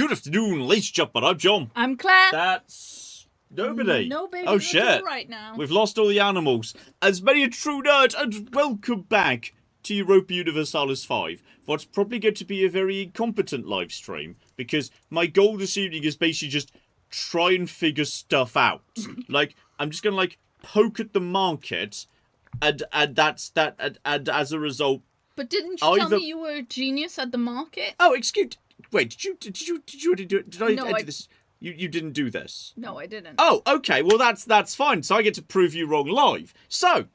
Good afternoon, ladies and gentlemen. I'm John. I'm Claire. That's nobody. No baby. Oh shit! Right now. We've lost all the animals. As many a true nerd, and welcome back to Europa Universalis 5. What's probably going to be a very incompetent live stream because my goal this evening is basically just try and figure stuff out. Like I'm just gonna poke at the market, and that's that. And as a result. But didn't you tell me you were a genius at the market? Oh, excuse. Wait, did you already do it? Did I No, enter this? You didn't do this. No, I didn't. Oh, okay. Well, that's fine. So I get to prove you wrong live. So.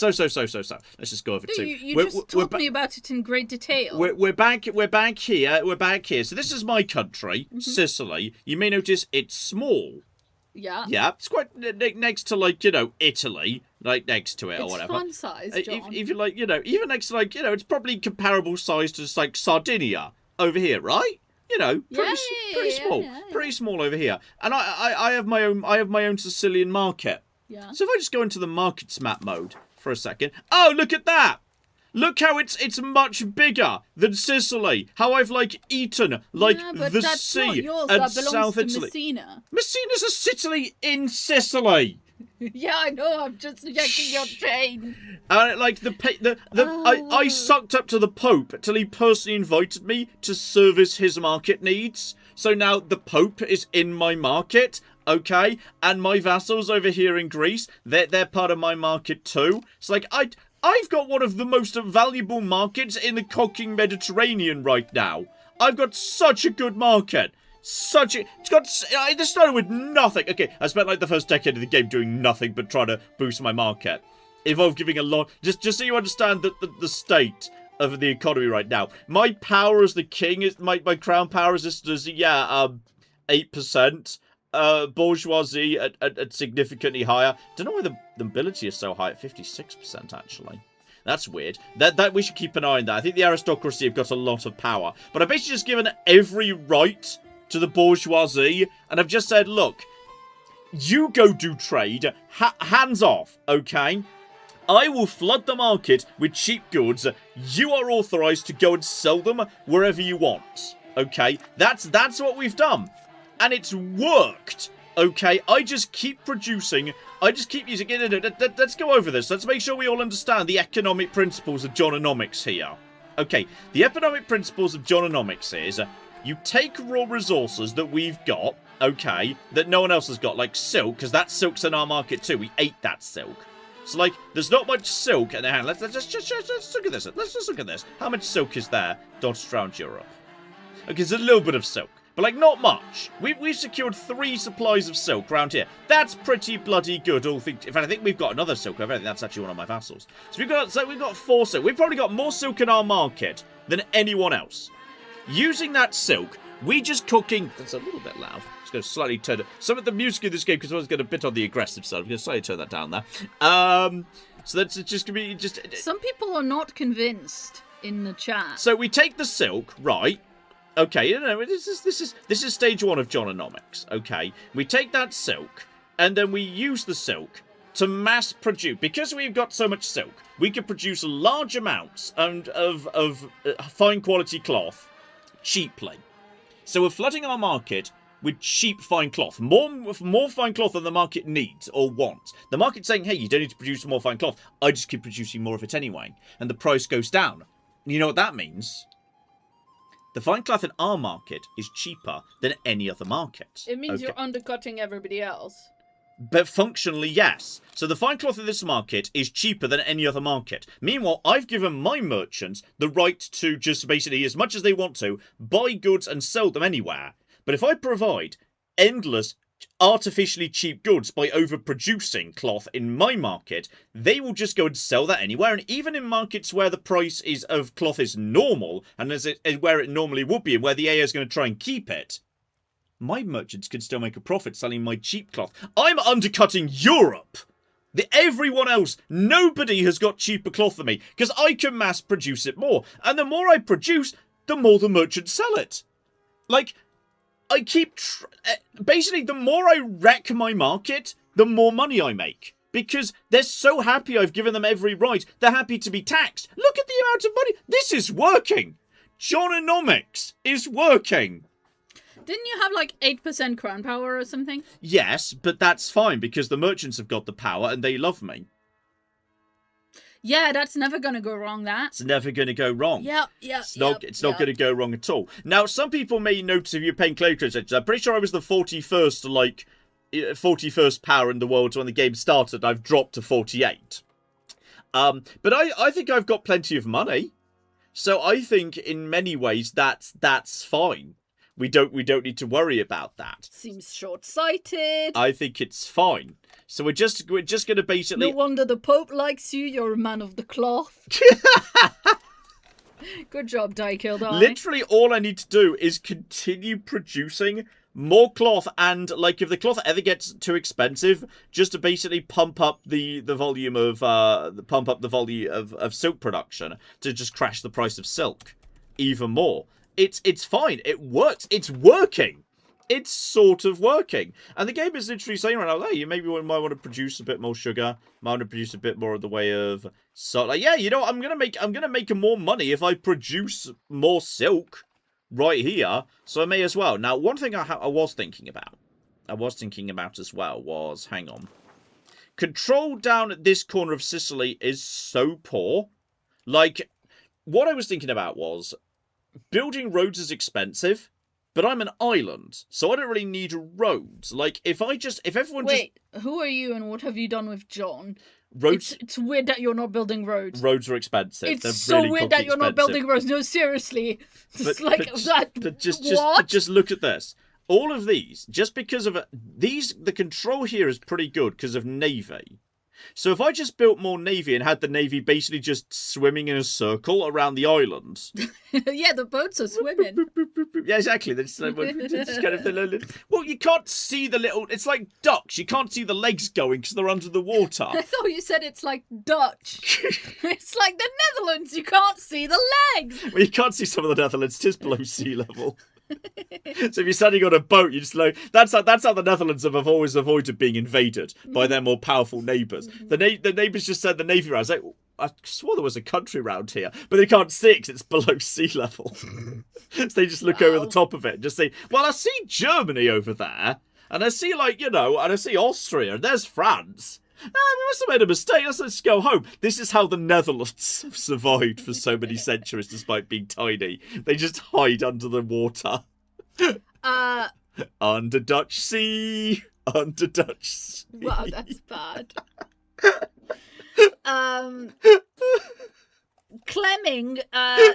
Let's just go over to. You just told me about it in great detail. We're back here. We're back here. So this is my country, Sicily. You may notice it's small. Yeah. Yeah, it's quite next to Italy, next to it or whatever. It's fun size, John. Even even next to it's probably comparable size to Sardinia over here, right? Pretty small over here. And I have my own Sicilian market. Yeah. So if I just go into the markets map mode for a second. Oh, look at that! Look how it's much bigger than Sicily. How I've eaten the sea not yours. and that belongs South to Italy. Messina. Messina's a city in Sicily. Yeah, I know. I'm just checking your chain. I sucked up to the Pope till he personally invited me to service his market needs. So now the Pope is in my market, okay, and my vassals over here in Greece, they're part of my market too. It's I've got one of the most valuable markets in the cocking Mediterranean right now. I've got such a good market. I just started with nothing. Okay, I spent the first decade of the game doing nothing but trying to boost my market. Involved giving a lot, just so you understand the state of the economy right now. My power as the king is, my crown power is 8%. Bourgeoisie at significantly higher. Don't know why the nobility is so high at 56% actually. That's weird. That we should keep an eye on that. I think the aristocracy have got a lot of power. But I've basically just given every right to the bourgeoisie, and I've just said, look, you go do trade, hands off, okay? I will flood the market with cheap goods. You are authorized to go and sell them wherever you want, okay? That's what we've done. And it's worked, okay? I just keep producing. I just keep using it. Let's go over this. Let's make sure we all understand the economic principles of Jononomics here. Okay, the economic principles of Johnomics is you take raw resources that we've got, okay, that no one else has got, like silk, because that silk's in our market too. We ate that silk. So, there's not much silk in the hand. Let's just look at this. Let's just look at this. How much silk is there dotted around Europe? Okay, there's a little bit of silk. But, not much. We've secured 3 supplies of silk around here. That's pretty bloody good. In fact, I think we've got another silk over there. I think that's actually one of my vassals. So we've got 4 silk. We've probably got more silk in our market than anyone else. Using that silk, we just cooking... That's a little bit loud. I'm just going to slightly turn it... Some of the music in this game, because I was going a bit on the aggressive side. I'm going to slightly turn that down there. So that's just going to be... Some people are not convinced in the chat. So we take the silk, right... Okay, this is stage 1 of Jononomics, okay? We take that silk, and then we use the silk to mass produce. Because we've got so much silk, we can produce large amounts of fine quality cloth cheaply. So we're flooding our market with cheap fine cloth. More fine cloth than the market needs or wants. The market's saying, hey, you don't need to produce more fine cloth. I just keep producing more of it anyway. And the price goes down. And you know what that means? The fine cloth in our market is cheaper than any other market. It means you're undercutting everybody else. But functionally, yes. So the fine cloth in this market is cheaper than any other market. Meanwhile, I've given my merchants the right to just basically, as much as they want to, buy goods and sell them anywhere. But if I provide endless artificially cheap goods by overproducing cloth in my market, they will just go and sell that anywhere. And even in markets where the price of cloth is normal, and where it normally would be, and where the AA is going to try and keep it, my merchants can still make a profit selling my cheap cloth. I'm undercutting Europe. Everyone else, nobody has got cheaper cloth than me, because I can mass produce it more. And the more I produce, the more the merchants sell it. I keep... basically, the more I wreck my market, the more money I make. Because they're so happy I've given them every right. They're happy to be taxed. Look at the amount of money. This is working. Jononomics is working. Didn't you have like 8% crown power or something? Yes, but that's fine because the merchants have got the power and they love me. Yeah, that's never gonna go wrong, that. It's never going to go wrong. Yep. It's not going to go wrong at all. Now, some people may notice if you're paying Clay Crusades, I'm pretty sure I was the 41st power in the world when the game started. I've dropped to 48. But I think I've got plenty of money. So I think in many ways that's fine. We don't need to worry about that. Seems short-sighted. I think it's fine. So we're just going to basically. No wonder the Pope likes you. You're a man of the cloth. Good job, Dykildai. Literally, all I need to do is continue producing more cloth, and like if the cloth ever gets too expensive, just to basically pump up the volume of silk production to just crash the price of silk even more. It's fine. It works. It's working. It's sort of working. And the game is literally saying right now, hey, you maybe might want to produce a bit more sugar, might want to produce a bit more of the way of salt. Like, yeah, you know, I'm gonna make more money if I produce more silk right here. So I may as well. Now, one thing I was thinking about as well was, hang on. Control down at this corner of Sicily is so poor. Like, what I was thinking about was building roads is expensive. But I'm an island, so I don't really need roads. Like, if everyone Wait, who are you and what have you done with John? Roads... It's weird that you're not building roads. Roads are expensive. It's They're so really weird that you're not building roads. No, seriously. But just look at this. All of these, just because of the control here is pretty good because of Navy. So if I just built more Navy and had the Navy basically just swimming in a circle around the island. Yeah, the boats are swimming. Yeah, exactly. They're just kind of well, you can't see the little... It's like ducks. You can't see the legs going because they're under the water. I thought you said it's like Dutch. It's like the Netherlands. You can't see the legs. Well, you can't see some of the Netherlands. It is below sea level. So if you're standing on a boat, you just like that's how the Netherlands have always avoided being invaded by their more powerful neighbours. The neighbours just sent the navy around. It's like, I swore there was a country around here, but they can't see it 'cause it's below sea level. So they just look over the top of it and just say, well, I see Germany over there, and I see and I see Austria, and there's France. We must have made a mistake. Let's go home. This is how the Netherlands have survived for so many centuries despite being tiny. They just hide under the water. Under Dutch sea. Under Dutch sea. Wow, that's bad. Clemming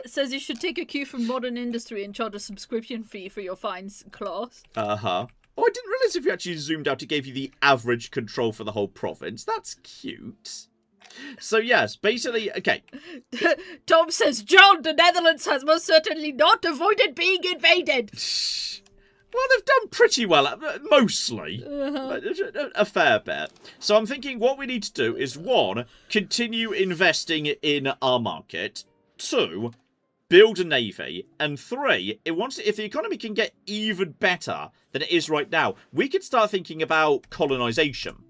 says you should take a cue from modern industry and charge a subscription fee for your fine cloth. Uh-huh. Oh, I didn't realise if you actually zoomed out, it gave you the average control for the whole province. That's cute. So, yes, basically, okay. Tom says, John, the Netherlands has most certainly not avoided being invaded. Well, they've done pretty well, mostly. A fair bit. So I'm thinking what we need to do is, 1, continue investing in our market. 2, build a navy, and 3, if the economy can get even better than it is right now, we could start thinking about colonization.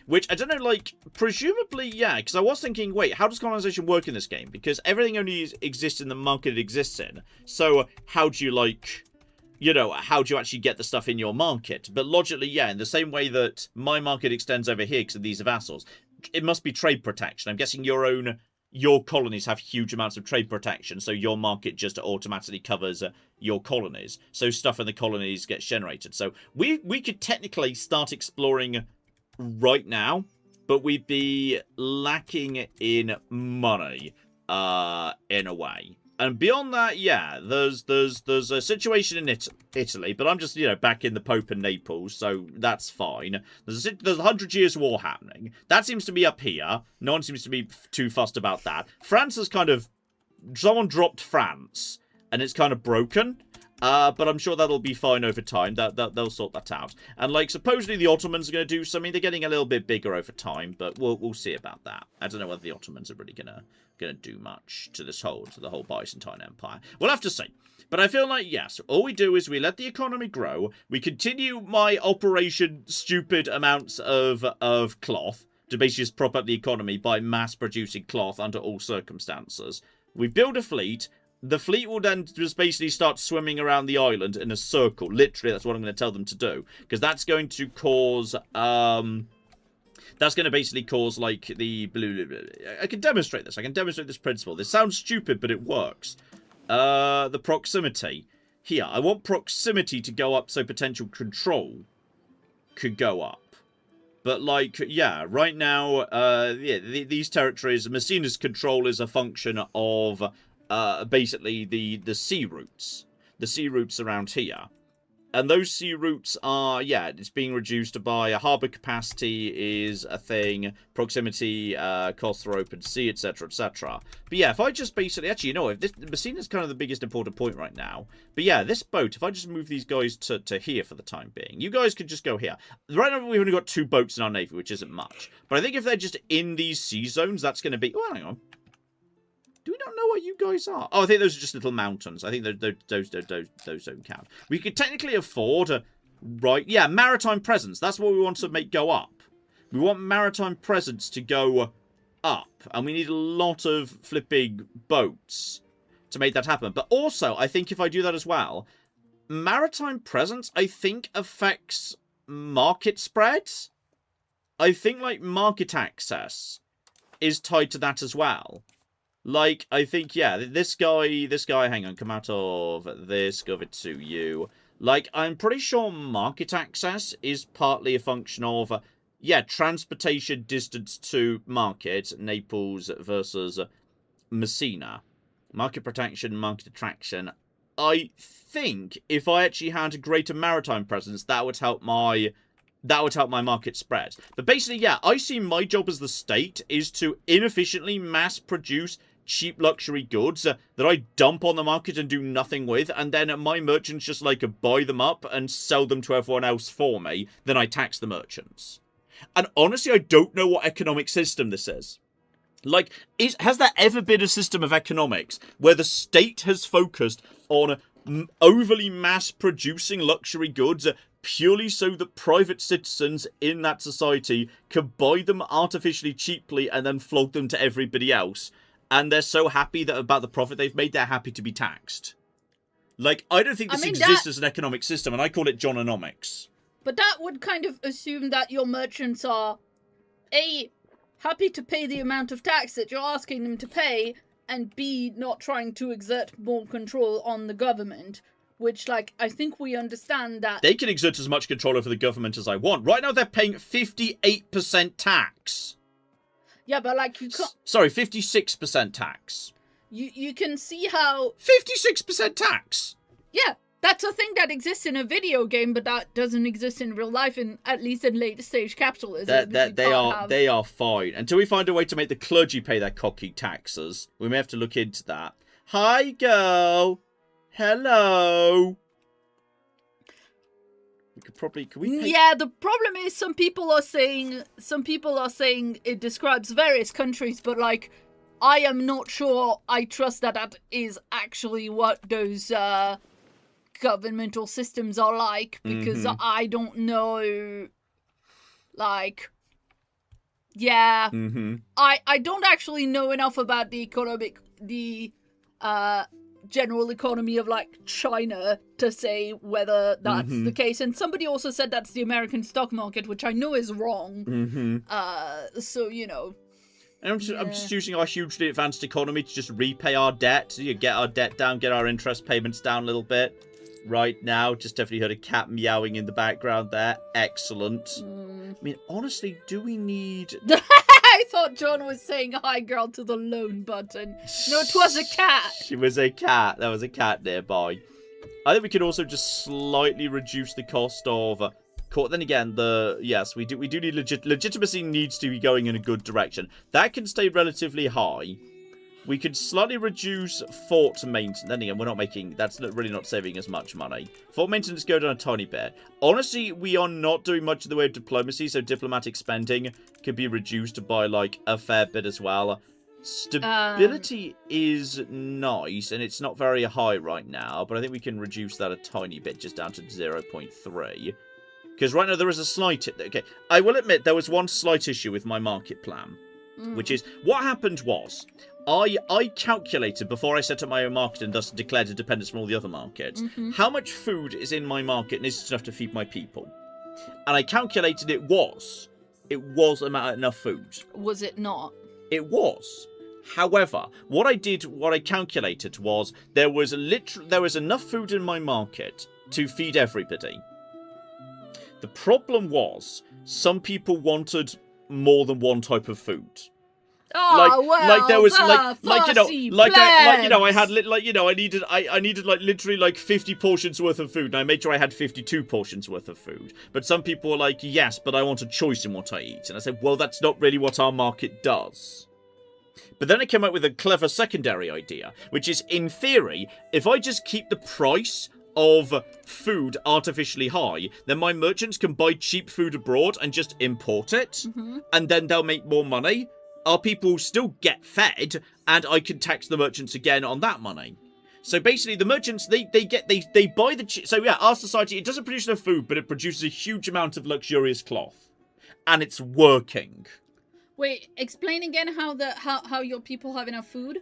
Which, I don't know, like, presumably, yeah, because I was thinking, wait, how does colonization work in this game? Because everything only exists in the market it exists in. So, how do you, how do you actually get the stuff in your market? But logically, yeah, in the same way that my market extends over here because these are vassals, it must be trade protection. I'm guessing your colonies have huge amounts of trade protection, so your market just automatically covers your colonies. So stuff in the colonies gets generated. So we could technically start exploring right now, but we'd be lacking in money, in a way. And beyond that, yeah, there's a situation in Italy, but I'm just, back in the Pope and Naples, so that's fine. There's 100 Years' War happening. That seems to be up here. No one seems to be too fussed about that. France has someone dropped France, and it's kind of broken. But I'm sure that'll be fine over time. They'll sort that out. And supposedly the Ottomans are going to do something. They're getting a little bit bigger over time, but we'll see about that. I don't know whether the Ottomans are really gonna do much to the whole Byzantine Empire. We'll have to see. But I feel like, yes, all we do is we let the economy grow. We continue my Operation Stupid amounts of cloth to basically just prop up the economy by mass producing cloth under all circumstances. We build a fleet. the fleet will then just basically start swimming around the island in a circle. Literally, that's what I'm going to tell them to do. Because that's going to cause, that's going to basically cause, like, the I can demonstrate this. I can demonstrate this principle. This sounds stupid, but it works. The proximity. Here, I want proximity to go up so potential control could go up. But, like, yeah, right now, these territories, Messina's control is a function of, basically, the sea routes. The sea routes around here. And those sea routes are, yeah, it's being reduced by harbour capacity is a thing, proximity, costs for open sea, etc., etc. But yeah, if I just basically, actually, you know, if this, Messina's kind of the biggest important point right now. But yeah, this boat, if I just move these guys to here for the time being, you guys could just go here. Right now, we've only got 2 boats in our navy, which isn't much. But I think if they're just in these sea zones, that's going to be, oh, hang on. Do we not know what you guys are? Oh, I think those are just little mountains. I think those don't count. We could technically afford, right? Yeah, maritime presence. That's what we want to make go up. We want maritime presence to go up. And we need a lot of flipping boats to make that happen. But also, I think if I do that as well, maritime presence, I think, affects market spreads. I think, like, market access is tied to that as well. Like, I think, yeah, this guy, hang on, come out of this, go over to you. Like, I'm pretty sure market access is partly a function of, yeah, transportation distance to market, Naples versus Messina. Market protection, market attraction. I think if I actually had a greater maritime presence, that would help my market spread. But basically, yeah, I see my job as the state is to inefficiently mass produce cheap luxury goods that I dump on the market and do nothing with, and then my merchants just, like, buy them up and sell them to everyone else for me. Then I tax the merchants. And honestly, I don't know what economic system this is. Like, has there ever been a system of economics where the state has focused on overly mass-producing luxury goods purely so that private citizens in that society can buy them artificially cheaply and then flog them to everybody else? And they're so happy that about the profit they've made, they're happy to be taxed. Like, I don't think this exists as an economic system, and I call it Jononomics. But that would kind of assume that your merchants are, A, happy to pay the amount of tax that you're asking them to pay, and B, not trying to exert more control on the government. Which, like, I think we understand that... They can exert as much control over the government as I want. Right now, they're paying 58% tax. Yeah, but, like, you can't... Sorry, 56% tax. You can see how... 56% tax? Yeah, that's a thing that exists in a video game, but that doesn't exist in real life, at least in late-stage capitalism. They are fine. Until we find a way to make the clergy pay their cocky taxes, we may have to look into that. Hi, girl. Hello. Can we pay... Yeah, the problem is some people are saying it describes various countries, but, like, I am not sure I trust that is actually what those governmental systems are like, because I don't know, like, yeah, I don't actually know enough about the general economy of, like, China to say whether that's the case. And somebody also said that's the American stock market, which I know is wrong. So, you know. And I'm just using our hugely advanced economy to just repay our debt. You get our debt down, get our interest payments down a little bit. Right now, just definitely heard a cat meowing in the background there. Excellent. I mean, honestly, do we need... I thought John was saying hi girl to the loan button. No, it was a cat. She was a cat. There was a cat nearby. I think we could also just slightly reduce the cost of... Then again, we do need legitimacy needs to be going in a good direction. That can stay relatively high. We could slightly reduce fort maintenance. Then again, we're not making... That's really not saving as much money. Fort maintenance go down a tiny bit. Honestly, we are not doing much in the way of diplomacy, so diplomatic spending could be reduced by, like, a fair bit as well. Stability is nice, and it's not very high right now, but I think we can reduce that a tiny bit, just down to 0.3. Because right now there is a slight... Okay, I will admit there was one slight issue with my market plan. Which is, what happened was, I calculated before I set up my own market and thus declared independence from all the other markets, how much food is in my market and is enough to feed my people. And I calculated it was enough food. Was it not? It was. However, what I calculated was there was enough food in my market to feed everybody. The problem was some people wanted more than one type of food. Oh, there was I needed literally 50 portions worth of food, and I made sure I had 52 portions worth of food. But some people were like, yes, but I want a choice in what I eat. And I said, well, that's not really what our market does. But then I came up with a clever secondary idea, which is, in theory, if I just keep the price of food artificially high, then my merchants can buy cheap food abroad and just import it, and then they'll make more money. Our people still get fed, and I can tax the merchants again on that money. So basically, the merchants, they buy the... So yeah, our society, it doesn't produce enough food, but it produces a huge amount of luxurious cloth. And it's working. Wait, explain again how your people have enough food?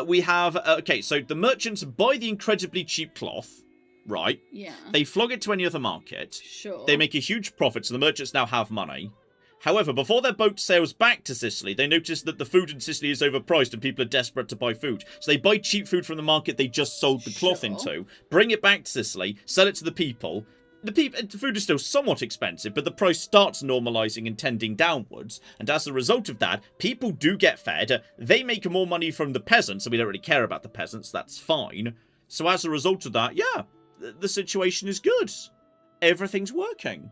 We have... okay, so the merchants buy the incredibly cheap cloth, right? Yeah. They flog it to any other market. Sure. They make a huge profit, so the merchants now have money. However, before their boat sails back to Sicily, they notice that the food in Sicily is overpriced and people are desperate to buy food. So they buy cheap food from the market they just sold the cloth into, bring it back to Sicily, sell it to the people. The food is still somewhat expensive, but the price starts normalising and tending downwards. And as a result of that, people do get fed. They make more money from the peasants, and we don't really care about the peasants. That's fine. So as a result of that, yeah, the situation is good. Everything's working.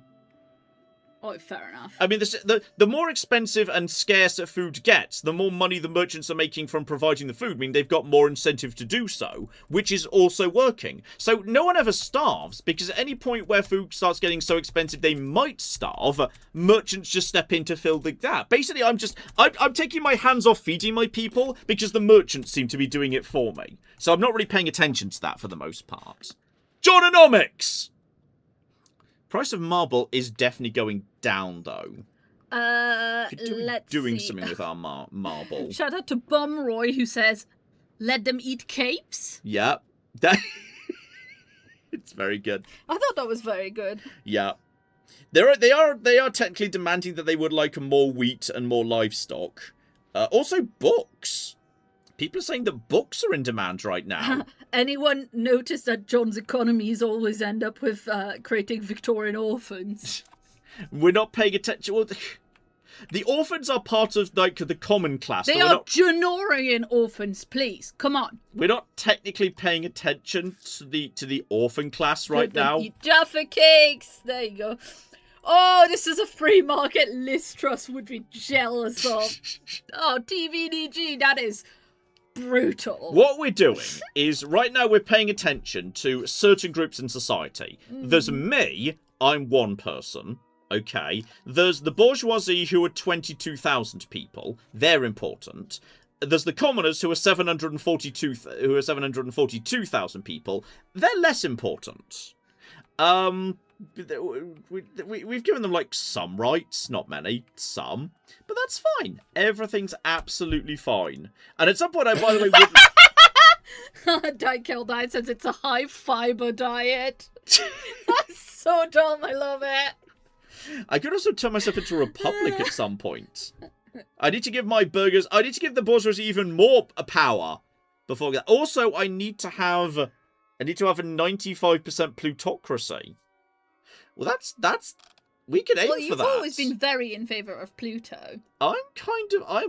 Oh, fair enough. I mean, the more expensive and scarce food gets, the more money the merchants are making from providing the food. I mean, they've got more incentive to do so, which is also working. So no one ever starves, because at any point where food starts getting so expensive they might starve, merchants just step in to fill the gap. Basically, I'm taking my hands off feeding my people because the merchants seem to be doing it for me. So I'm not really paying attention to that for the most part. Jononomics! Price of marble is definitely going down, though. Let's doing see. something with our marble. Shout out to Bumroy, who says, "Let them eat capes." Yeah, it's very good. I thought that was very good. Yeah, they are technically demanding that they would like more wheat and more livestock. Also, books. People are saying that books are in demand right now. Anyone notice that John's economies always end up with creating Victorian orphans? We're not paying attention. Well, the orphans are part of the common class. They are Jonorian orphans, please. Come on. We're not technically paying attention to the orphan class right now. Eat Jaffa cakes. There you go. Oh, this is a free market Liz Truss would be jealous of. Oh, TVDG, that is brutal. What we're doing is, right now we're paying attention to certain groups in society. There's me, I'm one person, okay? There's the bourgeoisie, who are 22,000 people. They're important. There's the commoners, who are 742,000 people. They're less important. We've given them, like, some rights. Not many. Some. But that's fine. Everything's absolutely fine. And at some point, by the way... Diet Diet says it's a high-fiber diet. That's so dumb. I love it. I could also turn myself into a republic at some point. I need to give the bourgeoisie even more power before that. Also, I need to have a 95% plutocracy. Well, that's we can aim for that. You've always been very in favour of Pluto. I'm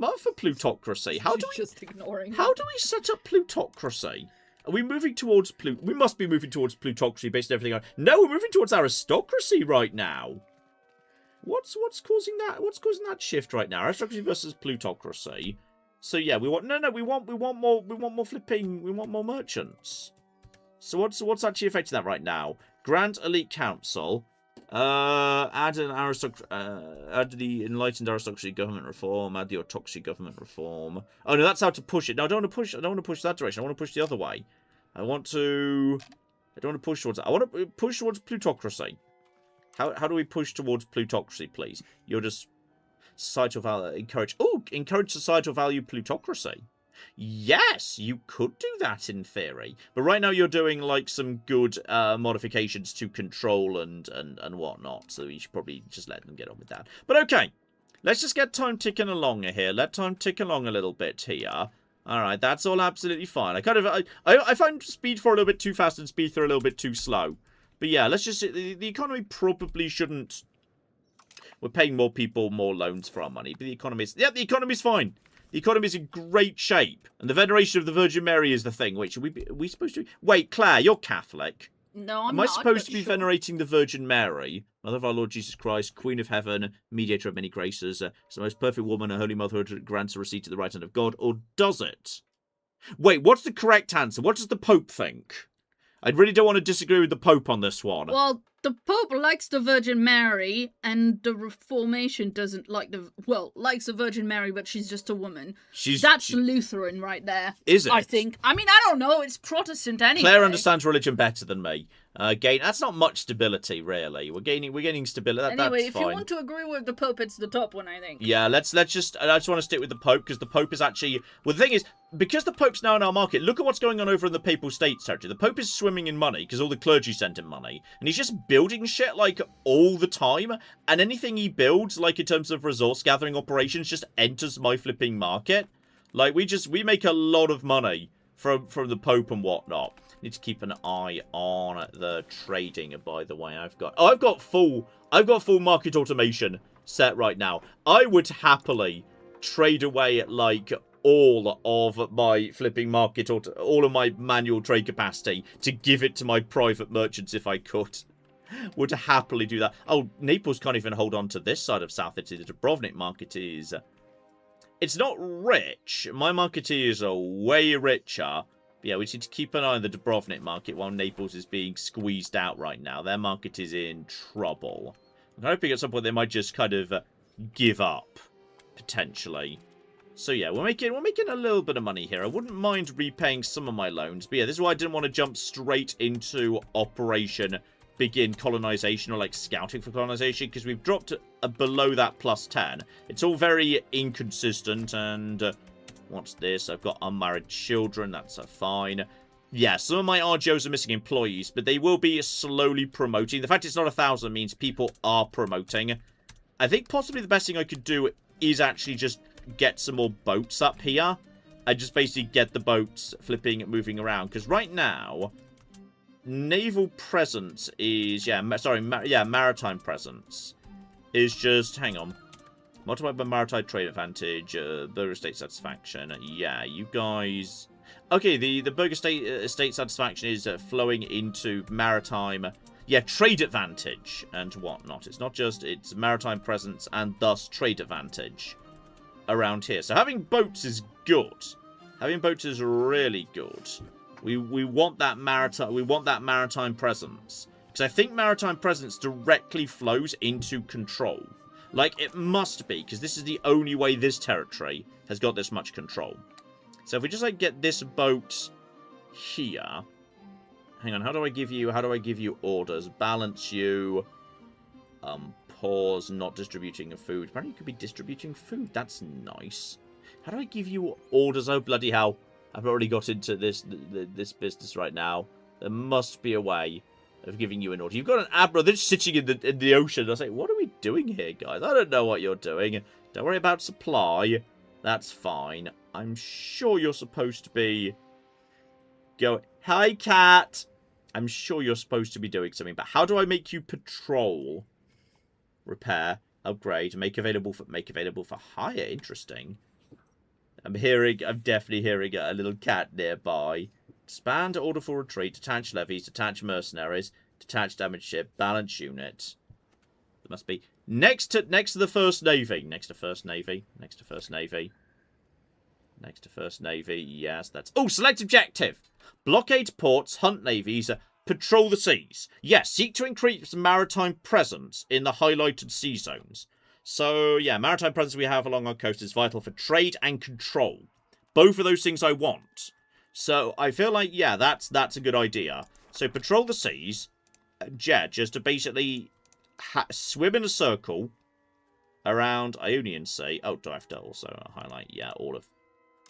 up for plutocracy. How do we set up plutocracy? Are we moving towards we must be moving towards plutocracy based on everything. No, we're moving towards aristocracy right now. What's causing that? What's causing that shift right now? Aristocracy versus plutocracy. So yeah, we want more merchants. So what's actually affecting that right now? Grant Elite Council. Add the enlightened aristocracy government reform. Add the autocracy government reform. Oh no, that's how to push it. No, I don't want to push that direction. I want to push the other way. I don't want to push towards that. I want to push towards plutocracy. How do we push towards plutocracy, please? You're just societal value encourage societal value plutocracy. Yes, you could do that in theory. But right now you're doing, like, some good modifications to control and whatnot. So you should probably just let them get on with that. But okay, let's just get time ticking along here. Let time tick along a little bit here. Alright, that's all absolutely fine. I find speed 4 a little bit too fast and speed 3 a little bit too slow. But yeah, let's just... The economy probably shouldn't... We're paying more people more loans for our money. But the economy's... Yeah, the economy's fine. The economy's in great shape. And the veneration of the Virgin Mary is the thing. Wait, are we supposed to... Wait, Claire, you're Catholic. No, I'm Am not. I supposed to be sure. venerating the Virgin Mary, Mother of our Lord Jesus Christ, Queen of Heaven, Mediator of many graces, the most perfect woman, a holy motherhood grants a receipt at the right hand of God, or does it? Wait, what's the correct answer? What does the Pope think? I really don't want to disagree with the Pope on this one. Well, the Pope likes the Virgin Mary, and the Reformation doesn't like likes the Virgin Mary, but she's just a woman. That's Lutheran right there. Is it? I think. I mean, I don't know. It's Protestant anyway. Claire understands religion better than me. That's not much stability, really. We're gaining stability. Anyway, that's if fine. you want to agree with the Pope, it's the top one, I think. Yeah, I just want to stick with the Pope, because the Pope is actually... Well, the thing is, because the Pope's now in our market, look at what's going on over in the Papal States territory. The Pope is swimming in money, because all the clergy sent him money. And he's just building shit, like, all the time. And anything he builds, like, in terms of resource gathering operations, just enters my flipping market. Like, we make a lot of money from the Pope and whatnot. Need to keep an eye on the trading. By the way, I've got full market automation set right now. I would happily trade away like all of my flipping market or all of my manual trade capacity to give it to my private merchants if I could. Would happily do that. Oh, Naples can't even hold on to this side of South Italy. The Dubrovnik market is... It's not rich. My market is way richer. But yeah, we need to keep an eye on the Dubrovnik market while Naples is being squeezed out right now. Their market is in trouble. I'm hoping at some point they might just kind of give up, potentially. So yeah, we're making a little bit of money here. I wouldn't mind repaying some of my loans. But yeah, this is why I didn't want to jump straight into Operation Begin Colonization or like scouting for colonization, because we've dropped below that +10. It's all very inconsistent and... What's this? I've got unmarried children. That's fine. Yeah, some of my RGOs are missing employees, but they will be slowly promoting. The fact it's not 1,000 means people are promoting. I think possibly the best thing I could do is actually just get some more boats up here. And just basically get the boats flipping, moving around. Because right now, naval presence is... maritime presence is just... Hang on. Multiplied by maritime trade advantage, burger state satisfaction. Yeah, you guys... Okay, the burger state satisfaction is flowing into maritime... Yeah, trade advantage and whatnot. It's not just... It's maritime presence and thus trade advantage around here. So having boats is good. Having boats is really good. We want that maritime presence. Because I think maritime presence directly flows into control. Like, it must be, because this is the only way this territory has got this much control. So if we just, like, get this boat here... Hang on, how do I give you orders? Balance you... Pause, not distributing of food. Apparently you could be distributing food. That's nice. How do I give you orders? Oh, bloody hell. I've already got into this business right now. There must be a way of giving you an order. You've got an admiral that's sitting in the ocean. I was like, what are we doing here, guys? I don't know what you're doing. Don't worry about supply. That's fine. I'm sure you're supposed to be... Hi, cat! I'm sure you're supposed to be doing something, but how do I make you patrol? Repair, upgrade, make available for hire. Interesting. I'm definitely hearing a little cat nearby. Expand, order for retreat, detach levies, detach mercenaries, detach damaged ship, balance unit. There must be next to the first navy. Next to first navy. Yes, that's... Oh, select objective. Blockade ports, hunt navies, patrol the seas. Yes, seek to increase maritime presence in the highlighted sea zones. So, yeah, maritime presence we have along our coast is vital for trade and control. Both of those things I want. So, I feel like, yeah, that's a good idea. So, patrol the seas. Jet, just to basically swim in a circle around Ionian Sea. Oh, do I have to also highlight, yeah, all of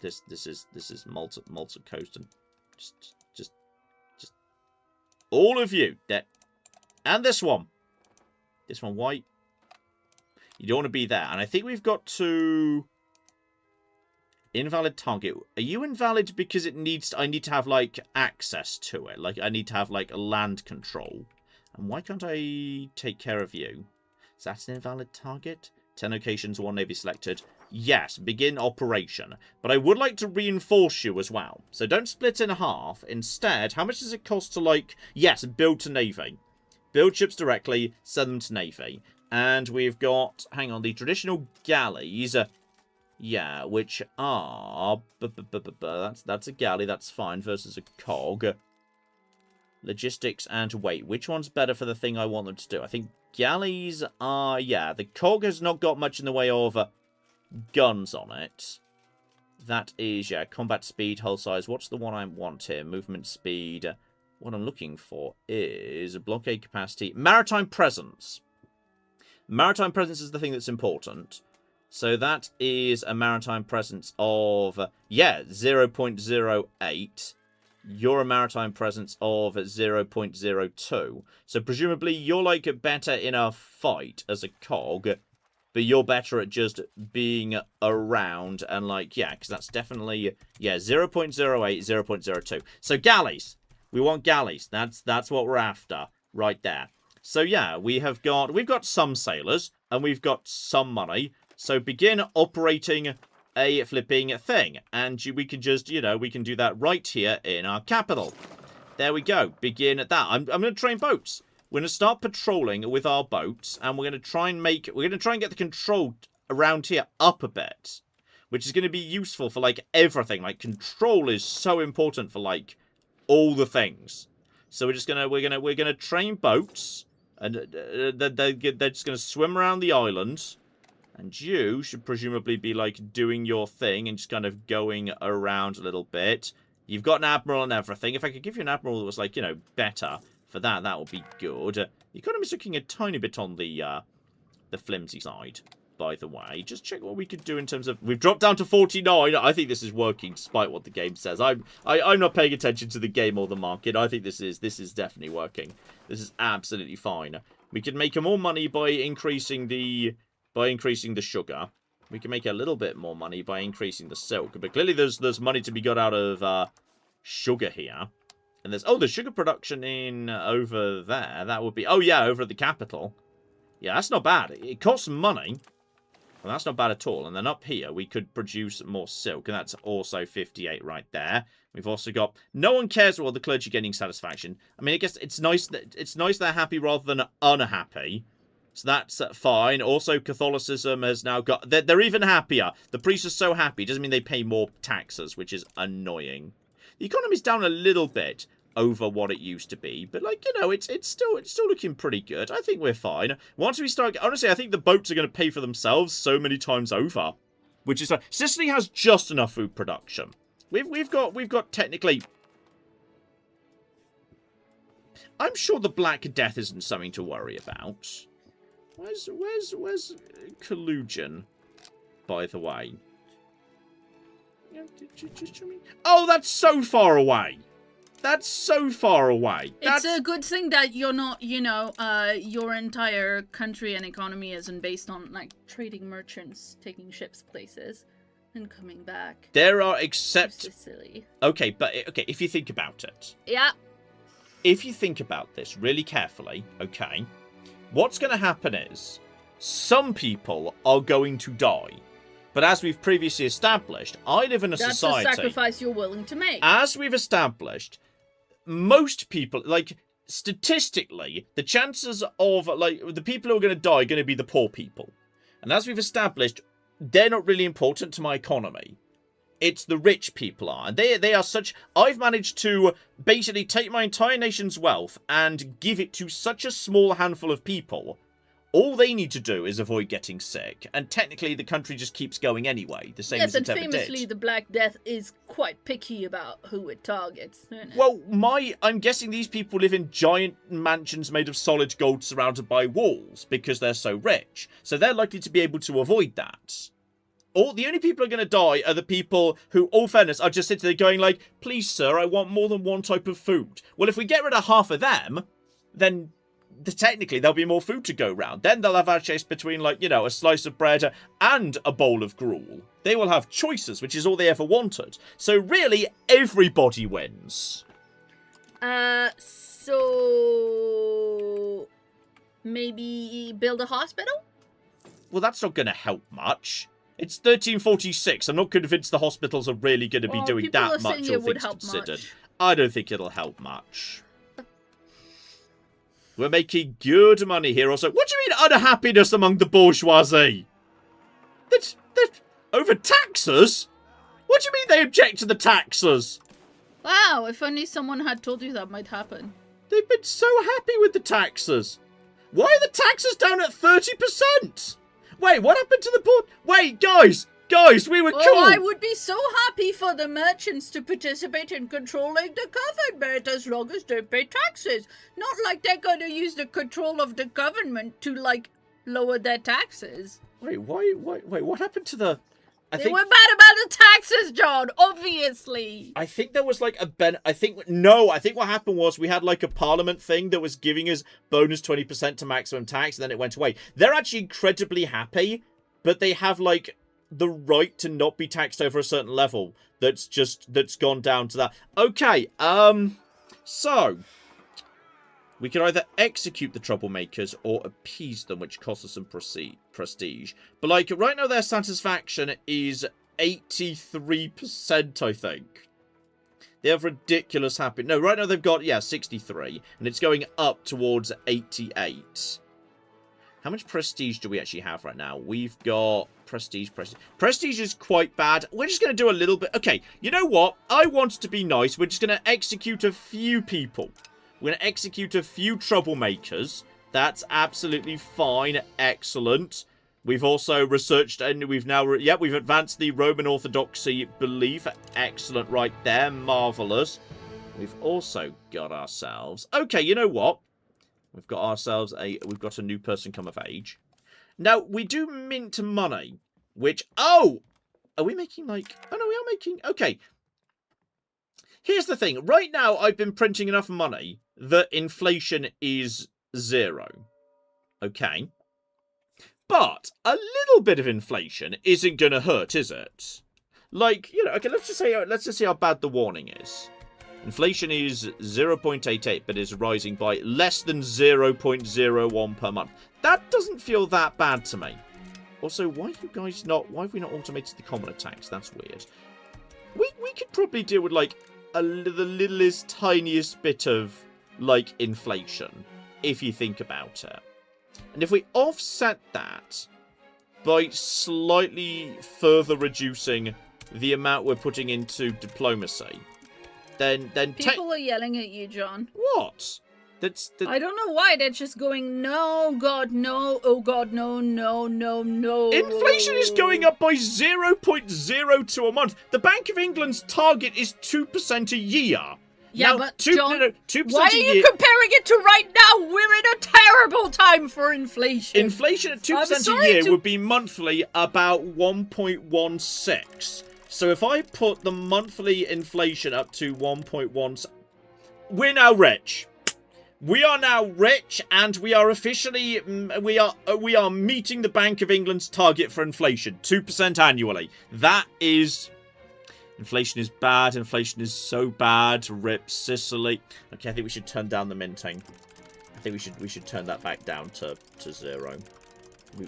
This is Malta coast, and just all of you that, and this one white. You don't want to be there, and I think we've got to invalid target. Are you invalid because it needs? I need to have like access to it. Like I need to have like land control. And why can't I take care of you? Is that an invalid target? 10 locations, 1 navy selected. Yes, begin operation. But I would like to reinforce you as well. So don't split in half. Instead, how much does it cost to, like... Yes, build to navy. Build ships directly, send them to navy. And we've got... Hang on, the traditional galleys... yeah, which are... That's a galley, that's fine, versus a cog. Logistics and weight. Which one's better for the thing I want them to do? I think galleys are... Yeah, the cog has not got much in the way of guns on it. That is, yeah, combat speed, hull size. What's the one I want here? Movement speed. What I'm looking for is blockade capacity. Maritime presence. Maritime presence is the thing that's important. So that is a maritime presence of, yeah, 0.08. You're a maritime presence of 0.02. So presumably you're like better in a fight as a cog, but you're better at just being around and like, yeah, because that's definitely, yeah, 0.08, 0.02. So galleys. We want galleys. That's what we're after right there. So yeah, we've got some sailors and we've got some money. So begin operating a flipping thing. And we can just, you know, we can do that right here in our capital. There we go. Begin at that. I'm going to train boats. We're going to start patrolling with our boats. And we're going to try and get the control around here up a bit. Which is going to be useful for, like, everything. Like, control is so important for, like, all the things. So we're gonna train boats. And they're just going to swim around the island. And you should presumably be, like, doing your thing and just kind of going around a little bit. You've got an admiral and everything. If I could give you an admiral that was, like, you know, better for that, that would be good. The economy's looking a tiny bit on the flimsy side, by the way. Just check what we could do in terms of... We've dropped down to 49. I think this is working, despite what the game says. I'm not paying attention to the game or the market. I think this is definitely working. This is absolutely fine. We could make more money by increasing the sugar. We can make a little bit more money by increasing the silk. But clearly there's money to be got out of sugar here. And there's sugar production in over there. That would be... Oh, yeah, over at the capital. Yeah, that's not bad. It costs money. Well, that's not bad at all. And then up here, we could produce more silk. And that's also 58 right there. We've also got... No one cares about the clergy getting satisfaction. I mean, I guess it's nice they're happy rather than unhappy. So that's fine. Also, Catholicism has now got... They're even happier. The priests are so happy. It doesn't mean they pay more taxes, which is annoying. The economy's down a little bit over what it used to be. But, like, you know, it's still looking pretty good. I think we're fine. Once we start... Honestly, I think the boats are going to pay for themselves so many times over. Which is... Sicily has just enough food production. We've got technically... I'm sure the Black Death isn't something to worry about. Where's collusion, by the way? Oh, that's so far away. That's so far away. It's a good thing that you're not, you know, your entire country and economy isn't based on, like, trading merchants, taking ships places, and coming back. There are except... Sicily. Okay, but, okay, if you think about it. Yeah. If you think about this really carefully, okay, what's going to happen is some people are going to die. But as we've previously established, I live in a society... That's a sacrifice you're willing to make. As we've established, most people, like, statistically, the chances of, like, the people who are going to die are going to be the poor people. And as we've established, they're not really important to my economy. It's the rich people are. And they are such... I've managed to basically take my entire nation's wealth and give it to such a small handful of people. All they need to do is avoid getting sick. And technically, the country just keeps going anyway. The same as it ever did. Yes, and famously, the Black Death is quite picky about who it targets. Isn't it? Well, I'm guessing these people live in giant mansions made of solid gold surrounded by walls. Because they're so rich. So they're likely to be able to avoid that. the only people who are going to die are the people who, all fairness, are just sitting there going like, please, sir, I want more than one type of food. Well, if we get rid of half of them, then technically there'll be more food to go round. Then they'll have a choice between, like, you know, a slice of bread and a bowl of gruel. They will have choices, which is all they ever wanted. So really, everybody wins. So maybe build a hospital? Well, that's not going to help much. It's 1346. I'm not convinced the hospitals are really going to be doing that much, all things considered. I don't think it'll help much. We're making good money here also. What do you mean unhappiness among the bourgeoisie? That's over taxes? What do you mean they object to the taxes? Wow, if only someone had told you that might happen. They've been so happy with the taxes. Why are the taxes down at 30%? Wait, what happened to the board? Wait, guys, we were cool. Oh, I would be so happy for the merchants to participate in controlling the government as long as they pay taxes. Not like they're going to use the control of the government to, like, lower their taxes. Wait, what happened to the... They were bad about the taxes, John, obviously. I think there was like I think what happened was we had like a parliament thing that was giving us bonus 20% to maximum tax, and then it went away. They're actually incredibly happy, but they have like the right to not be taxed over a certain level. That's gone down to that. Okay, so we can either execute the troublemakers or appease them, which costs us some prestige. But, like, right now their satisfaction is 83%, I think. They have ridiculous happy... No, right now they've got, 63. And it's going up towards 88. How much prestige do we actually have right now? We've got prestige. Prestige is quite bad. We're just going to do a little bit... Okay, you know what? I want to be nice. We're just going to execute a few people. We're going to execute a few troublemakers. That's absolutely fine. Excellent. We've also researched and we've now... we've advanced the Roman Orthodoxy belief. Excellent right there. Marvellous. We've also got ourselves... Okay, you know what? We've got ourselves We've got a new person come of age. Now, we do mint money, which... Oh! Are we making, like... Oh, no, we are making... Okay. Here's the thing. Right now, I've been printing enough money that inflation is 0. Okay. But a little bit of inflation isn't going to hurt, is it? Like, you know, okay, let's just see how bad the warning is. Inflation is 0.88, but is rising by less than 0.01 per month. That doesn't feel that bad to me. Also, why have we not automated the commoner tax? That's weird. We could probably deal with, like, the littlest, tiniest bit of, like, inflation, if you think about it. And if we offset that by slightly further reducing the amount we're putting into diplomacy, then people are yelling at you, John. What? That's I don't know why. They're just going, no, God, no, oh, God, no, no, no, no. Inflation is going up by 0.02 a month. The Bank of England's target is 2% a year. Yeah, now, but 2% why are you comparing it to right now? We're in a terrible time for inflation. Inflation at 2% a year would be monthly about 1.16. So if I put the monthly inflation up to 1.1... We're now rich. We are now rich, and we are officially... We are meeting the Bank of England's target for inflation. 2% annually. That is... Inflation is bad. Inflation is so bad. Rip Sicily. Okay, I think we should turn down the minting. I think we should turn that back down to 0.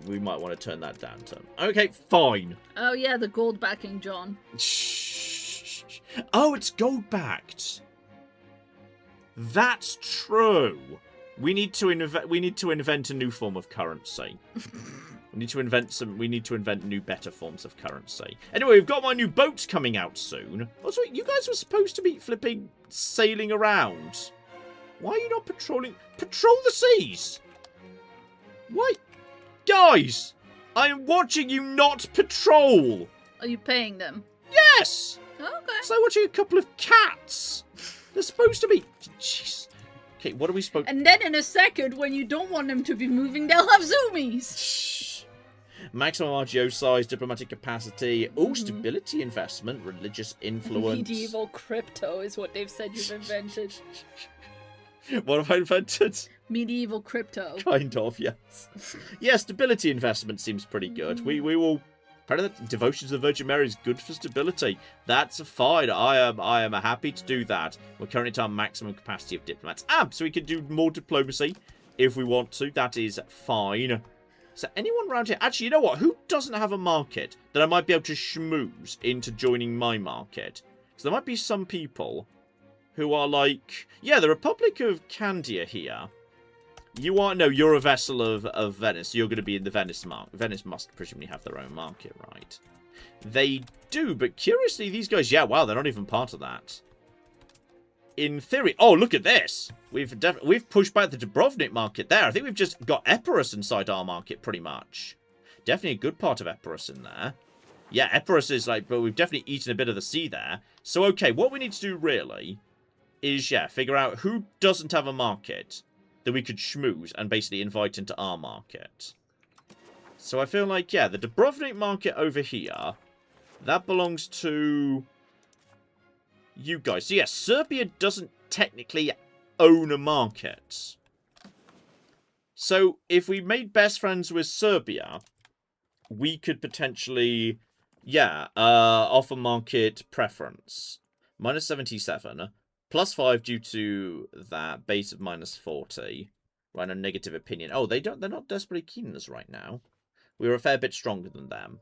We might want to turn that down to... Okay, fine. Oh, yeah, the gold backing, John. Shh. Oh, it's gold backed. That's true. We need to invent a new form of currency. We need to invent new, better forms of currency. Anyway, we've got my new boats coming out soon. Also, you guys were supposed to be sailing around. Why are you not patrolling? Patrol the seas. Why? Guys, I am watching you not patrol. Are you paying them? Yes. Okay. It's like watching a couple of cats. They're supposed to be... Jeez. Okay, what are we supposed... And then in a second, when you don't want them to be moving, they'll have zoomies. Shh. Maximum RGO size, diplomatic capacity. Oh, stability investment, religious influence. Medieval crypto is what they've said you've invented. What have I invented? Medieval crypto. Kind of, yes. Yeah, stability investment seems pretty good. We will... Apparently, devotion to the Virgin Mary is good for stability. That's fine. I am happy to do that. We're currently at our maximum capacity of diplomats. So we can do more diplomacy if we want to. That is fine. So anyone around here... Actually, you know what? Who doesn't have a market that I might be able to schmooze into joining my market? So there might be some people who are like... Yeah, the Republic of Candia here. You are... No, you're a vessel of Venice. So you're going to be in the Venice market. Venice must presumably have their own market, right? They do, but curiously, these guys... Yeah, wow, they're not even part of that. In theory... Oh, look at this! We've pushed back the Dubrovnik market there. I think we've just got Epirus inside our market, pretty much. Definitely a good part of Epirus in there. Yeah, Epirus is like... But we've definitely eaten a bit of the sea there. So, okay, what we need to do, really, is, yeah, figure out who doesn't have a market that we could schmooze and basically invite into our market. So I feel like, yeah, the Dubrovnik market over here, that belongs to you guys. So yeah, Serbia doesn't technically own a market. So if we made best friends with Serbia, we could potentially, yeah, offer market preference. Minus 77. Plus 5 due to that base of minus 40. Right, a negative opinion. Oh, they're not desperately keen on us right now. We're a fair bit stronger than them.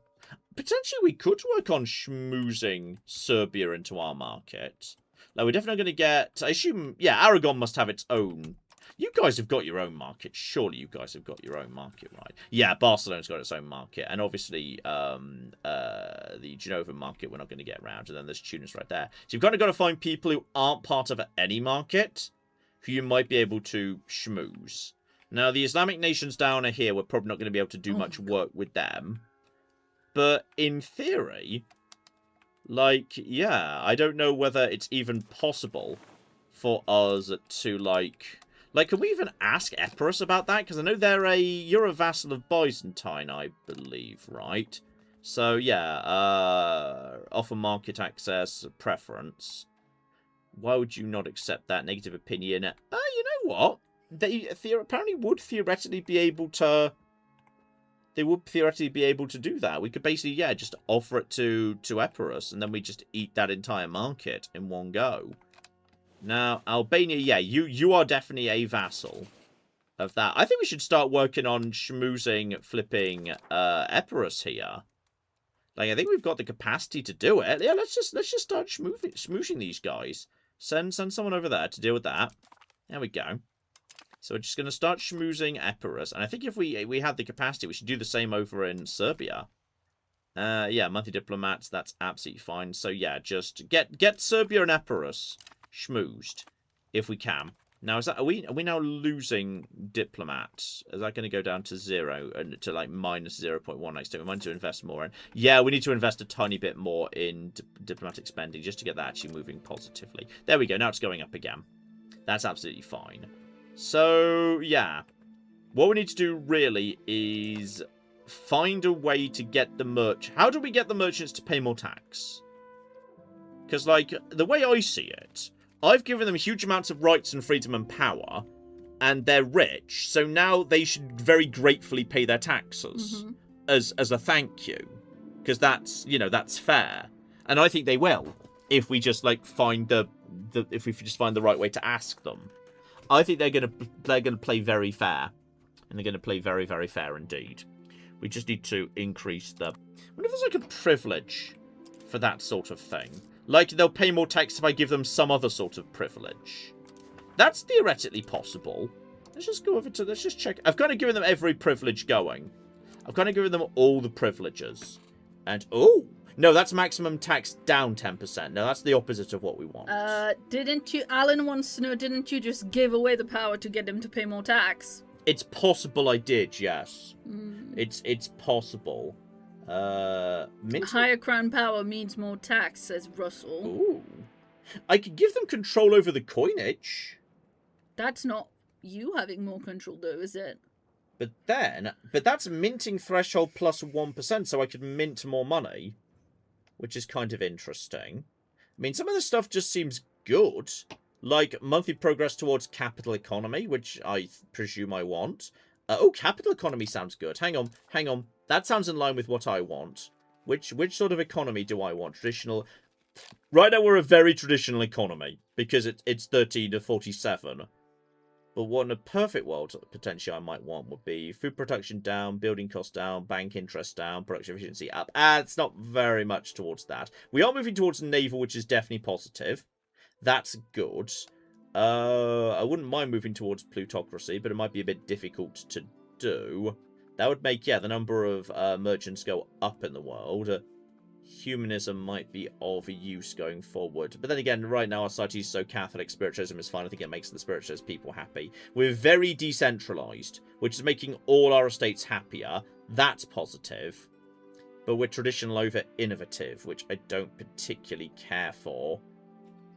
Potentially we could work on schmoozing Serbia into our market. Like, we're definitely going to get... I assume... Yeah, Aragon must have its own... You guys have got your own market. Surely you guys have got your own market, right? Yeah, Barcelona's got its own market. And obviously, the Genova market we're not going to get around. And then there's Tunis right there. So you've kind of got to find people who aren't part of any market who you might be able to schmooze. Now, the Islamic nations down here, we're probably not going to be able to do much work with them. But in theory, like, yeah, I don't know whether it's even possible for us to, like, can we even ask Epirus about that? Because I know you're a vassal of Byzantine, I believe, right? So, yeah, offer market access, preference. Why would you not accept that negative opinion? You know what? They apparently would theoretically be able to... They would theoretically be able to do that. We could basically, yeah, just offer it to Epirus, and then we just eat that entire market in one go. Now, Albania, yeah, you are definitely a vassal of that. I think we should start working on schmoozing, flipping Epirus here. Like, I think we've got the capacity to do it. Yeah, let's just start smooshing these guys. Send someone over there to deal with that. There we go. So we're just going to start schmoozing Epirus. And I think if we had the capacity, we should do the same over in Serbia. Yeah, monthly diplomats, that's absolutely fine. So yeah, just get Serbia and Epirus schmoozed if we can. Now, are we now losing diplomats? Is that going to go down to 0 and to like minus 0.1 next time? We want to invest more in. Yeah, we need to invest a tiny bit more in diplomatic spending just to get that actually moving positively. There we go. Now it's going up again. That's absolutely fine. So, yeah. What we need to do, really, is find a way to get the merchant... How do we get the merchants to pay more tax? Because, like, the way I see it, I've given them huge amounts of rights and freedom and power, and they're rich, so now they should very gratefully pay their taxes as a thank you. Because that's, you know, that's fair. And I think they will, if we just, like, find if we just find the right way to ask them. I think they're gonna play very fair, and they're gonna play very, very fair indeed. We just need to increase the... I wonder if there's like a privilege for that sort of thing. Like they'll pay more tax if I give them some other sort of privilege. That's theoretically possible. Let's just go over to... Let's just check. I've kind of given them every privilege going. I've kind of given them all the privileges. And oh. No, that's maximum tax down 10%. No, that's the opposite of what we want. Didn't you... Alan wants to know, didn't you just give away the power to get him to pay more tax? It's possible I did, yes. It's possible. Higher crown power means more tax, says Russell. Ooh. I could give them control over the coinage. That's not you having more control, though, is it? But that's minting threshold plus 1%, so I could mint more money, which is kind of interesting. I mean, some of the stuff just seems good, like monthly progress towards capital economy, which I presume I want. Oh, capital economy sounds good. Hang on. That sounds in line with what I want. Which sort of economy do I want? Traditional. Right now we're a very traditional economy because it's 13 to 47. But what in a perfect world potentially I might want would be food production down, building costs down, bank interest down, production efficiency up. It's not very much towards that. We are moving towards naval, which is definitely positive. That's good. I wouldn't mind moving towards plutocracy, but it might be a bit difficult to do. That would make, the number of merchants go up in the world. Humanism might be of use going forward. But then again, right now our society is so Catholic, spiritualism is fine. I think it makes the spiritualist people happy. We're very decentralized, which is making all our estates happier. That's positive. But we're traditional over innovative, which I don't particularly care for.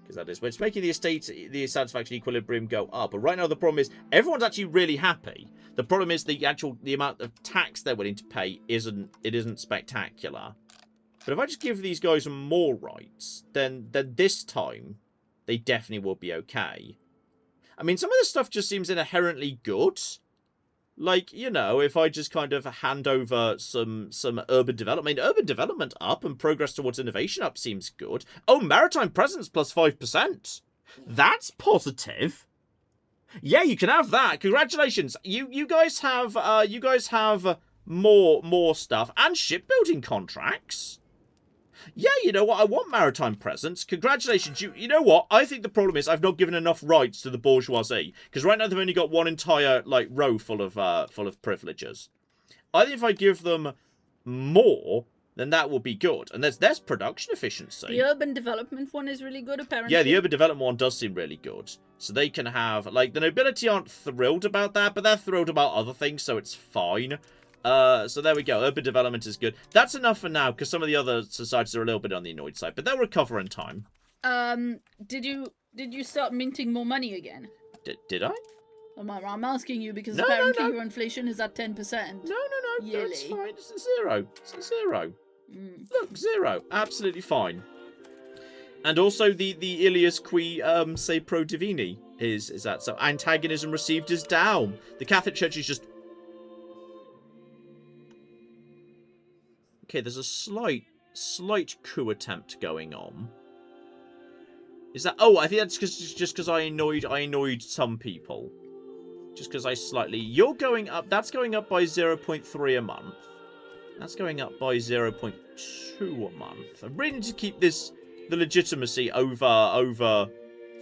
Because that is, it's making the satisfaction equilibrium go up. But right now the problem is everyone's actually really happy. The problem is the amount of tax they're willing to pay isn't spectacular. But if I just give these guys more rights, then this time they definitely will be okay. I mean, some of this stuff just seems inherently good. Like, if I just kind of hand over some urban development. I mean, urban development up and progress towards innovation up seems good. Oh, maritime presence plus 5%. That's positive. Yeah, you can have that. Congratulations. You guys have more stuff and shipbuilding contracts. Yeah, you know what? I want maritime presence. Congratulations. You know what? I think the problem is I've not given enough rights to the bourgeoisie. Because right now they've only got one entire, row full of privileges. I think if I give them more, then that will be good. And there's production efficiency. The urban development one is really good, apparently. Yeah, the urban development one does seem really good. So they can have, the nobility aren't thrilled about that, but they're thrilled about other things, so it's fine. So there we go. Urban development is good. That's enough for now, because some of the other societies are a little bit on the annoyed side, but they'll recover in time. Did you start minting more money again? Did I? I'm asking you because apparently your inflation is at 10%. No. Yearly. It's fine. It's zero. It's zero. Look, 0. Absolutely fine. And also the Ilias qui se pro divini is that. So antagonism received is down. The Catholic Church is just... Okay, there's a slight coup attempt going on. Is that... Oh, I think that's just because I annoyed some people. Just because I slightly... You're going up... That's going up by 0.3 a month. That's going up by 0.2 a month. I really need to keep the legitimacy over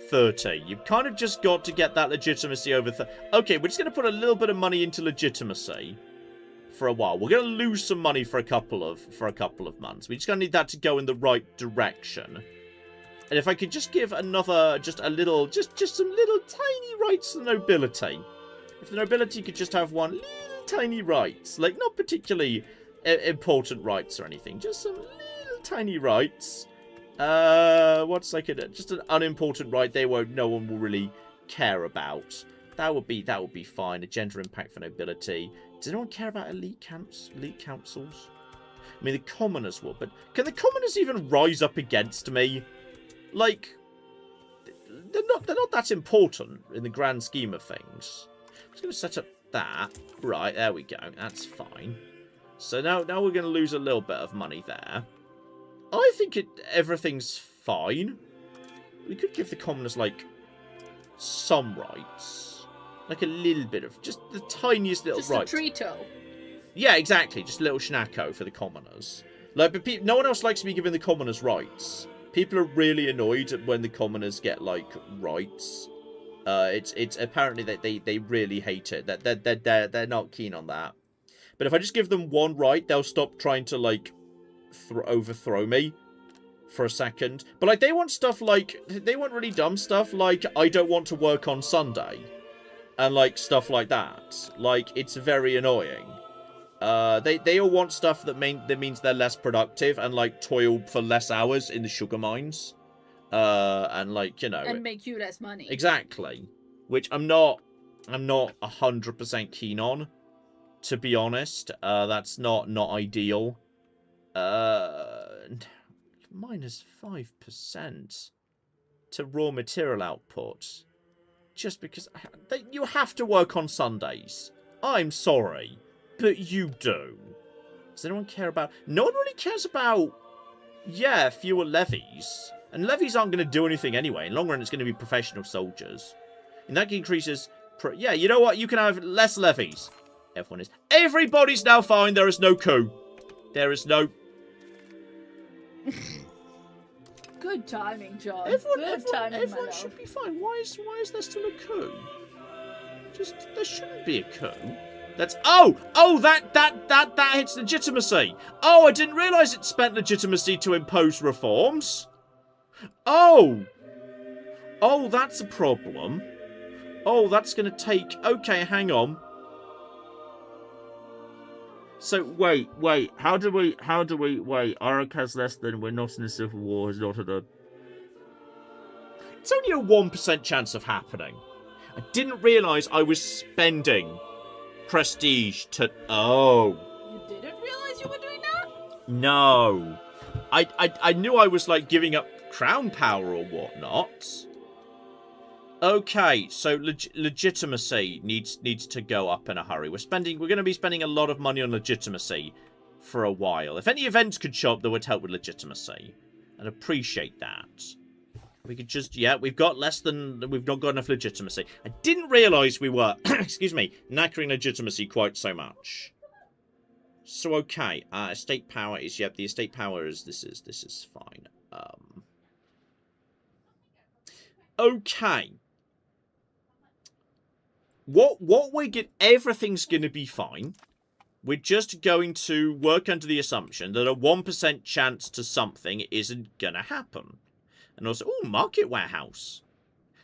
30. You've kind of just got to get that legitimacy over 30. Okay, we're just going to put a little bit of money into legitimacy for a while. We're going to lose some money for a couple of months. We're just going to need that to go in the right direction. And if I could just give another, just some little tiny rights to the nobility. If the nobility could just have one little tiny rights, not particularly important rights or anything, just some little tiny rights. What's just an unimportant right no one will really care about. That would be fine. A gender impact for nobility. Does anyone care about elite councils? I mean, the commoners will, but can the commoners even rise up against me? They're not that important in the grand scheme of things. I'm just going to set up that. Right, there we go. That's fine. So now we're going to lose a little bit of money there. I think everything's fine. We could give the commoners, some rights. A little bit of... Just the tiniest little rights. Just a treato. Yeah, exactly. Just a little schnacko for the commoners. But no one else likes me giving the commoners rights. People are really annoyed when the commoners get, rights. It's apparently that they really hate it. They're not keen on that. But if I just give them one right, they'll stop trying to, overthrow me for a second. But, they want stuff they want really dumb stuff I don't want to work on Sunday. And, stuff like that. It's very annoying. They all want stuff that means they're less productive and, toil for less hours in the sugar mines. And, And make you less money. Exactly. Which I'm not 100% keen on. to be honest. That's not ideal. Minus 5% to raw material output. Just because you have to work on Sundays. I'm sorry, but you do. Does anyone care about... No one really cares about... Yeah, fewer levies. And levies aren't going to do anything anyway. In the long run, it's going to be professional soldiers. And that increases... Yeah, you know what? You can have less levies. Everyone is... Everybody's now fine. There is no coup. There is no... Good timing, John. Everyone should be fine. Why is there still a coup? There shouldn't be a coup. That's that hits legitimacy. Oh, I didn't realise it spent legitimacy to impose reforms. Oh, that's a problem. Oh, that's going to take... Okay, hang on. So, wait. How do we... Wait, Arak has less than... We're not in a civil war. Is not a... It's only a 1% chance of happening. I didn't realise I was spending prestige to... Oh. You didn't realise you were doing that? No. I knew I was, like, giving up crown power or whatnot. Okay, so legitimacy needs to go up in a hurry. We're going to be spending a lot of money on legitimacy for a while. If any events could show up that would help with legitimacy, I'd appreciate that. We could just, yeah, we've not got enough legitimacy. I didn't realise we were, excuse me, knackering legitimacy quite so much. So okay, estate power is, yep, the estate power is, this is fine. Okay. What we get, everything's going to be fine. We're just going to work under the assumption that a 1% chance to something isn't going to happen. And also, oh, market warehouse.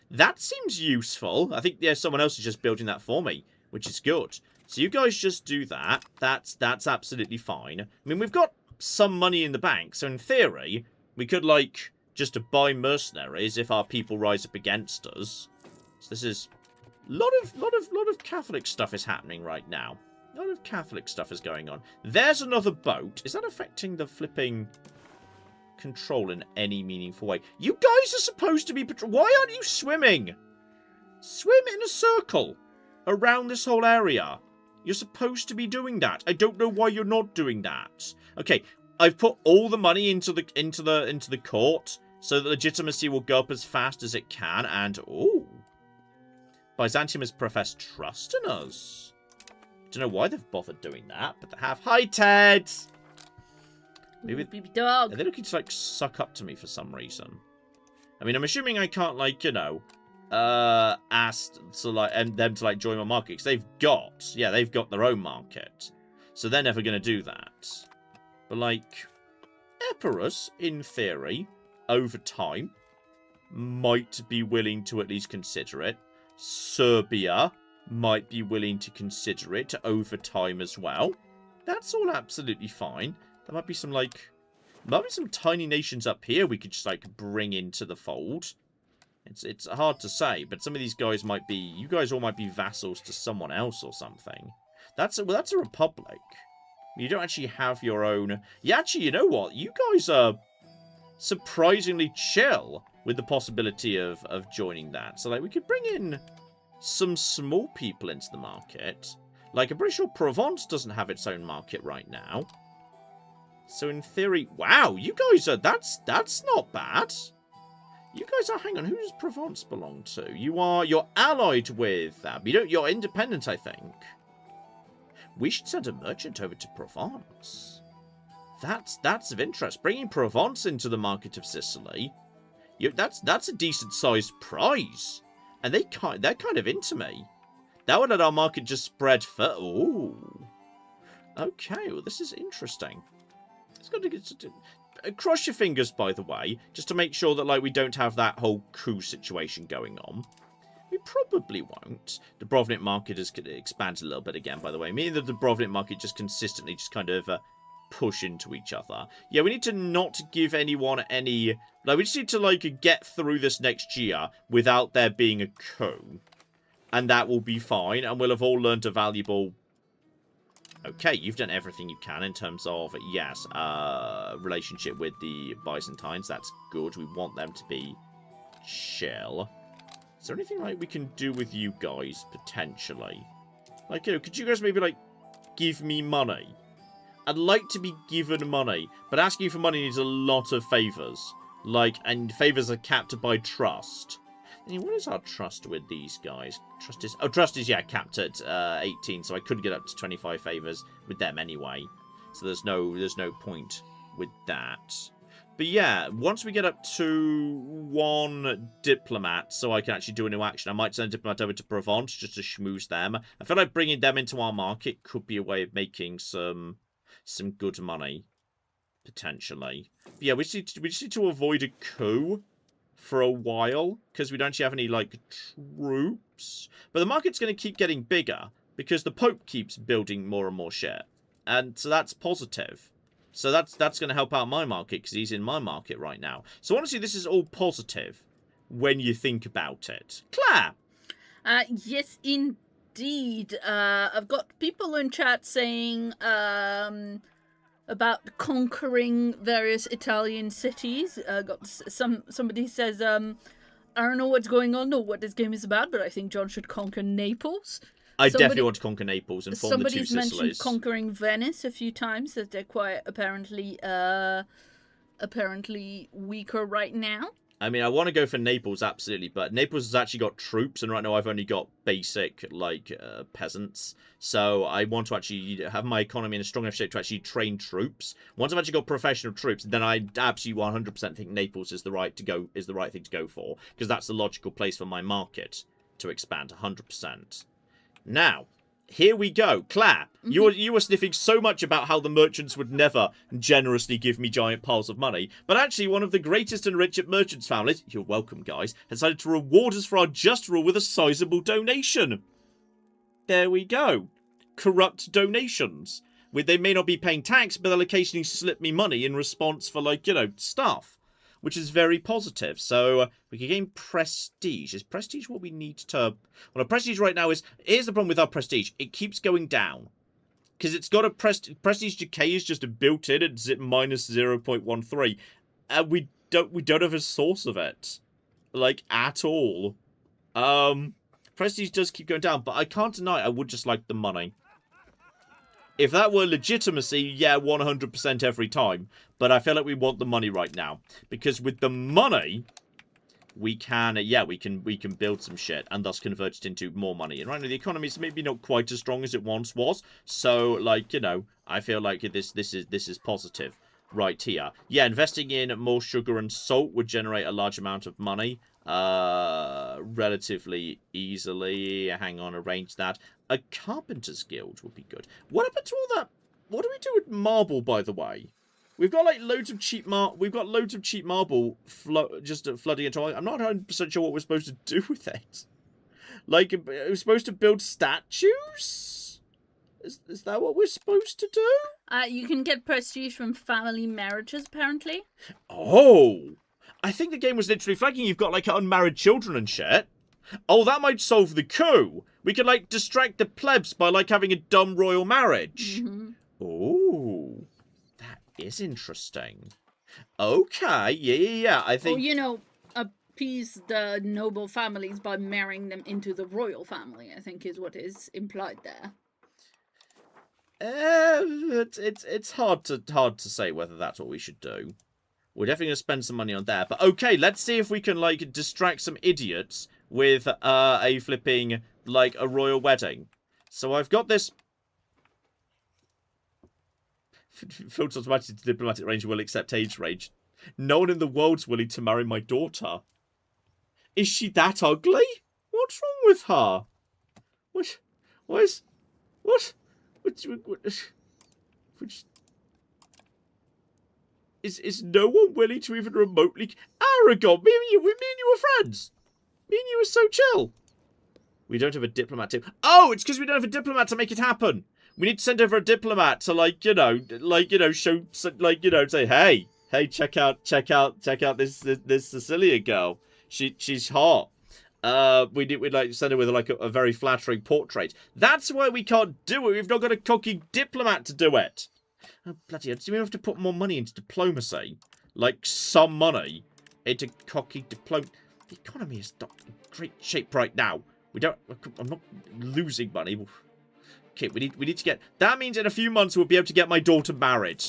That seems useful. I think someone else is just building that for me, which is good. So you guys just do that. That's absolutely fine. I mean, we've got some money in the bank, so in theory, we could, like, just to buy mercenaries if our people rise up against us. So this is... lot of Catholic stuff is happening right now. A lot of Catholic stuff is going on. There's another boat. Is that affecting the flipping control in any meaningful way? You guys are supposed to be... Why aren't you swimming? Swim in a circle around this whole area. You're supposed to be doing that. I don't know why you're not doing that. Okay, I've put all the money into the court so that legitimacy will go up as fast as it can. And ooh, Byzantium has professed trust in us. Don't know why they've bothered doing that, but they have. Hi, Ted. Maybe baby dog. Are they looking to like suck up to me for some reason? I mean, I'm assuming I can't like, you know, ask to like them to like join my market because they've got their own market, so they're never going to do that. But like, Epirus, in theory, over time, might be willing to at least consider it. Serbia might be willing to consider it over time as well. That's all absolutely fine. There might be some some tiny nations up here we could just like bring into the fold. It's hard to say, but some of these guys might be, you guys all might be vassals to someone else or something. That's a republic. You don't actually have your own. Yeah, actually, you know what? You guys are surprisingly chill with the possibility of joining that. So like we could bring in some small people into the market. Like I'm pretty sure Provence doesn't have its own market right now. So in theory, wow, you guys are, that's not bad. You guys are, hang on, who does Provence belong to? You're allied with that, but you're independent, I think. We should send a merchant over to Provence. That's of interest. Bringing Provence into the market of Sicily, that's a decent-sized prize. And they're kind of into me. That would let our market just spread for... Ooh. Okay, well, this is interesting. It's got to get cross your fingers, by the way, just to make sure that like we don't have that whole coup situation going on. We probably won't. The Dubrovnik market has expanded a little bit again, by the way. Me and the Dubrovnik market just consistently just kind of push into each other. Yeah, we need to not give anyone any... Like, we just need to like get through this next year without there being a coup. And that will be fine, and we'll have all learned a valuable Okay, you've done everything you can in terms of, yes, relationship with the Byzantines. That's good. We want them to be chill. Is there anything like we can do with you guys, potentially? Like, you know, could you guys maybe, like, give me money? I'd like to be given money, but asking for money needs a lot of favours. Like, and favours are capped by trust. And what is our trust with these guys? Trust is, yeah, capped at 18, so I couldn't get up to 25 favours with them anyway. So there's no point with that. But yeah, once we get up to 1 diplomat, so I can actually do a new action, I might send a diplomat over to Provence just to schmooze them. I feel like bringing them into our market could be a way of making some good money, potentially. But yeah, we just need to avoid a coup for a while, because we don't actually have any, like, troops. But the market's going to keep getting bigger, because the Pope keeps building more and more shit. And so that's positive. So that's going to help out my market, because he's in my market right now. So honestly, this is all positive when you think about it. Claire! Yes, indeed. I've got people in chat saying about conquering various Italian cities. Got somebody says, I don't know what's going on or what this game is about, but I think John should conquer Naples. I definitely want to conquer Naples and form the 2 Sicilies. Somebody's mentioned conquering Venice a few times, that they're quite apparently weaker right now. I mean, I want to go for Naples, absolutely, but Naples has actually got troops, and right now I've only got basic, like, peasants. So I want to actually have my economy in a strong enough shape to actually train troops. Once I've actually got professional troops, then I absolutely 100% think Naples is the right thing to go for, because that's the logical place for my market to expand 100%. Now, here we go. Claire, you were sniffing so much about how the merchants would never generously give me giant piles of money, but actually one of the greatest and richest merchants families, you're welcome guys, decided to reward us for our just rule with a sizable donation. There we go. Corrupt donations. They may not be paying tax, but they'll occasionally slip me money in response for, like, you know, stuff, which is very positive. So we can gain prestige. Is prestige what we need to... Well, our prestige right now is... Here's the problem with our prestige. It keeps going down. Because it's got a prestige decay is just a built-in at minus 0.13. And we don't have a source of it. Like, at all. Prestige does keep going down, but I can't deny I would just like the money. If that were legitimacy, yeah, 100% every time. But I feel like we want the money right now. Because with the money, we can, yeah, we can build some shit and thus convert it into more money. And right now the economy is maybe not quite as strong as it once was. So, like, you know, I feel like this is positive right here. Yeah, investing in more sugar and salt would generate a large amount of money. Relatively easily. Hang on, arrange that. A carpenter's guild would be good. What happened to all that? What do we do with marble, by the way? We've got like loads of cheap marble. We've got loads of cheap marble just flooding into. I'm not 100% sure what we're supposed to do with it. Like, we're supposed to build statues. Is that what we're supposed to do? You can get prestige from family marriages, apparently. Oh. I think the game was literally flagging you've got, like, unmarried children and shit. Oh, that might solve the coup. We could, like, distract the plebs by, like, having a dumb royal marriage. Mm-hmm. Ooh. That is interesting. Okay, yeah. I think... Or, you know, appease the noble families by marrying them into the royal family, I think is what is implied there. It's hard to say whether that's what we should do. We're definitely going to spend some money on that. But okay, let's see if we can, like, distract some idiots with a flipping, like, a royal wedding. So I've got this... Filters automatically to diplomatic range will accept age range. No one in the world's willing to marry my daughter. Is she that ugly? What's wrong with her? What? Is no one willing to even remotely... Aragon, me and you were friends. Me and you were so chill. We don't have a diplomat to... Oh, it's because we don't have a diplomat to make it happen. We need to send over a diplomat to, show, say, hey, check out this Sicilian girl. She's hot. we'd like send it with like a very flattering portrait. That's why we can't do it. We've not got a cocky diplomat to do it. Oh, bloody hell. Do we have to put more money into diplomacy? Like, some money into cocky diplomacy. The economy is not in great shape right now. I'm not losing money. Okay, we need to get... That means in a few months we'll be able to get my daughter married.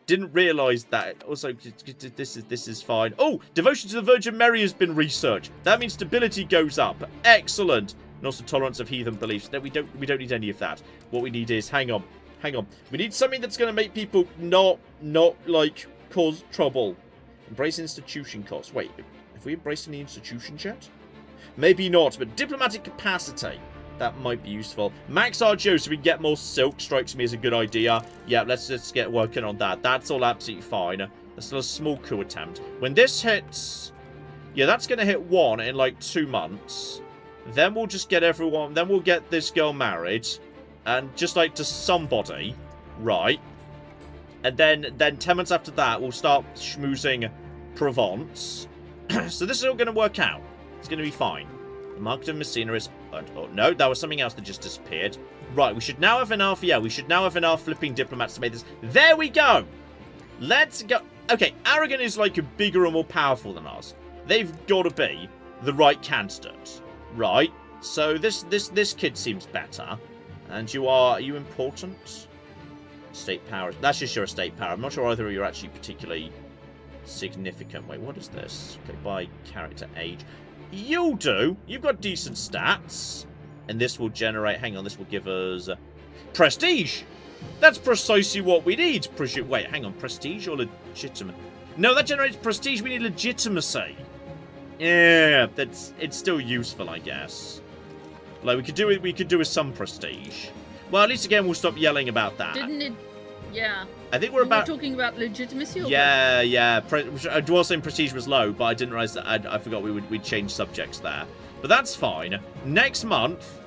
Didn't realise that. Also, this is fine. Oh, devotion to the Virgin Mary has been researched. That means stability goes up. Excellent. And also tolerance of heathen beliefs. No, we don't need any of that. What we need is... Hang on. We need something that's going to make people not, like, cause trouble. Embrace institution costs. Wait, have we embraced any institutions yet? Maybe not, but diplomatic capacity. That might be useful. Max RGO so we can get more silk strikes me as a good idea. Yeah, let's just get working on that. That's all absolutely fine. That's still a small coup attempt. When this hits... Yeah, that's going to hit 1 in like 2 months. Then we'll just get everyone... Then we'll get this girl married. And just like to somebody. Right. And then 10 months after that, we'll start schmoozing Provence. So this is all going to work out. It's going to be fine. The market of Messina is... Oh, no, that was something else that just disappeared. Right, we should now have enough... Yeah, we should now have enough flipping diplomats to make this... There we go! Let's go... Okay, Aragon is, like, bigger and more powerful than us. They've got to be the right candidate. Right? So this kid seems better. And are you important? State power. That's just your state power. I'm not sure either you're actually particularly significant. Wait, what is this? Okay, by character age. You'll do. You've got decent stats. And this will generate... Hang on, this will give us... prestige! That's precisely what we need. Wait, hang on. Prestige or legitimate? No, that generates prestige. We need legitimacy. Yeah, it's still useful, I guess. Like, we could do with some prestige. Well, at least, again, we'll stop yelling about that. Didn't it... Yeah. I think we're talking about legitimacy? Or yeah. I was saying prestige was low, but I didn't realize that I forgot we'd change subjects there. But that's fine. Next month,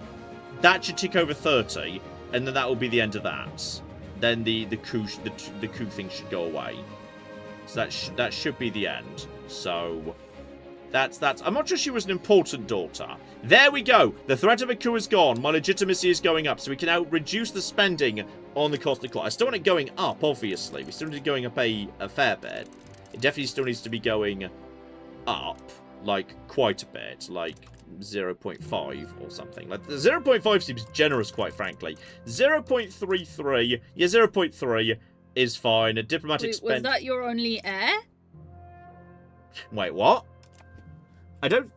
that should tick over 30, and then that will be the end of that. Then the coup thing should go away. So that should be the end. So that's. I'm not sure she was an important daughter. There we go. The threat of a coup is gone. My legitimacy is going up, so we can now reduce the spending on the cost of court. I still want it going up, obviously. We still need it going up a fair bit. It definitely still needs to be going up, like, quite a bit, like 0.5 or something. Like, 0.5 seems generous, quite frankly. 0.33, yeah, 0.3 is fine. A diplomatic spend... Was that your only heir? Wait, what? I don't...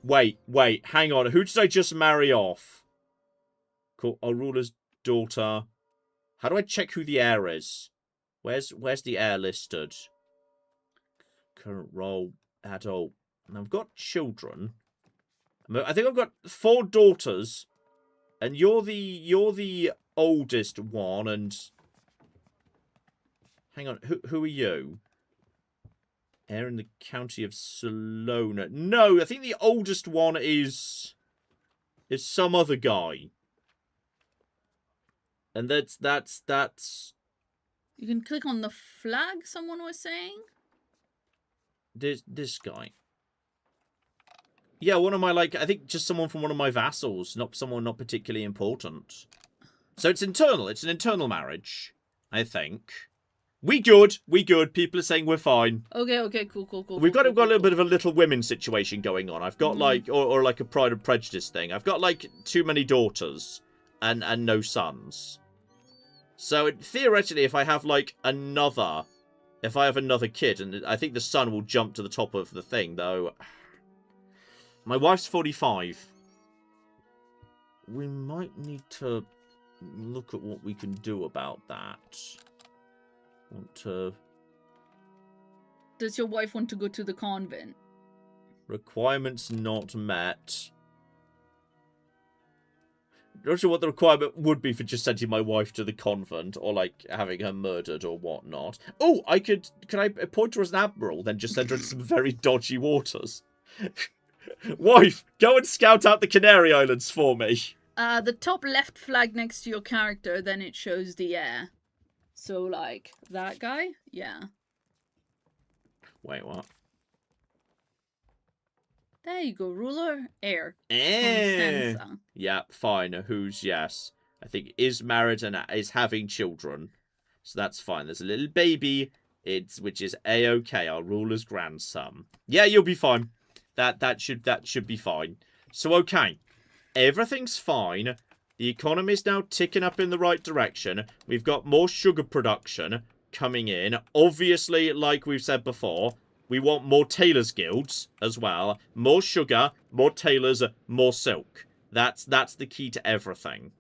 Wait, hang on. Who did I just marry off? Cool. Our ruler's daughter. How do I check who the heir is? Where's the heir listed? Current role, adult. And I've got children. I think I've got 4 daughters. And you're the oldest one, and... Hang on, who are you? Heir in the county of Salona. No, I think the oldest one is some other guy. And that's... You can click on the flag, someone was saying? This guy. Yeah, one of my, like, I think just someone from one of my vassals, not someone not particularly important. So it's internal. It's an internal marriage, I think. We good. People are saying we're fine. Okay, cool. We've got a little bit of a Little Women situation going on. I've got, like, or like a Pride and Prejudice thing. I've got, like, too many daughters and no sons. So, theoretically, if I have, like, another kid, and I think the son will jump to the top of the thing, though. My wife's 45. We might need to look at what we can do about that. Does your wife want to go to the convent? Requirements not met. Not sure what the requirement would be for just sending my wife to the convent, or like having her murdered or whatnot. Oh, can I appoint her as an admiral, then just send her into some very dodgy waters? Wife, go and scout out the Canary Islands for me. The top left flag next to your character, then it shows the heir. So, like, that guy? Yeah. Wait, what? There you go, ruler, heir. Eh. Constanza. Yeah, fine. Who's yes? I think is married and is having children. So that's fine. There's a little baby, which is A-OK, our ruler's grandson. Yeah, you'll be fine. That should be fine. So okay. Everything's fine. The economy's now ticking up in the right direction. We've got more sugar production coming in. Obviously, like we've said before, we want more tailors' guilds as well. More sugar, more tailors, more silk. That's the key to everything.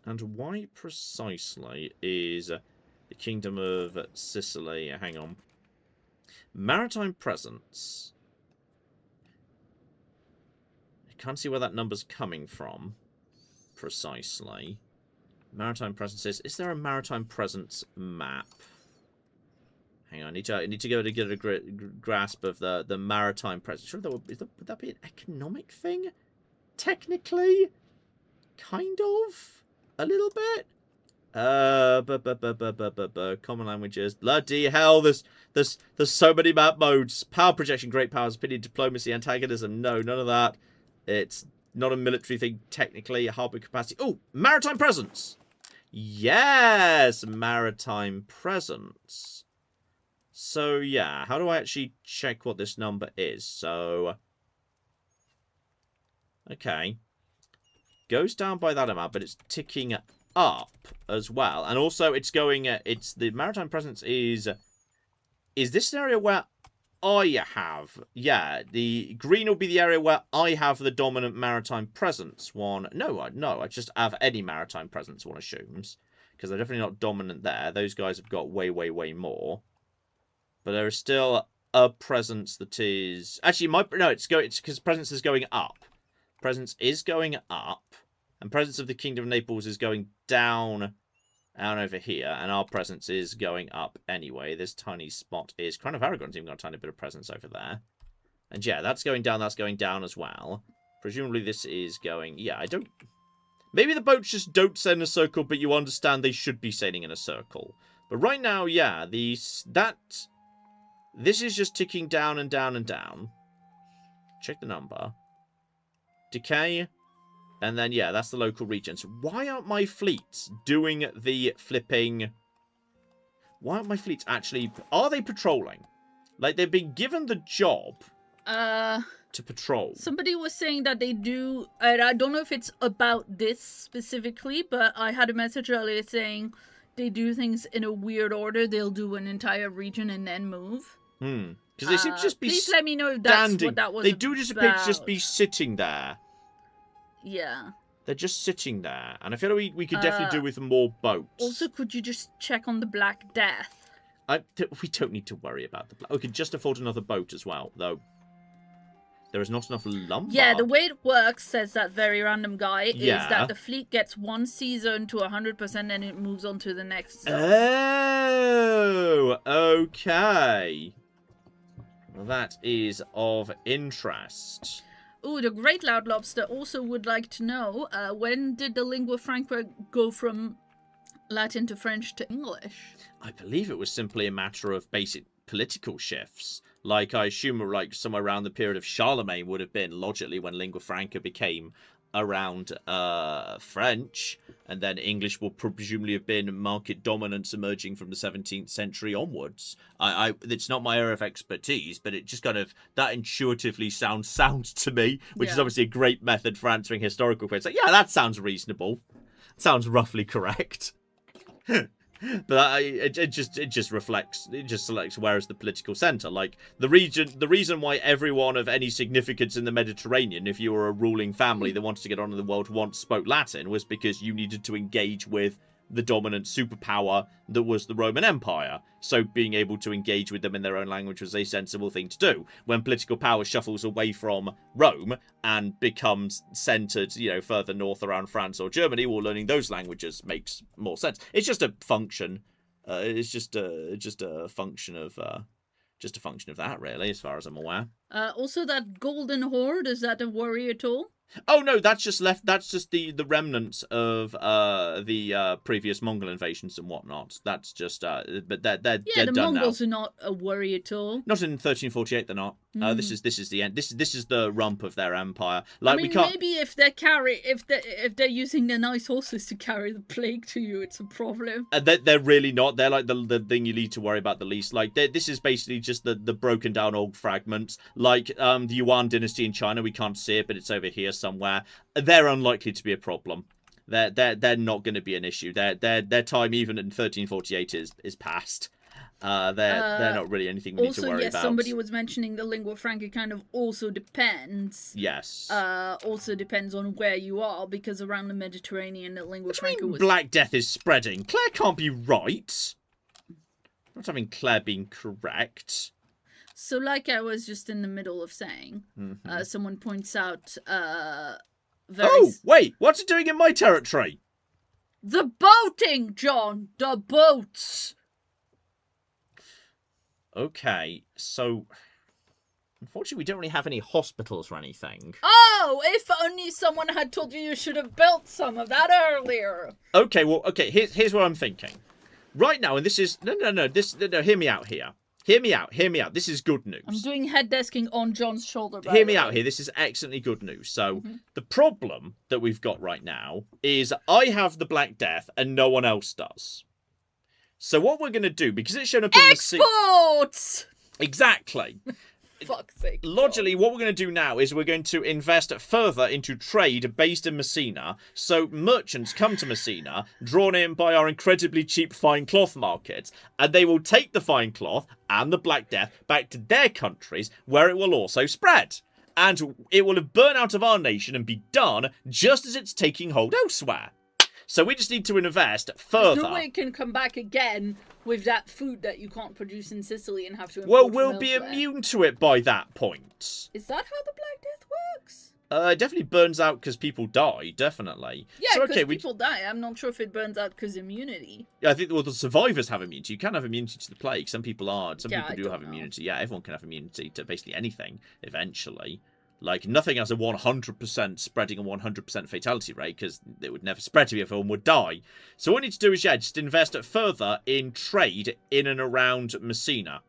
And why precisely is the Kingdom of Sicily... Hang on. Maritime presence. I can't see where that number's coming from. Precisely. Maritime presences. Is there a maritime presence map? Hang on, I need to go to get a grasp of the maritime presence. Sure, would that be an economic thing? Technically, kind of, a little bit. Common languages. Bloody hell! There's so many map modes. Power projection, great powers, opinion, diplomacy, antagonism. No, none of that. It's not a military thing technically. Harbour capacity. Oh, maritime presence. Yes, maritime presence. So yeah, how do I actually check what this number is? So okay, goes down by that amount, but it's ticking up as well, and also it's going. It's the maritime presence is this an area where I have? Yeah, the green will be the area where I have the dominant maritime presence. One, no, I just have any maritime presence. One assumes because they're definitely not dominant there. Those guys have got way more, but there is still a presence that is actually it's because presence is going up. Presence is going up. And presence of the Kingdom of Naples is going down over here. And our presence is going up anyway. This tiny spot is Crown of Aragon's even got a tiny bit of presence over there. And yeah, that's going down as well. Presumably this is going... Yeah, I don't... Maybe the boats just don't sail in a circle, but you understand they should be sailing in a circle. But right now, yeah, this is just ticking down and down and down. Check the number. Decay... And then, yeah, that's the local regions. Why aren't my fleets doing the flipping... Why aren't my fleets actually... Are they patrolling? Like, they've been given the job to patrol. Somebody was saying that they do... And I don't know if it's about this specifically, but I had a message earlier saying they do things in a weird order. They'll do an entire region and then move. Because they seem to just be Please let me know if that's what that was They do just appear to just be sitting there. Yeah. They're just sitting there. And I feel like we could definitely do with more boats. Also, could you just check on the Black Death? We don't need to worry about the... We could just afford another boat as well, though. There is not enough lumber. Yeah, the way it works, says that very random guy, is that the fleet gets one season to 100% and it moves on to the next zone. Oh, okay. Well, that is of interest. Ooh, the Great Loud Lobster also would like to know, when did the Lingua Franca go from Latin to French to English? I believe it was simply a matter of basic political shifts. Like, I assume like somewhere around the period of Charlemagne would have been, logically, when Lingua Franca became around French, and then English will presumably have been market dominance emerging from the 17th century onwards. It's not my area of expertise, but it just kind of, that intuitively sounds to me, which is obviously a great method for answering historical questions. Like, yeah, that sounds reasonable. Sounds roughly correct. But it just reflects, it just selects where is the political center. Like the reason why everyone of any significance in the Mediterranean, if you were a ruling family that wanted to get on in the world, once spoke Latin, was because you needed to engage with the dominant superpower that was the Roman Empire. So being able to engage with them in their own language was a sensible thing to do. When political power shuffles away from Rome and becomes centered, further north around France or Germany, well, learning those languages makes more sense. It's just a function. It's just a function of that, really, as far as I'm aware. Also, that Golden Horde, is that a worry at all? Oh no, that's just left. That's just the remnants of the previous Mongol invasions and whatnot. That's just but they're Yeah, the done Mongols now. are not a worry at all. Not in 1348. They're not. This is the end. This is the rump of their empire. Like I mean, we can't. maybe if they're using their nice horses to carry the plague to you, it's a problem. They're really not. They're like the thing you need to worry about the least. Like this is basically just the broken down old fragments. Like the Yuan dynasty in China, we can't see it, but it's over here somewhere. They're unlikely to be a problem. They're not going to be an issue. Their time even in 1348 is past. They're not really anything we need to worry Also, yes, about. somebody was mentioning the lingua franca kind of also depends. Yes. Also depends on where you are, because around the Mediterranean, the lingua franca was... Black Death is spreading. Claire can't be right. I'm not having Claire being correct. So, like I was just in the middle of saying, someone points out... Oh, wait! What's it doing in my territory? The boating, John! The boats! Okay, so... Unfortunately, we don't really have any hospitals or anything. Oh, if only someone had told you you should have built some of that earlier. Okay, well, okay, here's what I'm thinking. Right now, and this is... No, hear me out here. Hear me out. This is good news. I'm doing head desking on John's shoulder. Hear me out here. This is excellently good news. So, the problem that we've got right now is I have the Black Death and no one else does. So what we're going to do, because it's shown up in exports! Exactly. Fuck's sake. Logically, what we're going to do now is we're going to invest further into trade based in Messina. So merchants come to Messina, drawn in by our incredibly cheap fine cloth markets, and they will take the fine cloth and the Black Death back to their countries, where it will also spread. And it will have burned out of our nation and be done just as it's taking hold elsewhere. So we just need to invest further. There's no way it can come back again with that food that you can't produce in Sicily and have to import Well, from we'll be elsewhere. immune to it by that point. Is that how the Black Death works? It definitely burns out because people die, definitely. Yeah, so, because okay, people die. I'm not sure if it burns out because immunity. Yeah, I think the survivors have immunity. You can have immunity to the plague. Some people are. Some Yeah, people I do don't have know. immunity. Yeah, everyone can have immunity to basically anything, eventually. Like, nothing has a 100% spreading and 100% fatality rate, because it would never spread to you if everyone would die. So what we need to do is, yeah, just invest further in trade in and around Messina.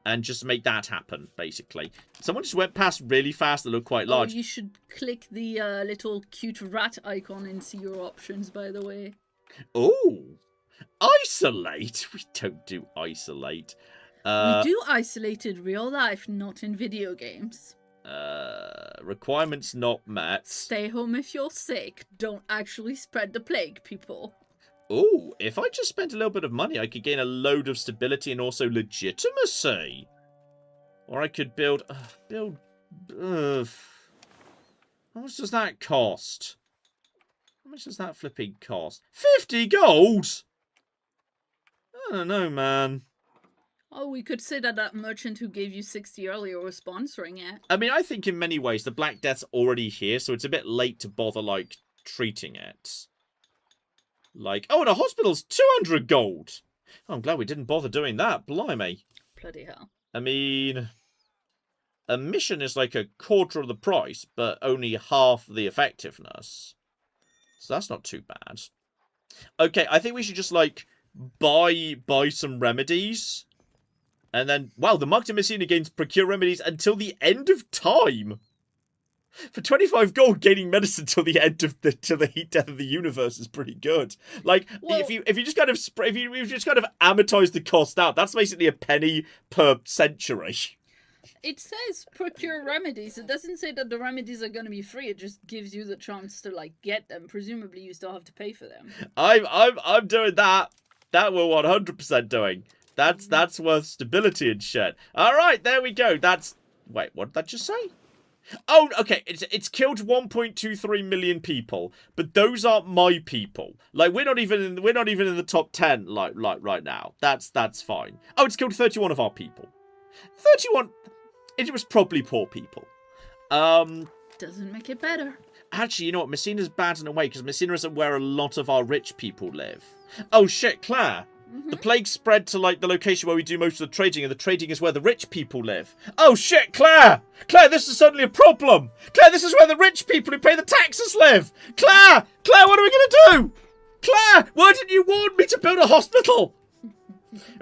And just make that happen, basically. Someone just went past really fast. They look quite large. Oh, you should click the little cute rat icon and see your options, by the way. Oh! Isolate? We don't do isolate. We do isolate in real life, not in video games. Requirements not met. Stay home if you're sick. Don't actually spread the plague, people. Oh, if I just spent a little bit of money, I could gain a load of stability and also legitimacy. Or I could build... how much does that cost? How much does that flipping cost? 50 gold? I don't know, man. Oh, we could say that that merchant who gave you 60 earlier was sponsoring it. I mean, I think in many ways the Black Death's already here, so it's a bit late to bother, like, treating it. Like, oh, and a hospital's 200 gold! Oh, I'm glad we didn't bother doing that, blimey. Bloody hell. I mean, a mission is like a quarter of the price, but only half the effectiveness. So that's not too bad. Okay, I think we should just, like, buy some remedies. And then, wow, the market in Messina gains procure remedies until the end of time. For 25 gold, gaining medicine till the end of till the heat death of the universe is pretty good. Like, well, if you just kind of if you just kind of amortize the cost out, that's basically a penny per century. It says procure remedies. It doesn't say that the remedies are going to be free. It just gives you the chance to, like, get them. Presumably, you still have to pay for them. I'm doing that. That we're 100% doing. That's worth stability and shit. All right, there we go. Wait, what did that just say? Oh, okay. It's killed 1.23 million people, but those aren't my people. Like, we're not even in the top 10 like right now. That's fine. Oh, it's killed 31 of our people. 31. It was probably poor people. Doesn't make it better. Actually, you know what? Messina's bad in a way because Messina isn't where a lot of our rich people live. Oh shit, Claire. The plague spread to, like, the location where we do most of the trading, and the trading is where the rich people live. Oh, shit, Claire! Claire, this is suddenly a problem! Claire, this is where the rich people who pay the taxes live! Claire! Claire, what are we gonna do? Claire, why didn't you warn me to build a hospital?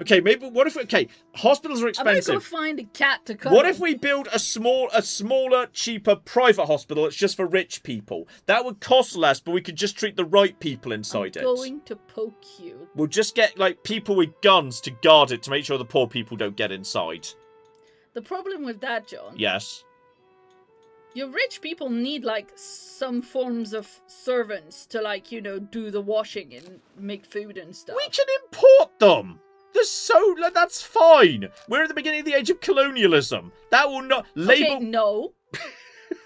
Okay, maybe, what if, okay, hospitals are expensive. I'm gonna go find a cat to cuddle. What if we build a smaller, cheaper private hospital that's just for rich people? That would cost less, but we could just treat the right people inside it. I'm going to poke you. We'll just get, like, people with guns to guard it to make sure the poor people don't get inside. The problem with that, John... Yes. Your rich people need, like, some forms of servants to, like, you know, do the washing and make food and stuff. We can import them! That's fine. We're at the beginning of the age of colonialism. That will not label. Okay, no.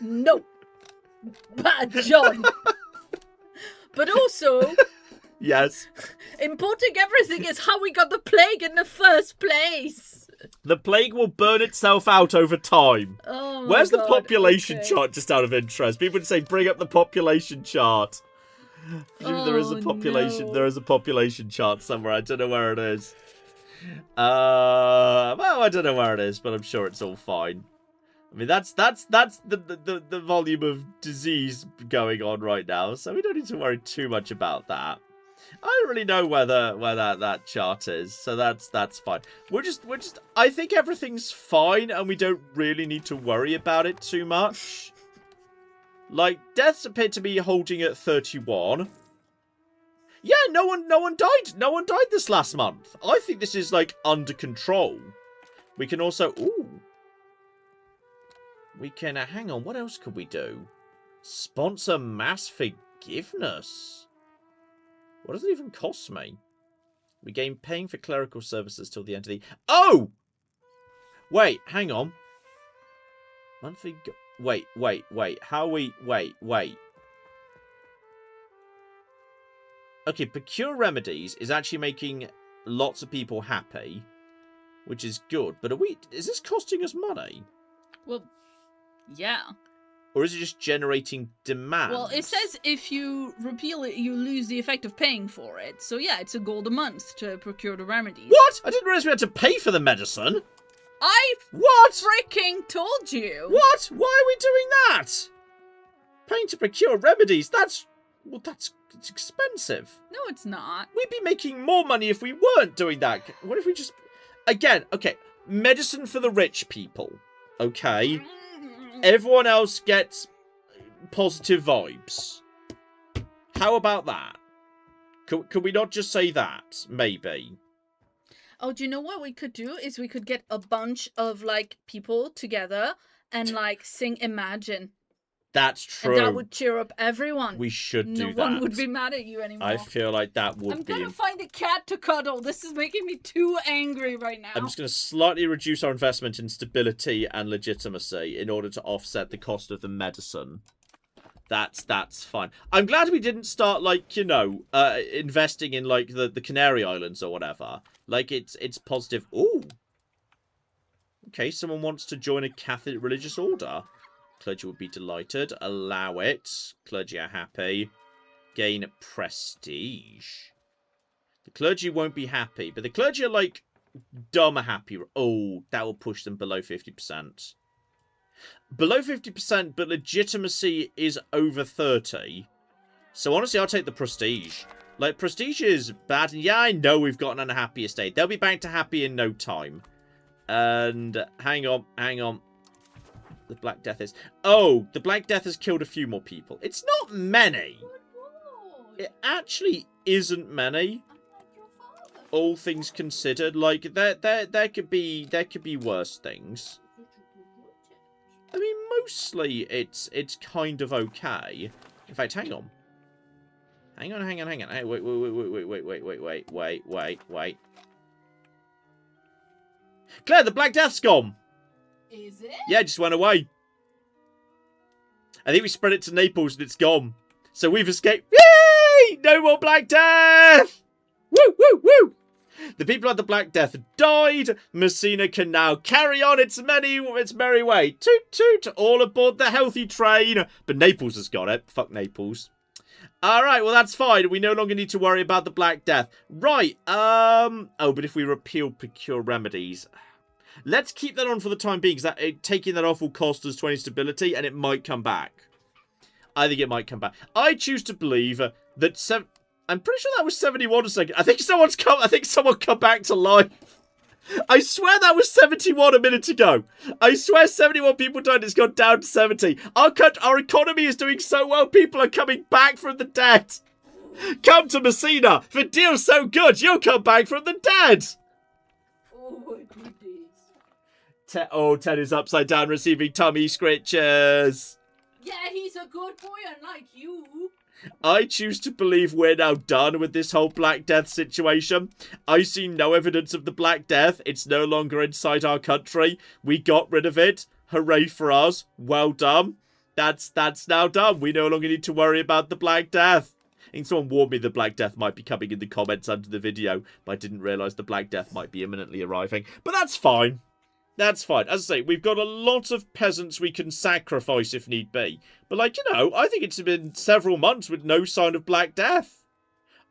No. Bad John. But also. Yes. Importing everything is how we got the plague in the first place. The plague will burn itself out over time. Oh my Where's God, the population okay. chart, just out of interest? People would say, bring up the population chart. There is a population. No. There is a population chart somewhere. I don't know where it is. Well, I don't know where it is, but I'm sure it's all fine. I mean, that's the volume of disease going on right now, so we don't need to worry too much about that. I don't really know where that chart is, so that's fine. We're just I think everything's fine, and we don't really need to worry about it too much. Like, deaths appear to be holding at 31. Yeah, no one died. No one died this last month. I think this is, like, under control. We can also... Ooh. We can... hang on, what else could we do? Sponsor mass forgiveness. What does it even cost me? We gain paying for clerical services till the end of the... Oh! Wait, hang on. Monthly... Wait. How we... Wait. Okay, procure remedies is actually making lots of people happy, which is good. But is this costing us money? Well, yeah. Or is it just generating demand? Well, it says if you repeal it, you lose the effect of paying for it. So yeah, it's a gold a month to procure the remedies. What? I didn't realize we had to pay for the medicine. I freaking told you. What? Why are we doing that? Paying to procure remedies? That's it's expensive. No, it's not. We'd be making more money if we weren't doing that. What if we just... Again, okay, medicine for the rich people, okay? Everyone else gets positive vibes. How about that? Could we not just say that? Maybe. Oh, do you know what we could do? Is we could get a bunch of, like, people together and, like, sing Imagine. That's true. And that would cheer up everyone. We should do that. No one would be mad at you anymore. I feel like that would be... I'm gonna find a cat to cuddle. This is making me too angry right now. I'm just going to slightly reduce our investment in stability and legitimacy in order to offset the cost of the medicine. That's fine. I'm glad we didn't start, like, you know, investing in, like, the Canary Islands or whatever. Like, it's positive. Ooh. Okay, someone wants to join a Catholic religious order. Clergy would be delighted. Allow it. Clergy are happy. Gain prestige. The clergy won't be happy, but the clergy are, like, dumb happy. Oh, that will push them below 50%. Below 50%, but legitimacy is over 30. So honestly, I'll take the prestige. Like, prestige is bad. And yeah, I know we've got an unhappy estate. They'll be back to happy in no time. And hang on. The Black Death is... Oh, the Black Death has killed a few more people. It's not many. It actually isn't many. All things considered. Like, there could be worse things. I mean, mostly it's kind of okay. In fact, hang on. Hang on. Hey, wait. Claire, the Black Death's gone. Is it? Yeah, it just went away. I think we spread it to Naples and it's gone. So we've escaped. Yay! No more Black Death! Woo! The people of the Black Death died. Messina can now carry on its merry way. Toot toot, all aboard the healthy train. But Naples has got it. Fuck Naples. Alright, well that's fine. We no longer need to worry about the Black Death. Right, oh, but if we repeal Procure Remedies... Let's keep that on for the time being, because taking that off will cost us 20 stability, and it might come back. I think it might come back. I choose to believe that... I'm pretty sure that was 71 a second. I think someone come back to life. I swear that was 71 a minute ago. I swear 71 people died. It's gone down to 70. Our economy is doing so well. People are coming back from the dead. Come to Messina. For deals so good, you'll come back from the dead. Oh my goodness. Ted is upside down receiving tummy scritches. Yeah, he's a good boy, unlike you. I choose to believe we're now done with this whole Black Death situation. I see no evidence of the Black Death. It's no longer inside our country. We got rid of it. Hooray for us. Well done. That's now done. We no longer need to worry about the Black Death. I think someone warned me the Black Death might be coming in the comments under the video, but I didn't realise the Black Death might be imminently arriving. But that's fine. That's fine. As I say, we've got a lot of peasants we can sacrifice if need be. But, like, you know, I think it's been several months with no sign of Black Death.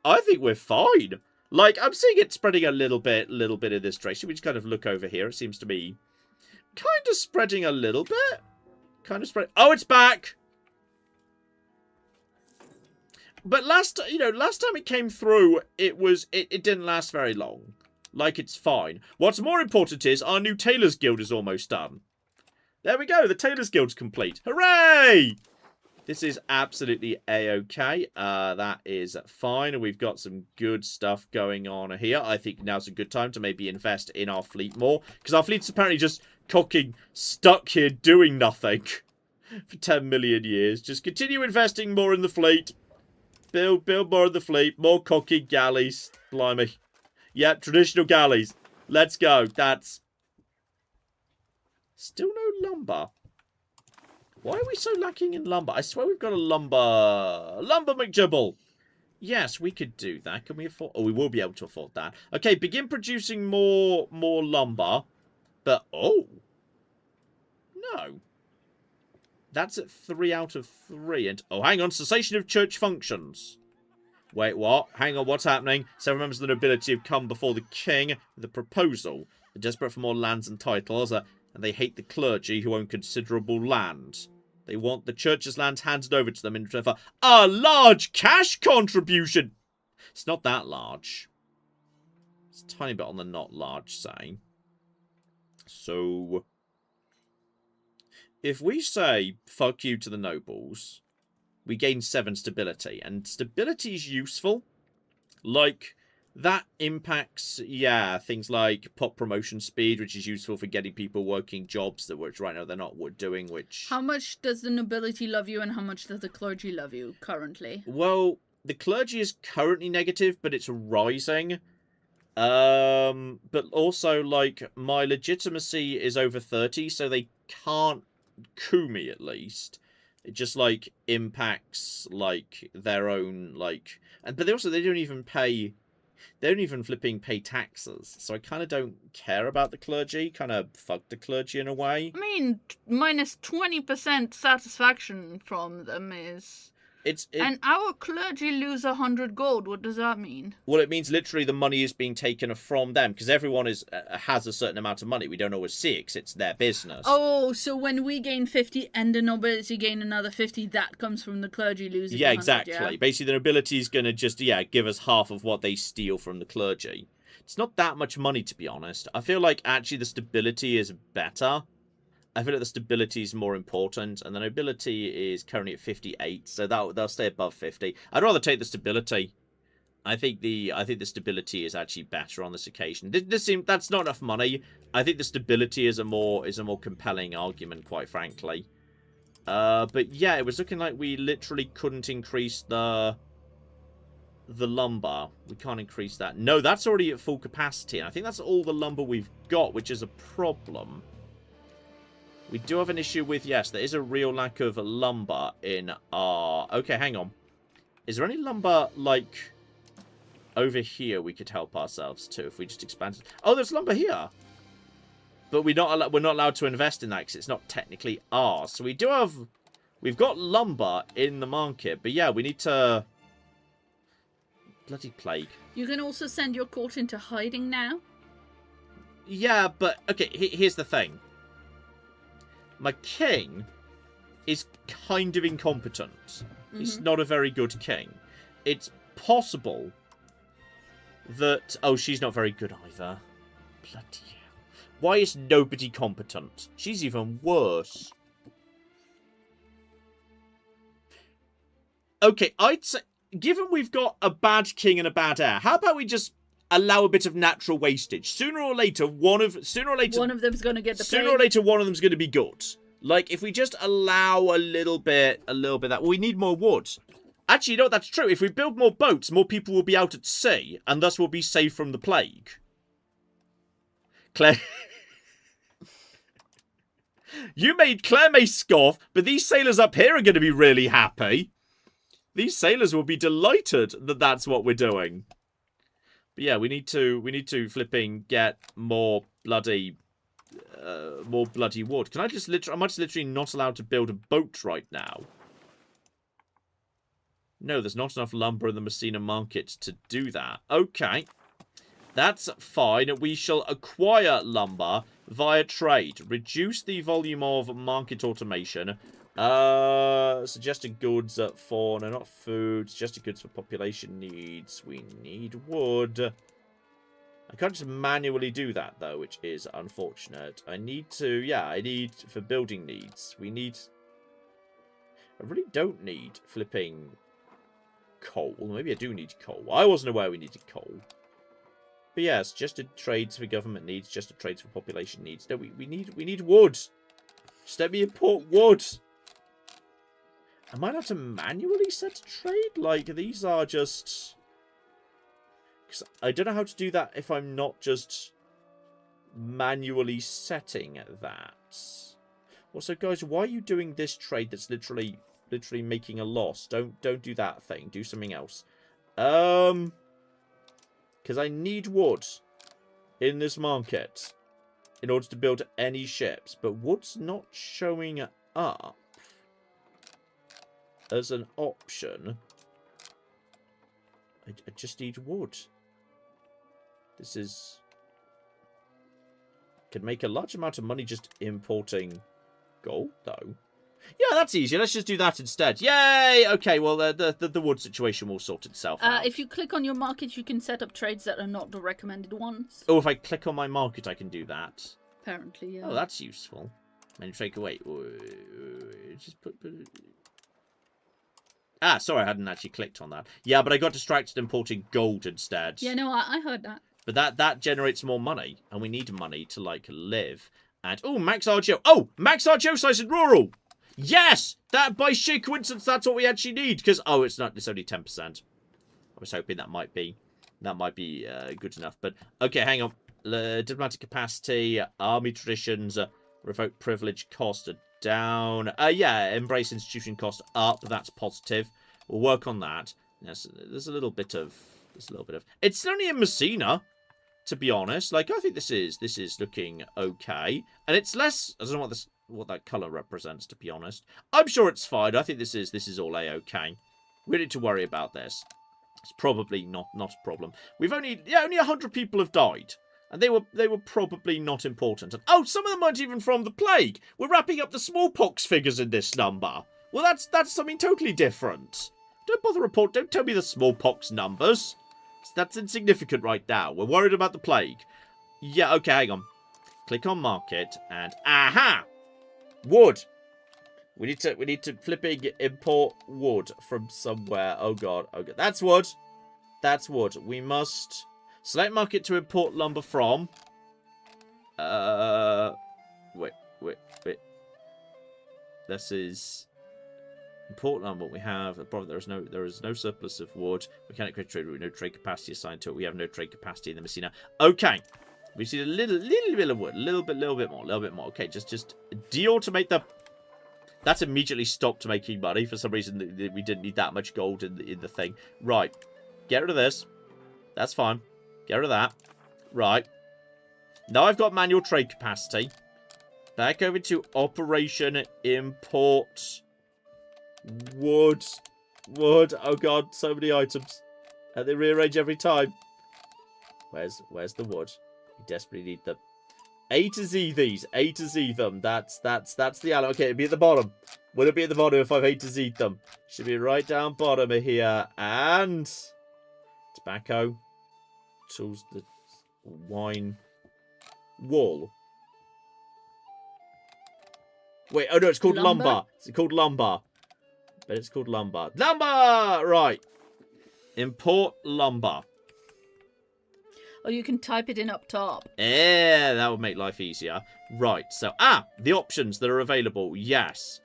I think we're fine. Like, I'm seeing it spreading a little bit in this direction. We just kind of look over here. It seems to be kind of spreading a little bit. Kind of spread. Oh, it's back! But last time it came through, it didn't last very long. Like, it's fine. What's more important is our new Tailors Guild is almost done. There we go. The Tailors Guild's complete. Hooray! This is absolutely A-okay. That is fine. We've got some good stuff going on here. I think now's a good time to maybe invest in our fleet more. Because our fleet's apparently just cocking stuck here doing nothing for 10 million years. Just continue investing more in the fleet. Build more of the fleet. More cocky galleys. Blimey. Yep, traditional galleys. Let's go. That's... Still no lumber. Why are we so lacking in lumber? I swear we've got a Lumber McJibble. Yes, we could do that. Can we afford... Oh, we will be able to afford that. Okay, begin producing more lumber. But, oh. No. That's at 3 out of 3. And, oh, hang on. Cessation of church functions. Wait, what? Hang on, what's happening? Several members of the nobility have come before the king with a proposal. They're desperate for more lands and titles, and they hate the clergy who own considerable land. They want the church's lands handed over to them in return for a large cash contribution. It's not that large. It's a tiny bit on the not large side. So, if we say, fuck you to the nobles... We gain 7 stability, and stability is useful. Like, that impacts, yeah, things like pop promotion speed, which is useful for getting people working jobs that which right now they're not doing, which... How much does the nobility love you, and how much does the clergy love you currently? Well, the clergy is currently negative, but it's rising. But also, like, my legitimacy is over 30, so they can't coup me, at least. It just, like, impacts, like, their own, like... But they don't even flipping pay taxes. So I kind of don't care about the clergy. Kind of fuck the clergy in a way. I mean, minus 20% satisfaction from them is... And our clergy lose 100 gold. What does that mean? Well, it means literally the money is being taken from them. Because everyone has a certain amount of money. We don't always see it because it's their business. Oh, so when we gain 50 and the nobility gain another 50, that comes from the clergy losing 100, exactly. Yeah? Basically, the nobility is going to just, give us half of what they steal from the clergy. It's not that much money, to be honest. I feel like, actually, the stability is better. I feel like the stability is more important, and the nobility is currently at 58, so they'll stay above 50. I'd rather take the stability. I think the stability is actually better on this occasion. That's not enough money. I think the stability is a more compelling argument, quite frankly. But yeah, it was looking like we literally couldn't increase the lumber. We can't increase that. No, that's already at full capacity, and I think that's all the lumber we've got, which is a problem. We do have an issue with, yes, there is a real lack of lumber in our... Okay, hang on. Is there any lumber, like, over here we could help ourselves to if we just expanded? Oh, there's lumber here. But we're not allowed to invest in that because it's not technically ours. So we do have... We've got lumber in the market. But yeah, we need to Bloody plague. You can also send your court into hiding now. Yeah, but... Okay, here's the thing. My king is kind of incompetent. He's not a very good king. It's possible that... Oh, she's not very good either. Bloody hell. Why is nobody competent? She's even worse. Okay, I'd say... Given we've got a bad king and a bad heir, how about we just allow a bit of natural wastage? Sooner or later, one of them's going to get the Sooner or later, one of them's going to be good. Like, if we just allow a little bit of that... Well, we need more wood. Actually, you know what? That's true. If we build more boats, more people will be out at sea, and thus will be safe from the plague. Claire... Claire may scoff, but these sailors up here are going to be really happy. These sailors will be delighted that that's what we're doing. But yeah, we need to flipping get more bloody wood. Can I just literally... Am I just literally not allowed to build a boat right now? No, there's not enough lumber in the Messina market to do that. Okay. That's fine. We shall acquire lumber via trade. Reduce the volume of market automation. Suggested goods for... No, not food. Suggested goods for population needs. We need wood. I can't just manually do that, though, which is unfortunate. I need to... Yeah, I need... For building needs. We need... I really don't need flipping coal. Maybe I do need coal. I wasn't aware we needed coal. But yeah, suggested trades for government needs. Suggested trades for population needs. No, we need wood. Just let me import wood. I might have to manually set a trade. Like, these are just... Because I don't know how to do that if I'm not just manually setting that. Also, guys, why are you doing this trade that's literally making a loss? Don't do that thing. Do something else. Because I need wood in this market in order to build any ships. But wood's not showing up as an option. I just need wood. This is... Could make a large amount of money just importing gold, though. Yeah, that's easier. Let's just do that instead. Yay! Okay, well, the wood situation will sort itself out. If you click on your market, you can set up trades that are not the recommended ones. Oh, if I click on my market, I can do that. Apparently, yeah. Oh, that's useful. And take away. Just put... Ah, sorry, I hadn't actually clicked on that. Yeah, but I got distracted importing gold instead. Yeah, no, I heard that. But that generates more money, and we need money to, like, live. And, oh, Max RGO. Oh, Max RGO size in rural! Yes! That, by sheer coincidence, that's what we actually need. Because, oh, it's not, it's only 10%. I was hoping that might be good enough. But, okay, hang on. Diplomatic capacity, army traditions, revoke privilege cost are down. Yeah, embrace institution cost up. That's positive. We'll work on that. Yes, there's a little bit of... It's only in Messina, to be honest. Like, I think this is looking okay. And it's less... I don't know what that colour represents, to be honest. I'm sure it's fine. I think this is all A-okay. We don't need to worry about this. It's probably not a problem. We've only 100 people have died. And they were probably not important. And, oh, some of them weren't even from the plague. We're wrapping up the smallpox figures in this number. Well, that's something totally different. Don't tell me the smallpox numbers. That's insignificant right now. We're worried about the plague. Yeah, okay, hang on. Click on market and aha! Wood. We need to flipping import wood from somewhere. Oh god. That's wood. That's wood. We must select market to import lumber from. Wait. This is import lumber. We have a problem. There is no surplus of wood. We cannot create trade. We have no trade capacity assigned to it. We have no trade capacity in the Messina. Okay. We see a little bit of wood. A little bit more. Okay, just de-automate the... That's immediately stopped making money. For some reason, we didn't need that much gold in the thing. Right. Get rid of this. That's fine. Get rid of that. Right. Now I've got manual trade capacity. Back over to operation import wood. Oh god, so many items. And they rearrange every time. Where's the wood? We desperately need the A to Z these. A to Z them. That's the alloy. Okay, it'll be at the bottom. Will it be at the bottom if I've A to Z them? Should be right down bottom of here. And tobacco. Tools, the wine. Wool. Wait, oh no, it's called lumber. It's called lumber. But it's called lumber. Lumber! Right. Import lumber. Or you can type it in up top. Yeah, that would make life easier. Right, so, the options that are available. Yes.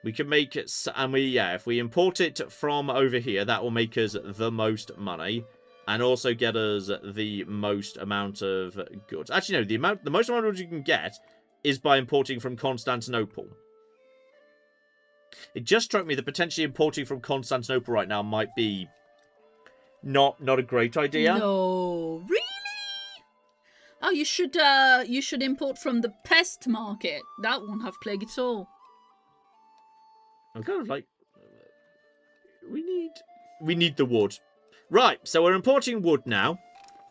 We can make it, and if we import it from over here, that will make us the most money. And also get us the most amount of goods. Actually, no, the most amount of goods you can get is by importing from Constantinople. It just struck me that potentially importing from Constantinople right now might be not a great idea. No, really? Oh, you should import from the pest market. That won't have plague at all. I'm kind of like, we need the wood. Right, so we're importing wood now.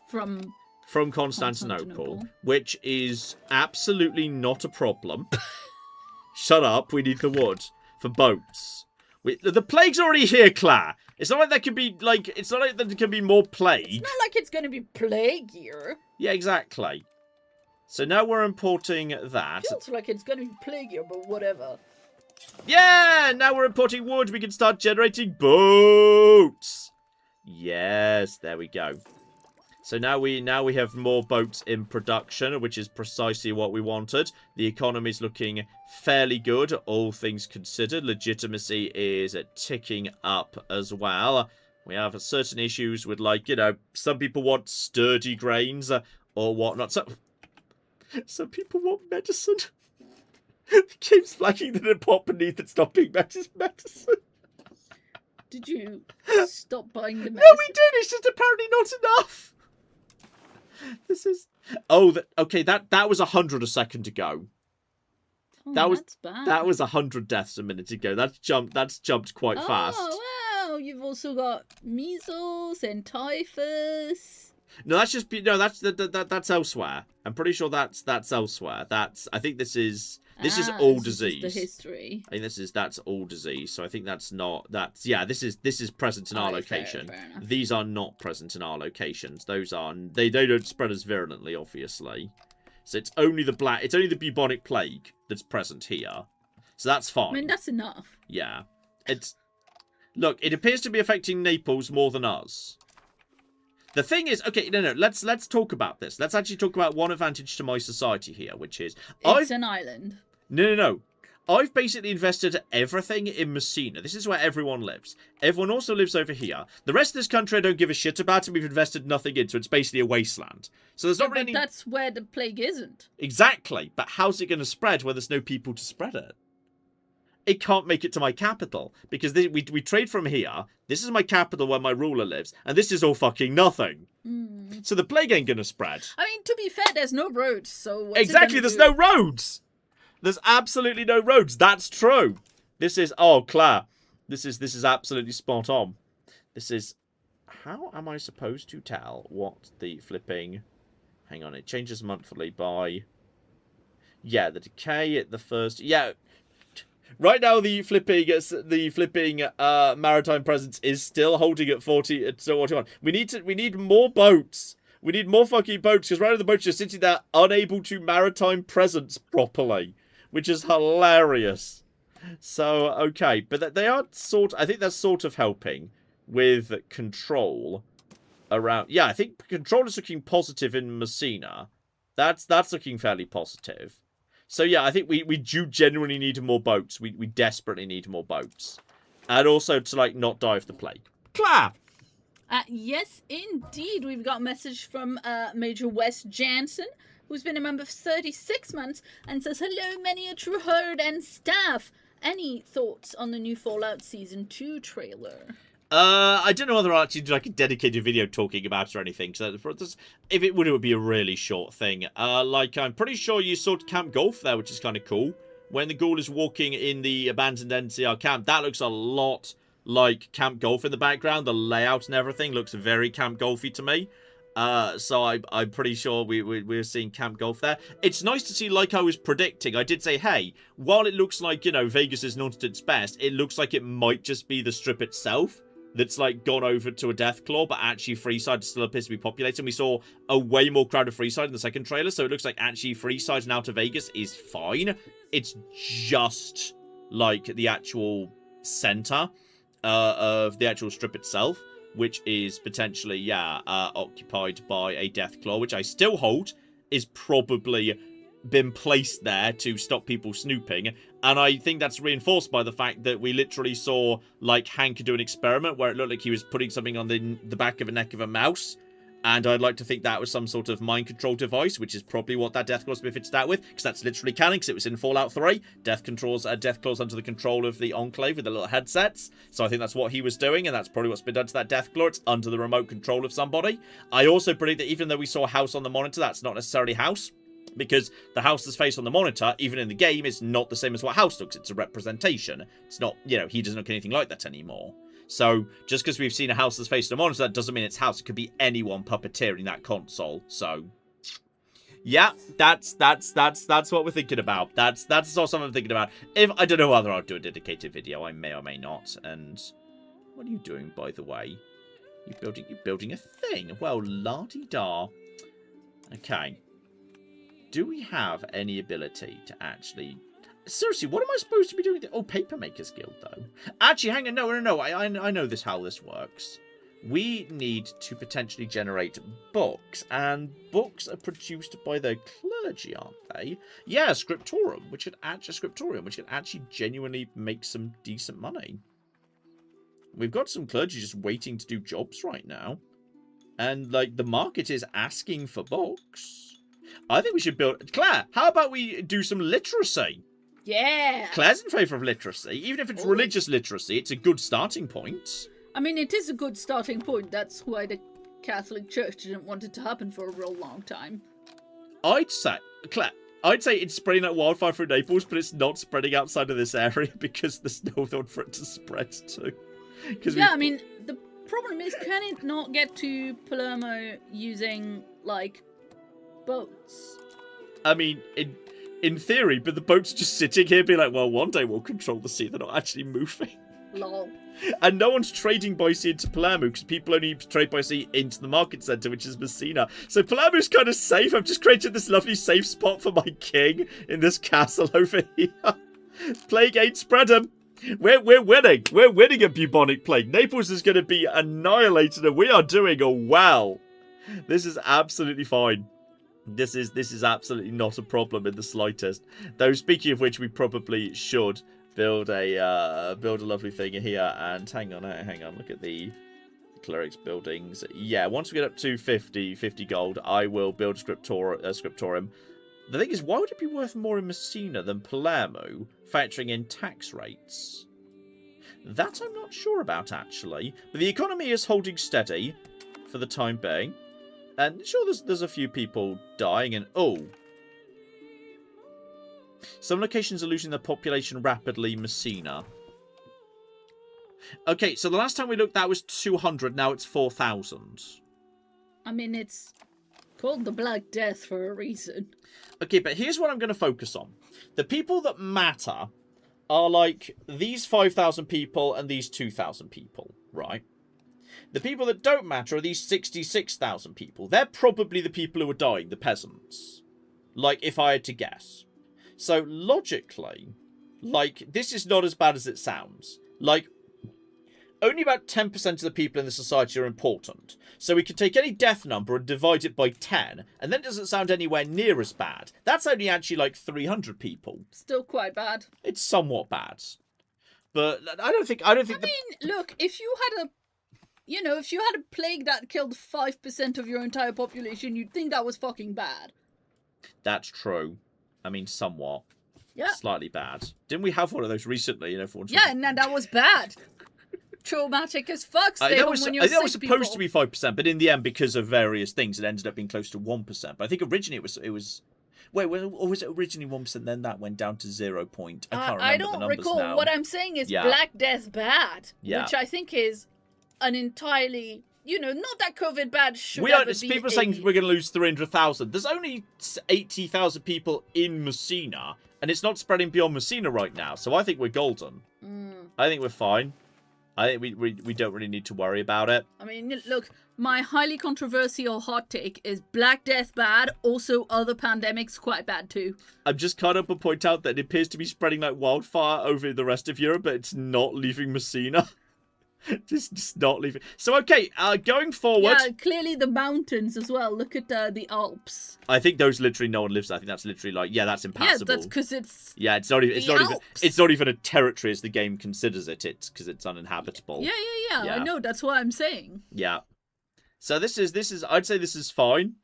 From Constantinople, which is absolutely not a problem. Shut up, we need the wood for boats. The plague's already here, Claire. It's not like there can be, it's not like there can be more plague. It's not like it's going to be plague here. Yeah, exactly. So now we're importing that. Feels like it's going to be plague here, but whatever. Yeah, now we're importing wood. We can start generating boats. Yes, there we go. So now we have more boats in production, which is precisely what we wanted. The economy's looking fairly good, all things considered. Legitimacy is ticking up as well. We have certain issues with, some people want sturdy grains or whatnot. Some people want medicine. The game's flagging that a pot beneath it's not being medicine. Did you stop buying the medicine? No, we did. It's just apparently not enough. This is... Oh, okay, that was 100 a second ago. Oh, that's bad. That was 100 deaths a minute ago. That's jumped quite fast. Oh, wow. You've also got measles and typhus. No, that's just... No, that's elsewhere. I'm pretty sure that's elsewhere. I think this is... This is all disease. This is the history. I think that's all disease. So I think this is present in our location. Fair enough. These are not present in our locations. They don't spread as virulently, obviously. So it's only the bubonic plague that's present here. So that's fine. I mean, that's enough. Yeah. Look, it appears to be affecting Naples more than us. The thing is, okay, no, let's talk about this. Let's actually talk about one advantage to my society here, which is it's an island. No. I've basically invested everything in Messina. This is where everyone lives. Everyone also lives over here. The rest of this country I don't give a shit about, and we've invested nothing into. It's basically a wasteland. So there's not really... That's where the plague isn't. Exactly. But how's it going to spread where there's no people to spread it? It can't make it to my capital. Because we trade from here. This is my capital where my ruler lives. And this is all fucking nothing. Mm. So the plague ain't going to spread. I mean, to be fair, there's no roads, so... Exactly, there's no roads! There's absolutely no roads. That's true. This is... Oh, Claire. This is absolutely spot on. This is... How am I supposed to tell what the flipping... Hang on, it changes monthly by... Yeah, the decay at the first... Yeah. Right now, the flipping maritime presence is still holding at 40. So what do you want? We need more boats. We need more fucking boats, because right now the boats are just sitting there unable to maritime presence properly, which is hilarious. So, okay, but they are I think that's sort of helping with control around... Yeah, I think control is looking positive in Messina. That's looking fairly positive. So, yeah, I think we do genuinely need more boats. We desperately need more boats. And also to, not die of the plague. Claire! Yes, indeed. We've got a message from Major Wes Jansen, who's been a member for 36 months, and says, "Hello, miniature herd and staff. Any thoughts on the new Fallout Season 2 trailer?" I don't know whether I'll actually do a dedicated video talking about it or anything. So if it would be a really short thing. I'm pretty sure you saw Camp Golf there, which is kind of cool. When the ghoul is walking in the abandoned NCR camp, that looks a lot like Camp Golf in the background. The layout and everything looks very Camp Golfy to me. So I'm pretty sure we're seeing Camp Golf there. It's nice to see, like I was predicting. I did say, hey, while it looks like, you know, Vegas is not at its best, it looks like it might just be the strip itself that's, like, gone over to a Deathclaw, but actually Freeside still appears to be populated. And we saw a way more crowded Freeside in the second trailer, so it looks like actually Freeside and Outer Vegas is fine. It's just, like, the actual center of the actual strip itself, which is potentially, occupied by a Deathclaw, which I still hold is probably been placed there to stop people snooping. And I think that's reinforced by the fact that we literally saw, like, Hank do an experiment where it looked like he was putting something on the back of the neck of a mouse. And I'd like to think that was some sort of mind control device, which is probably what that Deathclaw's been fitted out with, because that's literally canon, because it was in Fallout 3. Deathclaws under the control of the Enclave with the little headsets. So I think that's what he was doing, and that's probably what's been done to that Deathclaw. It's under the remote control of somebody. I also predict that even though we saw House on the monitor, that's not necessarily House, because the House's face on the monitor, even in the game, is not the same as what House looks. It's a representation. It's not, you know, he doesn't look anything like that anymore. So, just because we've seen a House's face on the monitor, that doesn't mean it's House. It could be anyone puppeteering that console. So, yeah, that's what we're thinking about. That's also something I'm thinking about. If I don't know whether I'll do a dedicated video, I may or may not. And what are you doing, by the way? You're building a thing. Well, la-di-da. Okay. Do we have any ability to actually... Seriously, what am I supposed to be doing? Oh, Papermakers Guild, though. Actually, hang on. No. I know how this works. We need to potentially generate books. And books are produced by the clergy, aren't they? Yeah, Scriptorium, which could actually genuinely make some decent money. We've got some clergy just waiting to do jobs right now. And, like, the market is asking for books. I think we should build... Claire, how about we do some literacy? Yeah. Claire's in favour of literacy. Even if it's religious literacy, it's a good starting point. I mean, it is a good starting point. That's why the Catholic Church didn't want it to happen for a real long time. I'd say, Claire, it's spreading like wildfire through Naples, but it's not spreading outside of this area because there's no one for it to spread to. Yeah, I mean, the problem is, can it not get to Palermo using, like, boats? I mean, in theory, but the boat's just sitting here being like, well, one day we'll control the sea. They're not actually moving. Lol. And no one's trading by sea into Palermo, because people only trade by sea into the market centre, which is Messina. So Palermo's kind of safe. I've just created this lovely safe spot for my king in this castle over here. Plague ain't spread 'em. We're winning. We're winning a bubonic plague. Naples is going to be annihilated, and we are doing well. This is absolutely fine. This is absolutely not a problem in the slightest. Though, speaking of which, we probably should build a lovely thing here. And hang on, look at the clerics buildings. Yeah, once we get up to 50 gold, I will build a scriptorium. The thing is, why would it be worth more in Messina than Palermo, factoring in tax rates? That I'm not sure about, actually. But the economy is holding steady for the time being. And sure, there's a few people dying, and some locations are losing their population rapidly. Messina. Okay, so the last time we looked, that was 200. Now it's 4,000. I mean, it's called the Black Death for a reason. Okay, but here's what I'm going to focus on. The people that matter are like these 5,000 people and these 2,000 people, right? The people that don't matter are these 66,000 people. They're probably the people who are dying, the peasants. Like, if I had to guess. So, logically, like, this is not as bad as it sounds. Like, only about 10% of the people in the society are important. So we could take any death number and divide it by 10, and then it doesn't sound anywhere near as bad. That's only actually like 300 people. Still quite bad. It's somewhat bad. But I mean, look, if you had a plague that killed 5% of your entire population, you'd think that was fucking bad. That's true. I mean, somewhat. Yeah. Slightly bad. Didn't we have one of those recently? Yeah, and that was bad. Traumatic as fuck. Stay home when you're sick, that was supposed to be 5%, but in the end, because of various things, it ended up being close to 1%. But I think originally it was. Wait, or was it originally 1%? Then that went down to 0 point. I can't remember I the don't numbers recall. now. What I'm saying is Yeah. Black Death bad, Yeah. which I think is an entirely, not that COVID bad should We are. ever be People are saying we're going to lose 300,000. There's only 80,000 people in Messina, and it's not spreading beyond Messina right now. So I think we're golden. I think we're fine. I think we don't really need to worry about it. I mean, look, my highly controversial hot take is Black Death bad. Also, other pandemics quite bad too. I'm just kind of to point out that it appears to be spreading like wildfire over the rest of Europe, but it's not leaving Messina. just not leaving. So okay, going forward. Yeah, clearly the mountains as well. Look at the Alps. I think those literally no one lives there. I think that's literally like that's impassable. Yeah, that's because it's. Yeah, it's not even. Alps. It's not even a territory as the game considers it. It's because it's uninhabitable. Yeah. I know. That's what I'm saying. Yeah. So this is. I'd say this is fine.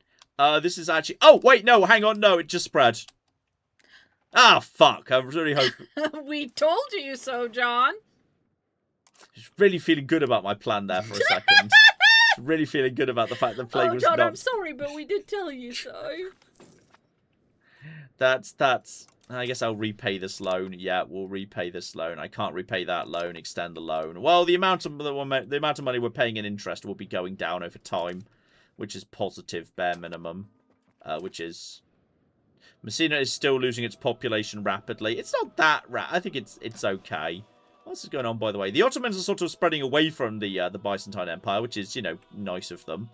This is actually. Oh wait, no, hang on, no, it just spread. Ah, fuck! I was really hoping. We told you so, John. Really feeling good about my plan there for a second. Really feeling good about the fact that plague was John, not. I'm sorry, but we did tell you so. That's. I guess I'll repay this loan. Yeah, we'll repay this loan. I can't repay that loan. Extend the loan. Well, the amount of money we're paying in interest will be going down over time, which is positive, bare minimum. Which is Messina is still losing its population rapidly. It's not that I think it's okay. What else is going on, by the way? The Ottomans are sort of spreading away from the Byzantine Empire, which is, nice of them,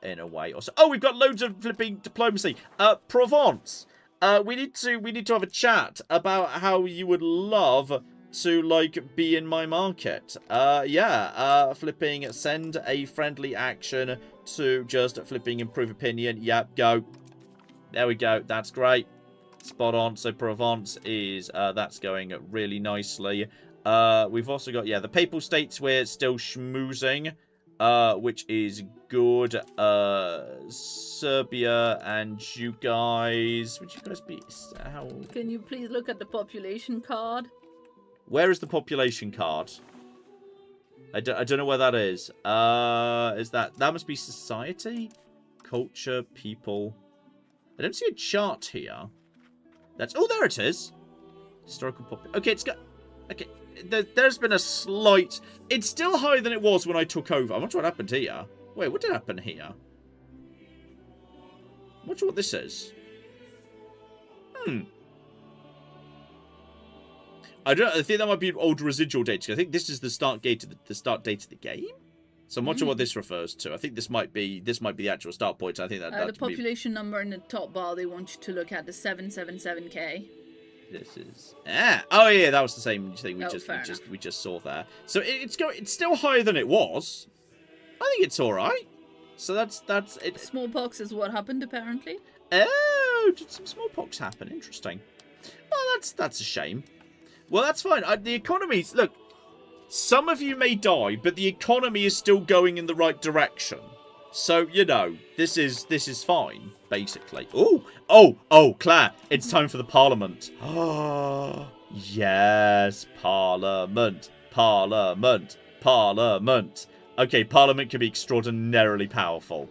in a way. Also, oh, we've got loads of flipping diplomacy. Provence. We need to have a chat about how you would love to be in my market. Flipping send a friendly action to just flipping improve opinion. Yep, go. There we go. That's great. Spot on. So Provence is that's going really nicely. We've also got, the Papal States we're still schmoozing, which is good. Serbia and you guys, would you guys be, how? Can you please look at the population card? Where is the population card? I don't know where that is. Is that must be society? Culture, people. I don't see a chart here. Oh, there it is. Historical population. Okay, it's got, okay. There's been a slight... It's still higher than it was when I took over. I'm not sure what happened here. Wait, what did happen here? I'm not sure what this is. I think that might be old residual data. I think this is the start date of the game. So I'm not sure what this refers to. I think this might be the actual start point. I think that the population number in the top bar they want you to look at the 777k. This is oh yeah, that was the same thing we just saw there. So it's still higher than it was. I think it's all right. So that's it. Smallpox is what happened apparently. Oh, did some smallpox happen? Interesting. Well, that's a shame. Well, that's fine. The economy's look. Some of you may die, but the economy is still going in the right direction. So, this is fine, basically. Oh, Claire, it's time for the Parliament. Yes, Parliament. Okay, Parliament can be extraordinarily powerful.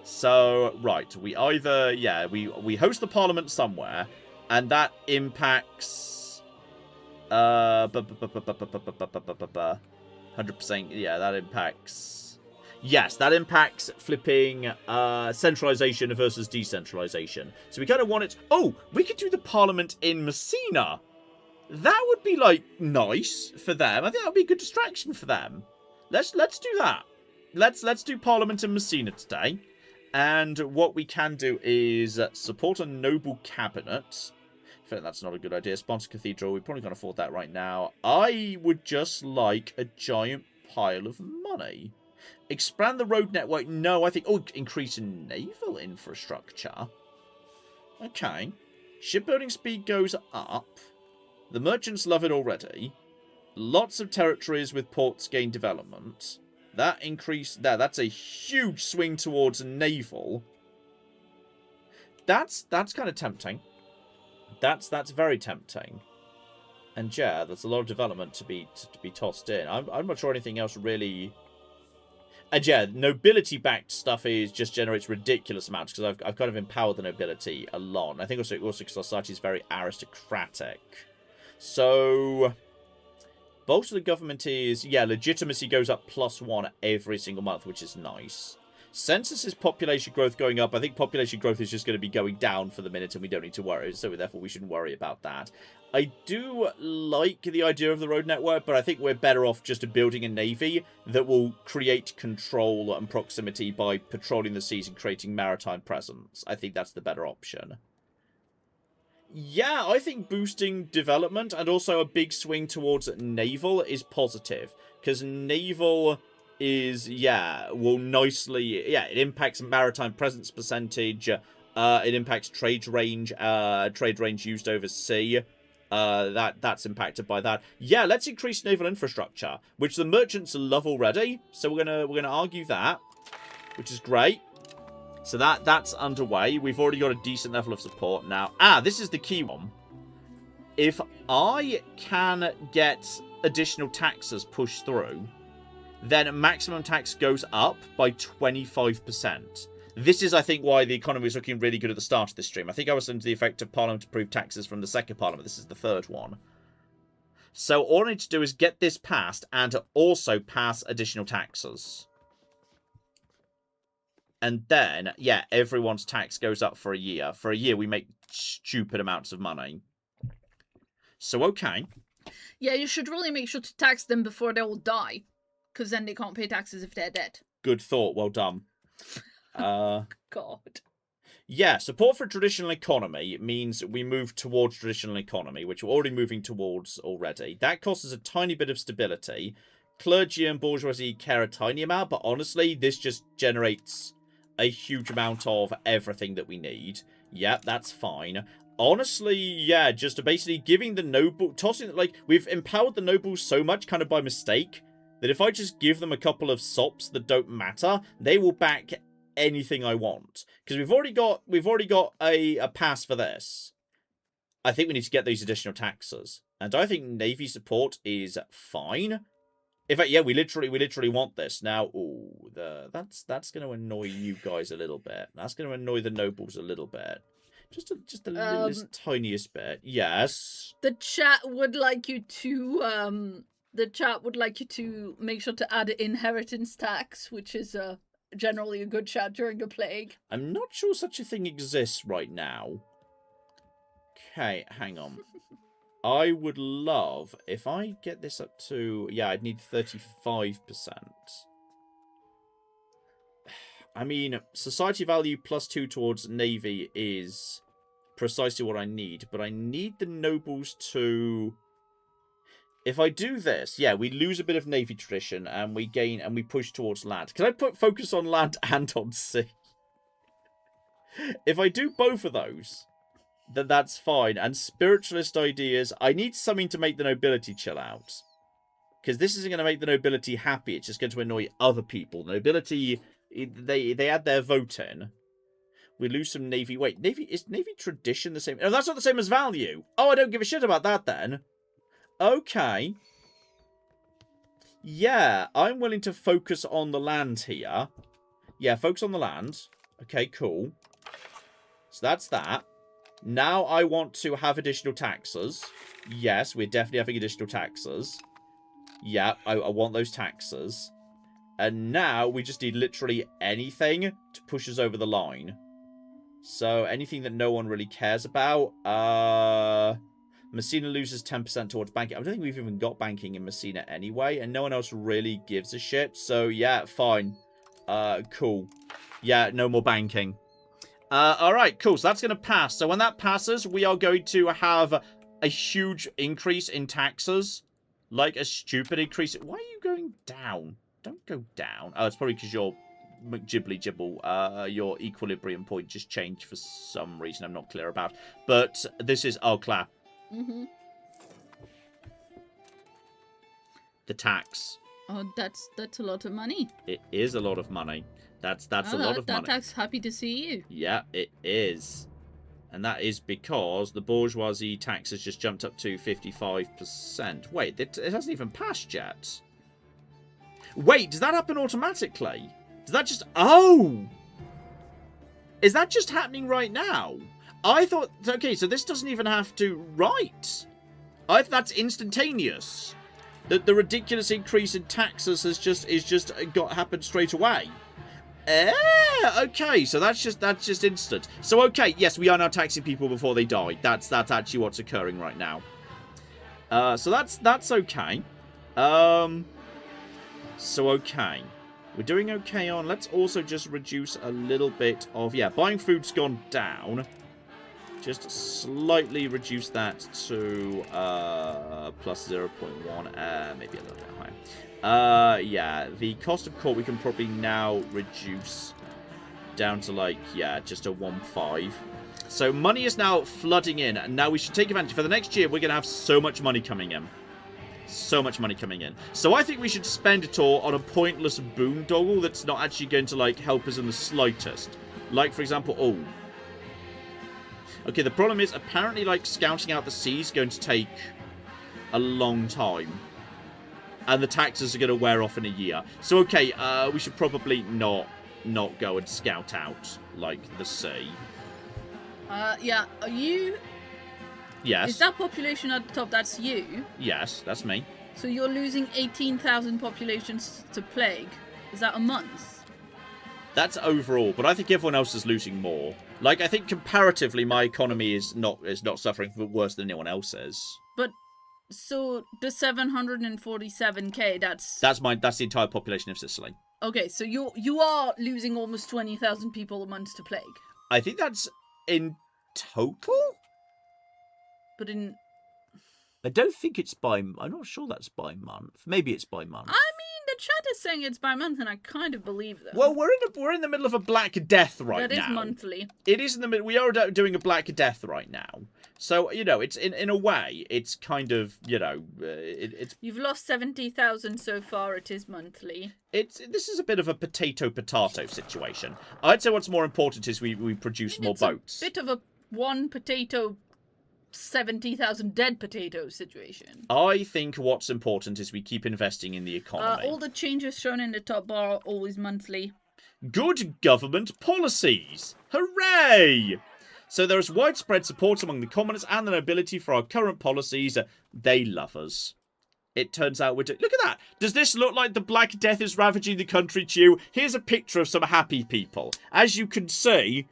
So, right, we either, we host the Parliament somewhere, and that impacts... 100%, that impacts... Yes, that impacts flipping centralization versus decentralization. So we kind of want it... Oh, we could do the Parliament in Messina. That would be, nice for them. I think that would be a good distraction for them. Let's do that. Let's do Parliament in Messina today. And what we can do is support a noble cabinet. I feel like that's not a good idea. Sponsor cathedral. We probably can't afford that right now. I would just like a giant pile of money. Expand the road network. No, I think... Oh, increase in naval infrastructure. Okay. Shipbuilding speed goes up. The merchants love it already. Lots of territories with ports gain development. That increase... That's a huge swing towards naval. That's kind of tempting. That's very tempting. And yeah, there's a lot of development to be tossed in. I'm not sure anything else really... And yeah, nobility-backed stuff just generates ridiculous amounts because I've kind of empowered the nobility a lot. And I think also because our society is very aristocratic. So most of the government is, yeah, legitimacy goes up +1 every single month, which is nice. Census is population growth going up. I think population growth is just going to be going down for the minute and we don't need to worry. So therefore we shouldn't worry about that. I do like the idea of the road network, but I think we're better off just building a navy that will create control and proximity by patrolling the seas and creating maritime presence. I think that's the better option. Yeah, I think boosting development and also a big swing towards naval is positive. Because naval is, yeah, will nicely, yeah, it impacts maritime presence percentage. It impacts trade range used overseas. That's impacted by that. Yeah, let's increase naval infrastructure, which the merchants love already. So we're gonna argue that, which is great. So that's underway. We've already got a decent level of support now. This is the key one. If I can get additional taxes pushed through, then maximum tax goes up by 25%. This is, I think, why the economy was looking really good at the start of this stream. I think I was under the effect of Parliament approved taxes from the second Parliament. This is the third one. So all I need to do is get this passed and also pass additional taxes. And then, yeah, everyone's tax goes up for a year. For a year, we make stupid amounts of money. So, okay. Yeah, you should really make sure to tax them before they all die. Because then they can't pay taxes if they're dead. Good thought. Well done. God. Yeah, support for traditional economy means we move towards traditional economy, which we're already moving towards already. That costs us a tiny bit of stability. Clergy and bourgeoisie care a tiny amount, but honestly, this just generates a huge amount of everything that we need. Yep, that's fine. Honestly, yeah, just basically giving the noble, tossing, like, we've empowered the nobles so much kind of by mistake that if I just give them a couple of sops that don't matter, they will back anything I want. Because we've already got a pass for this. I think we need to get these additional taxes. And I think Navy support is fine. In fact, yeah, we literally want this. Now, ooh, that's going to annoy you guys a little bit. That's going to annoy the nobles a little bit. Just the littlest, tiniest bit. Yes. The chat would like you to make sure to add inheritance tax, which is generally a good chat during a plague. I'm not sure such a thing exists right now. Okay, hang on. I would love if I get this up to, yeah, I'd need 35%. I mean, society value +2 towards navy is precisely what I need, but I need the nobles to... If I do this, yeah, we lose a bit of navy tradition and we gain and we push towards land. Can I focus on land and on sea? If I do both of those, then that's fine. And spiritualist ideas, I need something to make the nobility chill out. Because this isn't going to make the nobility happy. It's just going to annoy other people. The nobility, they add their vote in. We lose some navy. Wait, is navy tradition the same? Oh, that's not the same as value. Oh, I don't give a shit about that then. Okay. Yeah, I'm willing to focus on the land here. Yeah, focus on the land. Okay, cool. So that's that. Now I want to have additional taxes. Yes, we're definitely having additional taxes. Yeah, I want those taxes. And now we just need literally anything to push us over the line. So anything that no one really cares about. Messina loses 10% towards banking. I don't think we've even got banking in Messina anyway. And no one else really gives a shit. So yeah, fine. Cool. Yeah, no more banking. Alright, cool. So that's going to pass. So when that passes, we are going to have a huge increase in taxes. Like a stupid increase. Why are you going down? Don't go down. Oh, it's probably because your McGibbly Gibble, your equilibrium point just changed for some reason I'm not clear about. But this is, oh, clap. Mm-hmm. The tax. Oh, that's a lot of money. It is a lot of money. That's a lot of money. That tax, happy to see you. Yeah, it is. And that is because the bourgeoisie tax has just jumped up to 55%. Wait, it hasn't even passed yet. Wait, does that happen automatically? Does that just... Oh! Is that just happening right now? I thought... Okay, so this doesn't even have to... Right. That's instantaneous. The ridiculous increase in taxes is just happened straight away. Okay, so that's just instant. So okay, yes, we are now taxing people before they die. That's actually what's occurring right now. So that's okay. So okay. We're doing okay on... Let's also just reduce a little bit of... Yeah, buying food's gone down. Just slightly reduce that to plus 0.1, maybe a little bit higher. Yeah, the cost of court we can probably now reduce down to like, yeah, just a 1.5. So money is now flooding in, and now we should take advantage. For the next year, we're going to have so much money coming in. So much money coming in. So I think we should spend it all on a pointless boondoggle that's not actually going to, like, help us in the slightest. Like, for example, oh. Okay, the problem is, apparently, like, scouting out the seas is going to take a long time. And the taxes are going to wear off in a year. So, okay, we should probably not go and scout out, like, the sea. Yeah, are you... Yes. Is that population at the top, that's you? Yes, that's me. So you're losing 18,000 populations to plague. Is that a month? That's overall, but I think everyone else is losing more. Like, I think comparatively, my economy is not suffering worse than anyone else's. But so the 747k, that's the entire population of Sicily. Okay, so you are losing almost 20,000 people a month to plague. I think that's in total. But in... I don't think it's by... I'm not sure that's by month. Maybe it's by month. I mean, the chat is saying it's by month, and I kind of believe them. Well, we're in the middle of a Black Death right now. That is monthly. It is in the middle. We are doing a Black Death right now. So, you know, it's in a way, it's kind of, you know, it's... You've lost 70,000 so far. It is monthly. This is a bit of a potato-potato situation. I'd say what's more important is we produce more boats. A bit of a one potato... 70,000 dead potato situation. I think what's important is we keep investing in the economy. All the changes shown in the top bar are always monthly. Good government policies! Hooray! So there is widespread support among the commoners and the nobility for our current policies. They love us. It turns out we're doing... Look at that! Does this look like the Black Death is ravaging the country to you? Here's a picture of some happy people. As you can see,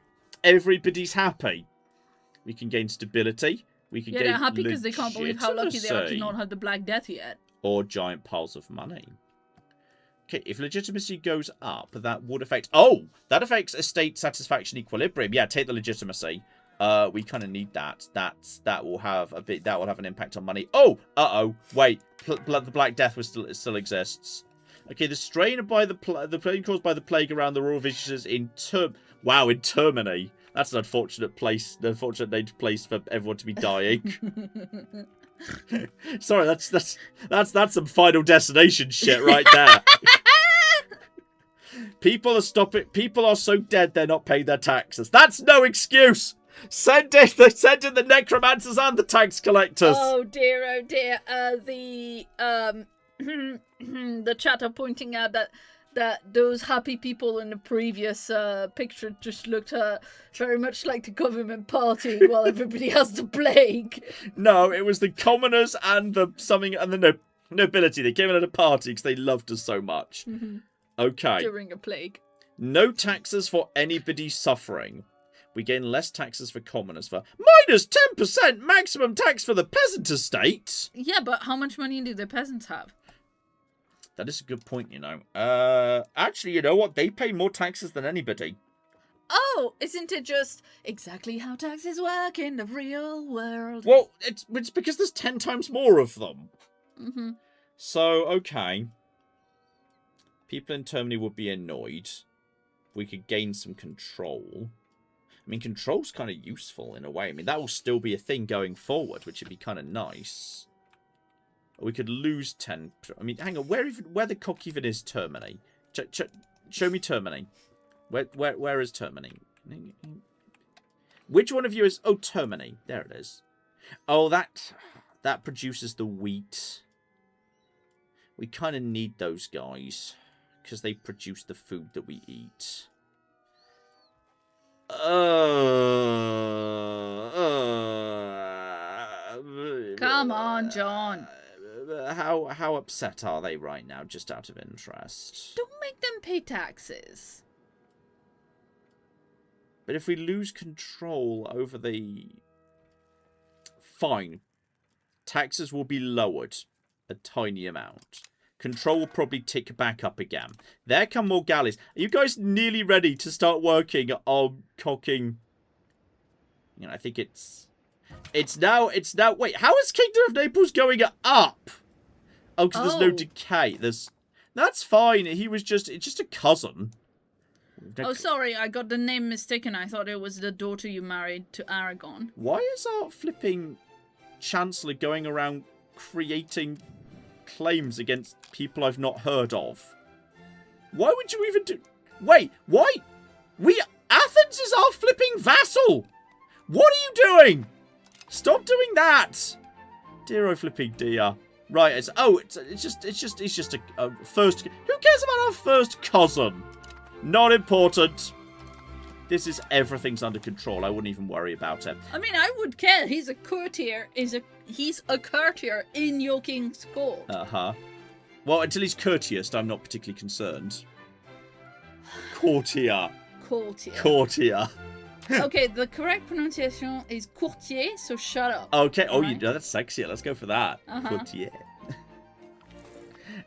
everybody's happy. We can gain stability. We can gain they're happy because they can't believe how lucky they are to not have the Black Death yet. Or giant piles of money. Okay, if legitimacy goes up, that would affect... Oh! That affects estate satisfaction equilibrium. Yeah, take the legitimacy. We kind of need that. That will have a bit... That will have an impact on money. Oh! Uh-oh. Wait. The Black Death still exists. Okay, the strain by the plague caused by the plague around the royal villages in Wow, in Termini. That's an unfortunate named place for everyone to be dying. Sorry, that's some Final Destination shit right there. People are so dead they're not paying their taxes. That's no excuse. Send in the necromancers and the tax collectors. Oh dear. The chat are pointing out that those happy people in the previous picture just looked very much like the government party while everybody has the plague. No, it was the commoners and the nobility. They came in at a party because they loved us so much. Mm-hmm. Okay. During a plague. No taxes for anybody suffering. We gain less taxes for commoners for minus 10% maximum tax for the peasant estate. Yeah, but how much money do the peasants have? That is a good point, you know. Actually, you know what? They pay more taxes than anybody. Oh, isn't it just exactly how taxes work in the real world? Well, it's because there's 10 times more of them. Mm-hmm. So, okay. People in Termini would be annoyed. We could gain some control. I mean, control's kind of useful in a way. I mean, that will still be a thing going forward, which would be kind of nice. We could lose 10... I mean, hang on. Where the cock even is Termini? Show me Termini. Where is Termini? Which one of you is... Oh, Termini. There it is. Oh, that produces the wheat. We kind of need those guys. Because they produce the food that we eat. Come on, John. How upset are they right now, just out of interest? Don't make them pay taxes. But if we lose control over the... Fine. Taxes will be lowered a tiny amount. Control will probably tick back up again. There come more galleys. Are you guys nearly ready to start working on cocking... You know, I think it's now... Wait, how is Kingdom of Naples going up? Oh, because there's no decay. That's fine. It's just a cousin. Oh, sorry, I got the name mistaken. I thought it was the daughter you married to Aragon. Why is our flipping Chancellor going around creating claims against people I've not heard of? Why would you even do... Wait, why? Athens is our flipping vassal! What are you doing? Stop doing that! Dear oh flipping dear. Right, it's just a first... Who cares about our first cousin? Not important. This is... Everything's under control. I wouldn't even worry about it. I mean, I would care. He's a courtier. He's a courtier in your king's court. Uh-huh. Well, until he's courteous, I'm not particularly concerned. Courtier. Courtier. Okay, the correct pronunciation is courtier, so shut up. Okay. Oh, right? that's sexier. Let's go for that. Uh-huh. Courtier.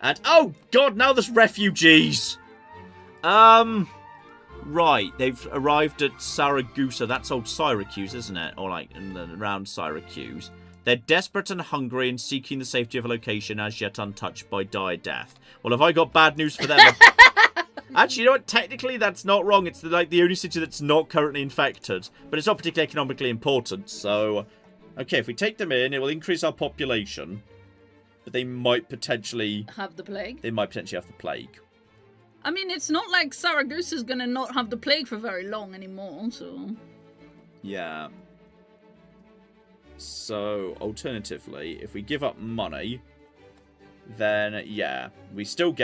And, oh, God, now there's refugees. Right, they've arrived at Saragossa. That's old Syracuse, isn't it? Or like around Syracuse. They're desperate and hungry and seeking the safety of a location as yet untouched by dire death. Well, have I got bad news for them? Actually, you know what? Technically, that's not wrong. It's the only city that's not currently infected. But it's not particularly economically important, so... Okay, if we take them in, it will increase our population. But they might potentially... Have the plague? They might potentially have the plague. I mean, it's not like Saragossa's gonna not have the plague for very long anymore, so... Yeah. So, alternatively, if we give up money, then, yeah, there's still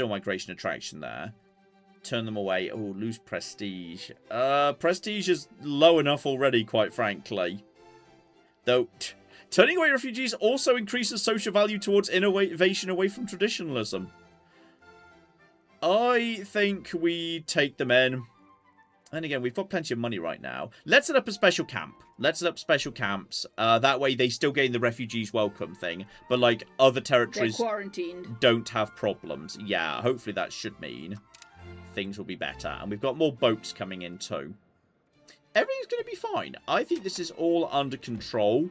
migration attraction there. Turn them away. Oh, lose prestige. Prestige is low enough already, quite frankly. Though, turning away refugees also increases social value towards innovation away from traditionalism. I think we take them in. And again, we've got plenty of money right now. Let's set up a special camp. Let's set up special camps. That way they still gain the refugees welcome thing. But, like, other territories quarantined. Don't have problems. Yeah, hopefully that should mean things will be better. And we've got more boats coming in too. Everything's going to be fine. I think this is all under control.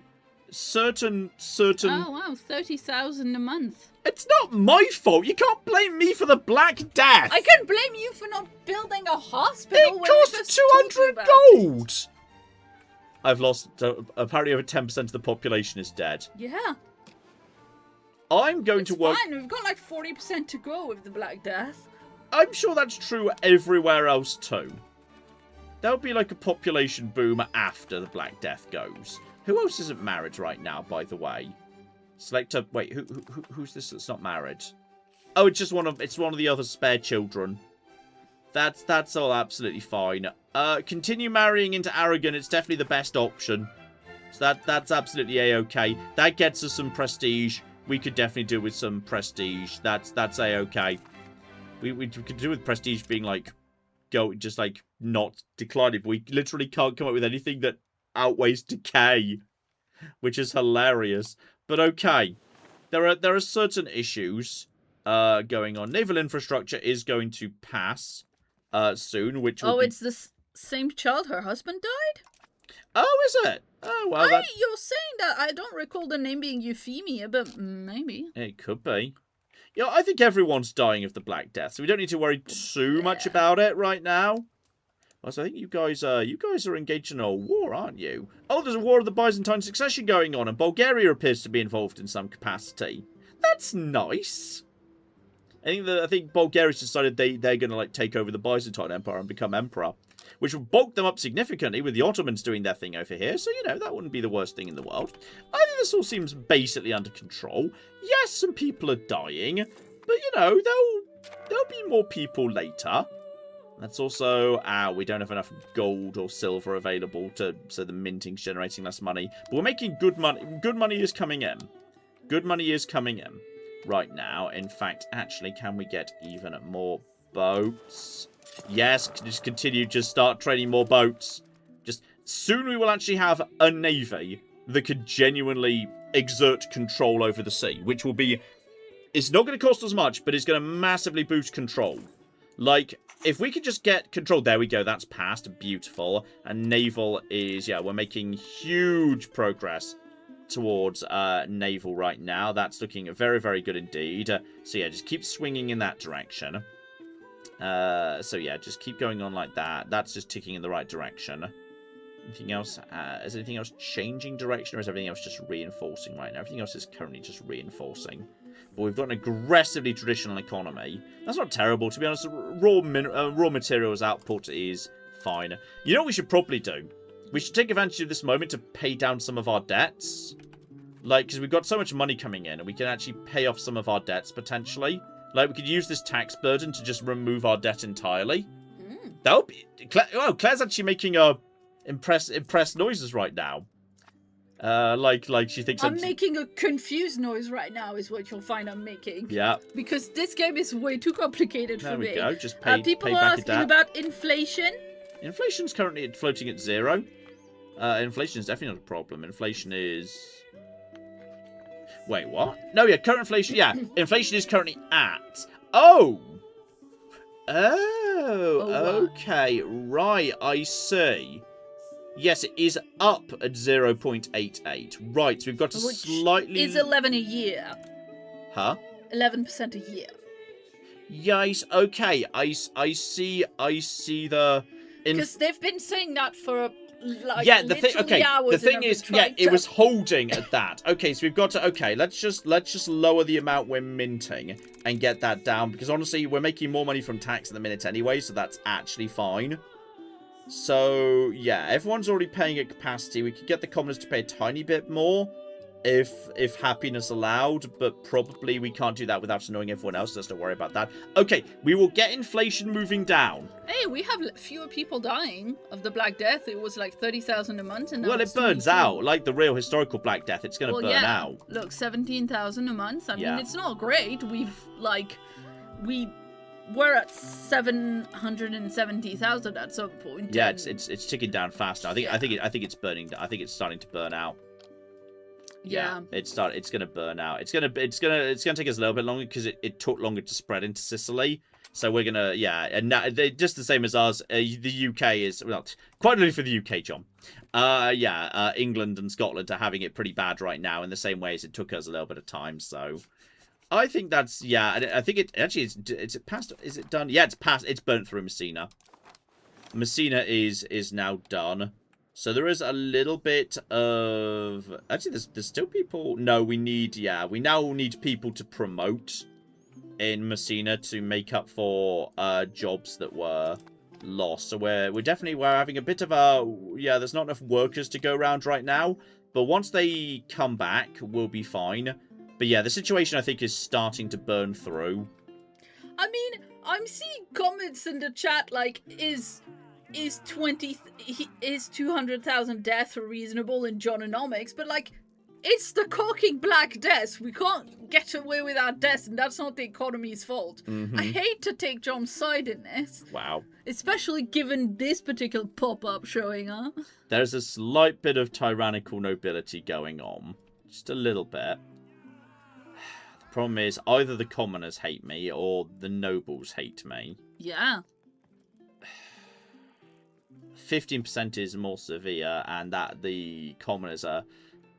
Certain... Oh, wow, 30,000 a month. It's not my fault. You can't blame me for the Black Death. I can blame you for not building a hospital. It cost 200 gold. I've lost... apparently over 10% of the population is dead. Yeah. I'm going to work... Fine, we've got like 40% to go with the Black Death. I'm sure that's true everywhere else too. There'll be like a population boom after the Black Death goes. Who else isn't married right now, by the way? Select a... Wait, who's this that's not married? Oh, it's just one of the other spare children. That's all absolutely fine. Continue marrying into Aragon. It's definitely the best option. So that's absolutely a-okay. That gets us some prestige. We could definitely do with some prestige. That's a-okay. We could do with prestige being like just like not declining. But we literally can't come up with anything that outweighs decay, which is hilarious. But okay, there are certain issues going on. Naval infrastructure is going to pass soon, which will it's the same child. Her husband died. Oh, is it? Oh well. You're saying that. I don't recall the name being Euphemia, but maybe it could be. Yeah, I think everyone's dying of the Black Death, so we don't need to worry too much about it right now. So I think you guys are engaged in a war, aren't you? Oh, there's a war of the Byzantine succession going on, and Bulgaria appears to be involved in some capacity. That's nice. I think Bulgaria's decided they're going to like take over the Byzantine Empire and become emperor, which will bulk them up significantly with the Ottomans doing their thing over here. So, you know, that wouldn't be the worst thing in the world. I think this all seems basically under control. Yes, some people are dying, but, you know, there'll be more people later. That's also, we don't have enough gold or silver available so the minting's generating less money. But we're making good money. Good money is coming in. Good money is coming in right now. In fact, actually, can we get even more boats? Yes, just start trading more boats. Just soon we will actually have a navy that could genuinely exert control over the sea, which will be, it's not going to cost us much, but it's going to massively boost control. Like, if we could just get control, there we go, that's passed, beautiful. And naval is, yeah, we're making huge progress towards naval right now. That's looking very, very good indeed. So yeah, just keep swinging in that direction. So yeah, just keep going on like that. That's just ticking in the right direction. Anything else? Is anything else changing direction, or is everything else just reinforcing right now? Everything else is currently just reinforcing. But we've got an aggressively traditional economy. That's not terrible, to be honest. Raw materials output is fine. You know what we should probably do? We should take advantage of this moment to pay down some of our debts. Like, because we've got so much money coming in, and we can actually pay off some of our debts, potentially. Like, we could use this tax burden to just remove our debt entirely. That would be... Claire's actually making impressed noises right now. Like she thinks... I'm making a confused noise right now, is what you'll find I'm making. Yeah. Because this game is way too complicated for me. There we go. Just pay people pay are back asking about inflation. Inflation's currently floating at 0. Inflation is definitely not a problem. Inflation is... Wait, what? No, yeah, current inflation... Yeah, inflation is currently at... Oh! Oh, okay. Right, I see. Yes, it is up at 0.88. Right, so we've got a Which slightly... is 11 a year. Huh? 11% a year. Yes, okay. I see the... Because they've been saying that for like the thing. Okay, the thing is, it was holding at that. Okay, so we've got to. Okay, let's just lower the amount we're minting and get that down, because honestly, we're making more money from tax at the minute anyway, so that's actually fine. So yeah, everyone's already paying at capacity. We could get the commoners to pay a tiny bit more if happiness allowed, but probably we can't do that without annoying everyone else. Let's not worry about that. Okay, we will get inflation moving down. Hey, we have fewer people dying of the Black Death. It was like 30,000 a month, and now well, it burns 22. out like the real historical Black Death. It's going to burn out. Look, 17,000 a month. I mean, it's not great. We were at 770,000 at some point. Yeah, it's ticking down faster. I think it's burning. I think it's starting to burn out. Yeah. It's going to burn out. It's going to take us a little bit longer because it took longer to spread into Sicily. So we're gonna and now, just the same as us. The UK is quite only for the UK, John. England and Scotland are having it pretty bad right now in the same way as it took us a little bit of time. So I think that's I think it actually it's passed. Is it done? Yeah, it's passed. It's burnt through Messina. Messina is now done. So there is a little bit of... Actually, there's still people... No, we now need people to promote in Messina to make up for jobs that were lost. So we're having a bit of a... Yeah, there's not enough workers to go around right now. But once they come back, we'll be fine. But yeah, the situation, I think, is starting to burn through. I mean, I'm seeing comments in the chat like, is 200,000 deaths reasonable in Jononomics? But like, it's the corking Black Death. We can't get away with our deaths, and that's not the economy's fault. I hate to take John's side in this. Wow. Especially given this particular pop-up showing up. There's a slight bit of tyrannical nobility going on. Just a little bit. The problem is, either the commoners hate me, or the nobles hate me. Yeah. 15% is more severe, and that the commoners are...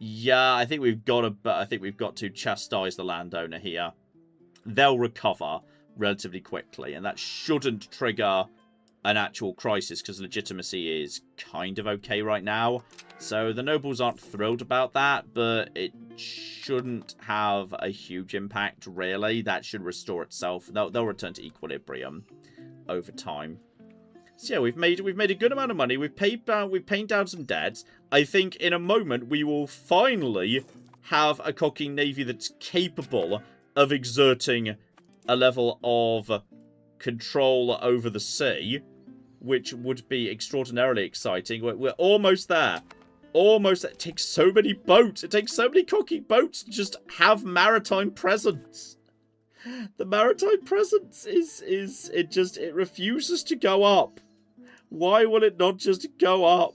Yeah, I think we've got to chastise the landowner here. They'll recover relatively quickly, and that shouldn't trigger an actual crisis, because legitimacy is kind of okay right now. So the nobles aren't thrilled about that, but shouldn't have a huge impact, really. That should restore itself. They'll return to equilibrium over time. So yeah, we've made a good amount of money. We've paid down some debts. I think in a moment we will finally have a cocking navy that's capable of exerting a level of control over the sea, which would be extraordinarily exciting. We're almost there. Almost. It takes so many boats. It takes so many cocking boats to just have maritime presence. The maritime presence it refuses to go up. Why will it not just go up?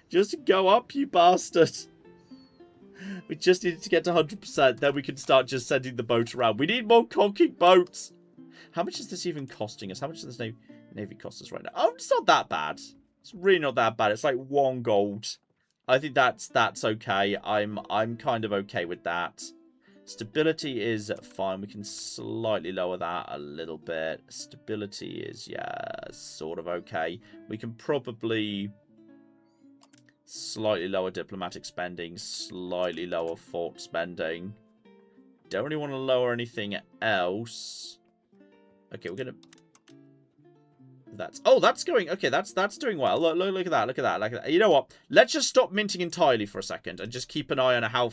Just go up, you bastard. We just needed to get to 100%, then we can start just sending the boat around. We need more cocking boats. How much is this even costing us? How much does this navy cost us right now? Oh, it's not that bad. It's really not that bad. It's like 1 gold. I think that's okay. I'm kind of okay with that. Stability is fine. We can slightly lower that a little bit. Stability is, yeah, sort of okay. We can probably slightly lower diplomatic spending, slightly lower fort spending. Don't really want to lower anything else. Okay, we're gonna... that's going... Okay, that's doing well. Look at that, look at that, look at that. You know what? Let's just stop minting entirely for a second and just keep an eye on how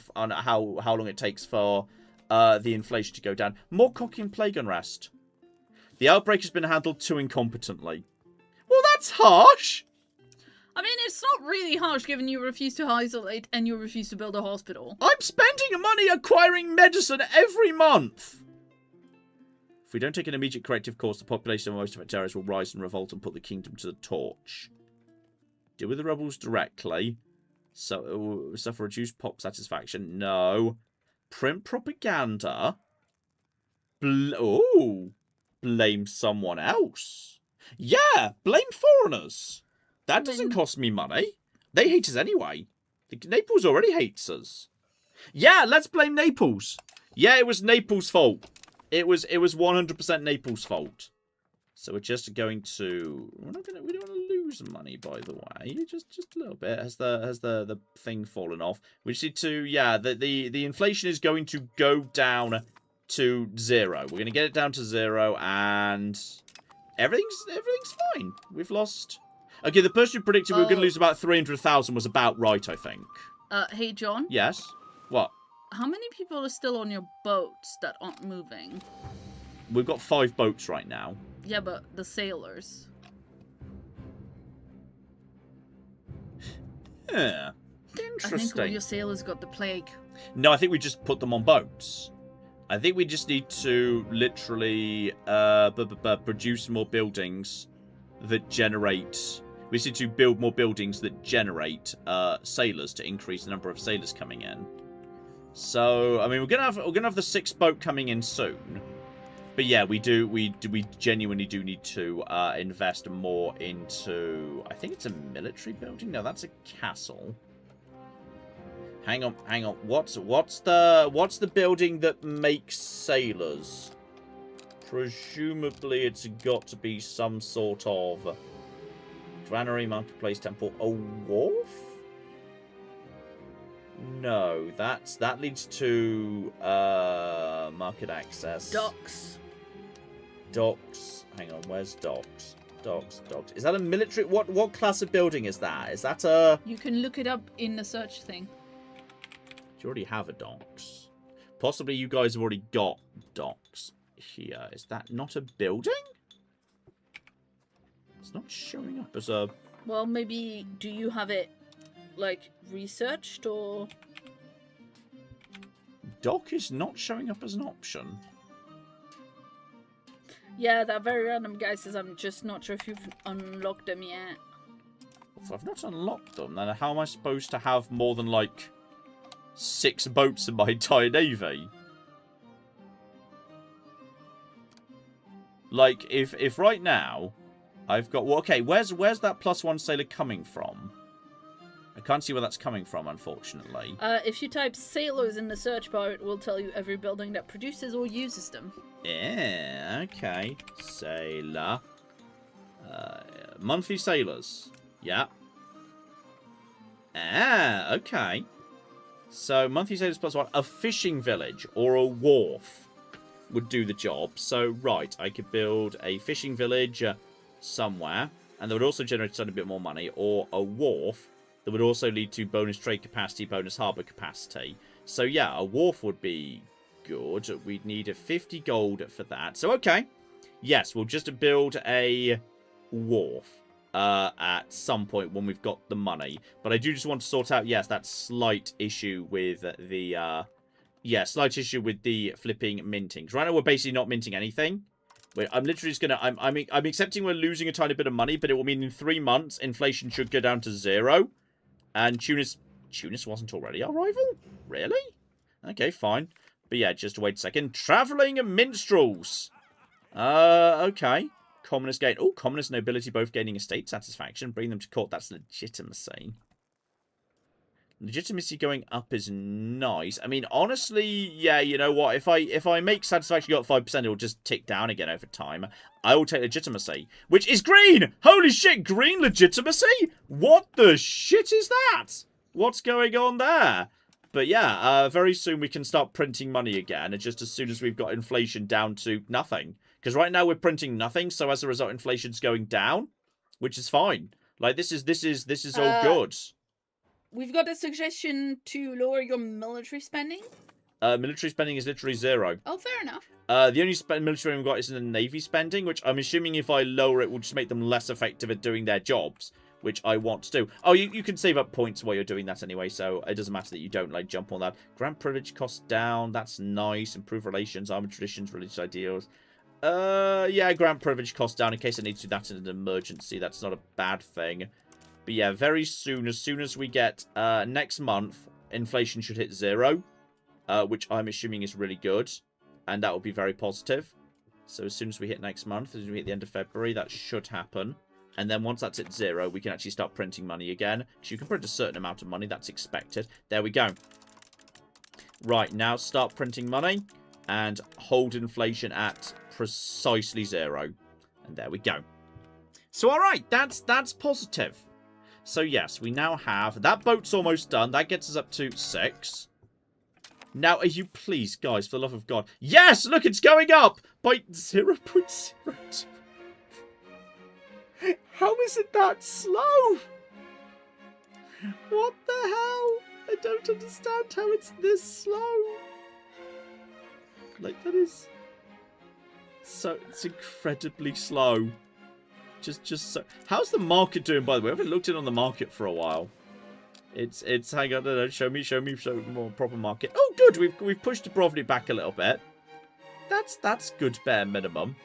long it takes for the inflation to go down. More cocking plague unrest. The outbreak has been handled too incompetently. Well, that's harsh! I mean, it's not really harsh given you refuse to isolate and you refuse to build a hospital. I'm spending money acquiring medicine every month! If we don't take an immediate corrective course, the population of most of its areas will rise and revolt and put the kingdom to the torch. Deal with the rebels directly. So, suffer reduced pop satisfaction. No. Print propaganda. Blame someone else. Yeah, blame foreigners. That doesn't cost me money. They hate us anyway. Naples already hates us. Yeah, let's blame Naples. Yeah, it was Naples' fault. It was 100% Naples' fault. So we're just going to... We don't want to lose money, by the way. Just a little bit. Has the thing fallen off? We just need to... Yeah, the inflation is going to go down to 0. We're going to get it down to 0, and everything's fine. We've lost... Okay, the person who predicted we were going to lose about 300,000 was about right, I think. Hey, John? Yes? What? How many people are still on your boats that aren't moving? We've got 5 boats right now. Yeah, but the sailors. Yeah. Interesting. I think all your sailors got the plague. No, I think we just put them on boats. I think we just need to literally produce more buildings that generate... We just need to build more buildings that generate sailors to increase the number of sailors coming in. So, I mean, we're gonna have the 6th boat coming in soon. But yeah, we genuinely do need to invest more into... I think it's a military building. No, that's a castle. Hang on. What's the building that makes sailors? Presumably, it's got to be some sort of granary, marketplace, temple, a wharf. No, that leads to market access. Docks. Hang on, where's docks? Docks. Is that a military? What class of building is that? Is that a... You can look it up in the search thing. Do you already have a docks? Possibly you guys have already got docks here. Is that not a building? It's not showing up as a... Well, maybe... Do you have it, like, researched, or...? Dock is not showing up as an option. Yeah, that very random guy says, I'm just not sure if you've unlocked them yet. If I've not unlocked them, then how am I supposed to have more than, like, 6 boats in my entire navy? Like, if right now I've got... Well, okay, where's that +1 sailor coming from? I can't see where that's coming from, unfortunately. If you type sailors in the search bar, it will tell you every building that produces or uses them. Yeah, okay. Sailor. Monthly sailors. Yeah. Ah, okay. So, monthly sailors +1. A fishing village or a wharf would do the job. So, right, I could build a fishing village somewhere. And that would also generate a bit more money. Or a wharf that would also lead to bonus trade capacity, bonus harbour capacity. So, yeah, a wharf would be good. We'd need a 50 gold for that. So, okay. Yes, we'll just build a wharf at some point when we've got the money. But I do just want to sort out, yes, that slight issue with the, slight issue with the flipping mintings. Right now, we're basically not minting anything. I'm literally just gonna, I'm accepting we're losing a tiny bit of money, but it will mean in 3 months, inflation should go down to 0. And Tunis wasn't already our rival? Really? Okay, fine. But yeah, just wait a second. Travelling minstrels. Okay. Commoners gain. Oh, commoners and nobility both gaining estate satisfaction. Bring them to court. That's legitimacy. Legitimacy going up is nice. I mean, honestly, yeah, you know what? If I make satisfaction go up 5%, it will just tick down again over time. I will take legitimacy, which is green. Holy shit, green legitimacy? What the shit is that? What's going on there? But yeah, very soon we can start printing money again, and just as soon as we've got inflation down to nothing. Because right now we're printing nothing, so as a result, inflation's going down, which is fine. Like this is all good. We've got a suggestion to lower your military spending. Military spending is literally 0. Oh, fair enough. The only military spending we've got is in the navy spending, which I'm assuming if I lower it will just make them less effective at doing their jobs, which I want to do. Oh, you can save up points while you're doing that anyway, so it doesn't matter that you don't like jump on that. Grand privilege costs down. That's nice. Improve relations, armored traditions, religious ideals. Yeah, grand privilege costs down in case I need to do that in an emergency. That's not a bad thing. But yeah, very soon, as soon as we get next month, inflation should hit 0, which I'm assuming is really good, and that will be very positive. So as soon as we hit next month, as we hit the end of February, that should happen. And then once that's at 0, we can actually start printing money again. Because you can print a certain amount of money, that's expected. There we go. Right, now start printing money and hold inflation at precisely 0. And there we go. So alright, that's positive. So yes, we now have... That boat's almost done. That gets us up to 6. Now, are you pleased, guys, for the love of God? Yes! Look, it's going up by 0.02. How is it that slow? What the hell? I don't understand how it's this slow. Like, that is... So, it's incredibly slow. Just so... How's the market doing, by the way? I haven't looked in on the market for a while. It's hang on, no, show me more proper market. Oh, good, we've pushed Dubrovnik back a little bit. That's good, bare minimum.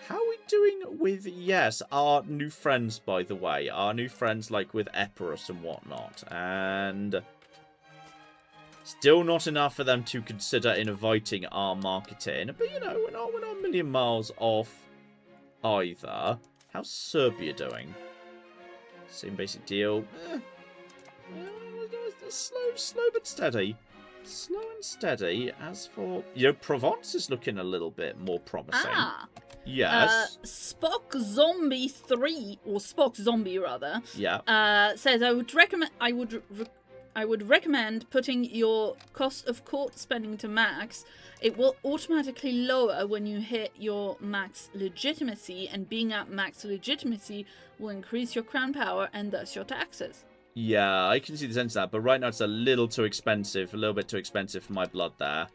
How are we doing with, yes, our new friends, by the way. Our new friends, like, with Epirus and whatnot. And... Still not enough for them to consider inviting our market in. But, you know, we're not a million miles off either. How's Serbia doing? Same basic deal. Slow but steady. Slow and steady. As for... You know, Provence is looking a little bit more promising. Ah. Yes. Spock Zombie 3, or Spock Zombie rather. Yeah. Says I would recommend putting your cost of court spending to max. It will automatically lower when you hit your max legitimacy, and being at max legitimacy will increase your crown power and thus your taxes. Yeah, I can see the sense of that, but right now it's a little too expensive, a little bit too expensive for my blood there.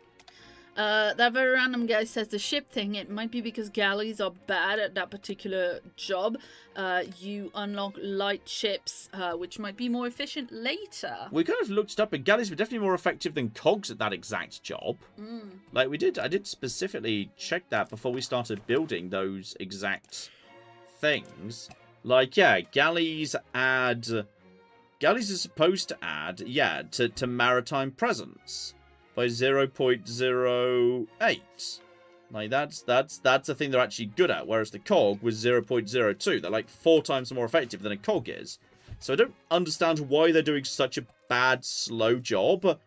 That very random guy says the ship thing, it might be because galleys are bad at that particular job. You unlock light ships, which might be more efficient later. We kind of looked it up, and galleys were definitely more effective than cogs at that exact job. Like, I did specifically check that before we started building those exact things. Like, yeah, galleys are supposed to add, yeah, to maritime presence by 0.08. Like, that's a thing they're actually good at, whereas the cog was 0.02. They're like 4 times more effective than a cog is. So I don't understand why they're doing such a bad, slow job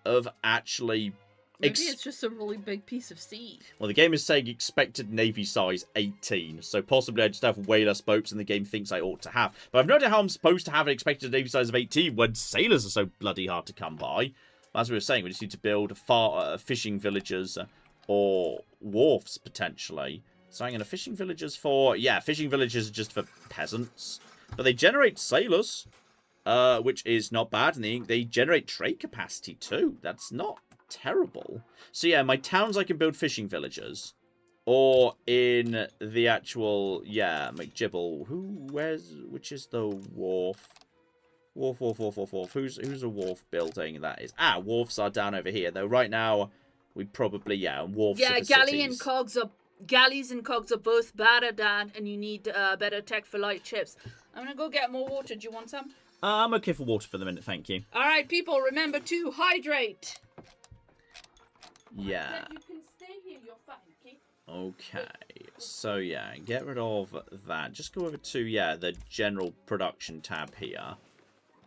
of actually... Maybe it's just a really big piece of sea. Well, the game is saying expected navy size 18, so possibly I just have way less boats than the game thinks I ought to have. But I've no idea how I'm supposed to have an expected navy size of 18 when sailors are so bloody hard to come by. As we were saying, we just need to build fishing villages or wharfs, potentially. So I'm going to fishing villages for... Yeah, fishing villages are just for peasants. But they generate sailors, which is not bad. And they generate trade capacity, too. That's not terrible. So yeah, my towns I can build fishing villages. Or in the actual... Yeah, McGibble. Which is the wharf? Wharf. Who's a wharf building that is? Ah, wharfs are down over here. Though right now, we probably, yeah, wharfs are for galleys and cogs are both bad at that, and you need better tech for light ships. I'm gonna go get more water. Do you want some? I'm okay for water for the minute, thank you. Alright, people, remember to hydrate. Yeah. You can stay here, you're fine, okay? Okay, so yeah, get rid of that. Just go over to, yeah, the general production tab here.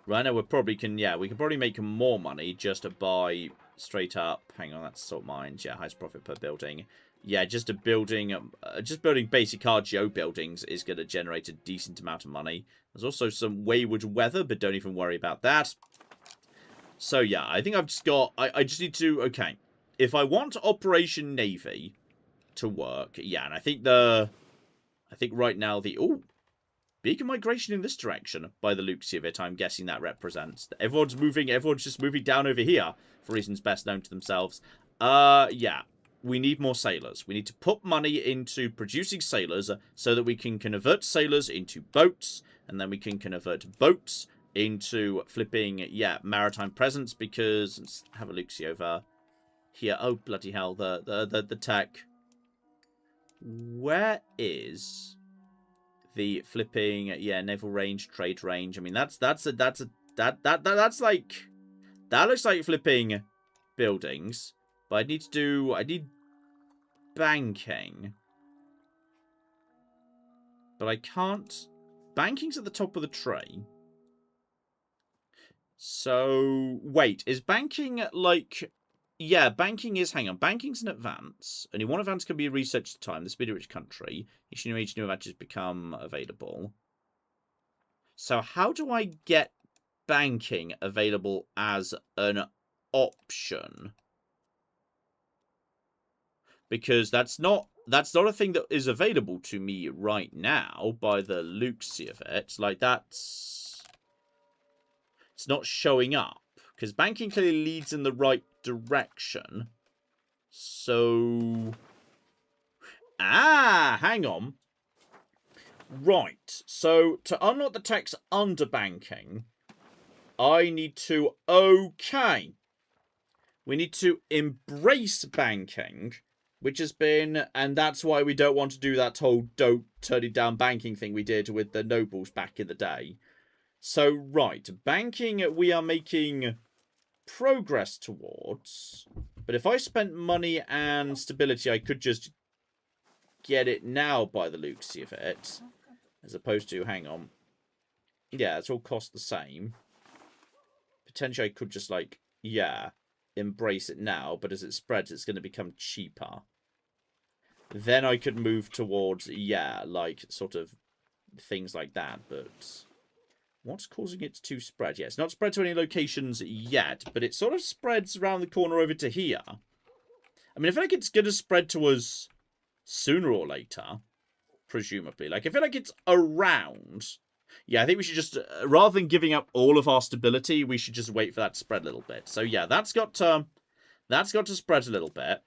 Right now we can probably make more money just by straight up, hang on, that's salt mines, yeah, highest profit per building. Yeah, just building basic RGO buildings is going to generate a decent amount of money. There's also some wayward weather, but don't even worry about that. So yeah, I think I've just got, I just need to, okay, if I want Operation Navy to work, yeah, and I think right now bigger migration in this direction by the looks of it, I'm guessing that represents. Everyone's just moving down over here for reasons best known to themselves. Yeah, we need more sailors. We need to put money into producing sailors so that we can convert sailors into boats, and then we can convert boats into flipping, yeah, maritime presence, because, let's have a look-see over here. Oh, bloody hell, the tech. Where is the flipping, yeah, naval range, trade range? I mean, that looks like flipping buildings, but I need banking, but I can't. Banking's at the top of the tree. So wait, is banking like? Yeah, banking is, hang on, banking's an advance. Only one advance can be researched at a time. The speed of which country. Each new advances become available. So how do I get banking available as an option? Because that's not a thing that is available to me right now by the looks of it. Like, it's not showing up. Because banking clearly leads in the right direction. So... hang on. Right. So, to unlock the text under banking, I need to... Okay. We need to embrace banking, which has been... And that's why we don't want to do that whole don't turn it down banking thing we did with the nobles back in the day. So, right. Banking, we are making progress towards, but if I spent money and stability, I could just get it now by the looks of it, as opposed to, hang on, yeah, it's all cost the same. Potentially I could just, like, yeah, embrace it now, but as it spreads, it's going to become cheaper. Then I could move towards, yeah, like, sort of things like that, but what's causing it to spread? Yeah, it's not spread to any locations yet, but it sort of spreads around the corner over to here. I mean, I feel like it's going to spread to us sooner or later, presumably. Like, I feel like it's around. Yeah, I think we should just, rather than giving up all of our stability, we should just wait for that to spread a little bit. So yeah, that's got to spread a little bit.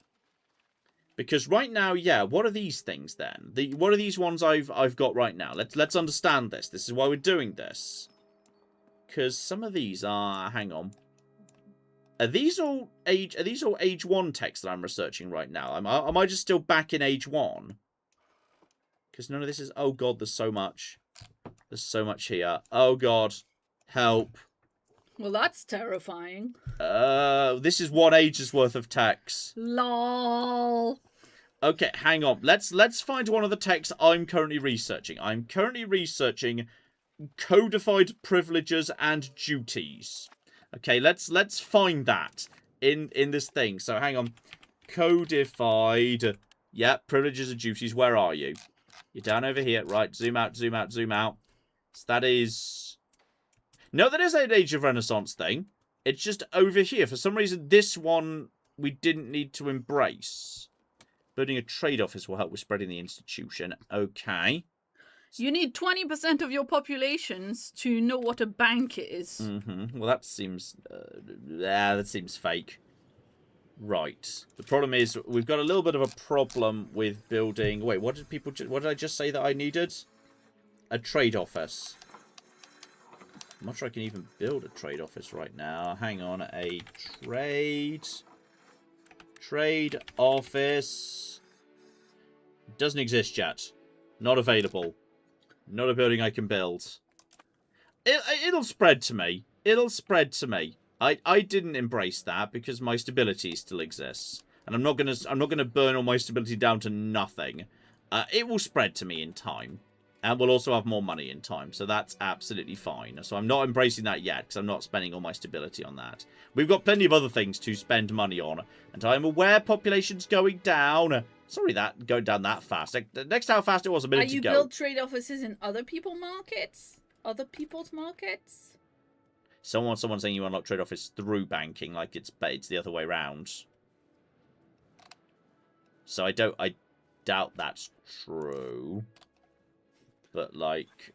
Because right now, yeah, what are these things then? What are these ones I've got right now? Let's understand this. This is why we're doing this. Because some of these are, hang on. Are these all age 1 texts that I'm researching right now? Am I just still back in age 1? Because none of this is, oh god, there's so much. There's so much here. Oh god. Help. Well, that's terrifying. This is 1 age's worth of text. Lol. Okay, hang on. Let's find one of the texts I'm currently researching. I'm currently researching codified privileges and duties. Okay, let's find that in this thing. So hang on. Codified. Yeah, privileges and duties. Where are you? You're down over here. Right, zoom out, zoom out, zoom out. So that is... No, that is an Age of Renaissance thing. It's just over here. For some reason, this one we didn't need to embrace. Building a trade office will help with spreading the institution. Okay. You need 20% of your populations to know what a bank is. Well, that seems fake. Right. The problem is we've got a little bit of a problem with building. Wait, what did I just say that I needed? A trade office. I'm not sure I can even build a trade office right now. Hang on, a trade office doesn't exist yet. Not available. Not a building I can build. It'll spread to me. It'll spread to me. I didn't embrace that because my stability still exists, and I'm not gonna burn all my stability down to nothing. It will spread to me in time, and we'll also have more money in time, so that's absolutely fine. So I'm not embracing that yet because I'm not spending all my stability on that. We've got plenty of other things to spend money on, and I'm aware population's going down. Sorry, that going down that fast. Next, how fast it was a minute ago. You build trade offices in other people's markets? Other people's markets? Someone's saying you unlock trade office through banking, like it's the other way around. So I doubt that's true. But like,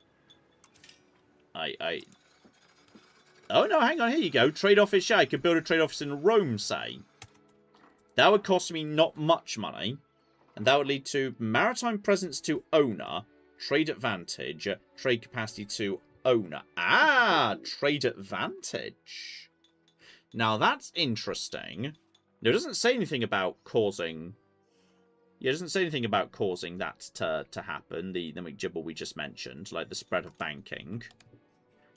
oh no, hang on, here you go. Trade office, yeah, I could build a trade office in Rome, say. That would cost me not much money, and that would lead to maritime presence to owner, trade advantage, trade capacity to owner. Ah, trade advantage. Now that's interesting. It doesn't say anything about causing. Yeah, it doesn't say anything about causing that to happen. The McJibble we just mentioned, like the spread of banking.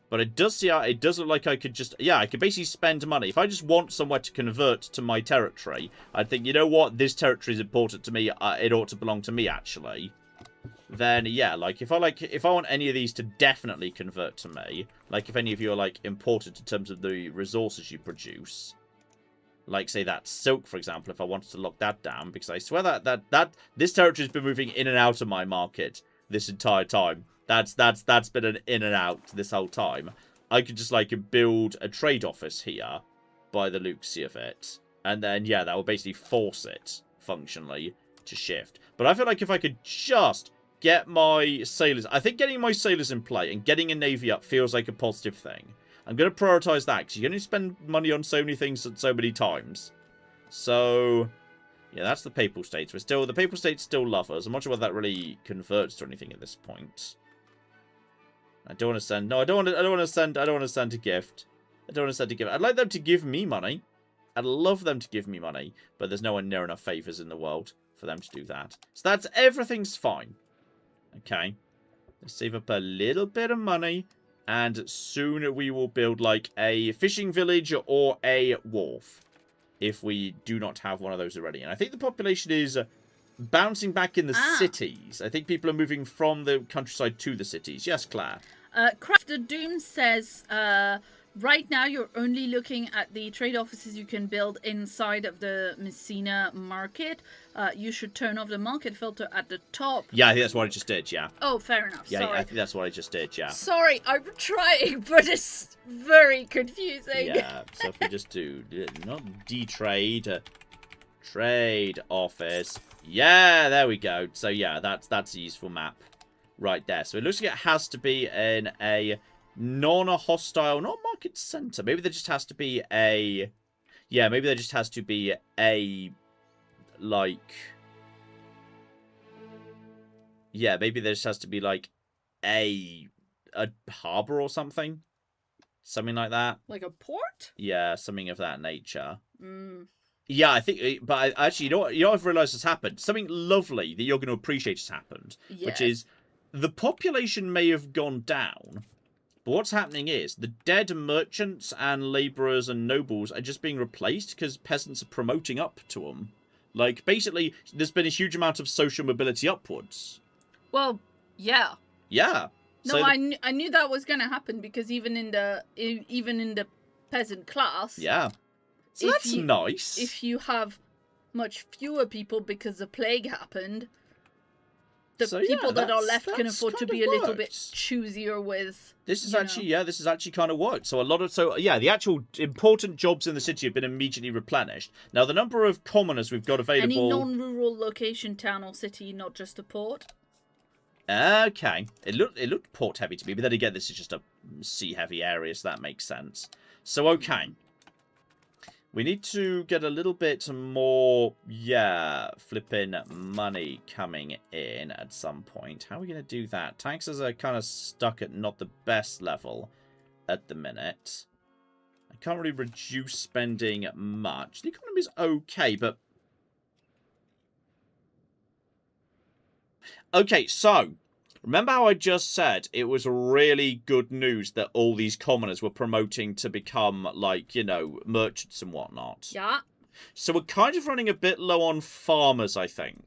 But it does look like I could just, I could basically spend money. If I just want somewhere to convert to my territory, I'd think, you know what, this territory is important to me. It ought to belong to me, actually. Then yeah, like if I want any of these to definitely convert to me, like if any of you are like important in terms of the resources you produce, like say that silk, for example, if I wanted to lock that down, because I swear that this territory's been moving in and out of my market this entire time. That's been an in and out this whole time. I could just like build a trade office here by the looks of it, and then yeah, that will basically force it functionally to shift. But I feel like if I could just get my sailors, I think getting my sailors in play and getting a navy up feels like a positive thing. I'm going to prioritize that because you can only spend money on so many things at so many times. So yeah, that's the Papal States. The Papal States still love us. I'm not sure whether that really converts to anything at this point. I don't want to send. No, I don't want to send a gift. I don't want to send a gift. I'd like them to give me money. I'd love them to give me money, but there's no one near enough favors in the world for them to do that. So everything's fine. Okay. Let's save up a little bit of money, and soon we will build like a fishing village or a wharf, if we do not have one of those already. And I think the population is bouncing back in the cities. I think people are moving from the countryside to the cities. Yes, Claire? Crafter Doom says, right now you're only looking at the trade offices you can build inside of the Messina market. You should turn off the market filter at the top. Yeah, I think that's what I just did, yeah. Oh, fair enough. Yeah, sorry. I think that's what I just did, yeah. Sorry, I'm trying, but it's very confusing. Yeah, so if we just do, not detrade, trade office. Yeah, there we go. So yeah, that's a useful map right there. So it looks like it has to be in a non-hostile, not market center. Maybe there just has to be a, yeah, maybe there just has to be a, like, yeah, maybe there just has to be like a harbor or something like that. Like a port? Yeah, something of that nature. Mm. Yeah, I think, but actually, you know what I've realised has happened? Something lovely that you're going to appreciate has happened, Yes. which is the population may have gone down, but what's happening is the dead merchants and labourers and nobles are just being replaced because peasants are promoting up to them. Like, basically, there's been a huge amount of social mobility upwards. Well, yeah. Yeah. No, I knew that was going to happen because even in the peasant class. Yeah. So that's nice. If you have much fewer people because the plague happened, the So, people yeah, that are left can that's afford to kind be of a little bit worked. choosier with. This is you actually, know. this is actually kind of worked. So the actual important jobs in the city have been immediately replenished. Now, the number of commoners we've got available... Any non-rural location, town or city, not just a port. Okay. It looked port heavy to me, but then again, this is just a sea heavy area, so that makes sense. So, okay. We need to get a little bit more, flipping money coming in at some point. How are we going to do that? Taxes are kind of stuck at not the best level at the minute. I can't really reduce spending much. The economy's okay, but... Okay, so... Remember how I just said it was really good news that all these commoners were promoting to become, like, you know, merchants and whatnot? Yeah. So we're kind of running a bit low on farmers, I think.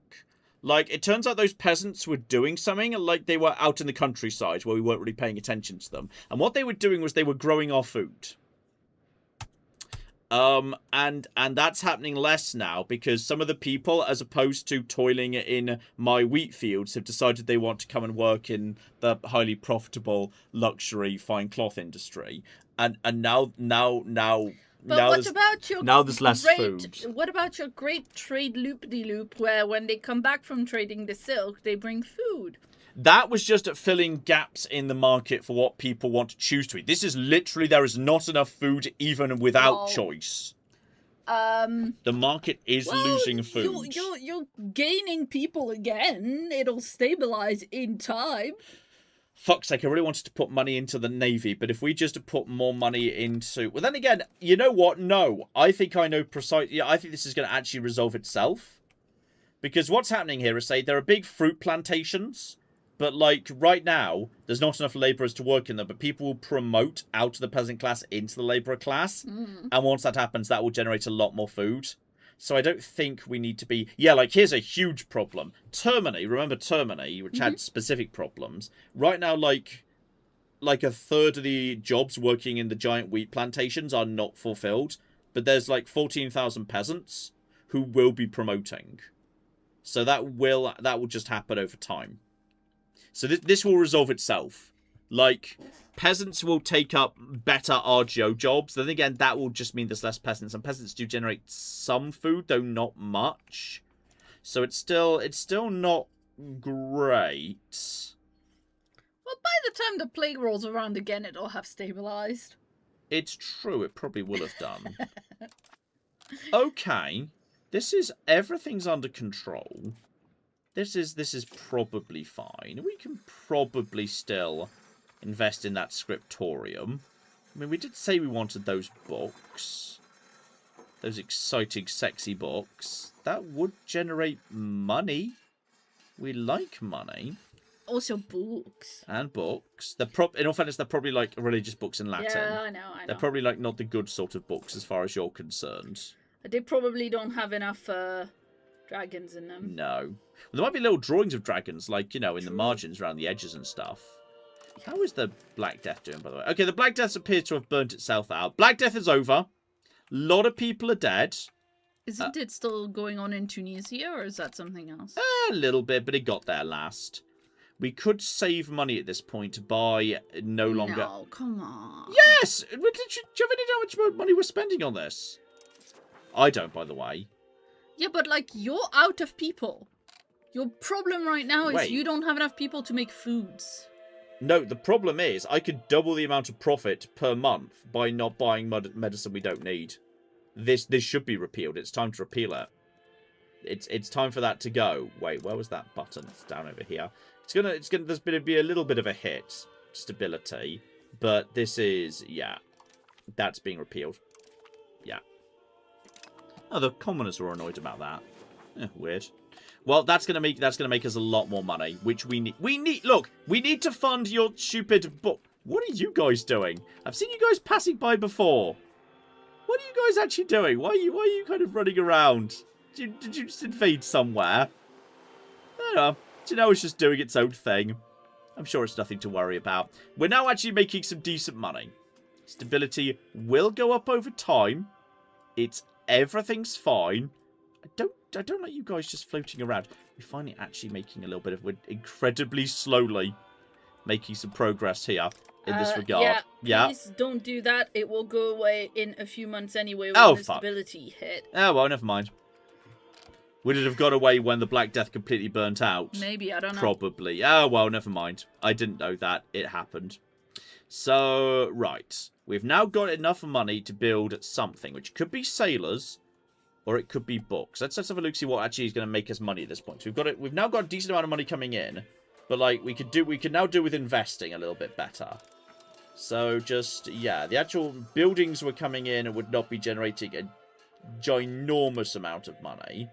Like, it turns out those peasants were doing something, like they were out in the countryside where we weren't really paying attention to them. And what they were doing was they were growing our food. And that's happening less now because some of the people, as opposed to toiling in my wheat fields, have decided they want to come and work in the highly profitable luxury fine cloth industry. And now What about your there's less food. What about your great trade loop-de-loop where when they come back from trading the silk, they bring food? That was just at filling gaps in the market for what people want to choose to eat. This is literally, there is not enough food even without choice. The market is losing food. You're gaining people again. It'll stabilize in time. Fuck's sake, I really wanted to put money into the Navy, but if we just put more money into... Well, then again, you know what? No. I think I know precisely... Yeah, I think this is going to actually resolve itself. Because what's happening here is, say, there are big fruit plantations... But, like, right now, there's not enough labourers to work in them. But people will promote out of the peasant class into the labourer class. And once that happens, that will generate a lot more food. So I don't think we need to be... Yeah, like, here's a huge problem. Termini, remember Termini, which had specific problems. Right now, like a third of the jobs working in the giant wheat plantations are not fulfilled. But there's, like, 14,000 peasants who will be promoting. So that will just happen over time. So this will resolve itself. Like, peasants will take up better RGO jobs. Then again, that will just mean there's less peasants. And peasants do generate some food, though not much. So it's still not great. Well, by the time the plague rolls around again, it'll have stabilized. It's true, it probably will have done. Okay. Everything's under control. This is probably fine. We can probably still invest in that scriptorium. I mean, we did say we wanted those books. Those exciting, sexy books. That would generate money. We like money. Also books. And books. In all fairness, they're probably like religious books in Latin. Yeah, I know. They're probably like not the good sort of books as far as you're concerned. They probably don't have enough dragons in them. No. Well, there might be little drawings of dragons, like, you know, in the margins around the edges and stuff. How is the Black Death doing, by the way? Okay, the Black Death appears to have burnt itself out. Black Death is over. A lot of people are dead. Isn't it still going on in Tunisia, or is that something else? A little bit, but it got there last. We could save money at this point by no longer... No, come on. Yes! Do you have any idea how much money we're spending on this? I don't, by the way. Yeah, but, like, you're out of people. Your problem right now is you don't have enough people to make foods. No, the problem is I could double the amount of profit per month by not buying medicine we don't need. This should be repealed. It's time to repeal it. It's time for that to go. Wait, where was that button? It's down over here. There's going to be a little bit of a hit. Stability. But this is, that's being repealed. Yeah. Oh, the commoners were annoyed about that. Weird. Well, that's gonna make us a lot more money, which we need. Look, we need to fund your stupid book. What are you guys doing? I've seen you guys passing by before. What are you guys actually doing? Why are you kind of running around? Did you just invade somewhere? I don't know. Do you know it's just doing its own thing? I'm sure it's nothing to worry about. We're now actually making some decent money. Stability will go up over time. Everything's fine. I don't like you guys just floating around. We're finally actually making a little bit of... We're incredibly slowly making some progress here in this regard. Yeah, please don't do that. It will go away in a few months anyway when the stability hit. Oh, well, never mind. Would it have got away when the Black Death completely burnt out? Maybe, I don't know. Probably. Oh, well, never mind. I didn't know that. It happened. So, right. We've now got enough money to build something, which could be sailors, or it could be books. Let's have a look, see what actually is going to make us money at this point. So we've now got a decent amount of money coming in, but like we can now do with investing a little bit better. So just, yeah, the actual buildings were coming in and would not be generating a ginormous amount of money.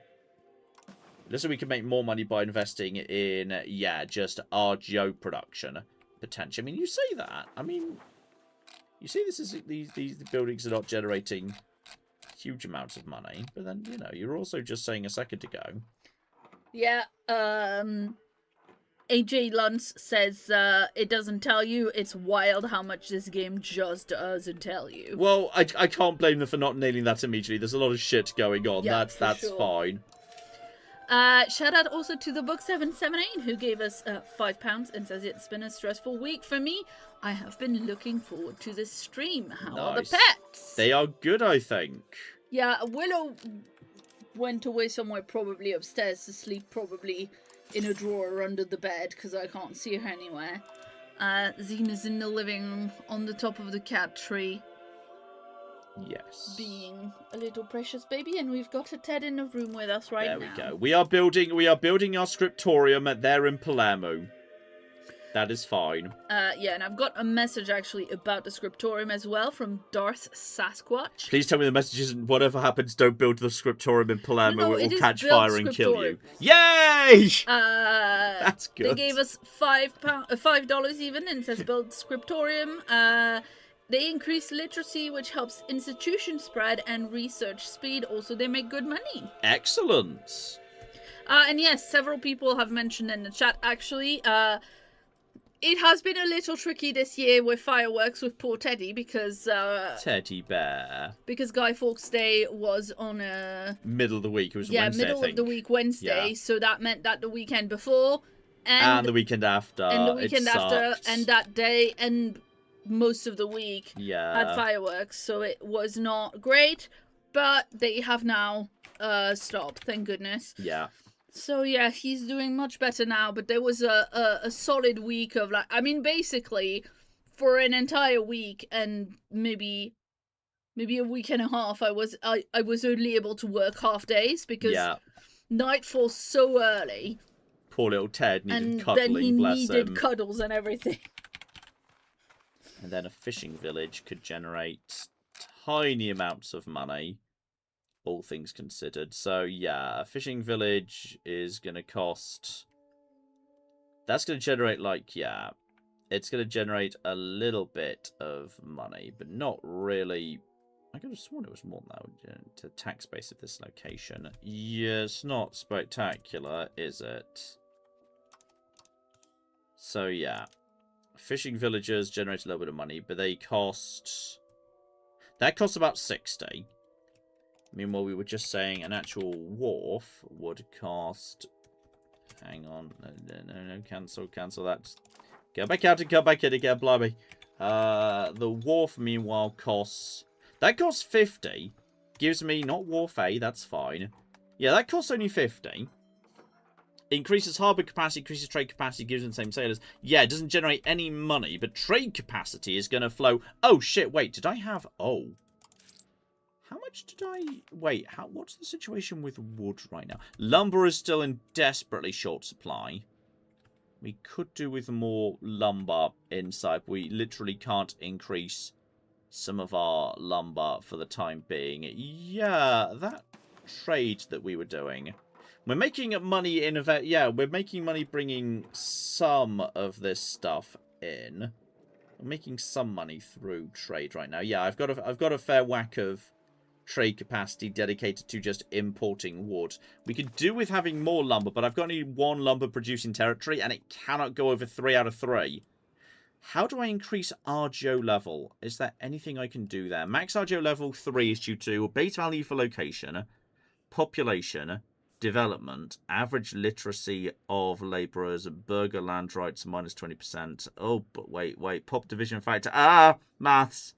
Listen, we can make more money by investing in, yeah, just RGO production potential. I mean, you say that. I mean, you see these buildings are not generating huge amounts of money, but then, you know, you're also just saying a second ago. Yeah, AJ Luntz says it doesn't tell you. It's wild how much this game just doesn't tell you. Well, I can't blame them for not nailing that immediately. There's a lot of shit going on. Yeah, that's sure. fine. Shout out also to the Book 778 who gave us £5 and says it's been a stressful week for me. I have been looking forward to this stream. How are the pets? They are good, I think. Yeah, Willow went away somewhere, probably upstairs to sleep, probably in a drawer under the bed because I can't see her anywhere. Zena's in the living room on the top of the cat tree. Yes. Being a little precious baby, and we've got a Ted in the room with us right now. There we go. We are building our scriptorium there in Palermo. That is fine. Yeah, and I've got a message actually about the scriptorium as well from Darth Sasquatch. Please tell me the message isn't whatever happens, don't build the scriptorium in Palermo. No, it will is catch built fire and kill you. scriptorium. Yay! That's good. They gave us $5 even, and it says build scriptorium. They increase literacy, which helps institution spread and research speed. Also, they make good money. Excellent. And yes, several people have mentioned in the chat, actually, it has been a little tricky this year with fireworks with poor Teddy because... Teddy Bear. Because Guy Fawkes Day was on a... Middle of the week. It was Wednesday, middle of the week Wednesday. Yeah. So that meant that the weekend before... And the weekend after. And the weekend after. And that day. And... most of the week had fireworks, so it was not great, but they have now stopped, thank goodness. Yeah. So yeah, he's doing much better now, but there was a solid week of like, I mean, basically for an entire week and maybe a week and a half, I was only able to work half days because night falls so early. Poor little Ted needed cuddling, then he bless needed him. Cuddles and everything. And then a fishing village could generate tiny amounts of money, all things considered. So, yeah, a fishing village is going to cost... That's going to generate, like, yeah, it's going to generate a little bit of money, but not really... I could have sworn it was more than that to tax base of this location. Yeah, it's not spectacular, is it? So, yeah. Fishing villagers generate a little bit of money, but they cost... That costs about 60. Meanwhile, we were just saying an actual wharf would cost... Hang on. No, cancel that. Go back out and come back in again, blimey. The wharf, meanwhile, costs... That costs 50. Gives me, not wharf A, that's fine. Yeah, that costs only 50. Increases harbour capacity, increases trade capacity, gives them the same sailors. Yeah, it doesn't generate any money, but trade capacity is going to flow. Oh, shit, wait, did I have... Oh. How much did I... Wait, what's the situation with wood right now? Lumber is still in desperately short supply. We could do with more lumber inside. We literally can't increase some of our lumber for the time being. Yeah, that trade that we were doing... We're making money in we're making money bringing some of this stuff in. We're making some money through trade right now. Yeah, I've got a fair whack of trade capacity dedicated to just importing wood. We could do with having more lumber, but I've got only one lumber producing territory, and it cannot go over 3 out of 3. How do I increase RGO level? Is there anything I can do there? Max RGO level 3 is due to base value for location. population, development, average literacy of labourers, burger land rights minus 20%. Oh, but wait, pop division factor. Maths.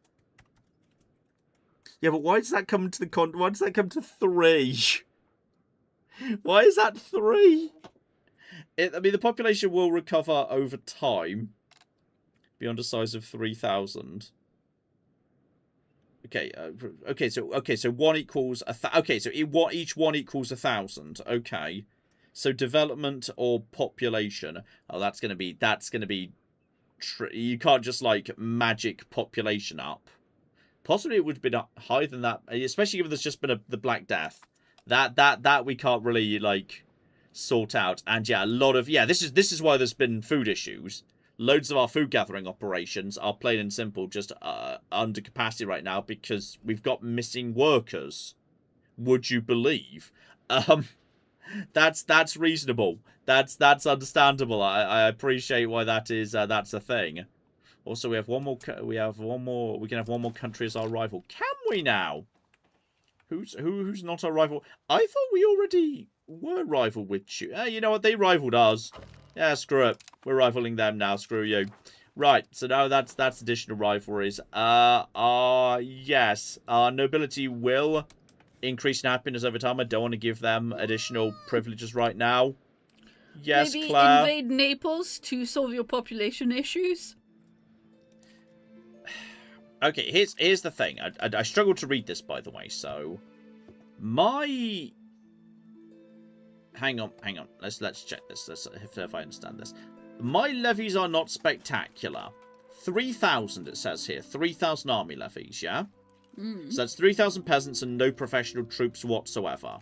Yeah, but why does that come to why does that come to 3? Why is that 3? I mean, the population will recover over time beyond a size of 3,000. Okay, so 1 equals each one equals 1,000. Okay, so development or population. Oh, that's gonna be you can't just like magic population up. Possibly it would have been higher than that, especially given there's just been the Black Death. That we can't really like sort out. And yeah, a lot of this is why there's been food issues. Loads of our food gathering operations are plain and simple just under capacity right now because we've got missing workers. Would you believe? That's reasonable. That's understandable. I appreciate why that's a thing. Also, we have one more. We can have one more country as our rival. Can we now? Who's not our rival? I thought we already were rival with you. You know what? They rivaled us. Yeah, screw it. We're rivaling them now. Screw you. Right. So now that's additional rivalries. Yes. Nobility will increase in happiness over time. I don't want to give them additional privileges right now. Yes, maybe Claire. invade Naples to solve your population issues. Okay, here's the thing. I struggled to read this, by the way. So, hang on. Let's check this. Let's if I understand this. My levies are not spectacular. 3,000 it says here. 3,000 army levies. Yeah. So that's 3,000 peasants and no professional troops whatsoever.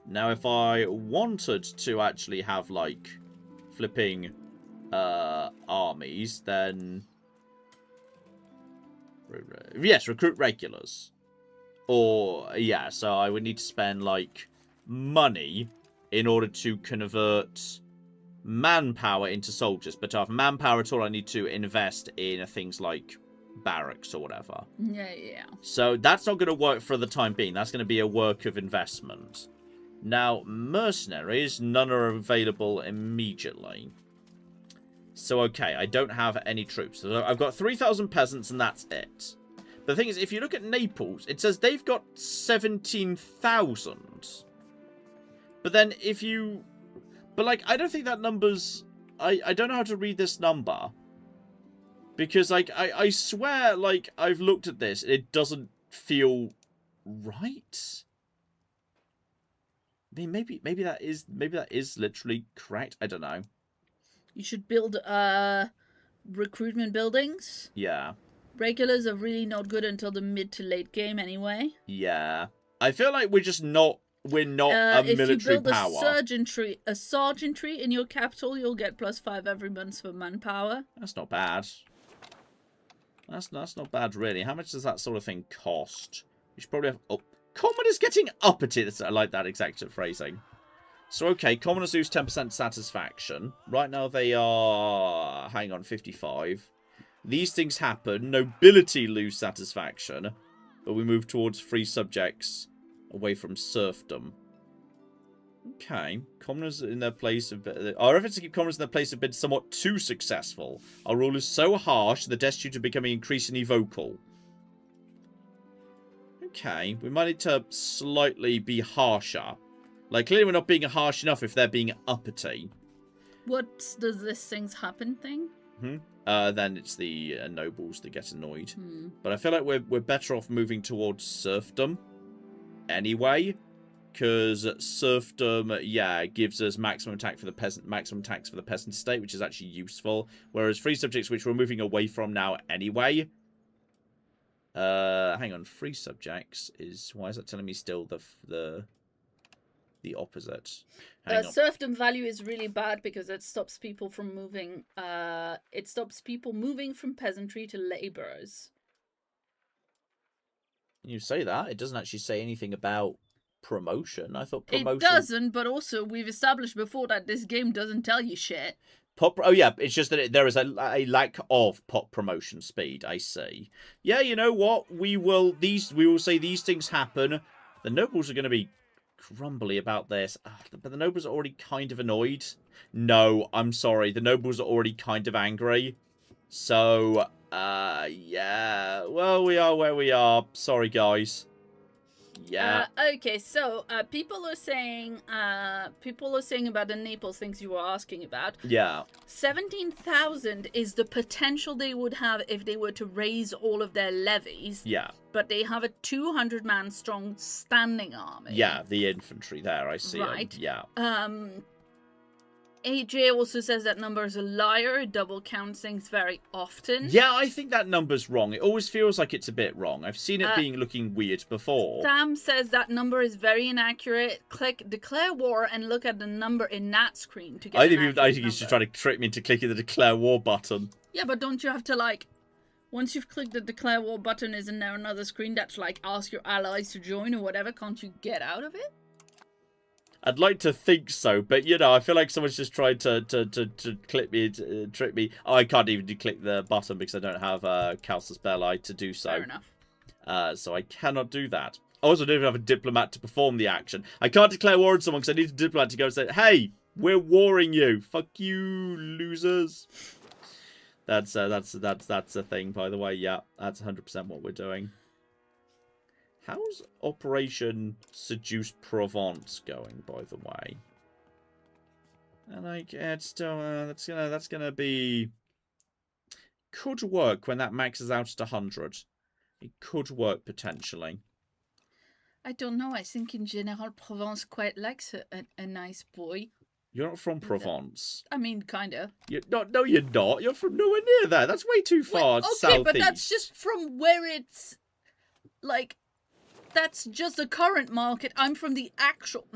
Now, if I wanted to actually have like flipping armies, then yes, recruit regulars. Or yeah, so I would need to spend like money in order to convert manpower into soldiers. But to have manpower at all, I need to invest in things like barracks or whatever. Yeah. So that's not going to work for the time being. That's going to be a work of investment. Now, mercenaries, none are available immediately. So, okay, I don't have any troops. So I've got 3,000 peasants and that's it. But the thing is, if you look at Naples, it says they've got 17,000. But then if you... But, like, I don't think that number's... I don't know how to read this number. Because, like, I swear, like, I've looked at this and it doesn't feel right. I mean, maybe that is literally correct. I don't know. You should build recruitment buildings. Yeah. Regulars are really not good until the mid to late game anyway. Yeah. I feel like we're not a military power. If you build a sergeantry in your capital, you'll get +5 every month for manpower. That's not bad. That's not bad, really. How much does that sort of thing cost? You should probably have... Oh, commoners getting uppity. I like that executive phrasing. So, okay, commoners lose 10% satisfaction. Right now they are... Hang on, 55. These things happen. Nobility lose satisfaction. But we move towards free subjects away from serfdom. Okay. Commoners in their place have been... Our efforts to keep commoners in their place have been somewhat too successful. Our rule is so harsh, the destitute are becoming increasingly vocal. Okay. We might need to slightly be harsher. Like, clearly we're not being harsh enough if they're being uppity. What does this things happen thing? Then it's the nobles that get annoyed. But I feel like we're better off moving towards serfdom anyway. Because serfdom, yeah, gives us maximum tax for the peasant state, which is actually useful. Whereas free subjects, which we're moving away from now anyway. Hang on, free subjects is... Why is that telling me still the opposite? Serfdom value is really bad because it stops people from moving. It stops people moving from peasantry to laborers. You say that. It doesn't actually say anything about promotion. I thought promotion... It doesn't, but also we've established before that this game doesn't tell you shit. Oh yeah, it's just that there is a lack of pop promotion speed. I see. Yeah, you know what? We will say these things happen. The nobles are going to be grumbly about this. But the nobles are already kind of annoyed. No, I'm sorry. The nobles are already kind of angry. So, yeah. Well, we are where we are. Sorry, guys. Yeah. Okay, so people are saying about the Naples things you were asking about. Yeah. 17,000 is the potential they would have if they were to raise all of their levies. Yeah. But they have a 200-man strong standing army. Yeah, the infantry there, I see. Right. Yeah. AJ also says that number is a liar. It double counts things very often. Yeah, I think that number's wrong. It always feels like it's a bit wrong. I've seen it looking weird before. Sam says that number is very inaccurate. Click declare war and look at the number in that screen to get I think he's just trying to trick me into clicking the declare war button. Yeah, but don't you have to, like, once you've clicked the declare war button, isn't there another screen that's like ask your allies to join or whatever? Can't you get out of it? I'd like to think so, but you know, I feel like someone's just tried to clip me, trick me. Oh, I can't even click the button because I don't have Calsus Belli to do so. Fair enough. So I cannot do that. I also don't even have a diplomat to perform the action. I can't declare war on someone because I need a diplomat to go and say, "Hey, we're warring you. Fuck you, losers." That's a thing, by the way. Yeah, that's 100% what we're doing. How's Operation Seduce Provence going, by the way? And like, it's still that's gonna be could work when that maxes out at 100. It could work potentially. I don't know. I think in general Provence quite likes a nice boy. You're not from Provence. I mean, kind of. You're not. No, you're not. You're from nowhere near there. That's way too far southeast. Okay, but that's just from where it's like. That's just the current market. I'm from the actual.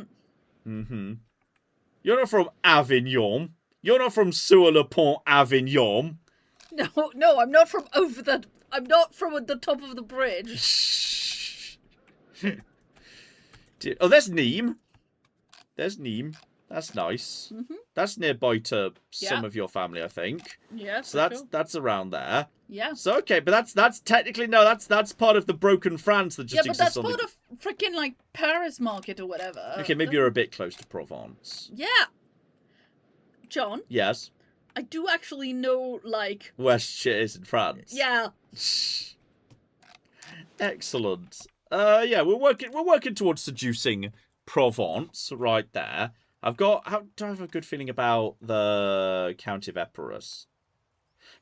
Mm-hmm. You're not from Avignon. You're not from Sur-le-Pont, Avignon. No, I'm not from over the. I'm not from the top of the bridge. Oh, there's Nîmes. There's Nîmes. That's nice. Mm-hmm. That's nearby to some of your family, I think. Yeah. So that's around there. Yeah. So okay, but that's technically that's part of the broken France that just exists on. Yeah, but that's part of freaking like Paris market or whatever. Okay, maybe you're a bit close to Provence. Yeah. John. Yes. I do actually know like where shit is in France. Yeah. Excellent. Yeah, we're working towards seducing Provence right there. Do I have a good feeling about the County of Epirus?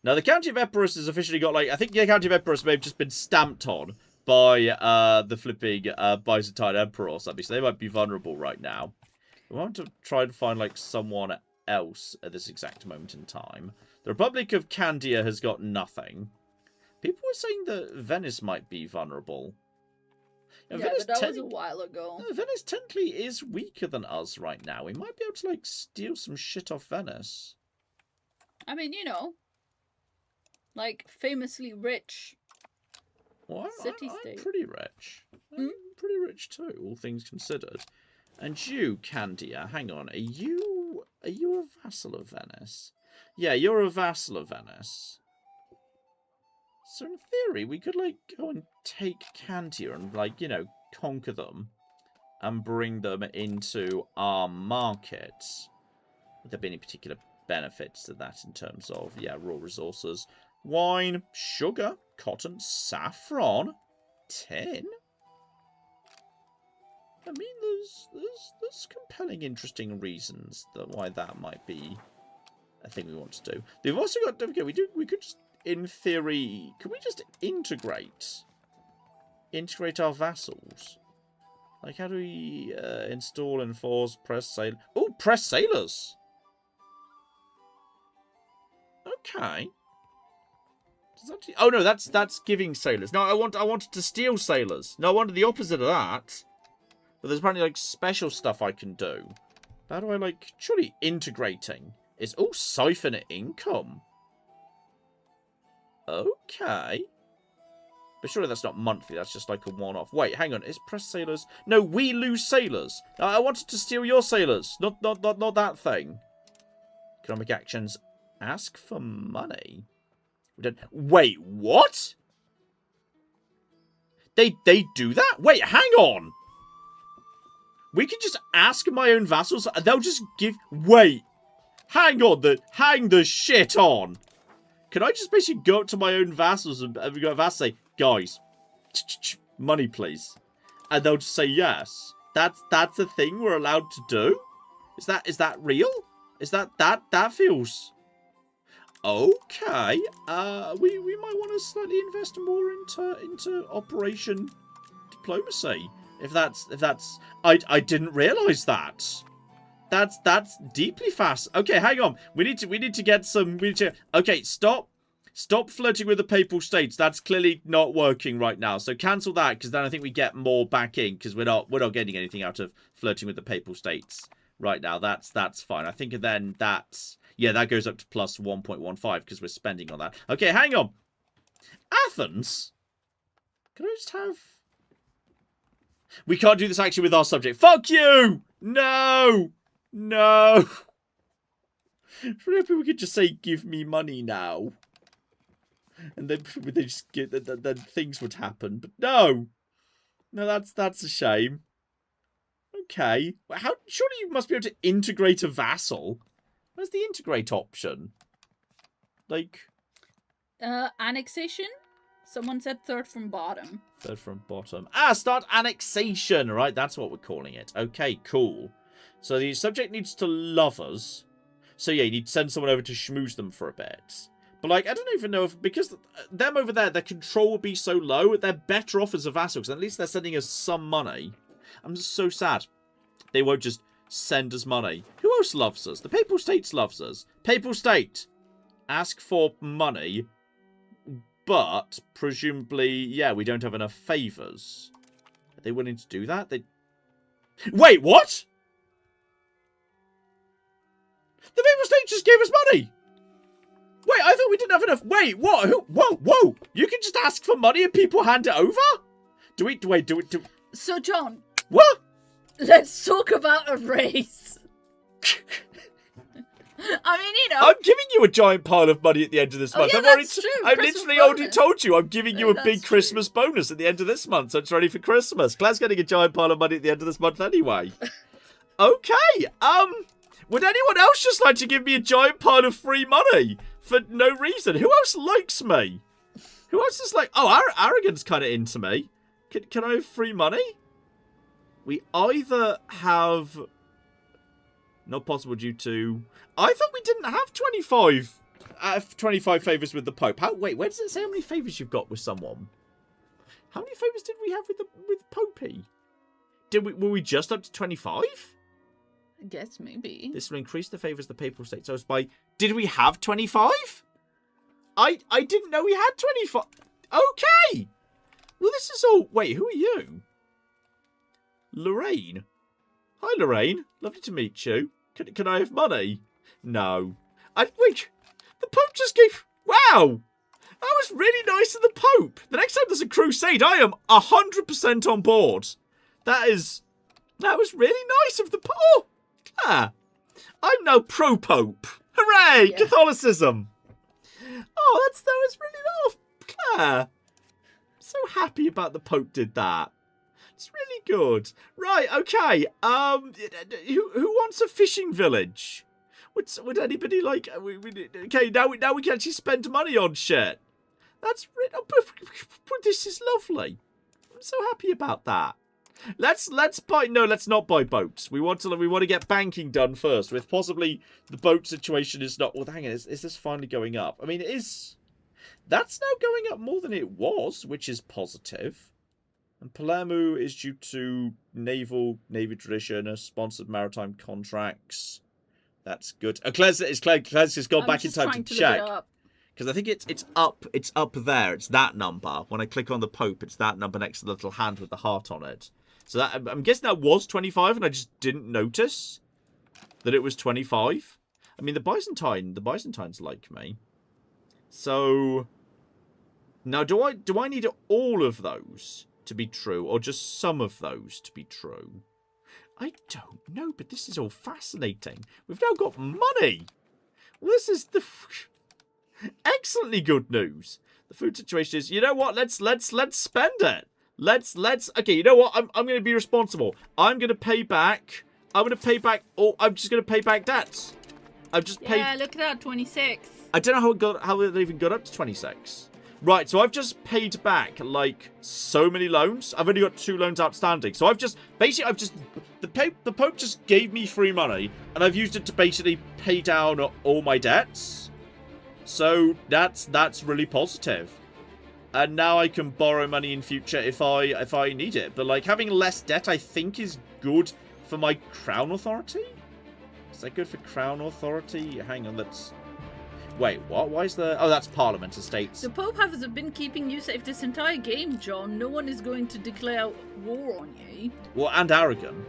Now, the County of Epirus has officially got, like, I think the County of Epirus may have just been stamped on by the flipping Byzantine Emperor or something, so they might be vulnerable right now. We want to try and find, like, someone else at this exact moment in time. The Republic of Candia has got nothing. People were saying that Venice might be vulnerable. Yeah, but that was a while ago. Venice technically is weaker than us right now. We might be able to, like, steal some shit off Venice. I mean, you know, like, famously rich Well, city-state. I'm pretty rich. I'm pretty rich too, all things considered. And you, Candia, hang on. Are you a vassal of Venice? Yeah, you're a vassal of Venice. So in theory, we could, like, go and take Candia and, like, you know, conquer them and bring them into our markets. Would there be any particular benefits to that in terms of, yeah, raw resources? Wine, sugar, cotton, saffron, tin? I mean, there's compelling, interesting reasons why that might be a thing we want to do. They've also got, don't forget, we could just, in theory, could we just integrate our vassals? Like, how do we install, enforce, press sail? Oh, press sailors. Okay. Does that, oh no, that's giving sailors. No, I wanted to steal sailors. No, I wanted the opposite of that. But there's apparently, like, special stuff I can do. How do I, like, surely integrating is all siphon income. Okay. But surely that's not monthly, that's just like a one-off. Wait, hang on, is press sailors? No, we lose sailors. I wanted to steal your sailors, not that thing. Economic actions, ask for money. We don't... Wait, what? They do that? Wait, hang on. We can just ask my own vassals, and they'll just give... Wait. Hang the shit on. Can I just basically go up to my own vassals and go vassals say, guys, money please, and they'll just say yes. That's a thing we're allowed to do. Is that real? Is that feels okay? We might want to slightly invest more into Operation Diplomacy. If that's I didn't realize that. That's deeply fast. Okay, hang on. We need to get some. Okay, stop flirting with the Papal States. That's clearly not working right now. So cancel that, because then I think we get more back in, because we're not getting anything out of flirting with the Papal States right now. That's fine. I think then that goes up to plus 1.15 because we're spending on that. Okay, hang on. Athens. Can I just have? We can't do this actually with our subject. Fuck you! No. No. If we could just say, give me money now. And then they just get then things would happen. But no. No, that's a shame. Okay. Surely you must be able to integrate a vassal. Where's the integrate option? Like annexation? Someone said third from bottom. Third from bottom. Start annexation. Right, that's what we're calling it. Okay, cool. So the subject needs to love us. So yeah, you need to send someone over to schmooze them for a bit. But like, I don't even know if, because them over there, their control will be so low, they're better off as a vassal, because at least they're sending us some money. I'm just so sad. They won't just send us money. Who else loves us? The Papal States loves us. Papal State, ask for money, but presumably, yeah, we don't have enough favours. Are they willing to do that? Wait, what? The Papal State just gave us money! Wait, I thought we didn't have enough. Wait, what? Whoa. You can just ask for money and people hand it over? Do we? So, John. What? Let's talk about a race. I mean, you know. I'm giving you a giant pile of money at the end of this month. Yeah, that's true. I've literally already told you I'm giving you a big Christmas bonus at the end of this month, so it's ready for Christmas. Claire's getting a giant pile of money at the end of this month anyway. Okay. Would anyone else just like to give me a giant pile of free money for no reason? Who else likes me? Who else is like, oh, Aragon's kind of into me. Can I have free money? We either have... Not possible due to... I thought we didn't have 25 favours with the Pope. Wait, where does it say how many favours you've got with someone? How many favours did we have with Popey? Were we just up to 25? I guess maybe. This will increase the favours of the Papal States. So it's by... Did we have 25? I didn't know we had 25. Okay. Well, this is all... Wait, who are you? Lorraine. Hi, Lorraine. Lovely to meet you. Can I have money? No. Wait. The Pope just gave... Wow. That was really nice of the Pope. The next time there's a crusade, I am 100% on board. That was really nice of the Pope. Oh, Claire. I'm now pro-Pope. Hooray! Yeah. Catholicism. Oh, that was really nice. Claire. So happy about the Pope did that. It's really good. Right, okay. Who wants a fishing village? Would anybody like... Okay, now we can actually spend money on shit. That's... This is lovely. I'm so happy about that. Let's buy... No, let's not buy boats. We want to get banking done first. With possibly the boat situation is not... Well, hang on. Is this finally going up? I mean, it is... That's now going up more than it was, which is positive. And Palermo is due to Navy tradition, sponsored maritime contracts. That's good. Oh, Claire's just gone back in time to check. Because I think it's up there. It's that number. When I click on the Pope, it's that number next to the little hand with the heart on it. So that, I'm guessing that was 25, and I just didn't notice that it was 25. I mean, the Byzantines like me. So now, do I need all of those to be true, or just some of those to be true? I don't know, but this is all fascinating. We've now got money. Well, this is the excellently good news. The food situation is, you know what? Let's spend it. Let's okay, you know what? I'm gonna be responsible. I'm gonna pay back I'm just gonna pay back debts. I've just paid. Yeah, look at that, 26. I don't know how it even got up to 26. Right, so I've just paid back like so many loans. I've only got 2 loans outstanding. So the Pope just gave me free money, and I've used it to basically pay down all my debts. So that's really positive. And now I can borrow money in future if I need it. But like having less debt, I think is good for my Crown Authority. Is that good for Crown Authority? Hang on, that's... Wait, what? Why is there... Oh, that's Parliament Estates. The Pope has been keeping you safe this entire game, John. No one is going to declare war on you. Well, and Aragon.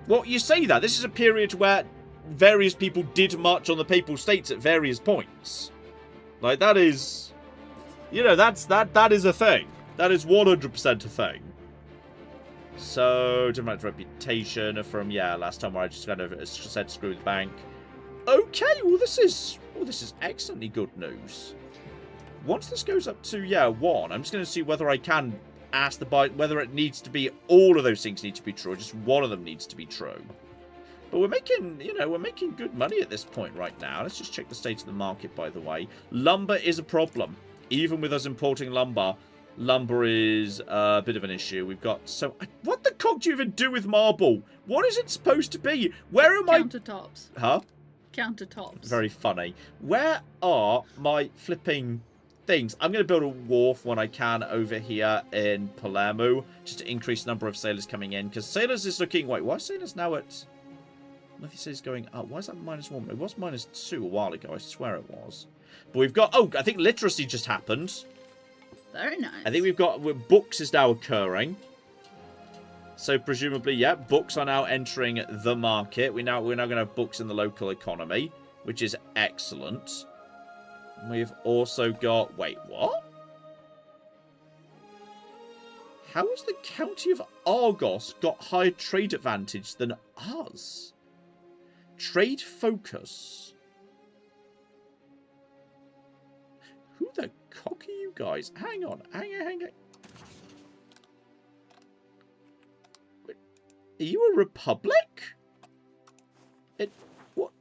Well, you say that. This is a period where various people did march on the Papal States at various points. Like, that is... You know, that is a thing. That is 100% a thing. So, diplomatic reputation from, yeah, last time where I just kind of said screw the bank. Okay, well, this is excellently good news. Once this goes up to, yeah, 1, I'm just going to see whether I can ask the buy, whether it needs to be, all of those things need to be true, or just one of them needs to be true. But we're making, you know, we're making good money at this point right now. Let's just check the state of the market, by the way. Lumber is a problem. Even with us importing lumber, lumber is a bit of an issue. We've got so... What the cock do you even do with marble? What is it supposed to be? Where am I... Countertops. Huh? Countertops. Very funny. Where are my flipping things? I'm going to build a wharf when I can over here in Palermo, just to increase the number of sailors coming in. Because sailors is looking... Wait, why are sailors now at... Nothing says going up. Why is that -1? It was -2 a while ago. I swear it was. But we've got... Oh, I think literacy just happened. Very nice. I think we've got... Books is now occurring. So presumably, yeah, books are now entering the market. We're now going to have books in the local economy, which is excellent. We've also got... Wait, what? How has the County of Argos got higher trade advantage than us? Trade focus. Who the cock are you guys? Hang on. Hang on. Wait, are you a republic? What?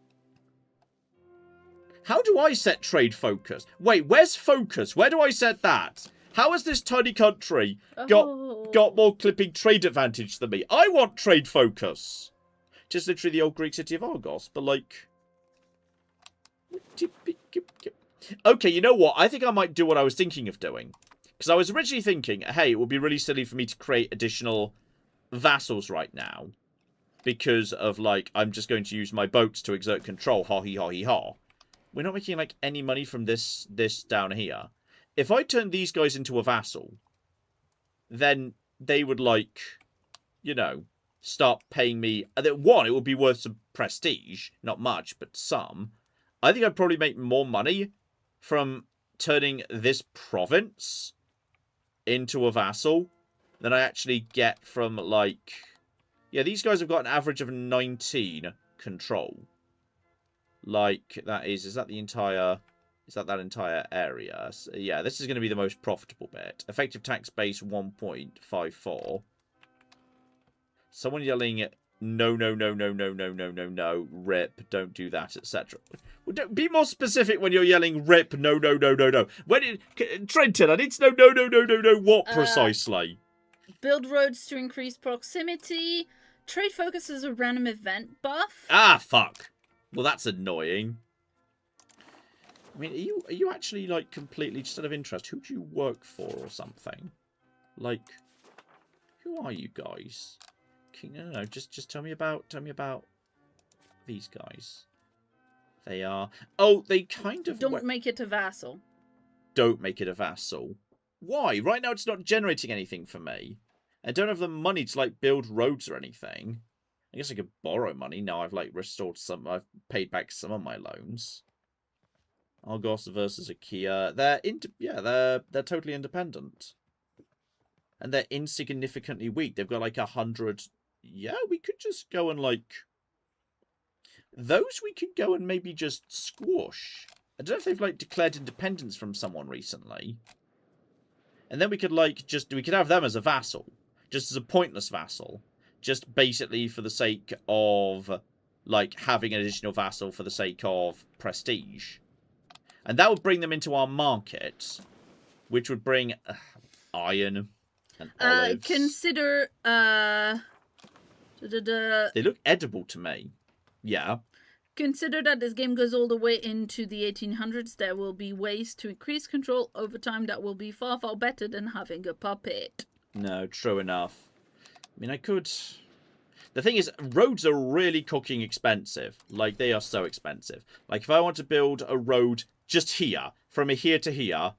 How do I set trade focus? Wait, where's focus? Where do I set that? How has this tiny country got more clipping trade advantage than me? I want trade focus. Just literally the old Greek city of Argos, but like... Okay, you know what? I think I might do what I was thinking of doing. Because I was originally thinking, hey, it would be really silly for me to create additional vassals right now. Because of, like, I'm just going to use my boats to exert control. Ha-hee-ha-hee-ha. We're not making, like, any money from this down here. If I turn these guys into a vassal, then they would, like, you know, start paying me. One, it would be worth some prestige. Not much, but some. I think I'd probably make more money from turning this province into a vassal than I actually get from, like... Yeah, these guys have got an average of 19 control. Like, that is that the entire... Is that entire area? So, yeah, this is going to be the most profitable bit. Effective tax base 1.54. Someone yelling, no, rip, don't do that, etc. Well, be more specific when you're yelling, rip, no. Trenton, I need to know, no, what precisely? Build roads to increase proximity. Trade focus is a random event buff. Ah, fuck. Well, that's annoying. I mean, are you actually, like, completely just out of interest? Who do you work for or something? Like, who are you guys? No, just tell me about these guys. They are... Oh, they kind of... Don't make it a vassal. Don't make it a vassal. Why? Right now it's not generating anything for me. I don't have the money to, like, build roads or anything. I guess I could borrow money. Now I've, like, restored some... I've paid back some of my loans. Argos versus Achaea. They're totally independent. And they're insignificantly weak. They've got, like, 100... Yeah, we could just go and, like... Those we could go and maybe just squash. I don't know if they've, like, declared independence from someone recently. And then we could, like, we could have them as a vassal. Just as a pointless vassal. Just basically for the sake of, like, having an additional vassal for the sake of prestige. And that would bring them into our market, which would bring iron and olives. Consider, They look edible to me. Yeah. Consider that this game goes all the way into the 1800s. There will be ways to increase control over time that will be far, far better than having a puppet. No, true enough. I mean, I could... The thing is, roads are really cooking expensive. Like, they are so expensive. Like, if I want to build a road just here, from here to here,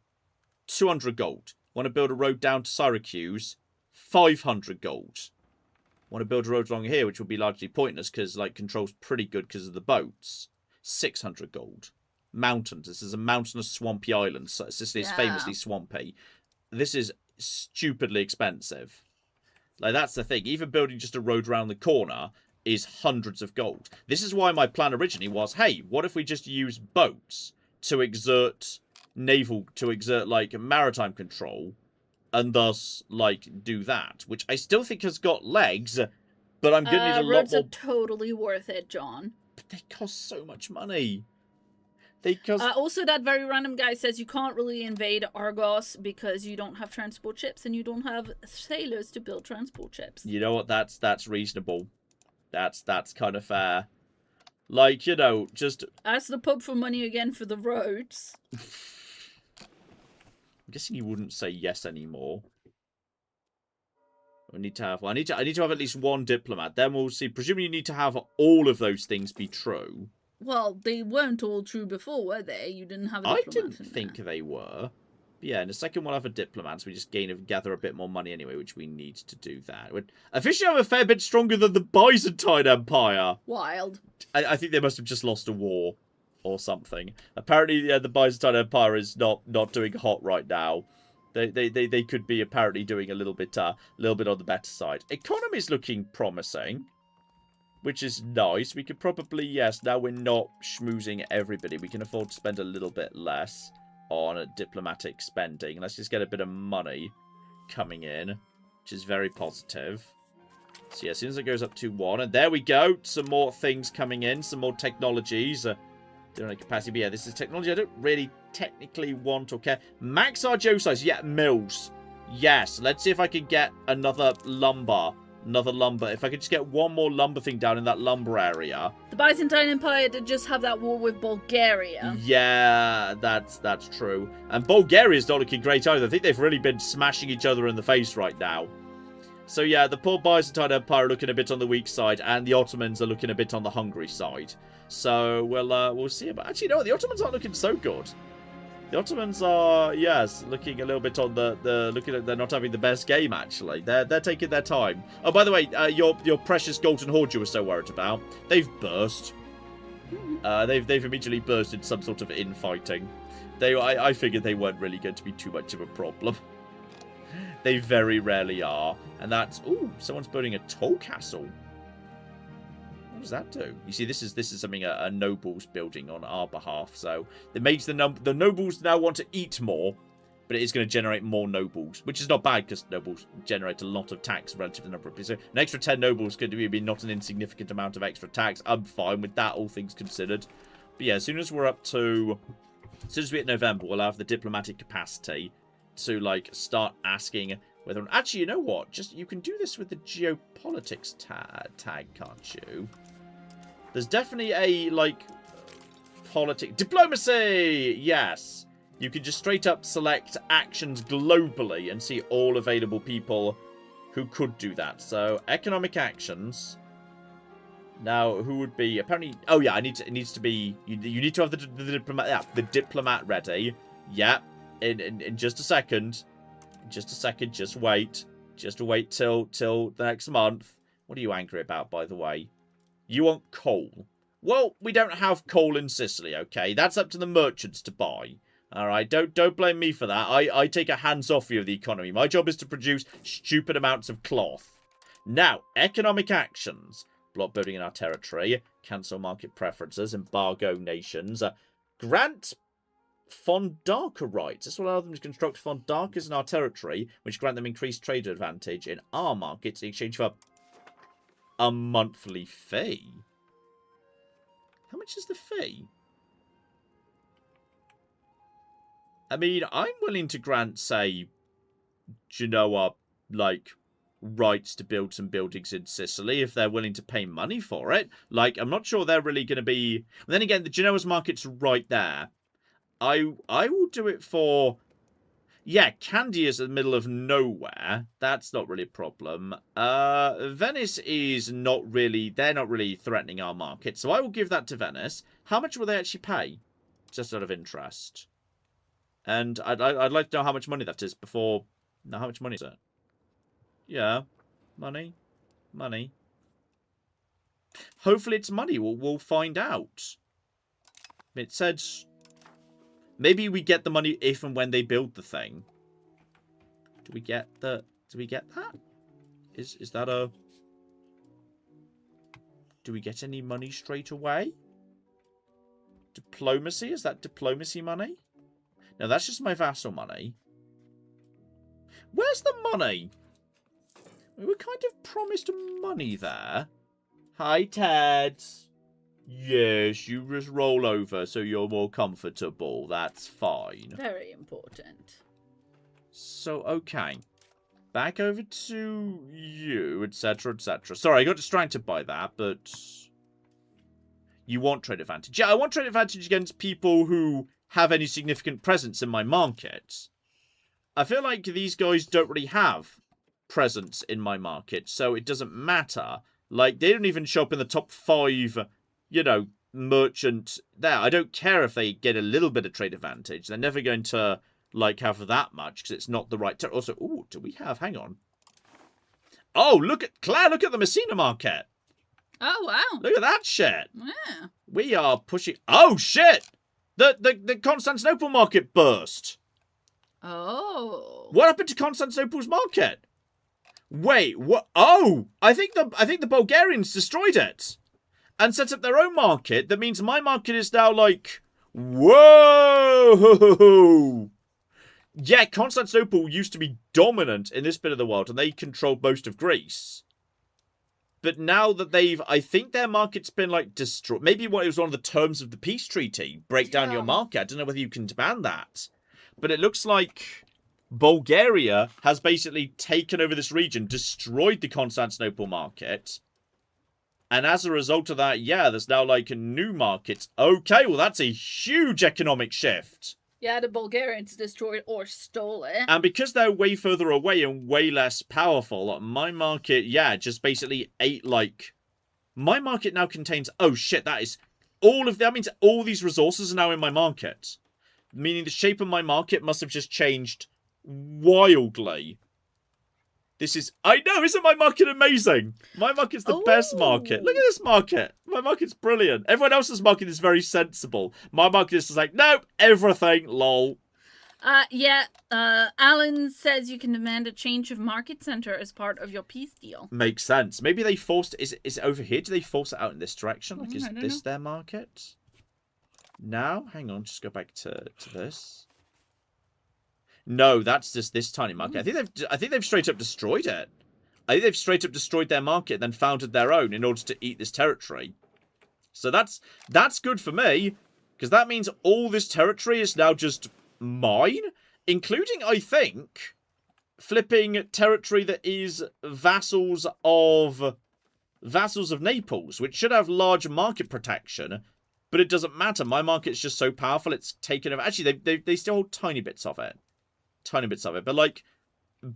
200 gold. Want to build a road down to Syracuse, 500 gold. Want to build a road along here, which would be largely pointless because, like, control's pretty good because of the boats. 600 gold. Mountains. This is a mountainous, swampy island. So Sicily is famously swampy. This is stupidly expensive. Like, that's the thing. Even building just a road around the corner is hundreds of gold. This is why my plan originally was, hey, what if we just use boats to exert like, maritime control, and thus, like, do that, which I still think has got legs, but I'm gonna need a lot more... Roads are totally worth it, John. But they cost so much money. They cost... Also, that very random guy says you can't really invade Argos because you don't have transport ships and you don't have sailors to build transport ships. You know what? That's reasonable. That's kind of fair. Like, you know, just... Ask the Pope for money again for the roads. I'm guessing you wouldn't say yes anymore. We need to have... Well, I need to have at least one diplomat. Then we'll see. Presumably you need to have all of those things be true. Well, they weren't all true before, were they? You didn't have a diplomat. I didn't think they were. But yeah, in a second we'll have a diplomat, so we just gather a bit more money anyway, which we need to do that. Officially, I'm a fair bit stronger than the Byzantine Empire. Wild. I think they must have just lost a war or something. Apparently, yeah, the Byzantine Empire is not doing hot right now. They could be apparently doing a little bit on the better side. Economy's looking promising, which is nice. We could probably, yes, now we're not schmoozing everybody. We can afford to spend a little bit less on diplomatic spending. Let's just get a bit of money coming in, which is very positive. So yeah, as soon as it goes up to 1, and there we go, some more things coming in, some more technologies. Don't capacity, but yeah, this is technology I don't really technically want or care. Max our geo size, yeah, mills. Yes, let's see if I can get another lumber. If I could just get one more lumber thing down in that lumber area. The Byzantine Empire did just have that war with Bulgaria. Yeah, that's true. And Bulgaria's not looking great either. I think they've really been smashing each other in the face right now. So yeah, the poor Byzantine Empire are looking a bit on the weak side, and the Ottomans are looking a bit on the hungry side. So we'll see about... Actually, no, the Ottomans aren't looking so good. The Ottomans are, yes, looking a little bit on they're not having the best game, actually. They're taking their time. Oh, by the way, your precious golden horde you were so worried about, they've burst. They've immediately burst in some sort of infighting. I figured they weren't really going to be too much of a problem. They very rarely are. And that's... Ooh, someone's building a toll castle. What does that do? You see, this is something a noble's building on our behalf. So it makes the nobles now want to eat more, but it is going to generate more nobles, which is not bad because nobles generate a lot of tax relative to the number of people. So an extra 10 nobles could be not an insignificant amount of extra tax. I'm fine with that, all things considered. But yeah, as soon as we're hit November, we'll have the diplomatic capacity to, like, start asking whether... Actually, you know what? Just, you can do this with the geopolitics tag, can't you? There's definitely a, like, diplomacy! Yes! You can just straight up select actions globally and see all available people who could do that. So, economic actions. Now, who would be... Apparently... Oh, yeah, it needs to be... You need to have the diplomat ready. Yeah. In just a second. Just wait. Just wait till the next month. What are you angry about, by the way? You want coal. Well, we don't have coal in Sicily, okay? That's up to the merchants to buy. Alright, don't blame me for that. I take a hands-off view of the economy. My job is to produce stupid amounts of cloth. Now, economic actions. Block building in our territory. Cancel market preferences. Embargo nations. Grant Fondarka rights. This will allow them to construct Fondarkas in our territory, which grant them increased trade advantage in our markets in exchange for a monthly fee. How much is the fee? I mean, I'm willing to grant, say, Genoa, like, rights to build some buildings in Sicily if they're willing to pay money for it. Like, I'm not sure they're really going to be... And then again, the Genoa's market's right there. I will do it for... Yeah, Candy is in the middle of nowhere. That's not really a problem. Venice is not really... They're not really threatening our market, so I will give that to Venice. How much will they actually pay? Just out of interest. And I'd like to know how much money that is before... Now, how much money is it? Yeah. Money. Money. Hopefully it's money. We'll find out. It said... Maybe we get the money if and when they build the thing. Do we get that? Is that a... Do we get any money straight away? Diplomacy? Is that diplomacy money? No, that's just my vassal money. Where's the money? We were kind of promised money there. Hi, Ted. Yes, you just roll over so you're more comfortable. That's fine. Very important. So, okay. Back over to you, etc., etc. Sorry, I got distracted by that, but... You want trade advantage. Yeah, I want trade advantage against people who have any significant presence in my market. I feel like these guys don't really have presence in my market, so it doesn't matter. Like, they don't even show up in the top 5... you know, merchant there. I don't care if they get a little bit of trade advantage. They're never going to, like, have that much because it's not the right... Also, ooh, do we have... Hang on. Oh, look at... Claire, look at the Messina market. Oh, wow. Look at that shit. Yeah. We are pushing... Oh, shit! The Constantinople market burst. Oh. What happened to Constantinople's market? Wait, what? Oh! I think the Bulgarians destroyed it. And set up their own market. That means my market is now like... Whoa! Yeah, Constantinople used to be dominant in this bit of the world. And they controlled most of Greece. But now that they've... I think their market's been like destroyed. Maybe it was one of the terms of the peace treaty. Break down your market. I don't know whether you can demand that. But it looks like Bulgaria has basically taken over this region. Destroyed the Constantinople market. And as a result of that, yeah, there's now, like, new markets. Okay, well, that's a huge economic shift. Yeah, the Bulgarians destroyed or stole it. And because they're way further away and way less powerful, my market, yeah, just basically ate, like... My market now contains... Oh, shit, that is... That means all these resources are now in my market. Meaning the shape of my market must have just changed wildly. This is... I know, isn't my market amazing? My market's the best market. Look at this market. My market's brilliant. Everyone else's market is very sensible. My market is just like, nope, everything, lol. Alan says you can demand a change of market center as part of your peace deal. Makes sense. Maybe they forced... Is it over here? Do they force it out in this direction? Like, is this their market? Now? Hang on, just go back to this. No, that's just this tiny market. I think they've straight up destroyed it. I think they've straight up destroyed their market and then founded their own in order to eat this territory. So that's good for me, because that means all this territory is now just mine, including, I think, flipping territory that is vassals of Naples, which should have large market protection, but it doesn't matter. My market's just so powerful, it's taken over. Actually, they still hold tiny bits of it. But, like,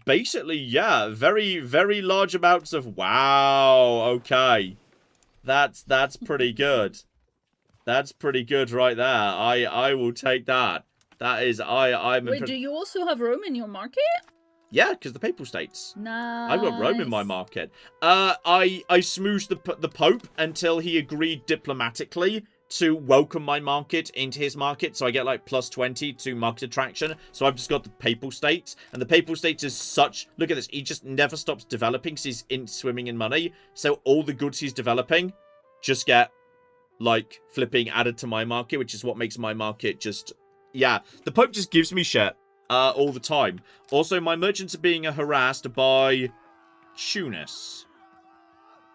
basically, yeah, very, very large amounts of... Wow, okay. That's pretty good. That's pretty good right there. I will take that. That is... Wait, do you also have Rome in your market? Yeah, because the Papal States. Nice. I've got Rome in my market. I smooshed the Pope until he agreed diplomatically to welcome my market into his market, so I get like plus 20 to market attraction. So I've just got the Papal States, and the Papal States is such... Look at this, he just never stops developing because he's swimming in money. So all the goods he's developing just get, like, flipping added to my market, which is what makes my market just Yeah, the Pope just gives me shit all the time. Also, my merchants are being harassed by Tunis.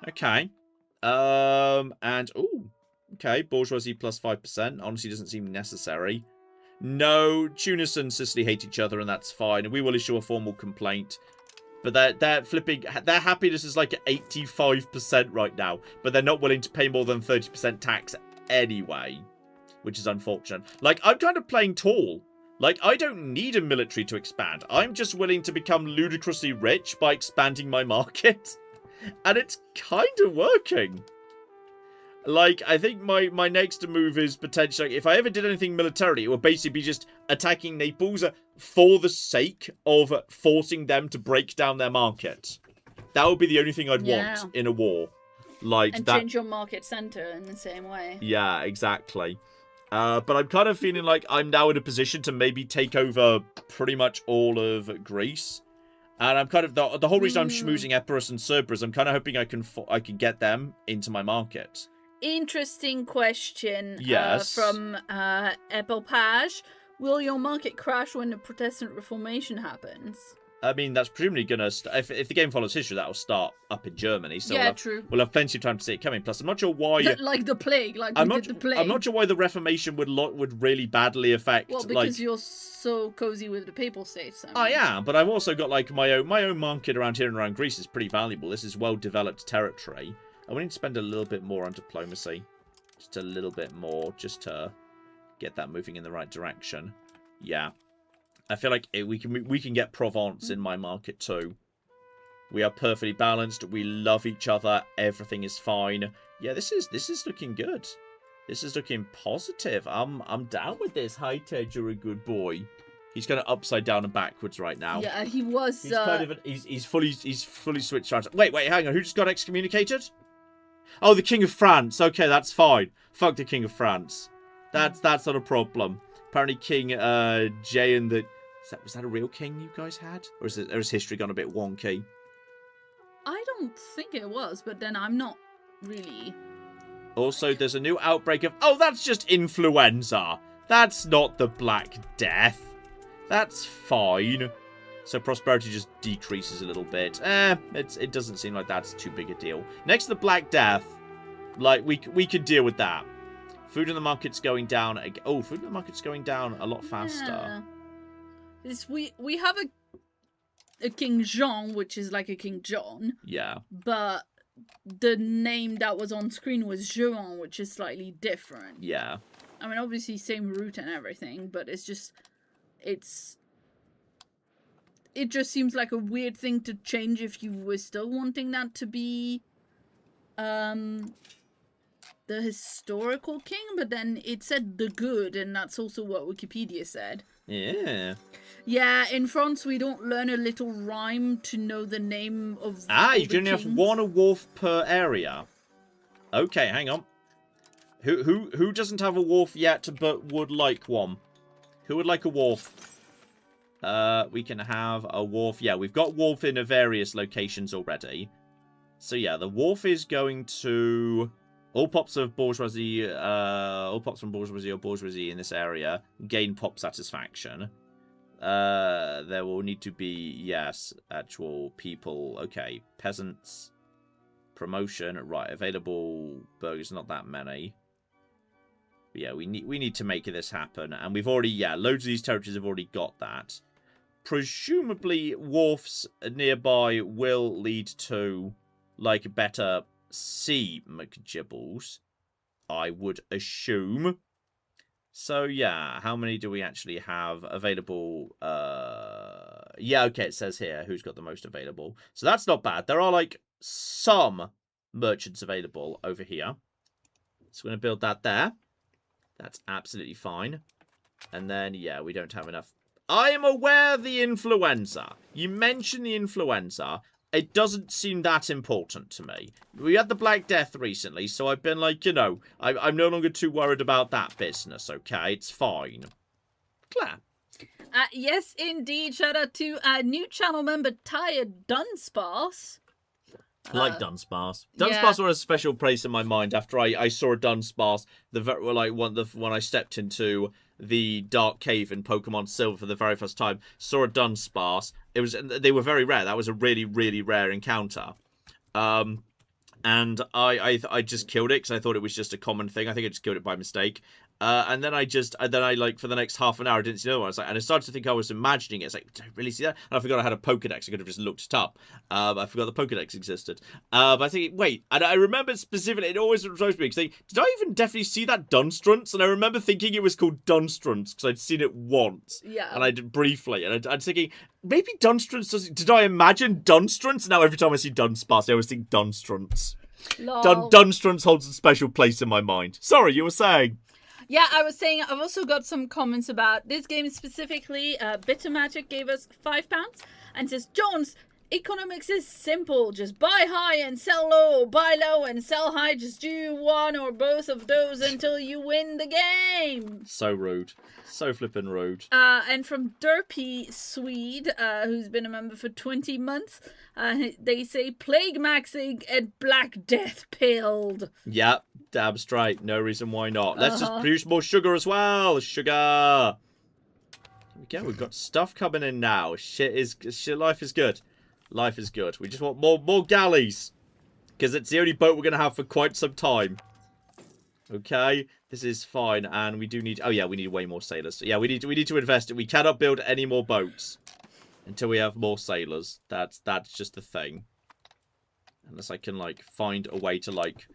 Okay. And, ooh. Okay, bourgeoisie plus 5%. Honestly, doesn't seem necessary. No, Tunis and Sicily hate each other, and that's fine. We will issue a formal complaint. But they're flipping... Their happiness is like at 85% right now. But they're not willing to pay more than 30% tax anyway. Which is unfortunate. Like, I'm kind of playing tall. Like, I don't need a military to expand. I'm just willing to become ludicrously rich by expanding my market. And it's kind of working. Like, I think my next move is potentially... If I ever did anything militarily, it would basically be just attacking Naples for the sake of forcing them to break down their market. That would be the only thing I'd want in a war. Like and that... change your market center in the same way. Yeah, exactly. But I'm kind of feeling like I'm now in a position to maybe take over pretty much all of Greece. And I'm kind of... The whole reason I'm schmoozing Epirus and Cerberus, I'm kind of hoping I can get them into my market. Interesting question. Yes. From Epelpage. Will your market crash when the Protestant Reformation happens? I mean, that's presumably going to... If the game follows history, that'll start up in Germany. So yeah, true. We'll have plenty of time to see it coming. Plus, I'm not sure why... Like the plague. Like we did the plague. I'm not sure why the Reformation would really badly affect... Well, because you're so cozy with the Papal States. I am, but I've also got, like, my own market around here and around Greece is pretty valuable. This is well-developed territory. And we need to spend a little bit more on diplomacy. Just a little bit more, just to get that moving in the right direction. Yeah. I feel like we can get Provence in my market too. We are perfectly balanced. We love each other. Everything is fine. Yeah, this is looking good. This is looking positive. I'm down with this. Hi, Ted, you're a good boy. He's kind of upside down and backwards right now. Yeah, he was. He's kind of he's fully switched around. Wait, hang on. Who just got excommunicated? Oh, the King of France. Okay, that's fine. Fuck the King of France. That's not a problem. Apparently, King Jay and the... Was that a real king you guys had? Or is history gone a bit wonky? I don't think it was, but then I'm not really... Also, there's a new outbreak of... Oh, that's just influenza. That's not the Black Death. That's fine. So prosperity just decreases a little bit. It doesn't seem like that's too big a deal. Next to the Black Death, like, we could deal with that. Food in the market's going down. Oh, food in the market's going down a lot faster. Yeah. We have a King Jean, which is like a King John. Yeah. But the name that was on screen was Jean, which is slightly different. Yeah. I mean, obviously same root and everything, but it's just... It just seems like a weird thing to change if you were still wanting that to be the historical king, but then it said the good, and that's also what Wikipedia said. Yeah. Yeah, in France we don't learn a little rhyme to know the name of you can only have one wharf per area. Okay, hang on. Who doesn't have a wharf yet but would like one? Who would like a wharf? We can have a wharf. Yeah, we've got wharf in various locations already. So yeah, the wharf is going to all pops of bourgeoisie, all pops from bourgeoisie or bourgeoisie in this area gain pop satisfaction. There will need to be, yes, actual people. Okay, peasants, promotion, right? Available burgers, not that many. But yeah, we need to make this happen, and we've already, yeah, loads of these territories have already got that. Presumably, wharfs nearby will lead to, like, better sea McGibbles, I would assume. So, yeah, how many do we actually have available? Yeah, okay, it says here who's got the most available. So that's not bad. There are, like, some merchants available over here. So we're going to build that there. That's absolutely fine. And then, yeah, we don't have enough. I am aware of the influenza. You mentioned the influenza. It doesn't seem that important to me. We had the Black Death recently, so I've been like, you know, I'm no longer too worried about that business, okay? It's fine. Claire. Yes, indeed. Shout out to new channel member Tired Dunsparce. I like Dunsparce. Dunsparce were a special place in my mind after I saw a Dunsparce. When I stepped into the Dark Cave in Pokemon Silver for the very first time, saw a Dunsparce. They were very rare. That was a really, really rare encounter. And I just killed it because I thought it was just a common thing. I think I just killed it by mistake. And then I like for the next half an hour I didn't see another one. And I started to think I was imagining it. It's like, did I really see that? And I forgot I had a Pokedex. I could have just looked it up. I forgot the Pokedex existed. But I think, wait, and I remember specifically, it always throws me because did I even definitely see that Dunstrunts? And I remember thinking it was called Dunstrunts because I'd seen it once. Yeah. And I did briefly, and I'm thinking maybe Dunstrunts did I imagine Dunstrunts? Now every time I see Dunsparce, I always think Dunstrunts. Dunstrunts holds a special place in my mind. Sorry, you were saying. Yeah, I was saying I've also got some comments about this game specifically. Bitter Magic gave us £5 and says, Jones, economics is simple. Just buy high and sell low, buy low and sell high. Just do one or both of those until you win the game. So rude. So flippin' rude. And from Derpy Swede, who's been a member for 20 months, they say Plague Maxing and Black Death pilled. Yep, dab straight. No reason why not. Let's just produce more sugar as well. Sugar. Again, we've got stuff coming in now. Life is good. Life is good. We just want more galleys. Because it's the only boat we're going to have for quite some time. Okay, this is fine, and we do need... Oh, yeah, we need way more sailors. So, yeah, we need to invest. We cannot build any more boats until we have more sailors. That's just the thing. Unless I can, like, find a way to, like...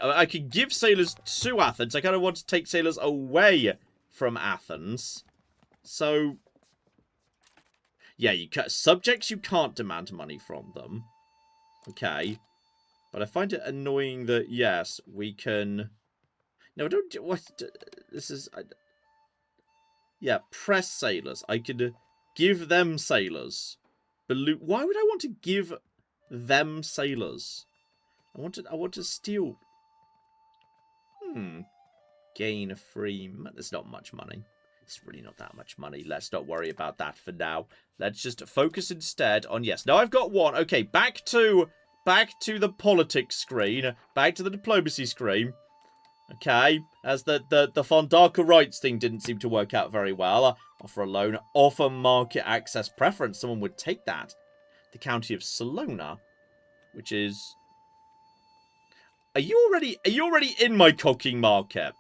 I could give sailors to Athens. I kind of want to take sailors away from Athens. So... Yeah, subjects, you can't demand money from them. Okay. But I find it annoying that, yes, we can... No, don't... What? This is... Yeah, press sailors. I could give them sailors. Why would I want to give them sailors? I want to steal... Gain a free... There's not much money. It's really not that much money. Let's not worry about that for now. Let's just focus instead on... Yes, now I've got one. Okay, back to the politics screen. Back to the diplomacy screen. Okay, as the Fondaka rights thing didn't seem to work out very well. Offer a loan, offer market access preference. Someone would take that. The county of Salona, which is... Are you already in my cocking market?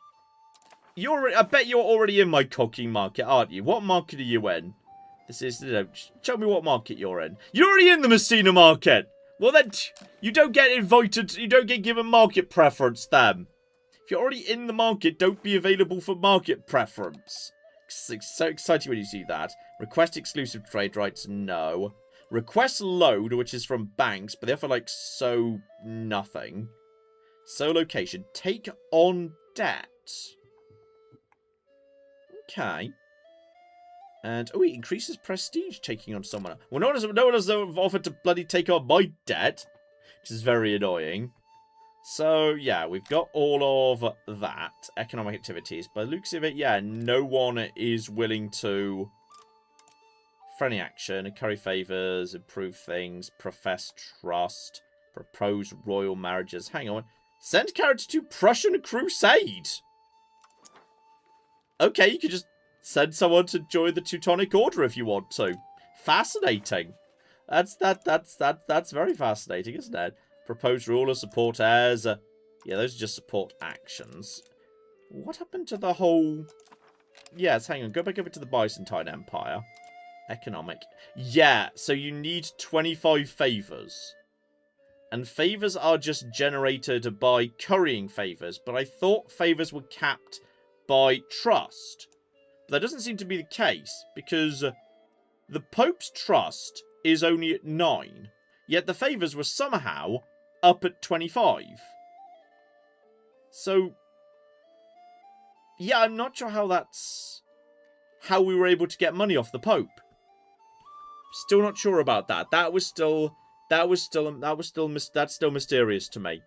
I bet you're already in my cocking market, aren't you? What market are you in? This is, show me what market you're in. You're already in the Messina market. Well then, you don't get invited, you don't get given market preference then. If you're already in the market, don't be available for market preference. It's so exciting when you see that. Request exclusive trade rights, no. Request load, which is from banks, but they offer like so nothing. So location, take on debt. Okay. And, oh, it increases prestige taking on someone. Well, no one has offered to bloody take on my debt, which is very annoying. So, yeah, we've got all of that. Economic activities. By the looks of it, yeah, no one is willing to... Friendly action, curry favours, improve things, profess trust, propose royal marriages. Hang on. Send character to Prussian Crusade. Okay, you could just send someone to join the Teutonic Order if you want to. Fascinating. That's very fascinating, isn't it? Propose ruler, support heirs. Yeah, those are just support actions. What happened to the whole... Yes, hang on. Go back over to the Byzantine Empire. Economic. Yeah, so you need 25 favours. And favours are just generated by currying favours. But I thought favours were capped by trust. But that doesn't seem to be the case, because the Pope's trust is only at 9. Yet the favours were somehow up at 25. So, yeah, I'm not sure how that's... how we were able to get money off the Pope. Still not sure about that. That's still mysterious to me.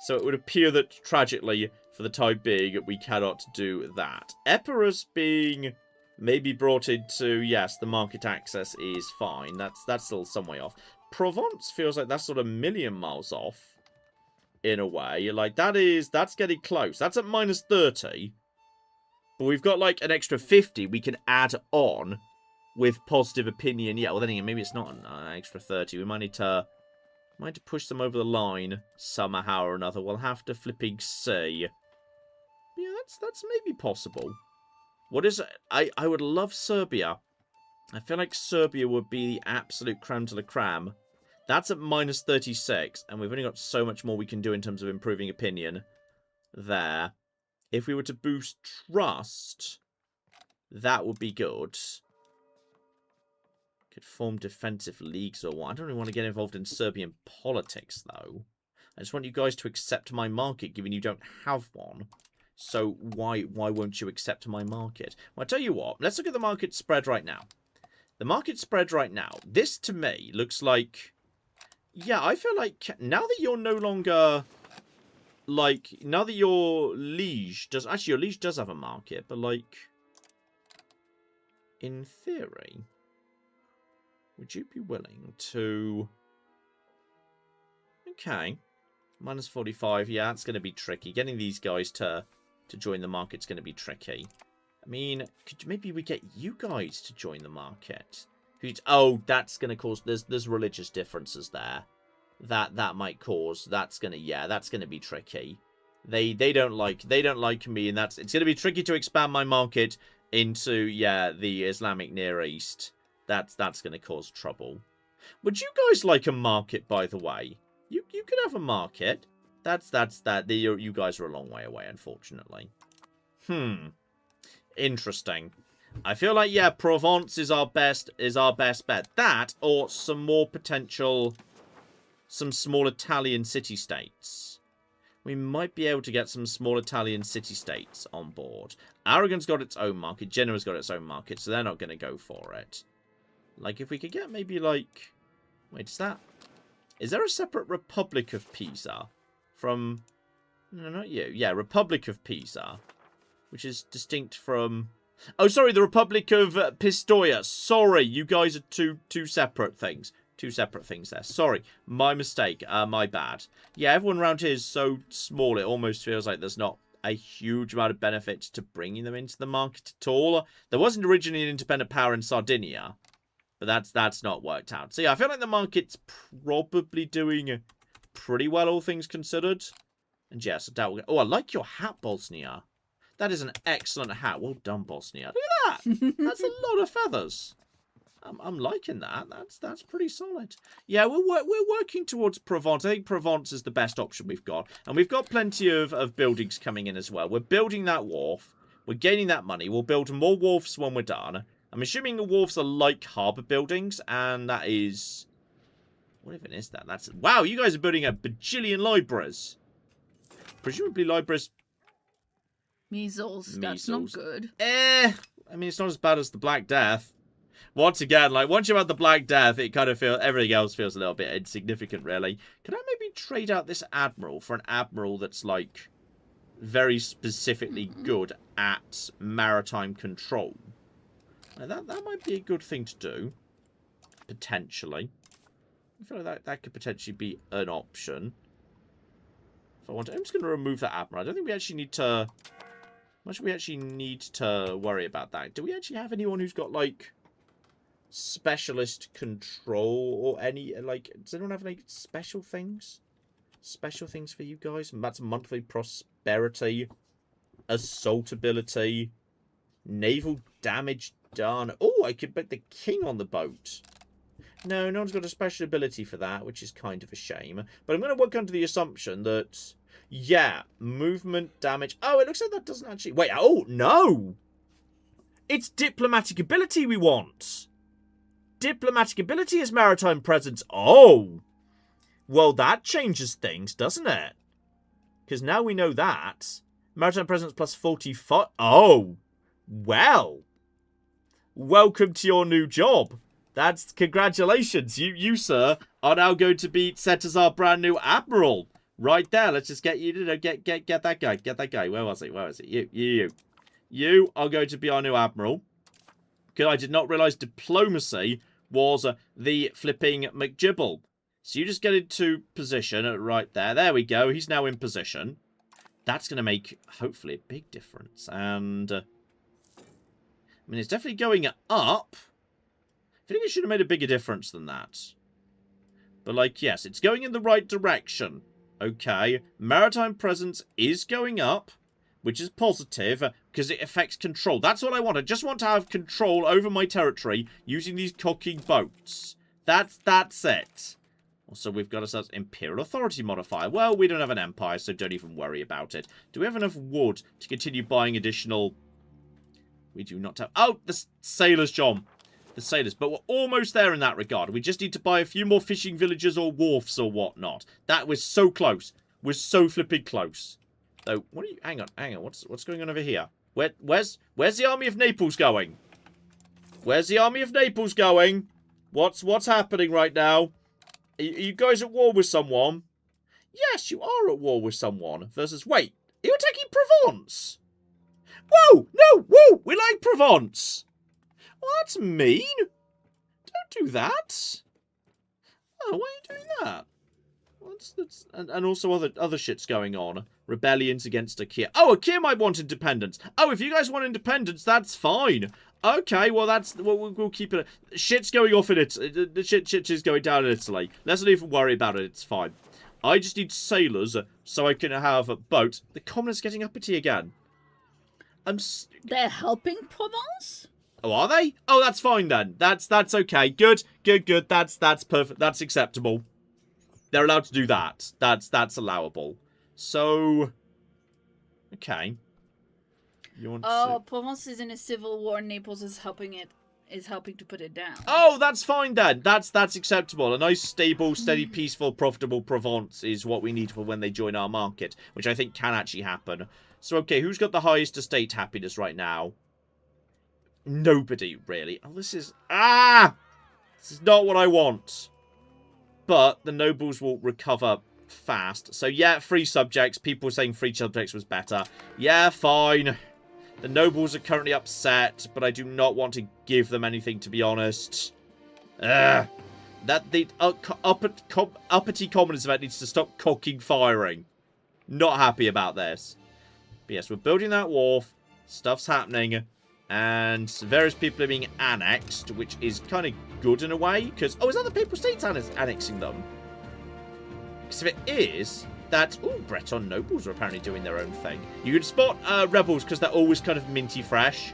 So it would appear that, tragically, for the time being, we cannot do that. Epirus being maybe brought into, yes, the market access is fine. That's still some way off. Provence feels like that's sort of a million miles off, in a way. Like, that's getting close. That's at -30. But we've got, like, an extra 50 we can add on with positive opinion. Yeah, well, then again, maybe it's not an extra 30. We might need to push them over the line somehow or another. We'll have to flipping see. Yeah, that's maybe possible. What is... I would love Serbia. I feel like Serbia would be the absolute creme de la creme. That's at minus 36, and we've only got so much more we can do in terms of improving opinion there. If we were to boost trust, that would be good. Could form defensive leagues or what. I don't really want to get involved in Serbian politics, though. I just want you guys to accept my market, given you don't have one. So why won't you accept my market? Well, I tell you what. Let's look at the market spread right now. The market spread right now. This, to me, looks like... Yeah, I feel like now that you're no longer... Like, now that your liege does... Actually, your liege does have a market, but, like... In theory... Would you be willing to... Okay. Minus 45. Yeah, that's going to be tricky. Getting these guys to join the market's going to be tricky. I mean, maybe we get you guys to join the market. Oh, that's going to cause... There's religious differences there. That might cause... That's going to be tricky. They don't like me, and it's going to be tricky to expand my market into, yeah, the Islamic Near East. That's going to cause trouble. Would you guys like a market, by the way? You could have a market. You guys are a long way away, unfortunately. Interesting. I feel like, yeah, Provence is our best bet. That, or some more potential, some small Italian city-states. We might be able to get some small Italian city-states on board. Aragon's got its own market. Genoa's got its own market, so they're not going to go for it. Like, if we could get maybe, like... Wait, is there a separate Republic of Pisa? From... No, not you. Yeah, Republic of Pisa. Which is distinct from... Oh, sorry, the Republic of Pistoia. Sorry, you guys are two separate things. Two separate things there. Sorry, my mistake. My bad. Yeah, everyone around here is so small, it almost feels like there's not a huge amount of benefit to bringing them into the market at all. There wasn't originally an independent power in Sardinia, but that's not worked out. So yeah, I feel like the market's probably doing pretty well, all things considered. And yes, I doubt we'll get... Oh, I like your hat, Bosnia. That is an excellent hat. Well done, Bosnia. Look at that. That's a lot of feathers. I'm liking that. That's pretty solid. Yeah, we're working towards Provence. I think Provence is the best option we've got. And we've got plenty of buildings coming in as well. We're building that wharf. We're gaining that money. We'll build more wharfs when we're done. I'm assuming the wharfs are like harbour buildings. And that is... What even is that? That's... Wow, you guys are building a bajillion libraries. Presumably libraries... Measles. That's not good. I mean, it's not as bad as the Black Death. Once again, like, once you've had the Black Death, it kind of feels... Everything else feels a little bit insignificant, really. Can I maybe trade out this Admiral for an Admiral that's, like, very specifically good at maritime control? Now, that might be a good thing to do. Potentially. I feel like that could potentially be an option. If I want to... I'm just going to remove that Admiral. I don't think we actually need to... Much we actually need to worry about that. Do we actually have anyone who's got, like, specialist control or any, like, does anyone have, like, special things? Special things for you guys? And that's monthly prosperity, assault ability, naval damage done. Oh, I could put the king on the boat. No one's got a special ability for that, which is kind of a shame. But I'm going to work under the assumption that... Yeah, movement, damage. Oh, it looks like that doesn't actually... Wait, oh, no! It's diplomatic ability we want. Diplomatic ability is maritime presence. Oh! Well, that changes things, doesn't it? Because now we know that. Maritime presence plus 45... Oh! Well. Welcome to your new job. That's... Congratulations. You, sir, are now going to be set as our brand new admiral. Right there, let's just get you to get that guy. Get that guy. Where was it? You are going to be our new admiral. Because I did not realise diplomacy was the flipping McGibble. So you just get into position right there. There we go. He's now in position. That's going to make, hopefully, a big difference. And mean, it's definitely going up. I think it should have made a bigger difference than that. But, like, yes, it's going in the right direction. Okay. Maritime presence is going up, which is positive, because it affects control. That's what I want. I just want to have control over my territory using these cocking boats. That's it. Also, we've got ourselves Imperial Authority modifier. Well, we don't have an empire, so don't even worry about it. Do we have enough wood to continue buying additional... We do not have... Oh, the sailors, John. The sailors. But we're almost there in that regard. We just need to buy a few more fishing villages or wharfs or whatnot. That was so close. We're so flipping close. So, what are you... Hang on. What's going on over here? Where's the army of Naples going? Where's the army of Naples going? What's happening right now? Are you guys at war with someone? Yes, you are at war with someone. Versus, wait, are you attacking Provence? Whoa, no, whoa, we like Provence. Well, that's mean. Don't do that. Oh, why are you doing that? And also other shit's going on. Rebellions against Akir. Oh, Akir might want independence. Oh, if you guys want independence, that's fine. Okay, well, we'll keep it. Shit's going off in Italy. The shit is going down in Italy. Let's not even worry about it. It's fine. I just need sailors so I can have a boat. The commoners getting uppity again. They're helping Provence? Oh, are they? Oh, that's fine then. That's okay. Good. That's perfect. That's acceptable. They're allowed to do that. That's allowable. So, okay. You want Provence is in a civil war. Naples is helping to put it down. Oh, that's fine then. That's acceptable. A nice, stable, steady, peaceful, profitable Provence is what we need for when they join our market, which I think can actually happen. So, okay, who's got the highest estate happiness right now? Nobody, really. Oh, this is... This is not what I want. But the nobles will recover fast. So, yeah, free subjects. People were saying free subjects was better. Yeah, fine. The nobles are currently upset, but I do not want to give them anything, to be honest. The uppity commoners event needs to stop cocking firing. Not happy about this. But yes, we're building that wharf. Stuff's happening. And various people are being annexed, which is kind of good in a way. Because, oh, is that the Papal States annexing them? Because if it is... Breton nobles are apparently doing their own thing. You can spot rebels because they're always kind of minty fresh.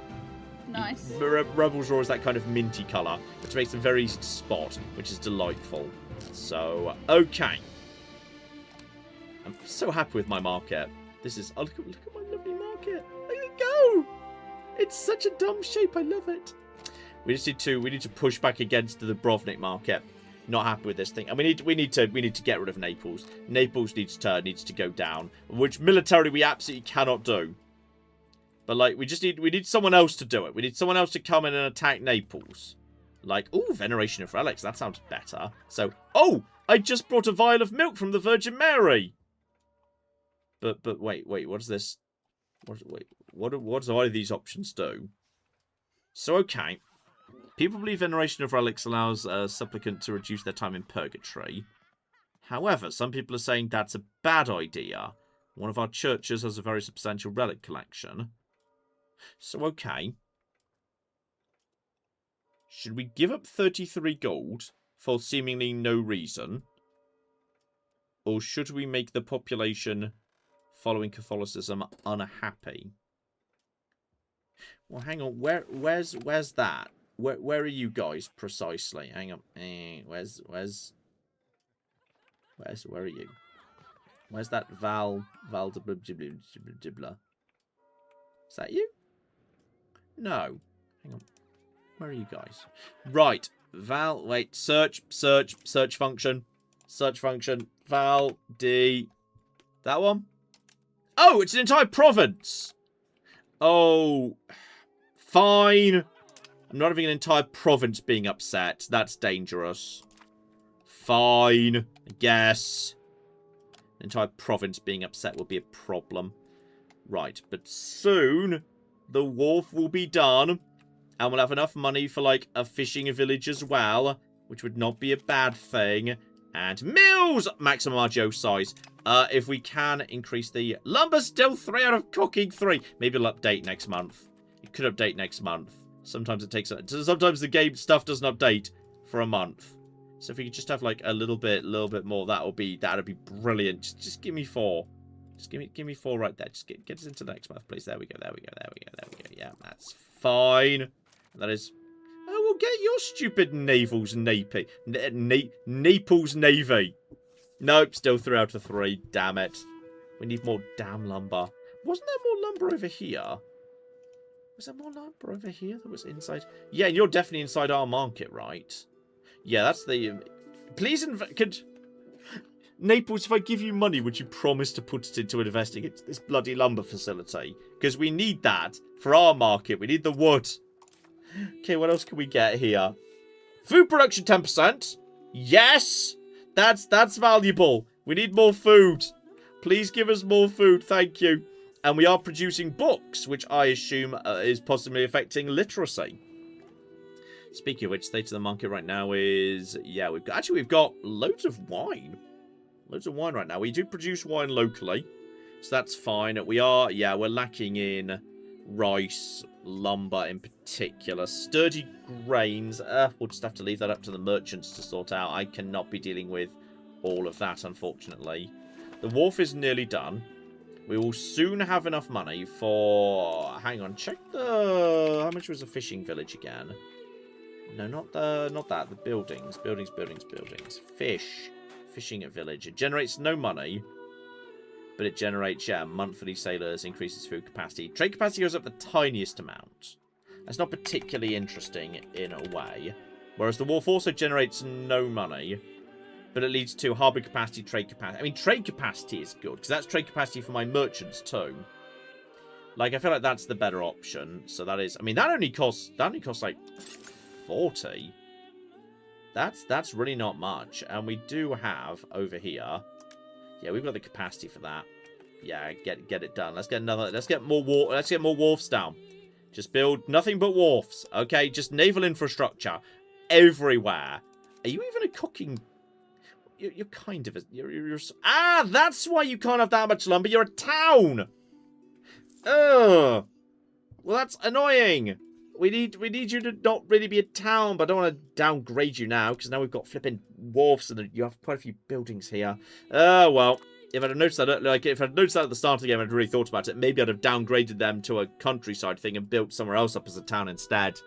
Nice. Rebels are always that kind of minty colour, which makes them very easy to spot, which is delightful. So, okay. I'm so happy with my market. This is... Oh, look at my lovely market. Look at it go! It's such a dumb shape. I love it. We need to push back against the Dubrovnik market. Not happy with this thing, and we need to get rid of Naples. Naples needs to go down, which militarily we absolutely cannot do. But like we need someone else to do it. We need someone else to come in and attack Naples. Like, ooh, veneration of relics. That sounds better. So, oh, I just brought a vial of milk from the Virgin Mary. But wait, what is this? What do either of these options do? So okay. People believe veneration of relics allows a supplicant to reduce their time in purgatory. However, some people are saying that's a bad idea. One of our churches has a very substantial relic collection. So, okay. Should we give up 33 gold for seemingly no reason? Or should we make the population following Catholicism unhappy? Well, hang on. Where's that? Where are you guys precisely? Hang on. Where are you? Where's that Val Dibla? Is that you? No. Hang on. Where are you guys? Right. Val. Wait. Search function. Search function. Val D. That one? Oh, it's an entire province. Oh. Fine. I'm not having an entire province being upset. That's dangerous. Fine. I guess. An entire province being upset will be a problem. Right, but soon the wharf will be done. And we'll have enough money for, like, a fishing village as well. Which would not be a bad thing. And mills! Maximum RGO size. If we can increase the lumber, still 3 out of cooking 3. Maybe it'll update next month. It could update next month. Sometimes it takes... Sometimes the game stuff doesn't update for a month. So if we could just have like a little bit more, that'd be brilliant. Just give me 4. Just give me 4 right there. Just get us into the next month, please. There we go. Yeah, that's fine. And that is... Oh, we'll get your stupid Naples Navy. Naples Navy. Nope, still 3 out of 3. Damn it. We need more damn lumber. Wasn't there more lumber over here? Was there more lumber over here that was inside? Yeah, and you're definitely inside our market, right? Yeah, that's the... Please could... Naples, if I give you money, would you promise to put it into investing into this bloody lumber facility? Because we need that for our market. We need the wood. Okay, what else can we get here? Food production 10%. Yes! That's valuable. We need more food. Please give us more food. Thank you. And we are producing books, which I assume is possibly affecting literacy. Speaking of which, state of the market right now is... Yeah, we've got loads of wine. Loads of wine right now. We do produce wine locally, so that's fine. We're lacking in rice, lumber in particular. Sturdy grains, we'll just have to leave that up to the merchants to sort out. I cannot be dealing with all of that, unfortunately. The wharf is nearly done. We will soon have enough money for... Hang on, check the... How much was the fishing village again? No, not that. The buildings. Buildings. Fishing at village. It generates no money, but it generates, monthly sailors, increases food capacity. Trade capacity goes up the tiniest amount. That's not particularly interesting in a way. Whereas the wharf also generates no money, but it leads to harbour capacity, trade capacity. I mean, trade capacity is good, because that's trade capacity for my merchants too. Like, I feel like that's the better option. So that is, I mean, that only costs like 40. That's really not much. And we do have over here. Yeah, we've got the capacity for that. Yeah, get it done. Let's get more wharfs down. Just build nothing but wharfs. Okay, just naval infrastructure everywhere. Are you even a cooking? You're kind of a... that's why you can't have that much lumber. You're a town. Ugh. Well, that's annoying. We need you to not really be a town, but I don't want to downgrade you now, because now we've got flipping wharfs and you have quite a few buildings here. Well, if I'd have noticed that, if I'd noticed that at the start of the game, I'd really thought about it. Maybe I'd have downgraded them to a countryside thing and built somewhere else up as a town instead.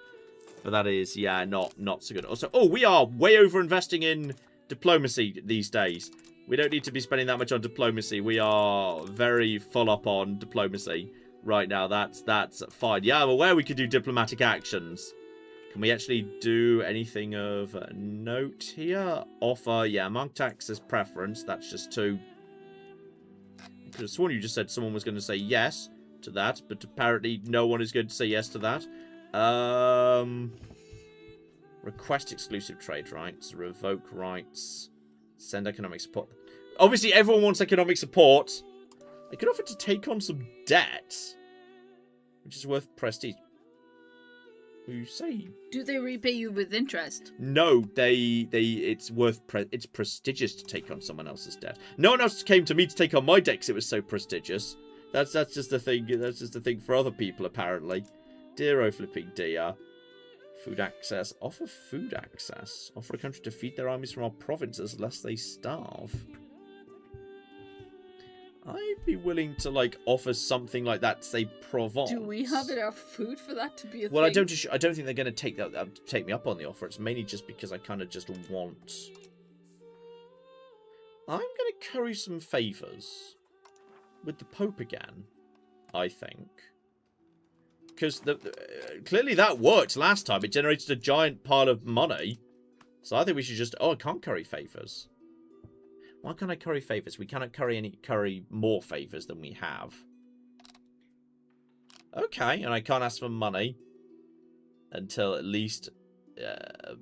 But that is, yeah, not so good. Also, we are way over investing in diplomacy these days. We don't need to be spending that much on diplomacy. We are very full up on diplomacy right now. That's fine. Yeah, I'm aware we could do diplomatic actions. Can we actually do anything of note here? Offer, yeah, monk tax as preference. That's just too... I could have sworn you just said someone was going to say yes to that, but apparently no one is going to say yes to that. Request exclusive trade rights, revoke rights, send economic support. Obviously, everyone wants economic support. I could offer to take on some debt, which is worth prestige. You say? Do they repay you with interest? No, it's it's prestigious to take on someone else's debt. No one else came to me to take on my debt because it was so prestigious. That's just the thing. That's just the thing for other people, apparently. Dear oh flipping dear. Food access. Offer food access. Offer a country to feed their armies from our provinces lest they starve. I'd be willing to, like, offer something like that, say, Provence. Do we have enough food for that to be a thing? Well, I don't think they're going to take me up on the offer. It's mainly just because I kind of just want... I'm going to curry some favours with the Pope again, I think. Because clearly that worked last time. It generated a giant pile of money. So I think we should just... Oh, I can't curry favours. Why can't I curry favours? We cannot curry more favours than we have. Okay, and I can't ask for money until at least...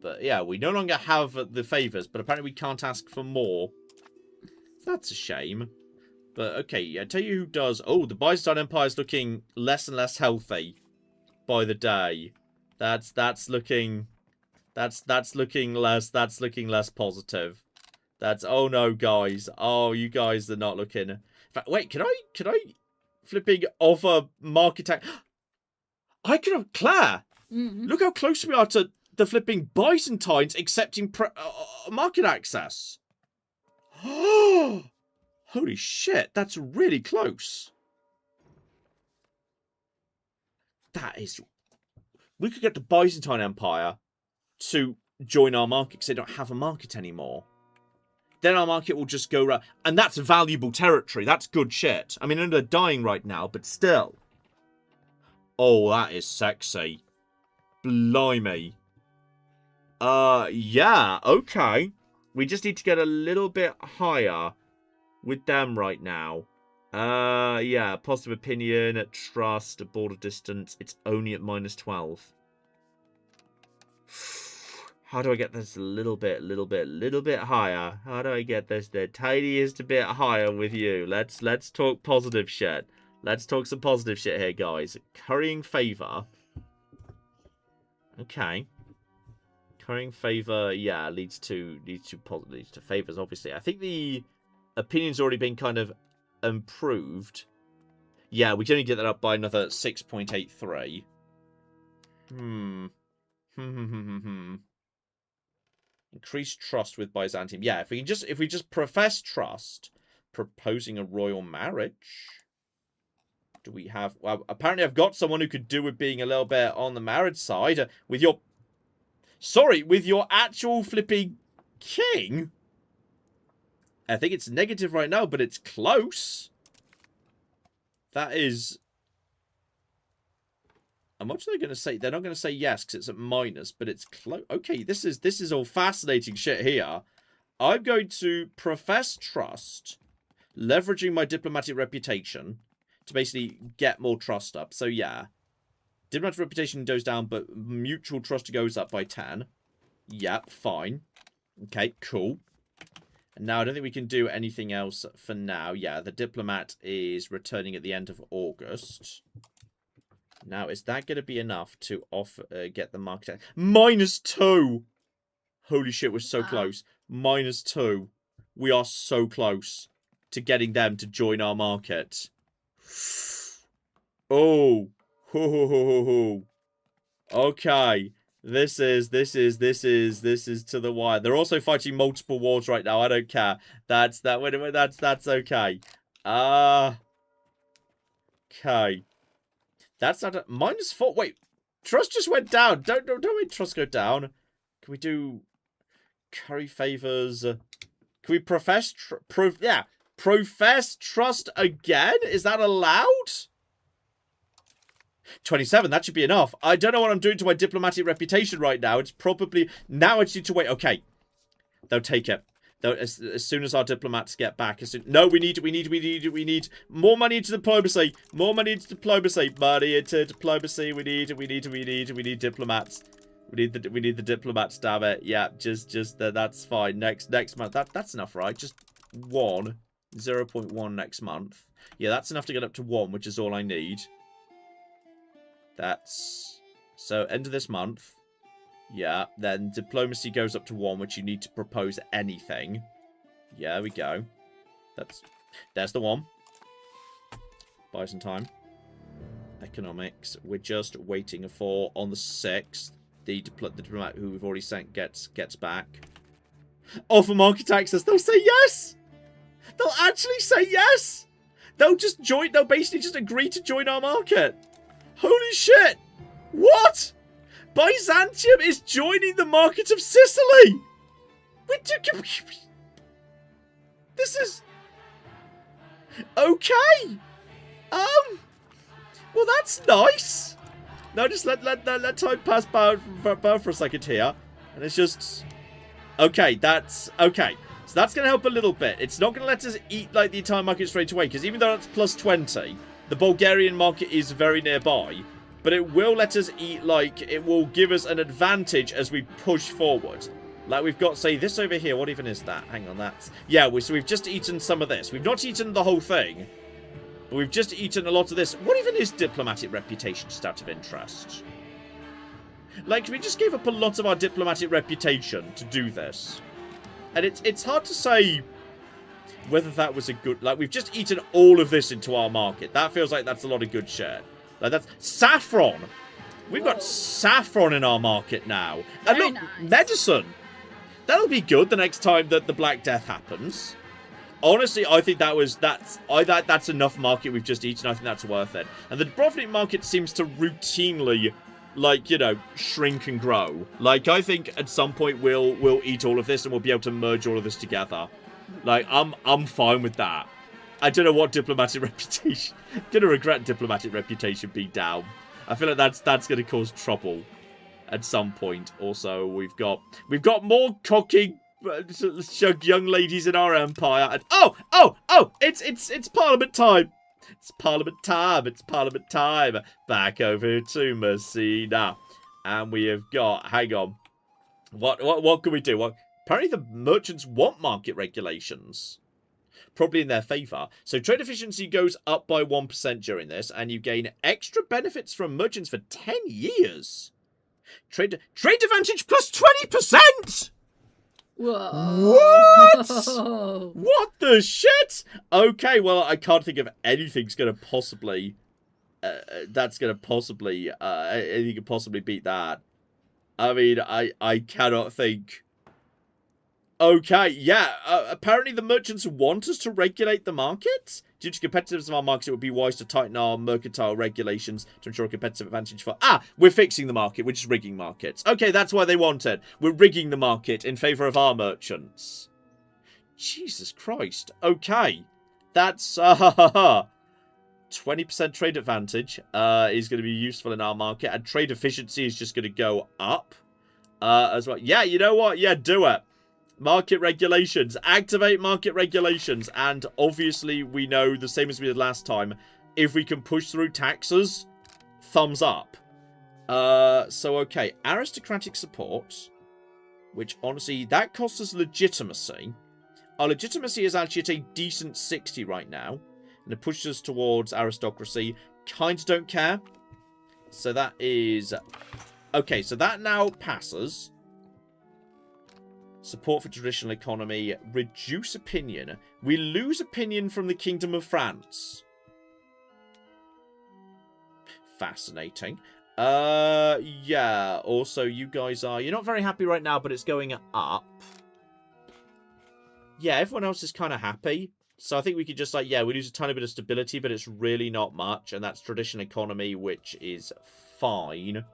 but yeah, we no longer have the favours, but apparently we can't ask for more. That's a shame. But okay, I tell you who does... Oh, the Byzantine Empire is looking less and less healthy by the day. That's looking less positive. That's, oh no, guys. Oh, you guys are not looking. In fact, wait, can I flipping offer market tax? I could have, Claire, Look how close we are to the flipping Byzantines accepting market access. Holy shit, that's really close. That is... We could get the Byzantine Empire to join our market because they don't have a market anymore. Then our market will just go around. And that's valuable territory. That's good shit. I mean, they're dying right now, but still. Oh, that is sexy. Blimey. Yeah, okay. We just need to get a little bit higher with them right now. Yeah, positive opinion, at trust, at border distance. It's only at -12. How do I get this a little bit higher? How do I get this the tiniest bit higher with you? Let's talk positive shit. Let's talk some positive shit here, guys. Currying favor. Okay. Currying favor, yeah, leads to favors, obviously. I think the opinion's already been kind of improved. Yeah, we can only get that up by another 6.83. Increase trust with Byzantium. Yeah, if we just profess trust, proposing a royal marriage. Do we have... Well, apparently I've got someone who could do with being a little bit on the marriage side. With your... Sorry, with your actual flipping king. I think it's negative right now, but it's close. That is... How much are they going to say? They're not going to say yes because it's at minus, but it's close. Okay, this is all fascinating shit here. I'm going to profess trust, leveraging my diplomatic reputation to basically get more trust up. So yeah, diplomatic reputation goes down, but mutual trust goes up by 10. Yep, fine. Okay, cool. And now I don't think we can do anything else for now. Yeah, the diplomat is returning at the end of August. Now, is that going to be enough to get the market? -2! Holy shit, we're so close. -2. We are so close to getting them to join our market. Oh. Okay. This is to the wire. They're also fighting multiple wars right now. I don't care. That's okay. Okay. That's not a... -4. Wait. Trust just went down. Don't make trust go down. Can we do... curry favors? Can we profess... profess trust again? Is that allowed? 27. That should be enough. I don't know what I'm doing to my diplomatic reputation right now. It's probably... Now I just need to wait. Okay. They'll take it. As soon as our diplomats get back. No, we need more money into diplomacy. More money into diplomacy. Money into diplomacy. We need diplomats. We need the diplomats, damn it. Yeah, just that's fine. Next month. That's enough, right? Just 0.1 next month. Yeah, that's enough to get up to 1, which is all I need. That's... So, end of this month. Yeah, then diplomacy goes up to 1, which you need to propose anything. Yeah, there we go. There's the 1. Byzantine. Economics. We're just waiting for, on the 6th, the diplomat who we've already sent gets back. Offer market access. They'll say yes! They'll actually say yes! They'll just join, they'll basically just agree to join our market. Holy shit! What? Byzantium is joining the market of Sicily! This is... Okay! Well, that's nice! No, just let time pass by for a second here. And it's just... Okay, that's... Okay. So that's going to help a little bit. It's not going to let us eat, like, the entire market straight away. Because even though that's plus 20, the Bulgarian market is very nearby. But it will let us eat, like, it will give us an advantage as we push forward. Like, we've got, say, this over here. What even is that? Hang on, that's... Yeah, so we've just eaten some of this. We've not eaten the whole thing. But we've just eaten a lot of this. What even is diplomatic reputation, just out of interest? Like, we just gave up a lot of our diplomatic reputation to do this. And it's hard to say whether that was a good... Like, we've just eaten all of this into our market. That feels like that's a lot of good shit. Like, that's... Saffron! We've got saffron in our market now. And Very look, nice. medicine. That'll be good the next time that the Black Death happens. Honestly, I think that's enough market we've just eaten. I think that's worth it. And the Dubrovnik market seems to routinely, like, you know, shrink and grow. Like, I think at some point we'll eat all of this and we'll be able to merge all of this together. Like, I'm fine with that. I don't know what diplomatic reputation. Gonna regret diplomatic reputation being down. I feel like that's gonna cause trouble at some point. Also, we've got more cocky young ladies in our empire. And it's Parliament time. It's Parliament time. It's Parliament time. Back over to Messina, and we have got. Hang on. What can we do? What? Apparently, the merchants want market regulations. Probably in their favour. So trade efficiency goes up by 1% during this, and you gain extra benefits from merchants for 10 years. Trade advantage plus 20%! Whoa. What? What the shit? Okay, well, I can't think of anything's going to possibly... anything could possibly beat that. I mean, I cannot think... Okay, yeah, apparently the merchants want us to regulate the market. Due to competitiveness of our markets, it would be wise to tighten our mercantile regulations to ensure a competitive advantage for... we're fixing the market, we're just rigging markets. Okay, that's why they want it. We're rigging the market in favour of our merchants. Jesus Christ. Okay, that's... 20% trade advantage is going to be useful in our market, and trade efficiency is just going to go up as well. Yeah, you know what? Yeah, do it. Market regulations. Activate market regulations. And obviously, we know the same as we did last time. If we can push through taxes, thumbs up. So, okay. Aristocratic support. Which, honestly, that costs us legitimacy. Our legitimacy is actually at a decent 60 right now. And it pushes us towards aristocracy. Kind of don't care. So that is... Okay, so that now passes. Support for traditional economy. Reduce opinion. We lose opinion from the Kingdom of France. Fascinating. Yeah. Also, you guys are... You're not very happy right now, but it's going up. Yeah, everyone else is kind of happy. So I think we could just, like, yeah, we lose a tiny bit of stability, but it's really not much. And that's traditional economy, which is fine.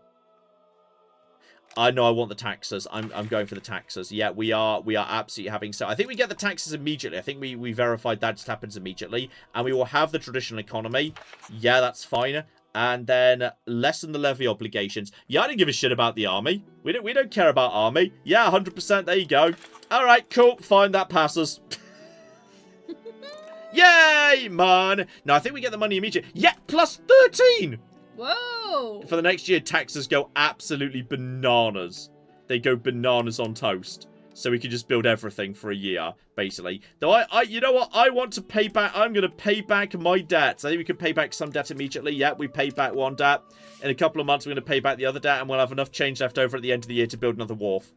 I know I want the taxes. I'm going for the taxes. Yeah, we are absolutely having... So I think we get the taxes immediately. I think we verified that just happens immediately. And we will have the traditional economy. Yeah, that's fine. And then lessen the levy obligations. Yeah, I didn't give a shit about the army. We don't care about army. Yeah, 100%. There you go. All right, cool. Fine, that passes. Yay, man. No, I think we get the money immediately. Yeah, plus 13. Whoa! For the next year, taxes go absolutely bananas. They go bananas on toast. So we can just build everything for a year, basically. Though you know what? I want to pay back. I'm going to pay back my debts. I think we can pay back some debt immediately. Yeah, we paid back one debt. In a couple of months, we're going to pay back the other debt, and we'll have enough change left over at the end of the year to build another wharf.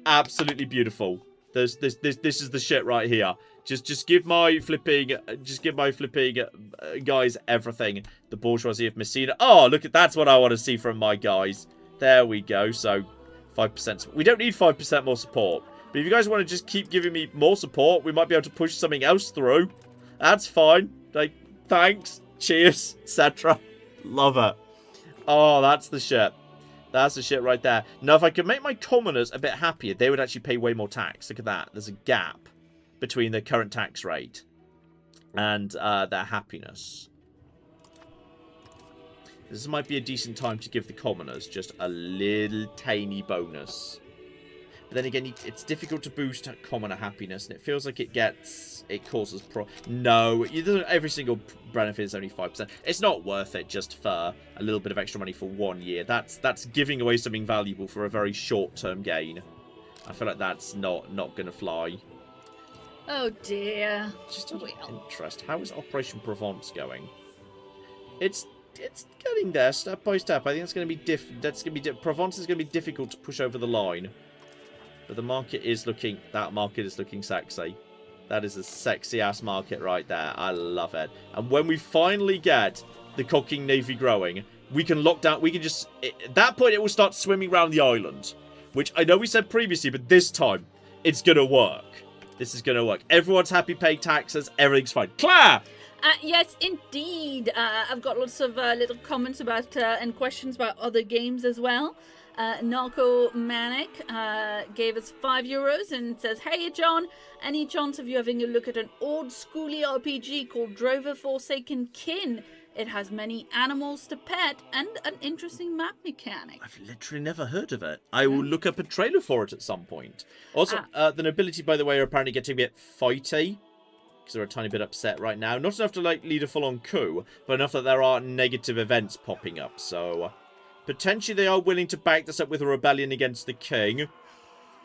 Absolutely beautiful. This is the shit right here. Just give my flipping guys everything. The bourgeoisie of Messina. Oh, look at that's what I want to see from my guys. There we go. So 5%. We don't need 5% more support. But if you guys want to just keep giving me more support, we might be able to push something else through. That's fine. Like, thanks, cheers, etc. Love it. Oh, that's the shit. That's the shit right there. Now, if I could make my commoners a bit happier, they would actually pay way more tax. Look at that. There's a gap between their current tax rate and their happiness. This might be a decent time to give the commoners just a little tiny bonus. But then again, it's difficult to boost commoner happiness, and it feels like it causes No, every single benefit is only 5%. It's not worth it just for a little bit of extra money for 1 year. That's giving away something valuable for a very short-term gain. I feel like that's not going to fly. Oh dear. Just out of interest, how is Operation Provence going? It's getting there step by step. I think it's going to be Provence is going to be difficult to push over the line. But the market is looking... That market is looking sexy. That is a sexy-ass market right there. I love it. And when we finally get the cocking navy growing, we can lock down, we can just, at that point it will start swimming around the island. Which I know we said previously, but this time, it's gonna work. This is gonna work. Everyone's happy paying taxes, everything's fine. Claire! Yes, indeed. I've got lots of little comments about and questions about other games as well. Narco Manic gave us €5 and says, "Hey John, any chance of you having a look at an old schooly RPG called Drover Forsaken Kin? It has many animals to pet and an interesting map mechanic." I've literally never heard of it. I will look up a trailer for it at some point. Also, the nobility, by the way, are apparently getting a bit fighty. Because they're a tiny bit upset right now. Not enough to, like, lead a full-on coup, but enough that there are negative events popping up. So, potentially they are willing to back this up with a rebellion against the king.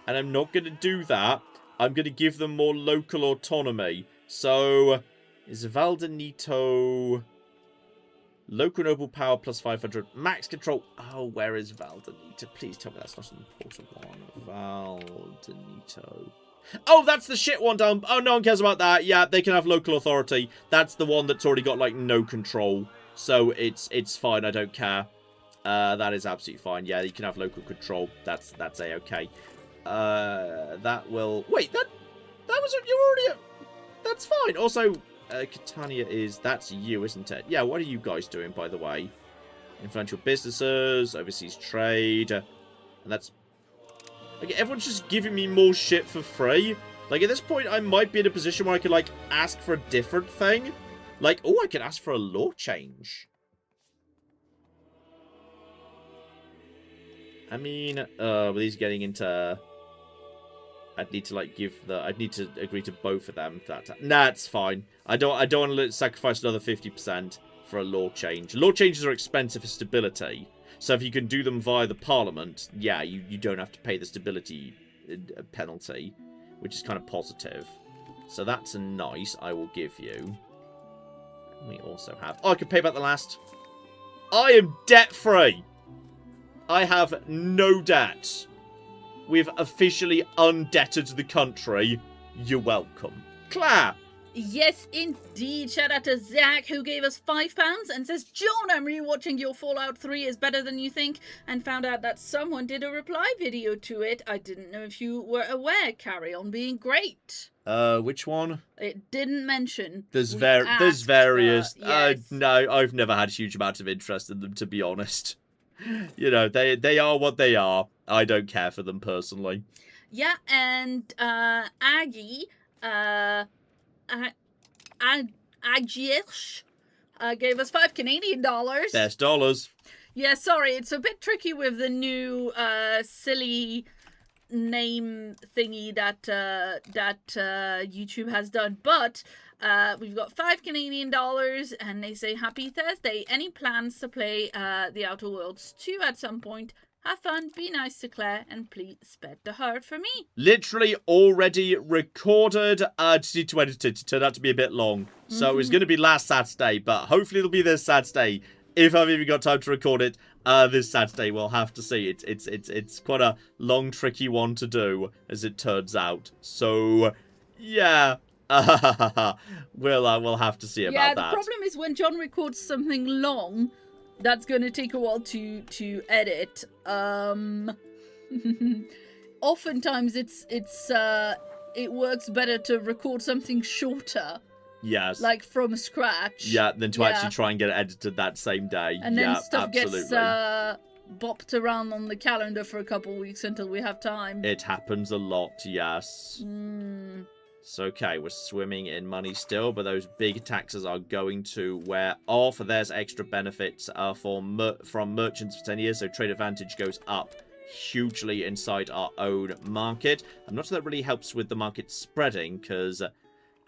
And I'm not going to do that. I'm going to give them more local autonomy. So, is Valdenito... Local noble power plus 500. Max control. Oh, where is Valdenito? Please tell me that's not an important one. Valdenito. Oh, that's the shit one down. Oh, no one cares about that. Yeah, they can have local authority. That's the one that's already got, like, no control. So it's fine. I don't care. That is absolutely fine. Yeah, you can have local control. That's a-okay. That will... Wait, that was... You're already... That's fine. Also... Catania is... That's you, isn't it? Yeah, what are you guys doing, by the way? Influential businesses, overseas trade. And that's... Like, everyone's just giving me more shit for free. Like, at this point, I might be in a position where I could, like, ask for a different thing. Like, oh, I could ask for a law change. I mean, with these getting into... I'd need to, like, I'd need to agree to both of them. Nah, it's fine. I don't want to sacrifice another 50% for a law change. Law changes are expensive for stability. So if you can do them via the Parliament, yeah, you don't have to pay the stability penalty, which is kind of positive. So that's a nice, I will give you. We also have... Oh, I can pay back the last. I am debt-free. I have no debt. We've officially undebted the country. You're welcome. Claire! Yes, indeed. Shout out to Zach, who gave us £5 and says, "John, I'm rewatching your Fallout 3 is better than you think, and found out that someone did a reply video to it. I didn't know if you were aware. Carry on being great." Which one? It didn't mention. There's various. Yes. No, I've never had a huge amount of interest in them, to be honest. You know, they are what they are. I don't care for them personally. Yeah, and Aggie, Agiesh, gave us $5 Canadian. Best dollars. Yeah, sorry, it's a bit tricky with the new silly name thingy that YouTube has done, but we've got $5 Canadian, and they say, "Happy Thursday. Any plans to play The Outer Worlds 2 at some point? Have fun, be nice to Claire, and please spread the word for me." Literally already recorded. Just need to edit it. It turned out to be a bit long. So it's going to be last Saturday, but hopefully it'll be this Saturday. If I've even got time to record it this Saturday, we'll have to see. It's quite a long, tricky one to do, as it turns out. So, yeah. We'll have to see about that. Yeah, the problem is when John records something long, that's going to take a while to edit. Oftentimes it works better to record something shorter. Yes. Like from scratch. Yeah, than to actually try and get it edited that same day. And then stuff absolutely. Gets bopped around on the calendar for a couple of weeks until we have time. It happens a lot, yes. So, okay, we're swimming in money still, but those big taxes are going to wear off. There's extra benefits from merchants for 10 years, so trade advantage goes up hugely inside our own market. I'm not sure that really helps with the market spreading, because,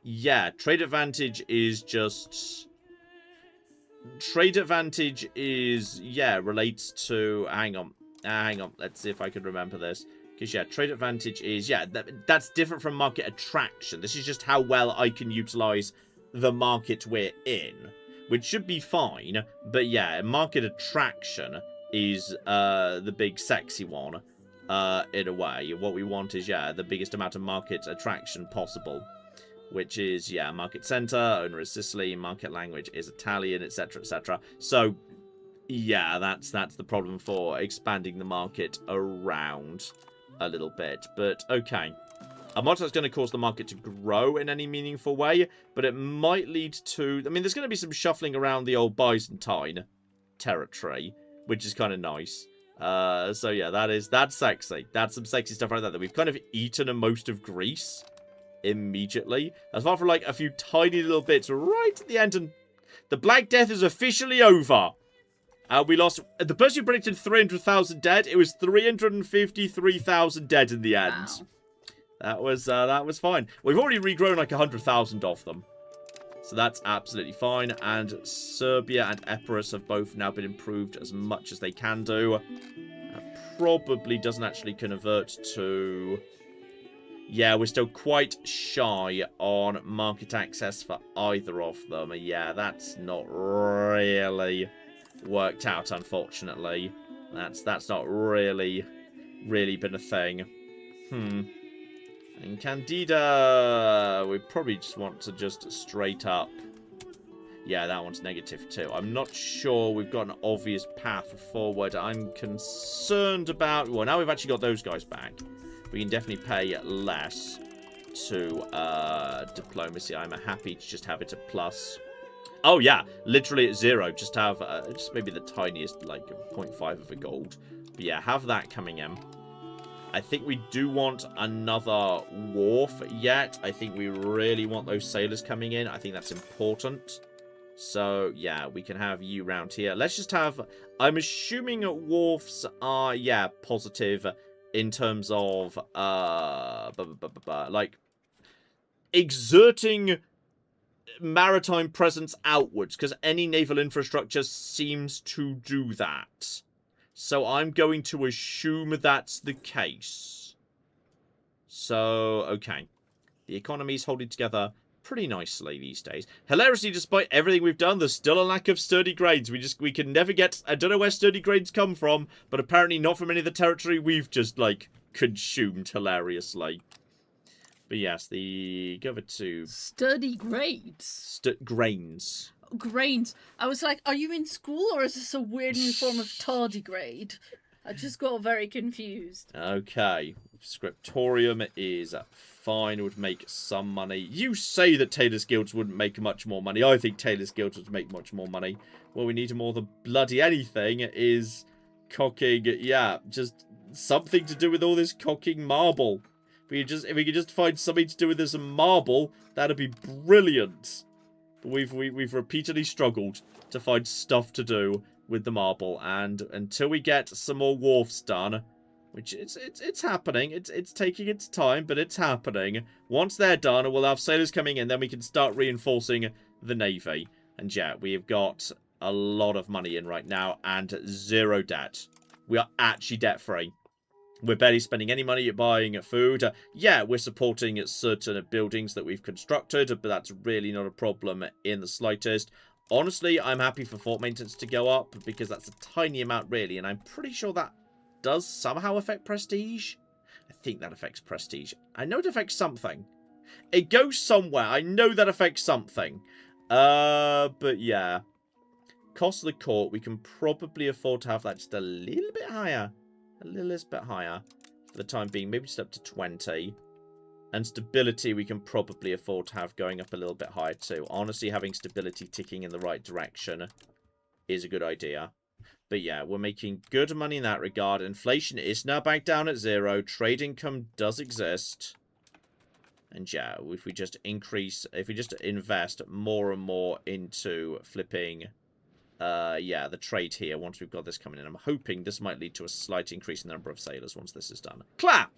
yeah, trade advantage is just... Trade advantage is, yeah, relates to... Hang on, let's see if I can remember this. Because, yeah, trade advantage is, yeah, that's different from market attraction. This is just how well I can utilize the market we're in, which should be fine. But, yeah, market attraction is the big sexy one, in a way. What we want is, yeah, the biggest amount of market attraction possible, which is, yeah, market center, owner is Sicily, market language is Italian, etc., etc. So, Yeah, that's the problem for expanding the market around a little bit. But, okay. I'm not sure it's going to cause the market to grow in any meaningful way, but it might lead to... I mean, there's going to be some shuffling around the old Byzantine territory, which is kind of nice. So, yeah, that's sexy. That's some sexy stuff right there. That we've kind of eaten most of Greece immediately. As far for, like, a few tiny little bits right at the end, and the Black Death is officially over. We lost... The person who predicted 300,000 dead, it was 353,000 dead in the end. Wow. That was fine. We've already regrown like 100,000 of them. So that's absolutely fine. And Serbia and Epirus have both now been improved as much as they can do. Probably doesn't actually convert to... Yeah, we're still quite shy on market access for either of them. Yeah, that's not really worked out, unfortunately. That's not really been a thing. And Candida, we probably just want to just straight up. Yeah, that one's negative too. I'm not sure we've got an obvious path forward. I'm concerned about... Well, now we've actually got those guys back. We can definitely pay less to diplomacy. I'm happy to just have it at plus. Oh, yeah, literally at 0. Just have just maybe the tiniest, like 0.5 of a gold. But yeah, have that coming in. I think we do want another wharf yet. I think we really want those sailors coming in. I think that's important. So, yeah, we can have you round here. Let's just have... I'm assuming wharfs are, yeah, positive in terms of, like, exerting maritime presence outwards, because any naval infrastructure seems to do that. So I'm going to assume that's the case. So, okay. The economy's holding together pretty nicely these days. Hilariously, despite everything we've done, there's still a lack of sturdy grades. We can never get... I don't know where sturdy grades come from, but apparently not from any of the territory we've just, like, consumed hilariously. But yes, go over to... Sturdy grades. Grains. Grains. I was like, are you in school or is this a weird new form of tardigrade? I just got very confused. Okay. Scriptorium is fine. It would make some money. You say that Tailors Guilds wouldn't make much more money. I think Tailors Guilds would make much more money. What we need more than bloody anything is cocking, yeah, just something to do with all this cocking marble. If we could just find something to do with this marble, that'd be brilliant. But we've repeatedly struggled to find stuff to do with the marble, and until we get some more wharfs done, which it's happening. It's taking its time, but it's happening. Once they're done, we'll have sailors coming in, then we can start reinforcing the navy. And yeah, we've got a lot of money in right now and 0 debt. We are actually debt free. We're barely spending any money buying food. Yeah, we're supporting certain buildings that we've constructed, but that's really not a problem in the slightest. Honestly, I'm happy for fort maintenance to go up, because that's a tiny amount, really, and I'm pretty sure that does somehow affect prestige. I think that affects prestige. I know it affects something. It goes somewhere. I know that affects something. But yeah. Cost of the court, we can probably afford to have that just a little bit higher. A little bit higher for the time being. Maybe just up to 20. And stability we can probably afford to have going up a little bit higher too. Honestly, having stability ticking in the right direction is a good idea. But yeah, we're making good money in that regard. Inflation is now back down at 0. Trade income does exist. And yeah, if we just invest more and more into flipping... yeah, the trade here once we've got this coming in. I'm hoping this might lead to a slight increase in the number of sailors once this is done. Clap!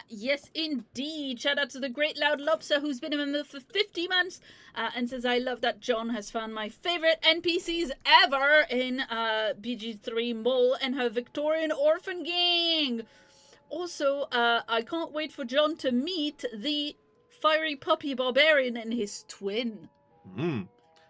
Yes, indeed. Shout out to the Great Loud Lobster, who's been a member for 50 months, and says, I love that John has found my favorite NPCs ever in BG3 Mole and her Victorian Orphan Gang. Also, I can't wait for John to meet the Fiery Puppy Barbarian and his twin.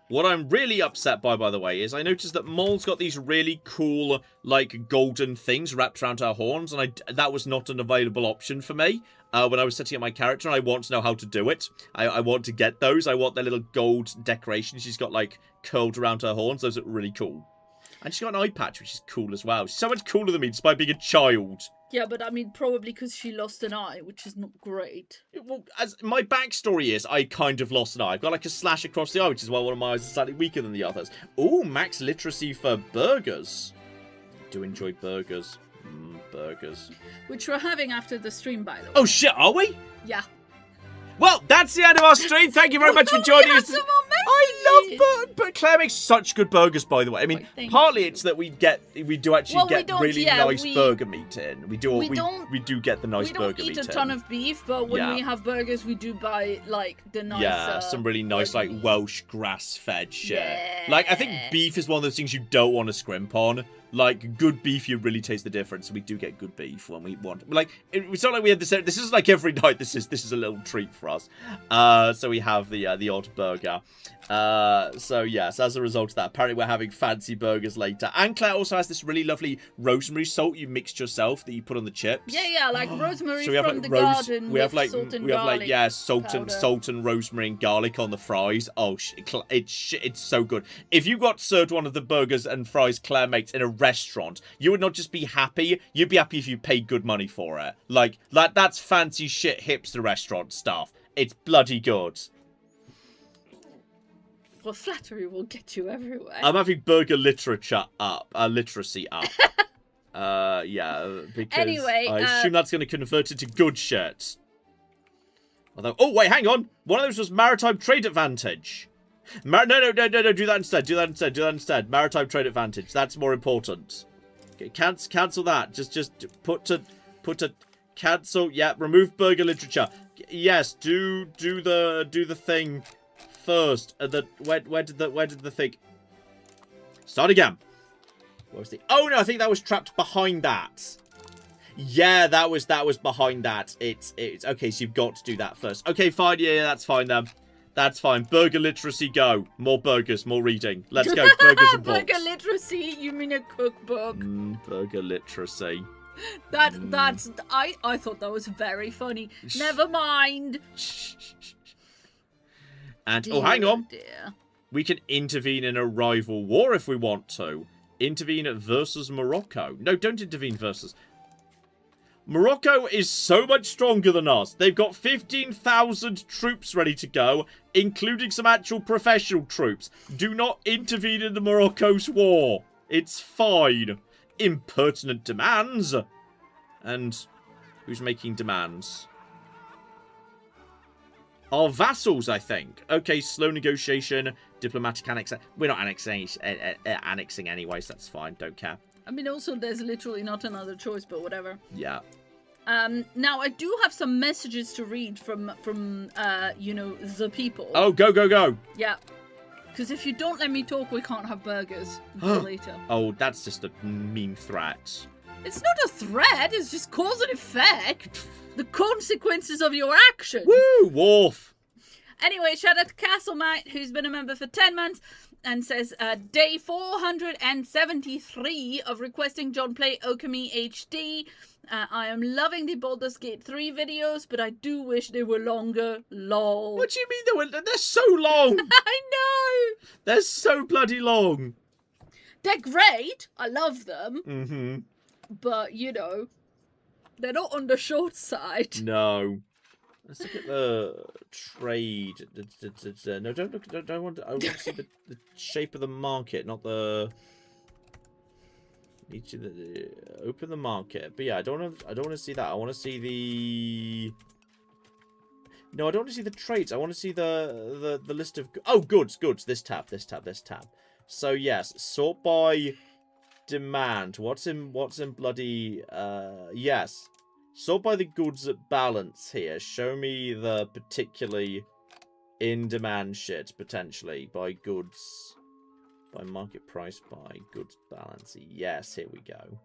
What I'm really upset by the way, is I noticed that Mole's got these really cool, like, golden things wrapped around her horns, and that was not an available option for me when I was setting up my character, and I want to know how to do it. I want to get those. I want the little gold decoration she's got, like, curled around her horns. Those are really cool. And she's got an eye patch, which is cool as well. She's so much cooler than me, despite being a child. Yeah, but I mean, probably because she lost an eye, which is not great. Well, as my backstory is, I kind of lost an eye. I've got like a slash across the eye, which is why one of my eyes is slightly weaker than the others. Ooh, max literacy for burgers. I do enjoy burgers. Burgers. Which we're having after the stream, by the way. Oh shit, are we? Yeah. Well, that's the end of our stream. Thank you very much for joining us. I love but Claire makes such good burgers, by the way. I mean, partly it's that we do actually get really nice burger meat in. We do get the nice burger meat in. We don't eat a ton of beef, but when we have burgers, we do buy like the nice. Some really nice like Welsh grass-fed shit. Yeah. Like I think beef is one of those things you don't want to scrimp on. Like, good beef, you really taste the difference. We do get good beef when we want. Like, it's not like we had this. This is like every night. This is a little treat for us. So we have the odd burger. So yes, as a result of that, apparently we're having fancy burgers later. And Claire also has this really lovely rosemary salt you mixed yourself that you put on the chips. Yeah, like rosemary so we have, from the garden. We have like salt and salt and rosemary and garlic on the fries. Oh, it's so good. If you got served one of the burgers and fries Claire makes in a restaurant, you would not just be happy, you'd be happy if you paid good money for it. Like that's fancy shit hipster restaurant stuff. It's bloody good. Well, flattery will get you everywhere. I'm having burger literacy up. Yeah, because anyway, I assume that's going to convert it to good shit. Although, oh wait, hang on. One of those was maritime trade advantage. No, do that instead. Maritime trade advantage. That's more important. Okay, cancel that. Just put a cancel. Yeah, remove burger literature. Yes, do the thing first. Where did the thing? Start again. What was the? Oh no, I think that was trapped behind that. Yeah, that was behind that. It's okay. So you've got to do that first. Okay, fine. Yeah, that's fine then. That's fine. Burger literacy, go. More burgers, more reading. Let's go. Burgers and books. Burger literacy? You mean a cookbook? Burger literacy. I thought that was very funny. Never mind. And oh, hang on. We can intervene in a rival war if we want to. Intervene versus Morocco. No, don't intervene versus. Morocco is so much stronger than us. They've got 15,000 troops ready to go, including some actual professional troops. Do not intervene in the Morocco's war. It's fine. Impertinent demands. And who's making demands? Our vassals, I think. Okay, slow negotiation, diplomatic annexation. We're not annexing anyway, so that's fine. Don't care. I mean, also, there's literally not another choice, but whatever. Yeah. Now, I do have some messages to read from the people. Oh, go. Yeah. Because if you don't let me talk, we can't have burgers until later. Oh, that's just a mean threat. It's not a threat, it's just cause and effect. The consequences of your actions. Woo, Wolf. Anyway, shout out to Castlemite, who's been a member for 10 months, and says, day 473 of requesting John play Okami HD. I am loving the Baldur's Gate 3 videos, but I do wish they were longer. Lol. What do you mean they're so long? I know. They're so bloody long. They're great. I love them. Mm-hmm. But, they're not on the short side. No. Let's look at the trade. No, don't look. I want to see the shape of the market, not the. Need to open the market, but yeah, I don't want to see that. I want to see the. No, I don't want to see the trades. I want to see the list of. Oh, goods. This tab. So yes, sort by demand. What's in bloody? Yes. Sort by the goods at balance here. Show me the particularly in-demand shit, potentially. By goods. By market price, by goods balance. Yes, here we go.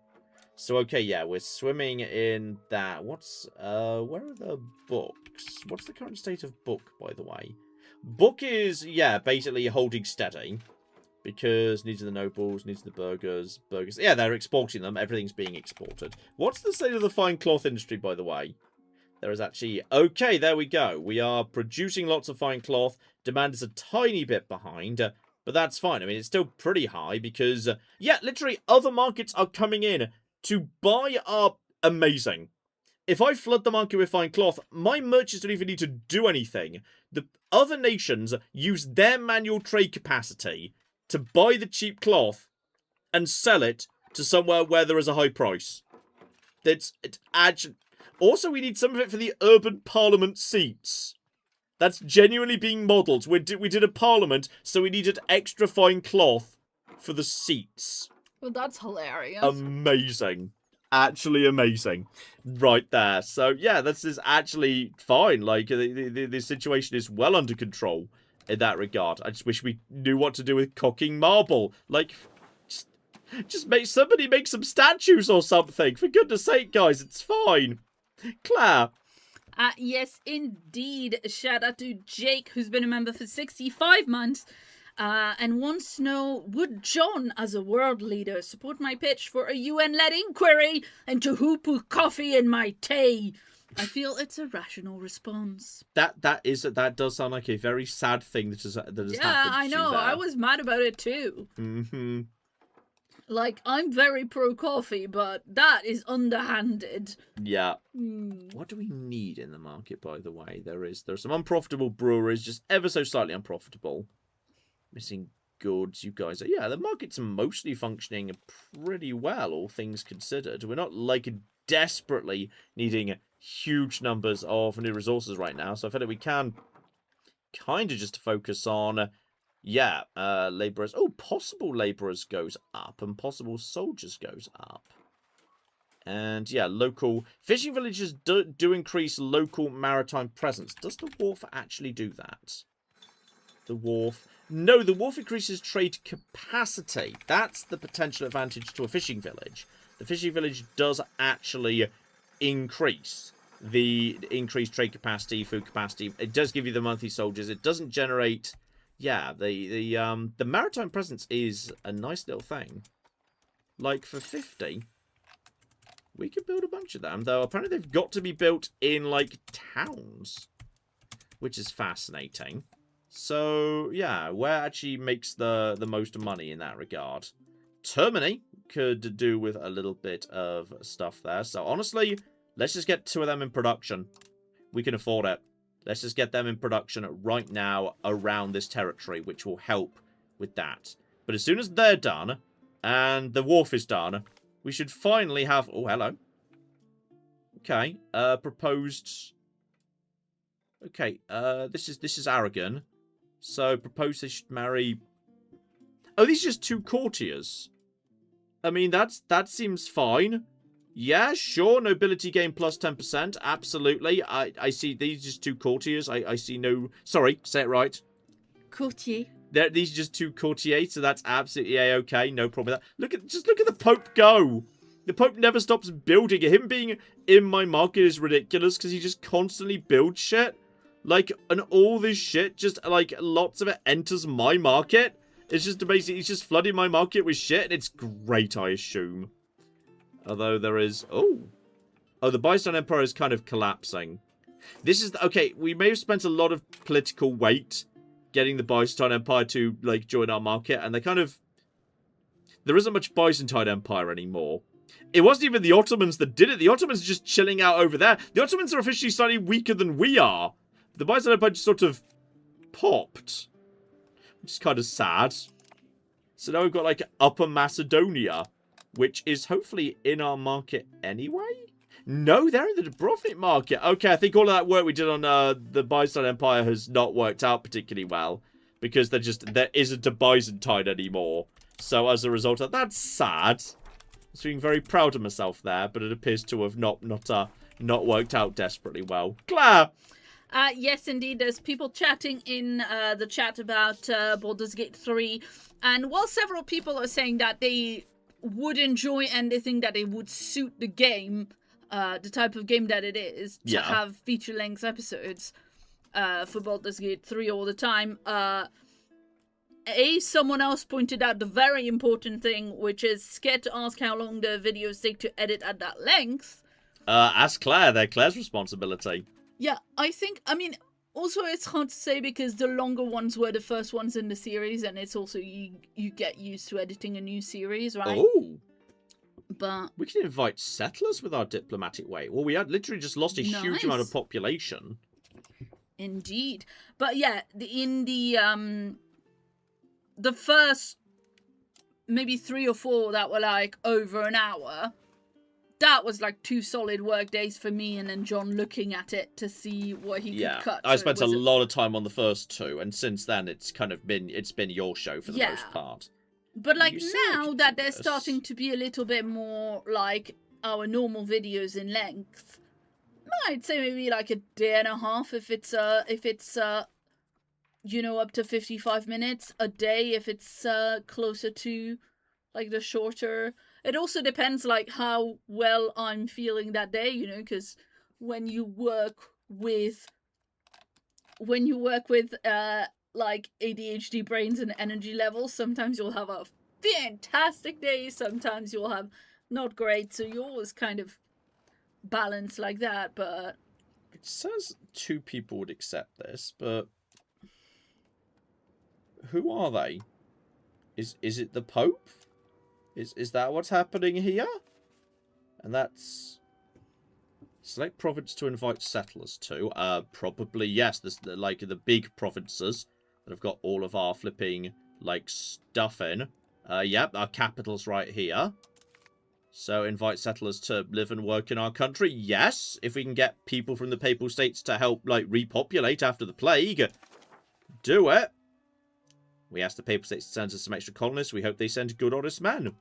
So, okay, yeah, we're swimming in that. What's, where are the books? What's the current state of book, by the way? Book is, yeah, basically holding steady. Because needs of the nobles, needs of the burgers. Yeah, they're exporting them. Everything's being exported. What's the state of the fine cloth industry, by the way? There is actually... Okay, there we go. We are producing lots of fine cloth. Demand is a tiny bit behind. But that's fine. I mean, it's still pretty high because, yeah, literally other markets are coming in to buy our amazing. If I flood the market with fine cloth, my merchants don't even need to do anything. The other nations use their manual trade capacity to buy the cheap cloth and sell it to somewhere where there is a high price. It's actually... Also, we need some of it for the urban parliament seats. That's genuinely being modelled. We did a parliament, so we needed extra fine cloth for the seats. Well, that's hilarious. Amazing. Actually amazing. Right there. So, yeah, this is actually fine. Like, the situation is well under control in that regard. I just wish we knew what to do with cocking marble. Like, just somebody make some statues or something. For goodness sake, guys, it's fine. Claire. Yes, indeed. Shout out to Jake, who's been a member for 65 months. And wants to know, would John, as a world leader, support my pitch for a UN-led inquiry into who put coffee in my tea? I feel it's a rational response. That does sound like a very sad thing that has happened. Yeah, I know. I was mad about it too. Mm-hmm. Like, I'm very pro-coffee, but that is underhanded. Yeah. What do we need in the market, by the way? There are some unprofitable breweries, just ever so slightly unprofitable. Missing goods, you guys. Yeah, the market's mostly functioning pretty well, all things considered. We're not, like, desperately needing huge numbers of new resources right now, so I feel like we can kind of just focus on... Yeah, labourers. Oh, possible labourers goes up, and possible soldiers goes up. And, yeah, local... Fishing villages do increase local maritime presence. Does the wharf actually do that? The wharf... No, the wharf increases trade capacity. That's the potential advantage to a fishing village. The fishing village does actually increase the increased trade capacity, food capacity. It does give you the monthly soldiers. It doesn't generate... Yeah, the maritime presence is a nice little thing. Like, for 50, we could build a bunch of them. Though, apparently they've got to be built in, like, towns. Which is fascinating. So, yeah, where actually makes the most money in that regard? Termini could do with a little bit of stuff there. So, honestly, let's just get 2 of them in production. We can afford it. Let's just get them in production right now around this territory, which will help with that. But as soon as they're done, and the wharf is done, we should finally have... Oh, hello. Okay, proposed... Okay, this is Aragon. So, proposed they should marry... Oh, these are just 2 courtiers. I mean, that seems fine. Yeah, sure, nobility gain plus 10%, absolutely. I see these just 2 courtiers. I see no... Sorry, say it right. Courtier. These are just 2 courtiers, so that's absolutely okay, no problem with that. Just look at the Pope go. The Pope never stops building. Him being in my market is ridiculous, because he just constantly builds shit. Like, and all this shit, just, like, lots of it enters my market. It's just amazing. He's just flooding my market with shit, and it's great, I assume. Although there is... Oh, the Byzantine Empire is kind of collapsing. This is... Okay, we may have spent a lot of political weight getting the Byzantine Empire to, like, join our market. And they kind of... There isn't much Byzantine Empire anymore. It wasn't even the Ottomans that did it. The Ottomans are just chilling out over there. The Ottomans are officially slightly weaker than we are. The Byzantine Empire just sort of popped. Which is kind of sad. So now we've got, like, Upper Macedonia, which is hopefully in our market anyway? No, they're in the Dubrovnik market. Okay, I think all of that work we did on the Byzantine Empire has not worked out particularly well. Because there isn't a Byzantine anymore. So as a result of that's sad. I was being very proud of myself there, but it appears to have not worked out desperately well. Claire! Yes, indeed. There's people chatting in the chat about Baldur's Gate 3. And while several people are saying that they would enjoy and they think that it would suit the game, the type of game that it is, to have feature-length episodes for Baldur's Gate 3 all the time. Someone else pointed out the very important thing, which is scared to ask how long the videos take to edit at that length. Ask Claire. They're Claire's responsibility. Yeah, I think, I mean, Also, it's hard to say because the longer ones were the first ones in the series, and it's also you get used to editing a new series, right? Oh, But we can invite settlers with our diplomatic way. Well, we had literally just lost a huge amount of Nice. population. indeed, but yeah, in the first maybe 3 or 4 that were like over an hour, that was like 2 solid work days for me and then John looking at it to see what he could cut. I So spent it a was lot of time on the first 2, and since then it's been your show for the Yeah. most part. But like You say I now could that do they're this. starting to be a little bit more like our normal videos in length, I'd say maybe like a day and a half if it's you know, up to 55 minutes a day if it's closer to like the shorter. It also depends like how well I'm feeling that day, you know, because when you work with like ADHD brains and energy levels, sometimes you'll have a fantastic day, sometimes you'll have not great, so you always kind of balance like that. But It says 2 people would accept this, but who are they? Is it the Pope? Is that what's happening here? And that's select province to invite settlers to. Probably yes. There's like the big provinces that have got all of our flipping like stuff in. Yep, our capital's right here. So invite settlers to live and work in our country. Yes, if we can get people from the Papal States to help like repopulate after the plague, do it. We asked the Papal States to send us some extra colonists. We hope they send good, honest men.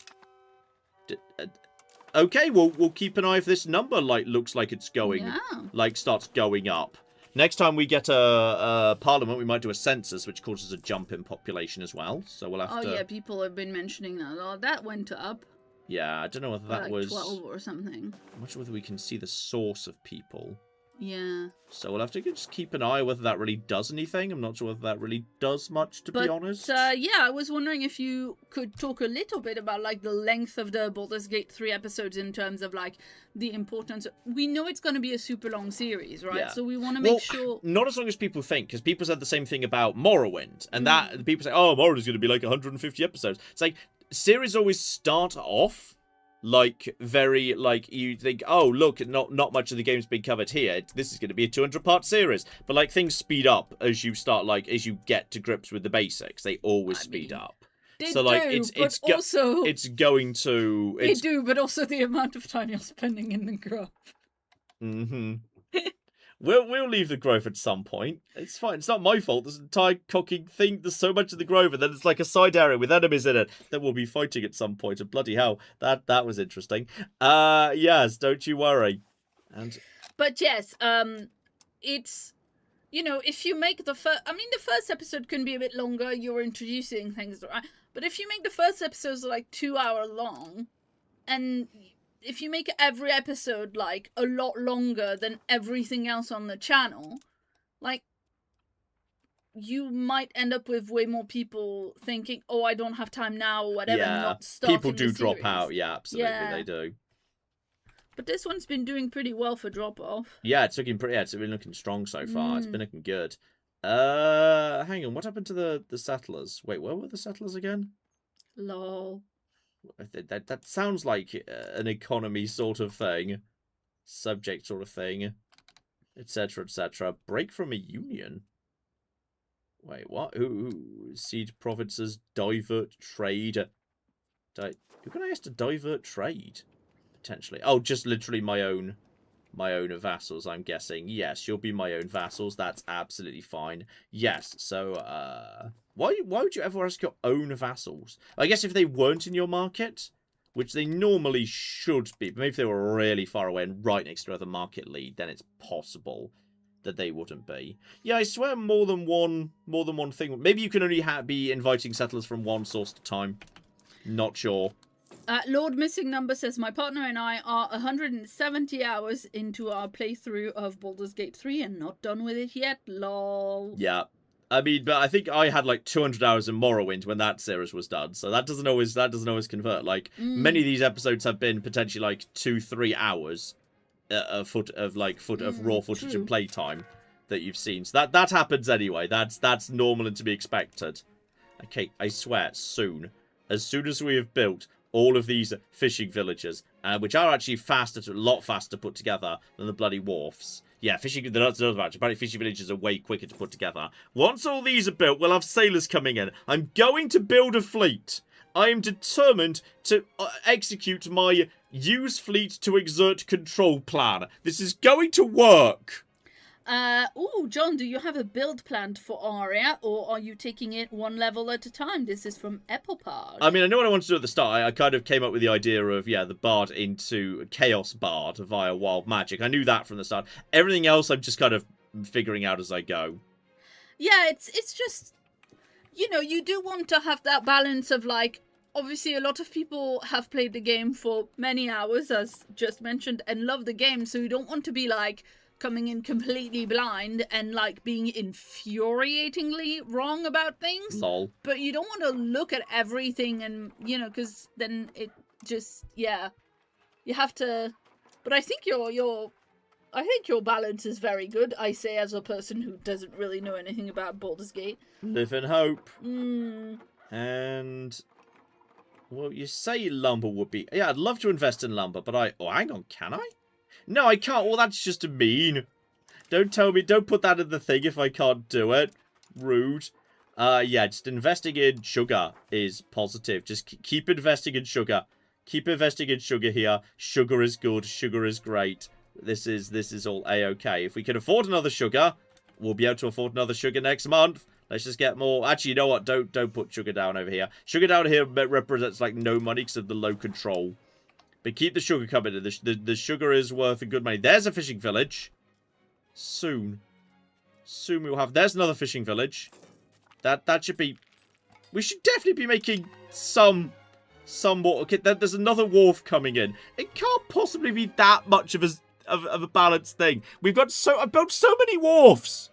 Okay, we'll keep an eye if this number like looks like it's going, like starts going up. Next time we get a parliament, we might do a census, which causes a jump in population as well. So we'll have to. Oh yeah, people have been mentioning that. Oh, that went up. Yeah, I don't know whether that like was 12 or something. I'm not sure whether we can see the source of people. Yeah. So we'll have to just keep an eye whether that really does anything. I'm not sure whether that really does much, to be honest. Yeah, I was wondering if you could talk a little bit about like the length of the Baldur's Gate 3 episodes in terms of like the importance. We know it's going to be a super long series, right? Yeah. So we want to make sure. Not as long as people think, because people said the same thing about Morrowind, and that people say, oh, Morrowind's going to be like 150 episodes. It's like series always start off like very like you think, oh look, not much of the game's been covered here, this is going to be a 200-part series, but like things speed up as you start, like as you get to grips with the basics. They always speed up. So like it's going to they do, but also the amount of time you're spending in the grove. We'll leave the grove at some point. It's fine. It's not my fault. There's an entire cocking thing. There's so much of the grove, and then it's like a side area with enemies in it that we'll be fighting at some point. And bloody hell, that was interesting. Yes, don't you worry. But yes, it's, you know, if you make the first, I mean, the first episode can be a bit longer. You're introducing things, right? But if you make the first episodes like 2 hour long, and if you make every episode like a lot longer than everything else on the channel, like you might end up with way more people thinking, oh, I don't have time now or whatever. Yeah, not starting people do the drop series. out. Yeah, absolutely, they do. But this one's been doing pretty well for drop off. Yeah, it's looking pretty. It's been looking strong so far. It's been looking good. Hang on, what happened to the settlers? Wait, where were the settlers again? Lol. That sounds like an economy sort of thing, subject sort of thing, etc., etc. Break from a union. Wait, what? Who siege provinces, divert trade? Who can I ask to divert trade? Potentially. Oh, just literally my own vassals, I'm guessing. Yes, you'll be my own vassals. That's absolutely fine. Yes, so, why would you ever ask your own vassals? I guess if they weren't in your market, which they normally should be, but maybe if they were really far away and right next to another market lead, then it's possible that they wouldn't be. Yeah, I swear more than one thing. Maybe you can only be inviting settlers from one source at a time. Not sure. Lord Missing Number says, my partner and I are 170 hours into our playthrough of Baldur's Gate 3 and not done with it yet. Lol. Yeah. I mean, but I think I had like 200 hours in Morrowind when that series was done, so that doesn't always convert. Like many of these episodes have been potentially like 2-3 hours of raw footage and playtime that you've seen. So that happens anyway. That's normal and to be expected. Okay, I swear, soon. As soon as we have built all of these fishing villages, which are actually a lot faster put together than the bloody wharfs. Yeah, that's another match. Apparently fishing villages are way quicker to put together. Once all these are built, we'll have sailors coming in. I'm going to build a fleet. I am determined to execute my use fleet to exert control plan. This is going to work. Oh, John, do you have a build planned for Aria, or are you taking it one level at a time? This is from Epopard. I mean, I know what I wanted to do at the start. I kind of came up with the idea of, yeah, the Bard into Chaos Bard via Wild Magic. I knew that from the start. Everything else I'm just kind of figuring out as I go. Yeah, it's just, you know, you do want to have that balance of, like, obviously a lot of people have played the game for many hours, as just mentioned, and love the game, so you don't want to be, like, coming in completely blind and like being infuriatingly wrong about things. Lol. But you don't want to look at everything and, you know, because then it just, yeah, you have to. But I think your balance is very good. I say as a person who doesn't really know anything about Baldur's Gate. Live in hope. Mm. And well, you say lumber would be. Yeah, I'd love to invest in lumber, but oh, hang on, can I? No, I can't. Well, that's just mean. Don't tell me. Don't put that in the thing if I can't do it. Rude. Yeah, just investing in sugar is positive. Just keep investing in sugar. Keep investing in sugar here. Sugar is good. Sugar is great. This is all a-okay. If we can afford another sugar, we'll be able to afford another sugar next month. Let's just get more. Actually, you know what? Don't put sugar down over here. Sugar down here represents like no money because of the low control. But keep the sugar coming in. The sugar is worth a good money. There's a fishing village. Soon we'll have. There's another fishing village. That should be. We should definitely be making some more. Okay, there's another wharf coming in. It can't possibly be that much of a balanced thing. I've built so many wharfs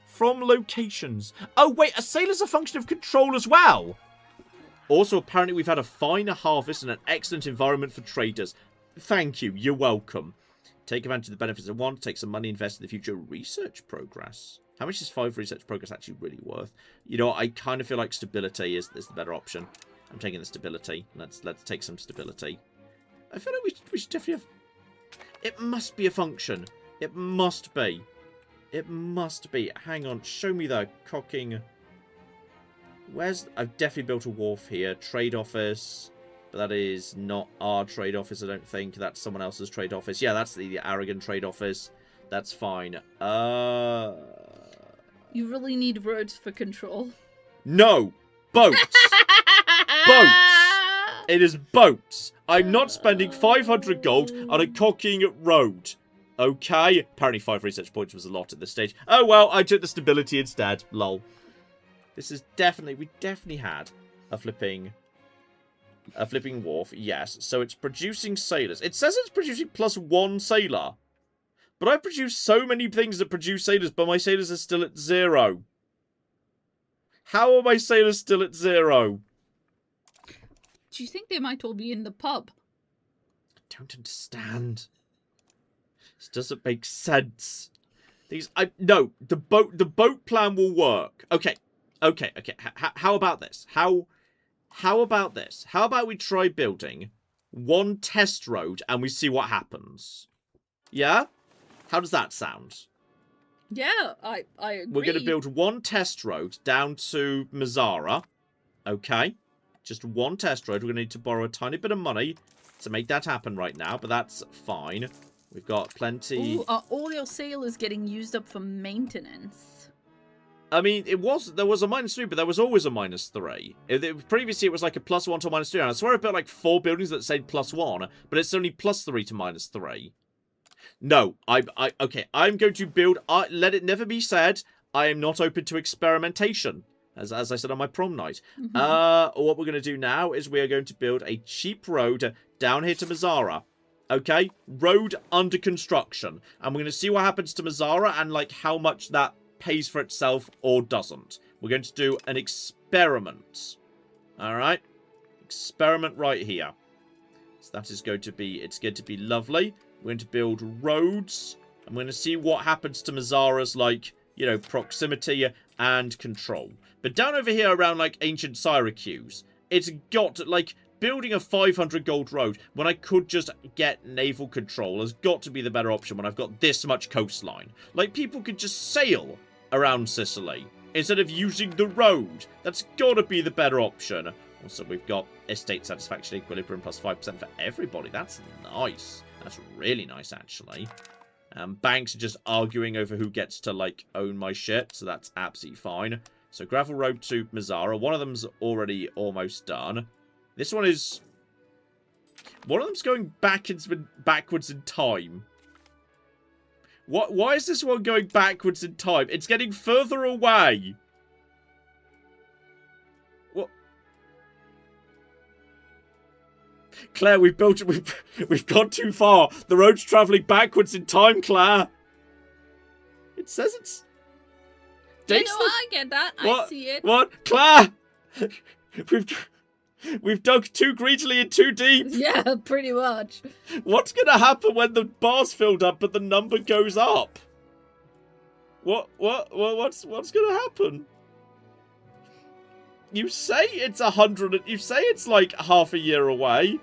from locations. Oh wait, a sailor's a function of control as well. Also, apparently we've had a fine harvest and an excellent environment for traders. Thank you. You're welcome. Take advantage of the benefits of one. Take some money, invest in the future. Research progress. How much is 5 research progress actually really worth? You know, I kind of feel like stability is the better option. I'm taking the stability. Let's take some stability. I feel like we should definitely have. It must be a function. It must be. It must be. Hang on. Show me the cocking. I've definitely built a wharf here. Trade office. But that is not our trade office, I don't think. That's someone else's trade office. Yeah, that's the Aragon trade office. That's fine. You really need roads for control. No! Boats! Boats! It is boats! I'm not spending 500 gold on a cocking road. Okay? Apparently 5 research points was a lot at this stage. Oh well, I took the stability instead. Lol. This is definitely, we definitely had a flipping wharf, yes. So it's producing sailors. It says it's producing +1 sailor. But I produce so many things that produce sailors, but my sailors are still at 0. How are my sailors still at 0? Do you think they might all be in the pub? I don't understand. This doesn't make sense. No, the boat plan will work. Okay. How about this? How about this? How about we try building 1 test road and we see what happens? Yeah? How does that sound? Yeah, I agree. We're going to build 1 test road down to Mazzara. Okay? Just 1 test road. We're going to need to borrow a tiny bit of money to make that happen right now, but that's fine. We've got plenty. Ooh, are all your sailors getting used up for maintenance? I mean, there was a -3, but there was always a -3. Previously, it was like a +1 to -3. And I swear I built like 4 buildings that said +1, but it's only +3 to -3. No, okay, I'm going to build. Let it never be said, I am not open to experimentation, as I said on my prom night. What we're going to do now is we are going to build a cheap road down here to Mazzara. Okay, road under construction, and we're going to see what happens to Mazzara and like how much that pays for itself or doesn't. We're going to do an experiment. Alright? Experiment right here. So that is going to be, it's going to be lovely. We're going to build roads I'm going to see what happens to Mazara's, like, you know, proximity and control. But down over here around, like, ancient Syracuse, it's got, like, building a 500 gold road when I could just get naval control has got to be the better option when I've got this much coastline. Like, people could just sail around Sicily instead of using the road. That's got to be the better option. Also, we've got estate satisfaction equilibrium plus 5% for everybody. That's nice. That's really nice, actually. Banks are just arguing over who gets to, like, own my shit, so that's absolutely fine. So, gravel road to Mazara. One of them's already almost done. This one is... One of them's going backwards in time. Why is this one going backwards in time? It's getting further away. What? Claire, we've gone too far. The road's travelling backwards in time, Claire. It says it's... You know, I get that. What? I see it. What? Claire! We've dug too greedily and too deep. Yeah, pretty much. What's going to happen when the bar's filled up but the number goes up? What's going to happen? You say it's 100. You say it's like half a year away.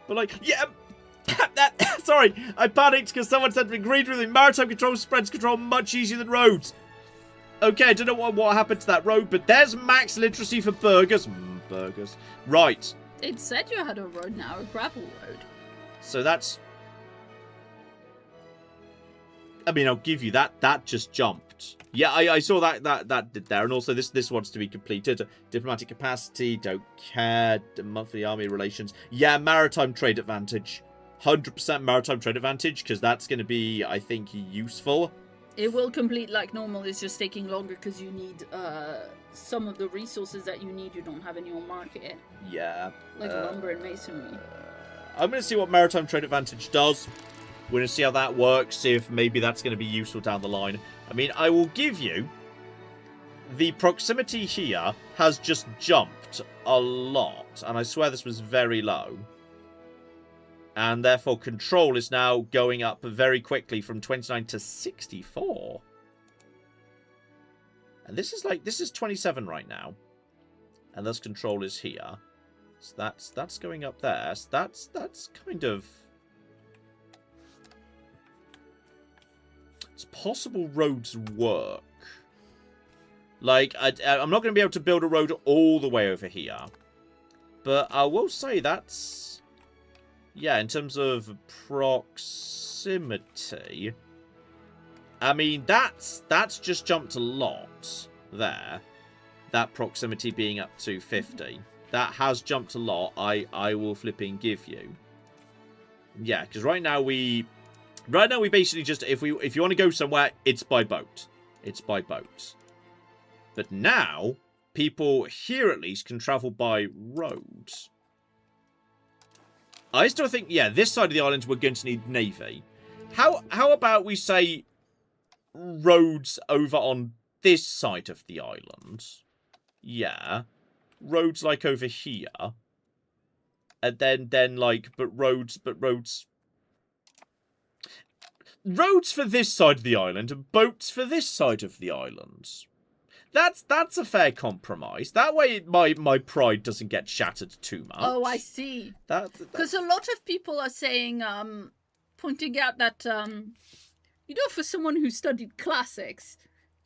But like, yeah. Sorry, I panicked because someone said agreed with me. Maritime control spreads control much easier than roads. Okay, I don't know what happened to that road, but there's max literacy for burgers. Burgers. Right. It said you had a road now, a gravel road. So that's... I mean, I'll give you that. That just jumped. Yeah, I saw that did there. And also this wants to be completed. Diplomatic capacity, don't care. Monthly army relations. Yeah, maritime trade advantage. 100% maritime trade advantage, because that's going to be, I think, useful. It will complete like normal. It's just taking longer because you need some of the resources that you need. You don't have any on market. Yeah. Like lumber and masonry. I'm going to see what maritime trade advantage does. We're going to see how that works. See if maybe that's going to be useful down the line. I mean, I will give you... The proximity here has just jumped a lot. And I swear this was very low. And therefore, control is now going up very quickly from 29 to 64. And this is 27 right now. And thus control is here. So that's going up there. So that's kind of... It's possible roads work. Like, I'm not going to be able to build a road all the way over here. But I will say that's... Yeah, in terms of proximity, I mean, that's just jumped a lot there. That proximity being up to 50. That has jumped a lot, I will flipping give you. Yeah, because right now we basically just, if you want to go somewhere, it's by boat. It's by boat. But now, people here at least can travel by roads. I still think, yeah, this side of the island we're going to need navy. How about we say roads over on this side of the island? Yeah. Roads like over here. And then like, but roads... Roads for this side of the island and boats for this side of the island. That's a fair compromise. That way my pride doesn't get shattered too much. Oh, I see. Because a lot of people are saying, pointing out that, you know, for someone who studied classics,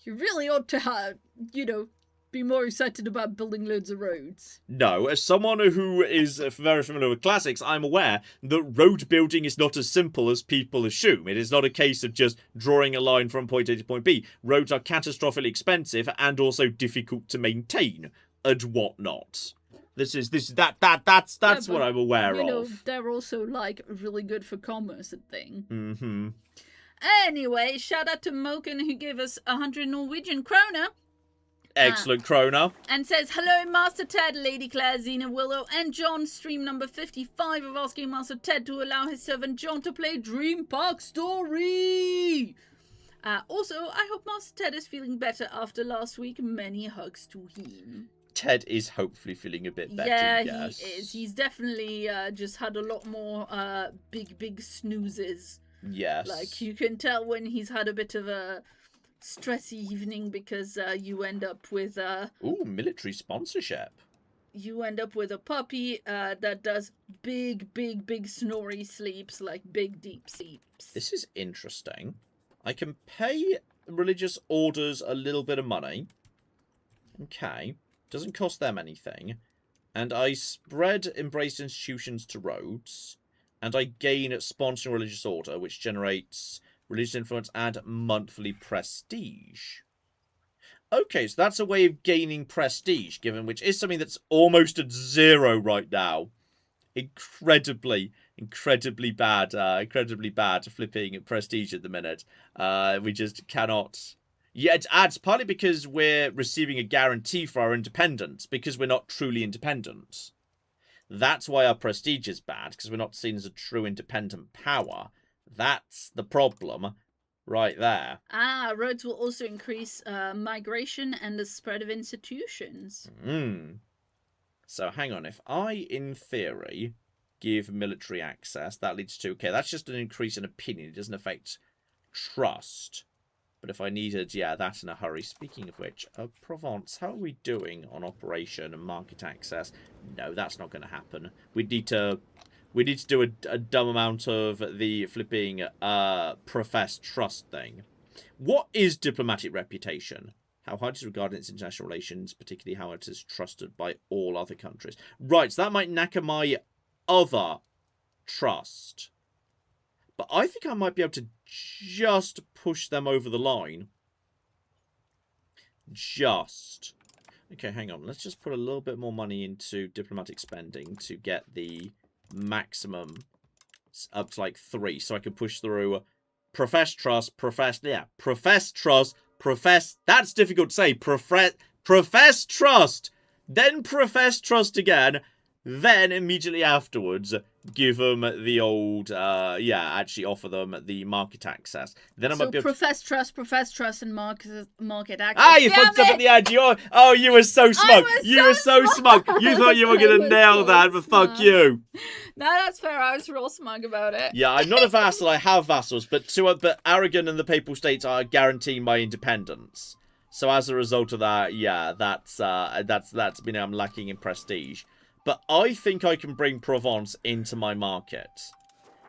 you really ought to have, you know, be more excited about building loads of roads. No, as someone who is very familiar with classics, I'm aware that road building is not as simple as people assume. It is not a case of just drawing a line from point A to point B. Roads are catastrophically expensive and also difficult to maintain and whatnot. That's what I'm aware of. You know, they're also like really good for commerce and thing. Mm-hmm. Anyway, shout out to Moken who gave us 100 Norwegian kroner. Excellent, Krona. And says, hello, Master Ted, Lady Claire, Xena, Willow, and John. Stream number 55 of asking Master Ted to allow his servant John to play Dream Park Story. Also, I hope Master Ted is feeling better after last week. Many hugs to him. Ted is hopefully feeling a bit better, yeah, yes. He is. He's definitely just had a lot more big snoozes Yes. Like, you can tell when he's had a bit of a stressy evening because you end up with Ooh, military sponsorship. you end up with a puppy that does big snory sleeps, like big deep sleeps. This is interesting. I can pay religious orders a little bit of money. Okay. Doesn't cost them anything. And I spread embraced institutions to roads. And I gain sponsoring religious order, which generates religious influence and monthly prestige. Okay, so that's a way of gaining prestige, given which is something that's almost at 0 right now. Incredibly bad. Incredibly bad flipping prestige at the minute. We just cannot. Yeah, it adds partly because we're receiving a guarantee for our independence, because we're not truly independent. That's why our prestige is bad, because we're not seen as a true independent power. That's the problem right there. Roads will also increase migration and the spread of institutions. So hang on, if I, in theory, give military access, that leads to, okay, that's just an increase in opinion. It doesn't affect trust. But if I needed, yeah, that in a hurry. Speaking of which, Provence, how are we doing on operation and market access? No, that's not going to happen. We need to do a dumb amount of the flipping professed trust thing. What is diplomatic reputation? How high it is regarded in its international relations, particularly how it is trusted by all other countries. Right, so that might knacker my other trust. But I think I might be able to just push them over the line. Just. Okay, hang on. Let's just put a little bit more money into diplomatic spending to get the maximum up to like 3. So I can push through profess trust, profess trust, profess. That's difficult to say. Profess trust. Then profess trust again. Then immediately afterwards, give them the old, actually offer them the market access. Then I might be able profess trust, and market access. Ah, you fucked up at the end. You were so smug. You were so smug. You thought you were going to nail that, but fuck you. No, that's fair. I was real smug about it. Yeah, I'm not a vassal. I have vassals, but Aragon and the Papal States are guaranteeing my independence. So as a result of that, yeah, that's been I'm lacking in prestige. But I think I can bring Provence into my market.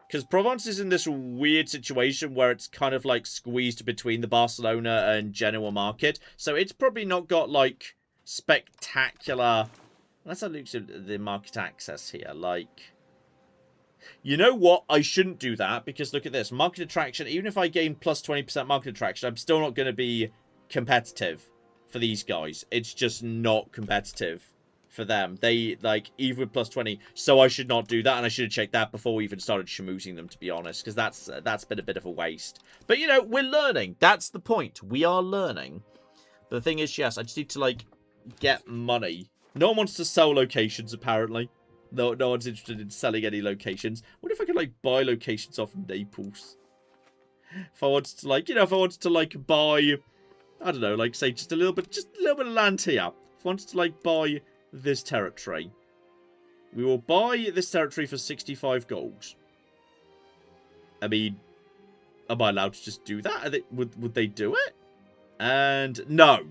Because Provence is in this weird situation where it's kind of like squeezed between the Barcelona and Genoa market. So it's probably not got like spectacular... Let's have a look at the market access here. Like, you know what? I shouldn't do that because look at this. Market attraction, even if I gain plus 20% market attraction, I'm still not going to be competitive for these guys. It's just not competitive for them. They, like, even with plus 20, so I should not do that, and I should have checked that before we even started schmoozing them, to be honest, because that's been a bit of a waste. But, you know, we're learning. That's the point. We are learning. But the thing is, yes, I just need to, like, get money. No one wants to sell locations, apparently. No one's interested in selling any locations. What if I could, like, buy locations off Naples? If I wanted to, like, if I wanted to, like, buy, I don't know, like, say, just a little bit of land here. If I wanted to, like, buy this territory. We will buy this territory for 65 gold. I mean, am I allowed to just do that? Would they do it? And no.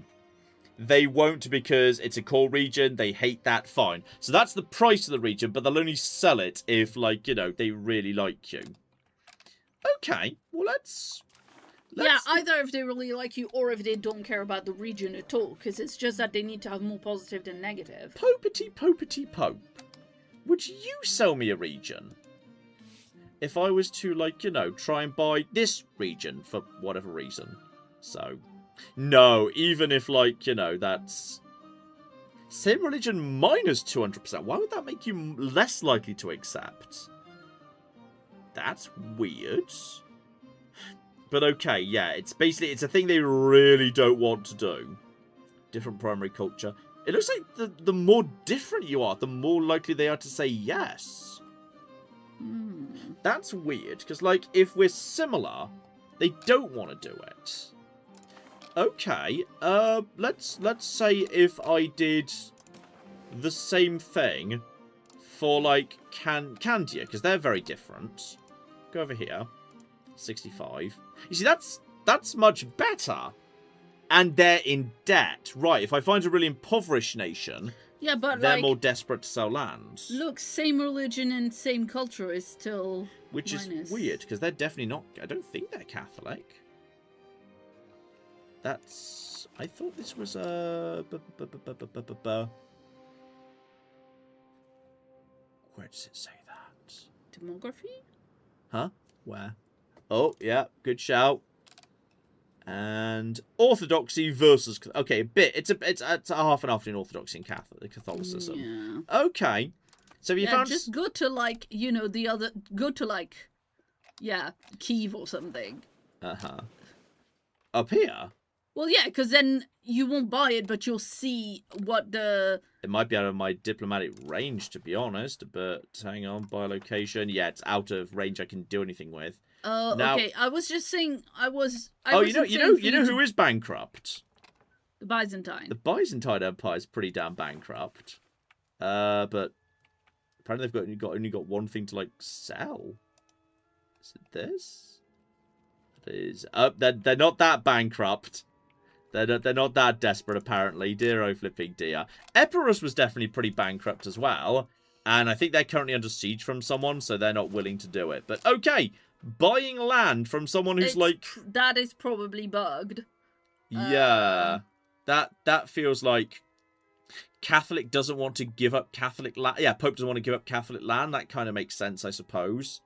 They won't because it's a core region. They hate that. Fine. So that's the price of the region, but they'll only sell it if, like, they really like you. Okay. Well, let's... Yeah, either if they really like you or if they don't care about the region at all, because it's just that they need to have more positive than negative. Popety pope. Would you sell me a region? If I was to, like, try and buy this region for whatever reason. So, no, even if, like, that's... Same religion minus 200%. Why would that make you less likely to accept? That's weird. But okay, yeah, it's a thing they really don't want to do. Different primary culture. It looks like the more different you are, the more likely they are to say yes. That's weird, because, like, if we're similar, they don't want to do it. Okay, let's say if I did the same thing for, like, Candia, because they're very different. Go over here. 65. You see, that's much better. And they're in debt. Right, if I find a really impoverished nation, yeah, but they're like, more desperate to sell land. look, same religion and same culture is still Which minus. is weird, because they're definitely not... I don't think they're Catholic. That's... I thought this was a... Where does it say that? Demography? Huh? Where? Oh, yeah, good shout. And Orthodoxy versus... Okay, a bit. It's a half and half in Orthodoxy and Catholicism. Yeah. Okay. So have you found... just go to, like, you know, the other... Go to, like, yeah, Kyiv or something. Uh-huh. Up here? Well, yeah, because then you won't buy it, but you'll see what the... It might be out of my diplomatic range, to be honest, but hang on, buy location. Yeah, it's out of range I can do anything with. Oh, Now... okay. I was just saying, you know who is bankrupt? The Byzantine. The Byzantine Empire is pretty damn bankrupt. But apparently they've only got one thing to, like, sell. Is it this? It is. They're not that bankrupt. They're not that desperate, apparently. Dear oh flipping dear. Epirus was definitely pretty bankrupt as well. And I think they're currently under siege from someone, so they're not willing to do it. But okay, buying land from someone who's that is probably bugged. Yeah. That feels like Catholic doesn't want to give up Catholic land. Yeah, Pope doesn't want to give up Catholic land. That kind of makes sense, I suppose.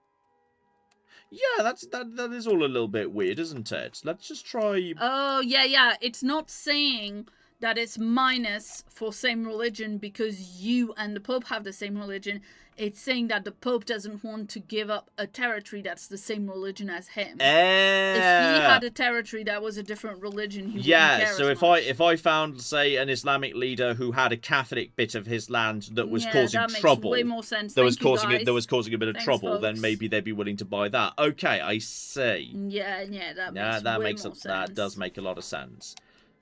Yeah, that is all a little bit weird, isn't it? Let's just try... Oh, yeah. It's not saying that it's minus for same religion because you and the Pope have the same religion. It's saying that the Pope doesn't want to give up a territory that's the same religion as him. If he had a territory that was a different religion, he wouldn't care so as much. if I found, say, an Islamic leader who had a Catholic bit of his land that was causing that trouble, makes way more sense. that was causing a bit of Thanks, trouble, folks. then maybe they'd be willing to buy that. Okay, I see. Yeah, that makes more sense. That does make a lot of sense.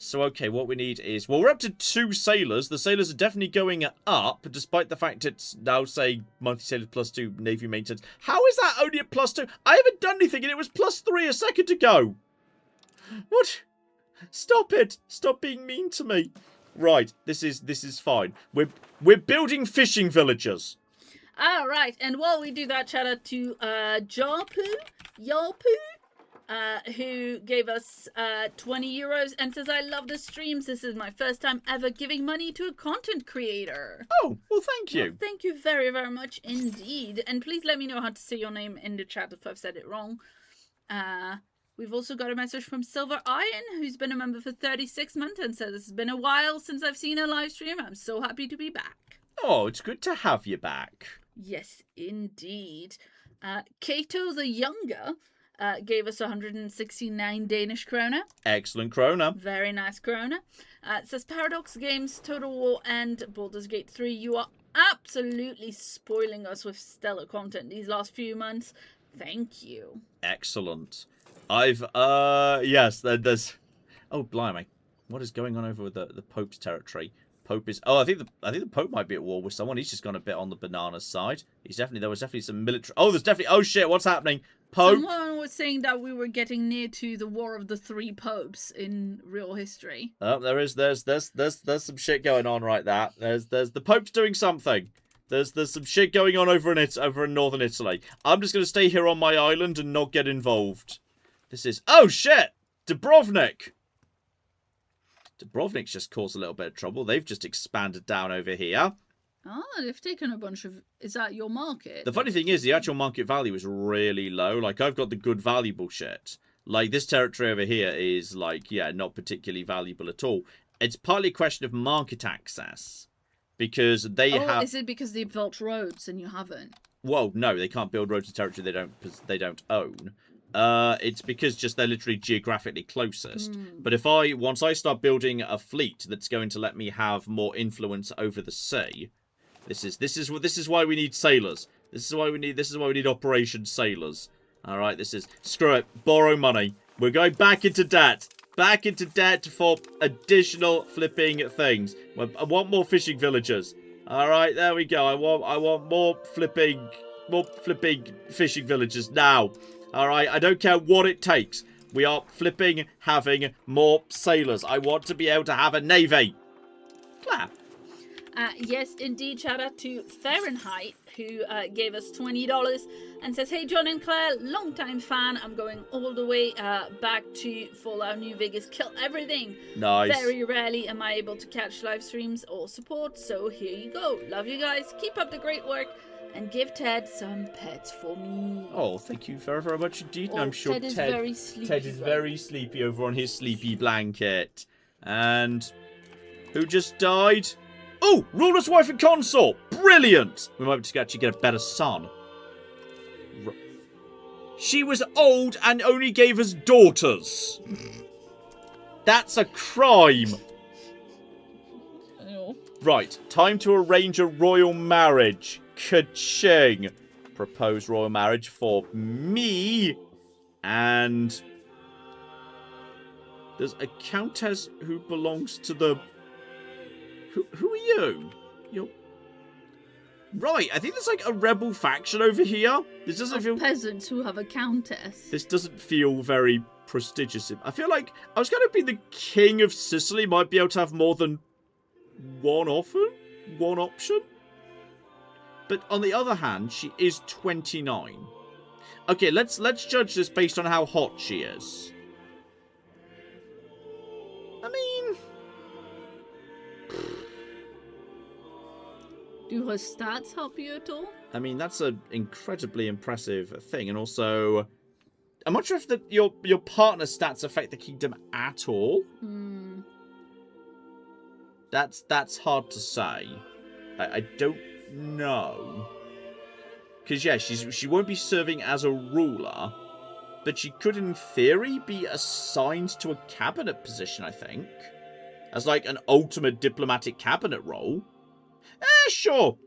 So, okay, what we need is... Well, we're up to 2 sailors. The sailors are definitely going up, despite the fact it's now, say, monthly sailors +2 navy maintenance. How is that only at +2? I haven't done anything, and it was +3 a second ago. What? Stop it. Stop being mean to me. Right, this is fine. We're building fishing villages. All right, and while we do that, shout out to Yarpu, who gave us 20 euros and says, I love the streams. This is my first time ever giving money to a content creator. Oh, well, thank you. Well, thank you very, very much indeed. And please let me know how to say your name in the chat if I've said it wrong. We've also got a message from Silver Iron, who's been a member for 36 months and says, it's been a while since I've seen a live stream. I'm so happy to be back. Oh, it's good to have you back. Yes, indeed. Cato the Younger gave us 169 Danish kroner. Excellent kroner. Very nice kroner. It says Paradox Games, Total War, and Baldur's Gate 3. You are absolutely spoiling us with stellar content these last few months. Thank you. Excellent. Yes, there's... Oh, blimey. What is going on over with the Pope's territory? Pope is... Oh, I think the Pope might be at war with someone. He's just gone a bit on the banana side. There was definitely some military... Oh, there's definitely... Oh, shit, what's happening? Pope... Someone was saying that we were getting near to the War of the Three Popes in real history. Oh, there's some shit going on right there. There's the Pope's doing something. There's some shit going on over in northern Italy. I'm just going to stay here on my island and not get involved. This is... Oh, shit! Dubrovnik! Dubrovnik's just caused a little bit of trouble. They've just expanded down over here. Oh, they've taken a bunch of... Is that your market? The funny thing is, the actual market value is really low. Like, I've got the good valuable shit. Like, this territory over here is, like, yeah, not particularly valuable at all. It's partly a question of market access. Because they have... is it because they've built roads and you haven't? Well, no, they can't build roads to territory they don't own. It's because just they're literally geographically closest. But once I start building a fleet that's going to let me have more influence over the sea, this is why we need sailors. This is why we need Operation Sailors. All right, screw it. Borrow money. We're going back into debt. Back into debt for additional flipping things. I want more fishing villages. All right, there we go. I want more flipping fishing villages now. Alright, I don't care what it takes. We are flipping having more sailors. I want to be able to have a navy. Clap. Yes, indeed. Shout out to Fahrenheit, who gave us $20 and says, "Hey, John and Claire, long-time fan. I'm going all the way back to Fallout New Vegas. Kill everything. Nice. Very rarely am I able to catch live streams or support, so here you go. Love you guys. Keep up the great work. And give Ted some pets for me." Oh, thank you very, very much indeed. And Oh, I'm sure Ted is very sleepy. Ted is very sleepy over on his sleepy blanket. And who just died? Oh, ruler's wife and consort. Brilliant. We might actually get a better son. She was old and only gave us daughters. That's a crime. Oh. Right, time to arrange a royal marriage. Ka-ching. Propose royal marriage for me. And there's a countess who belongs to the... Who are you? You're... Right, I think there's like a rebel faction over here. This doesn't feel... Peasants who have a countess. This doesn't feel very prestigious. I feel like I was going to be the king of Sicily. Might be able to have more than one option. But on the other hand, she is 29. Okay, let's judge this based on how hot she is. I mean... Do her stats help you at all? I mean, that's an incredibly impressive thing. And also, I'm not sure if your partner's stats affect the kingdom at all. Hmm. That's hard to say. I don't know. Because, yeah, she won't be serving as a ruler. But she could, in theory, be assigned to a cabinet position, I think. As, like, an ultimate diplomatic cabinet role. Sure.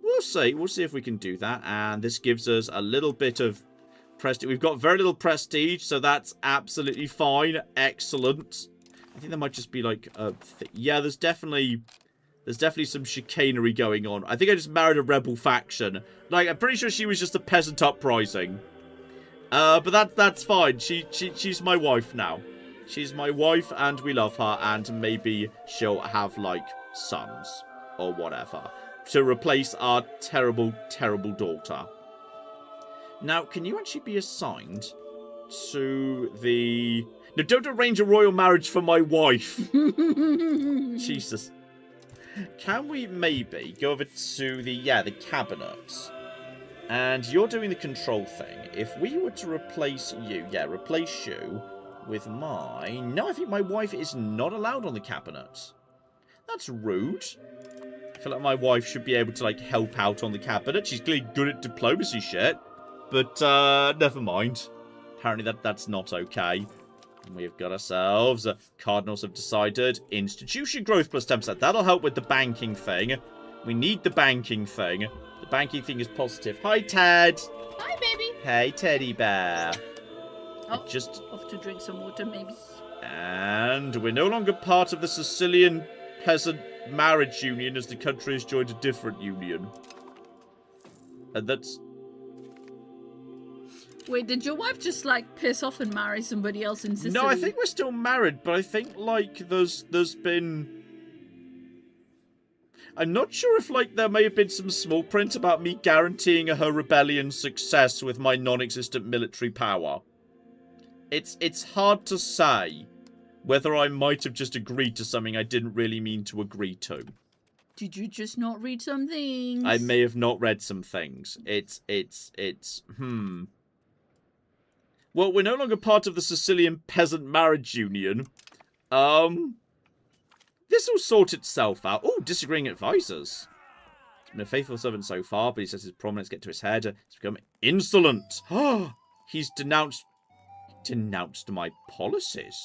We'll see. We'll see if we can do that. And this gives us a little bit of prestige. We've got very little prestige, so that's absolutely fine. Excellent. I think there might just be, like, yeah, there's definitely some chicanery going on. I think I just married a rebel faction. Like, I'm pretty sure she was just a peasant uprising. But that's fine. She's my wife now. She's my wife, and we love her, and maybe she'll have, like, sons. Or whatever. To replace our terrible, terrible daughter. Now, can you actually be assigned to the... No, don't arrange a royal marriage for my wife. Jesus. Can we maybe go over to the cabinet? And you're doing the control thing. If we were to replace you, replace you with my... No, I think my wife is not allowed on the cabinet. That's rude. I feel like my wife should be able to, like, help out on the cabinet. She's clearly good at diplomacy shit. But, never mind. Apparently that's not okay. We've got ourselves... Cardinals have decided institution growth plus 10%. That'll help with the banking thing. We need the banking thing. The banking thing is positive. Hi, Ted. Hi, baby. Hey, teddy bear. Oh, just off to drink some water, maybe. And we're no longer part of the Sicilian peasant marriage union as the country has joined a different union. And that's... Wait, did your wife just, like, piss off and marry somebody else in Sicily? No, I think we're still married, but I think, like, there's been... I'm not sure if, like, there may have been some small print about me guaranteeing her rebellion success with my non-existent military power. It's hard to say whether I might have just agreed to something I didn't really mean to agree to. Did you just not read some things? I may have not read some things. Well, we're no longer part of the Sicilian Peasant Marriage Union. This will sort itself out. Oh, disagreeing advisors. He's been a faithful servant so far, but he says his prominence get to his head. He's become insolent. He's denounced my policies.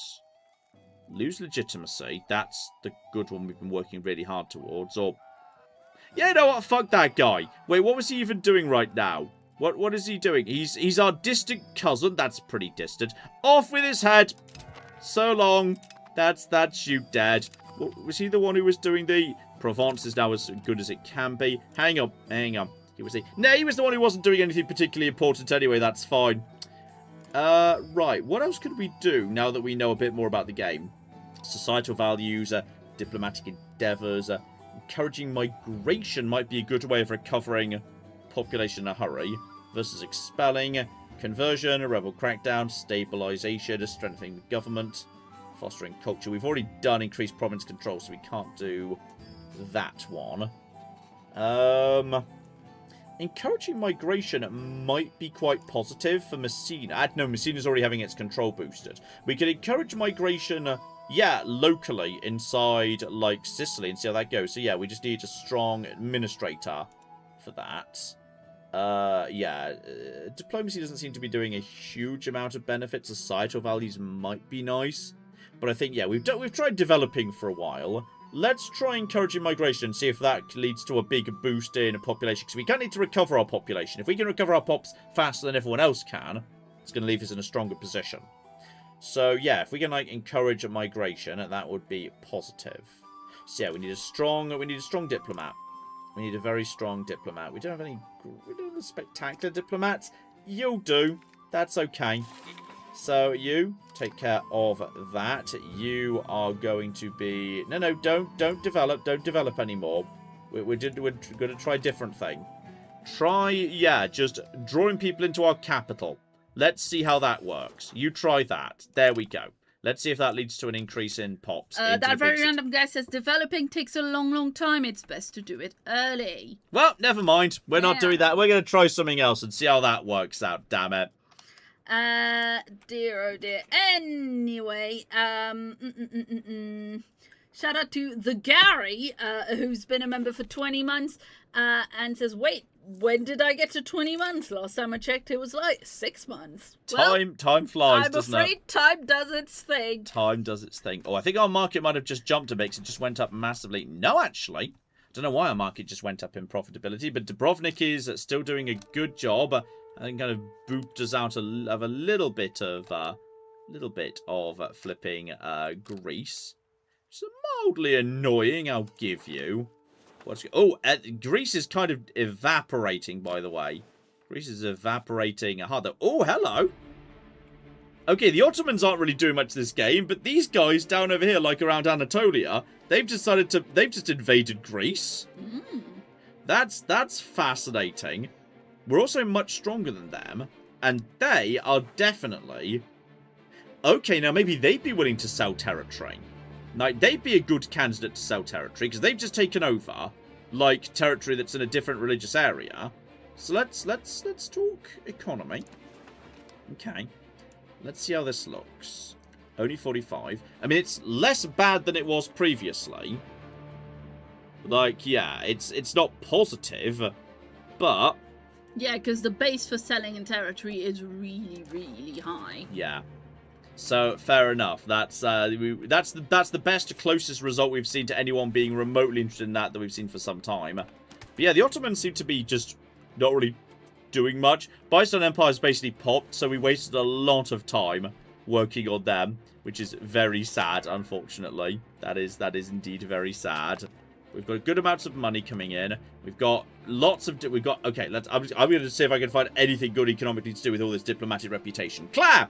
Lose legitimacy. That's the good one we've been working really hard towards. Or, yeah, you know what? Fuck that guy. Wait, what was he even doing right now? What is he doing? He's our distant cousin. That's pretty distant. Off with his head. So long. That's you dead. Was he the one who was doing the... Provence is now as good as it can be. Hang on. He was the... No, he was the one who wasn't doing anything particularly important anyway. That's fine. Right, what else could we do now that we know a bit more about the game? Societal values, diplomatic endeavours, encouraging migration might be a good way of recovering population in a hurry, versus expelling, conversion, a rebel crackdown, stabilisation, strengthening the government, fostering culture. We've already done increased province control, so we can't do that one. Encouraging migration might be quite positive for Messina. No, Messina's already having its control boosted. We could encourage migration, yeah, locally inside, like, Sicily and see how that goes. So, yeah, we just need a strong administrator for that. Diplomacy doesn't seem to be doing a huge amount of benefits. Societal values might be nice. But I think, yeah, we've tried developing for a while. Let's try encouraging migration and see if that leads to a big boost in population. Because we can't need to recover our population. If we can recover our pops faster than everyone else can, it's going to leave us in a stronger position. So, yeah, if we can, like, encourage a migration, that would be positive. So, yeah, we need a strong diplomat. We need a very strong diplomat. We don't have any spectacular diplomats. You'll do. That's okay. So you take care of that. You are going to be... No, don't develop. Don't develop anymore. We're going to try a different thing. Try, yeah, just drawing people into our capital. Let's see how that works. You try that. There we go. Let's see if that leads to an increase in pops. That very random guy says, developing takes a long time. It's best to do it early. Well, never mind. We're not doing that. We're going to try something else and see how that works out, damn it. Dear, oh dear. Anyway, shout out to the Gary, who's been a member for 20 months, and says, wait, when did I get to 20 months? Last time I checked, it was like 6 months. Time flies, doesn't it? I'm afraid time does its thing. Time does its thing. Oh, I think our market might have just jumped a bit because it just went up massively. No, actually. I don't know why our market just went up in profitability, but Dubrovnik is still doing a good job. I think kind of booped us out of a little bit of flipping Greece. It's mildly annoying, I'll give you. Greece is kind of evaporating, by the way. Greece is evaporating harder. Oh, hello. Okay, the Ottomans aren't really doing much this game, but these guys down over here, like around Anatolia, they've just invaded Greece. That's fascinating. We're also much stronger than them, and they are definitely... Okay, now maybe they'd be willing to sell territory. Like, they'd be a good candidate to sell territory, because they've just taken over, like, territory that's in a different religious area. So let's talk economy. Okay. Let's see how this looks. Only 45. I mean, it's less bad than it was previously. Like, yeah, it's not positive, but... Yeah, because the base for selling in territory is really, really high. Yeah. So, fair enough. That's the best, closest result we've seen to anyone being remotely interested in that we've seen for some time. But yeah, the Ottomans seem to be just not really doing much. Byzantine Empire's basically popped, so we wasted a lot of time working on them, which is very sad, unfortunately. That is indeed very sad. We've got good amounts of money coming in. We've got lots of... Okay, I'm going to see if I can find anything good economically to do with all this diplomatic reputation. Claire!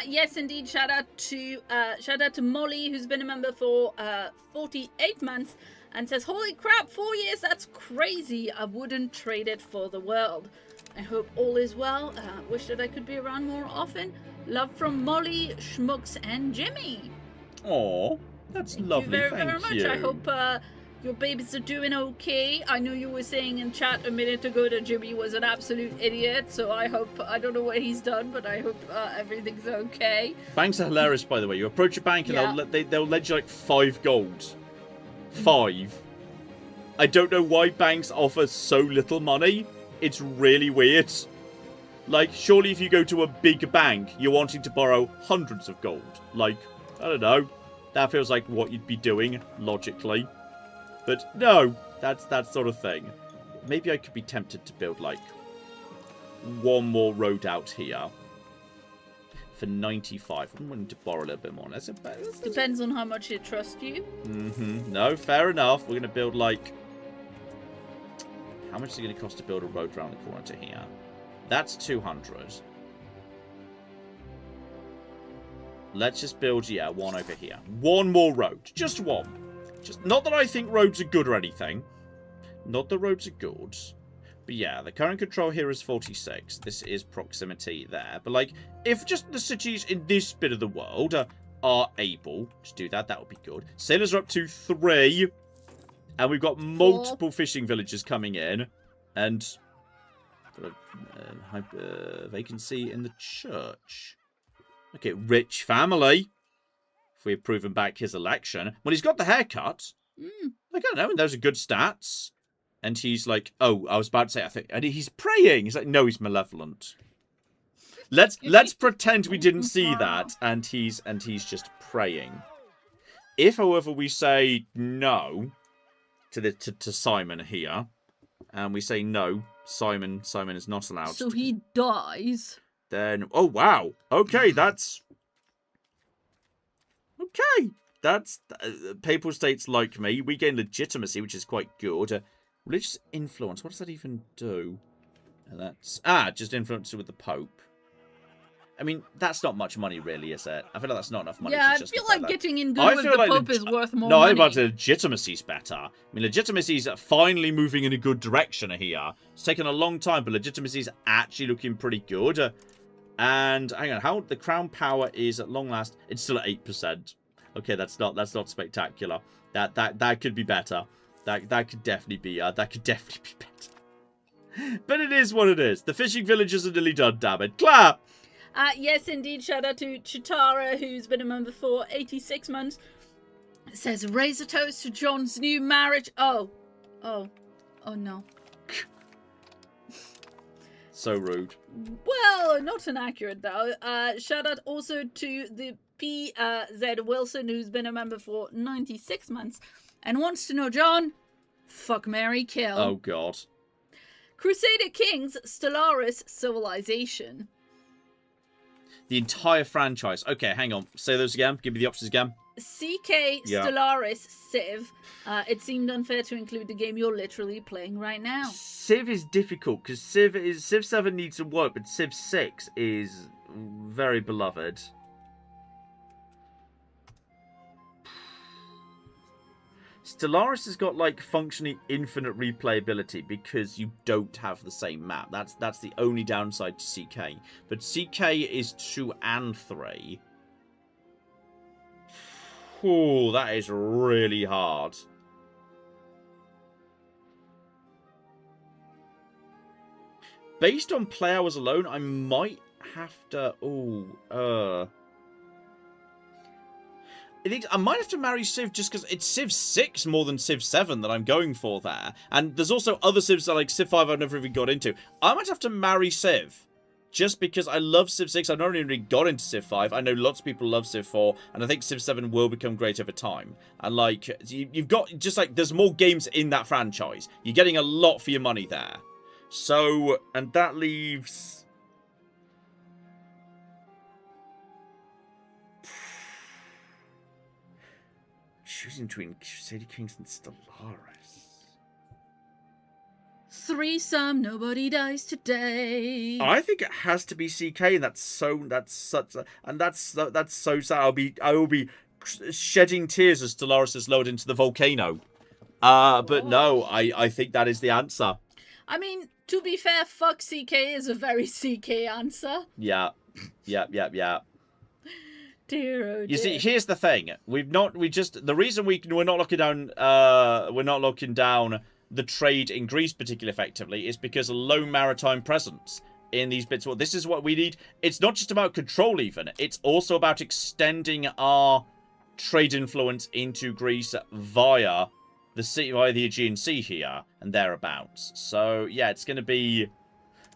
Yes, indeed. Shout out to Molly, who's been a member for 48 months, and says, holy crap, 4 years, that's crazy. I wouldn't trade it for the world. I hope all is well. Wish that I could be around more often. Love from Molly, Schmooks, and Jimmy. Aw, that's lovely. Thank you very much. I hope... your babies are doing okay. I know you were saying in chat a minute ago that Jimmy was an absolute idiot, so I don't know what he's done, but I hope everything's okay. Banks are hilarious, by the way. You approach a bank and they'll lend you like 5 gold. 5. I don't know why banks offer so little money. It's really weird. Like, surely if you go to a big bank, you're wanting to borrow hundreds of gold. Like, I don't know. That feels like what you'd be doing, logically. But no, that's that sort of thing. Maybe I could be tempted to build, like, one more road out here. For 95. I'm willing to borrow a little bit more. Depends on how much they trust you. No, fair enough. We're going to build, like... How much is it going to cost to build a road around the corner to here? That's 200. Let's just build, yeah, one over here. One more road. Just one. Just not that I think roads are good or anything. Not that roads are good. But yeah, the current control here is 46. This is proximity there. But like, if just the cities in this bit of the world are able to do that, that would be good. Sailors are up to 3. And we've got multiple fishing villages coming in. And vacancy in the church. Okay, rich family. If we have proven back his election. Well, he's got the haircut. I don't know, and those are good stats. And he's like, oh, I was about to say, I think, and he's praying. He's like, no, he's malevolent. Let's pretend we didn't see that, and he's just praying. If, however, we say no to Simon here, and we say no, Simon is not allowed. So he dies. Then, oh wow, okay, that's okay. That's papal states like me. We gain legitimacy, which is quite good. Religious influence. What does that even do? And that's just influence with the Pope. I mean, that's not much money, really, is it? I feel like that's not enough money. Yeah, to I feel like that. getting in good with the Pope is worth more money. No, I'm about to legitimacy's better. I mean, legitimacy's finally moving in a good direction here. It's taken a long time, but legitimacy's actually looking pretty good. And hang on, how the crown power is at long last? It's still at 8%. Okay, that's not spectacular. That could be better. That could definitely be better. But it is what it is. The fishing villages are nearly done, damn it. Clap! Yes, indeed. Shout out to Chitara, who's been a member for 86 months. It says, raise a toast to John's new marriage. Oh no. So rude. Well, not inaccurate, though. Shout out also to the PZ Wilson, who's been a member for 96 months. And wants to know, John, fuck, marry, kill. Oh, God. Crusader Kings, Stellaris, Civilization. The entire franchise. Okay, hang on. Say those again. Give me the options again. CK, Stellaris, Civ. It seemed unfair to include the game you're literally playing right now. Civ is difficult, because Civ 7 needs some work, but Civ 6 is very beloved. Stellaris has got, like, functionally infinite replayability because you don't have the same map. That's the only downside to CK. But CK is 2 and 3. Ooh, that is really hard. Based on play hours alone, I might have to... I think I might have to marry Civ just because it's Civ 6 more than Civ 7 that I'm going for there. And there's also other Civs that, like Civ 5 I've never even got into. I might have to marry Civ. Just because I love Civ 6. I've not really got into Civ 5. I know lots of people love Civ 4. And I think Civ 7 will become great over time. And, like, you've got... Just, like, there's more games in that franchise. You're getting a lot for your money there. So, and that leaves... Choosing between Crusader Kings and Stellaris. Threesome, nobody dies today. I think it has to be CK, and that's so sad. I will be shedding tears as Stellaris is lowered into the volcano. But no, I think that is the answer. I mean, to be fair, fuck CK is a very CK answer. Yeah. Dear, oh dear. You see, here's the thing. The reason we're not locking down the trade in Greece particularly effectively is because of low maritime presence in these bits. Well, this is what we need. It's not just about control even. It's also about extending our trade influence into Greece via the Aegean Sea here and thereabouts. So, yeah, it's going to be...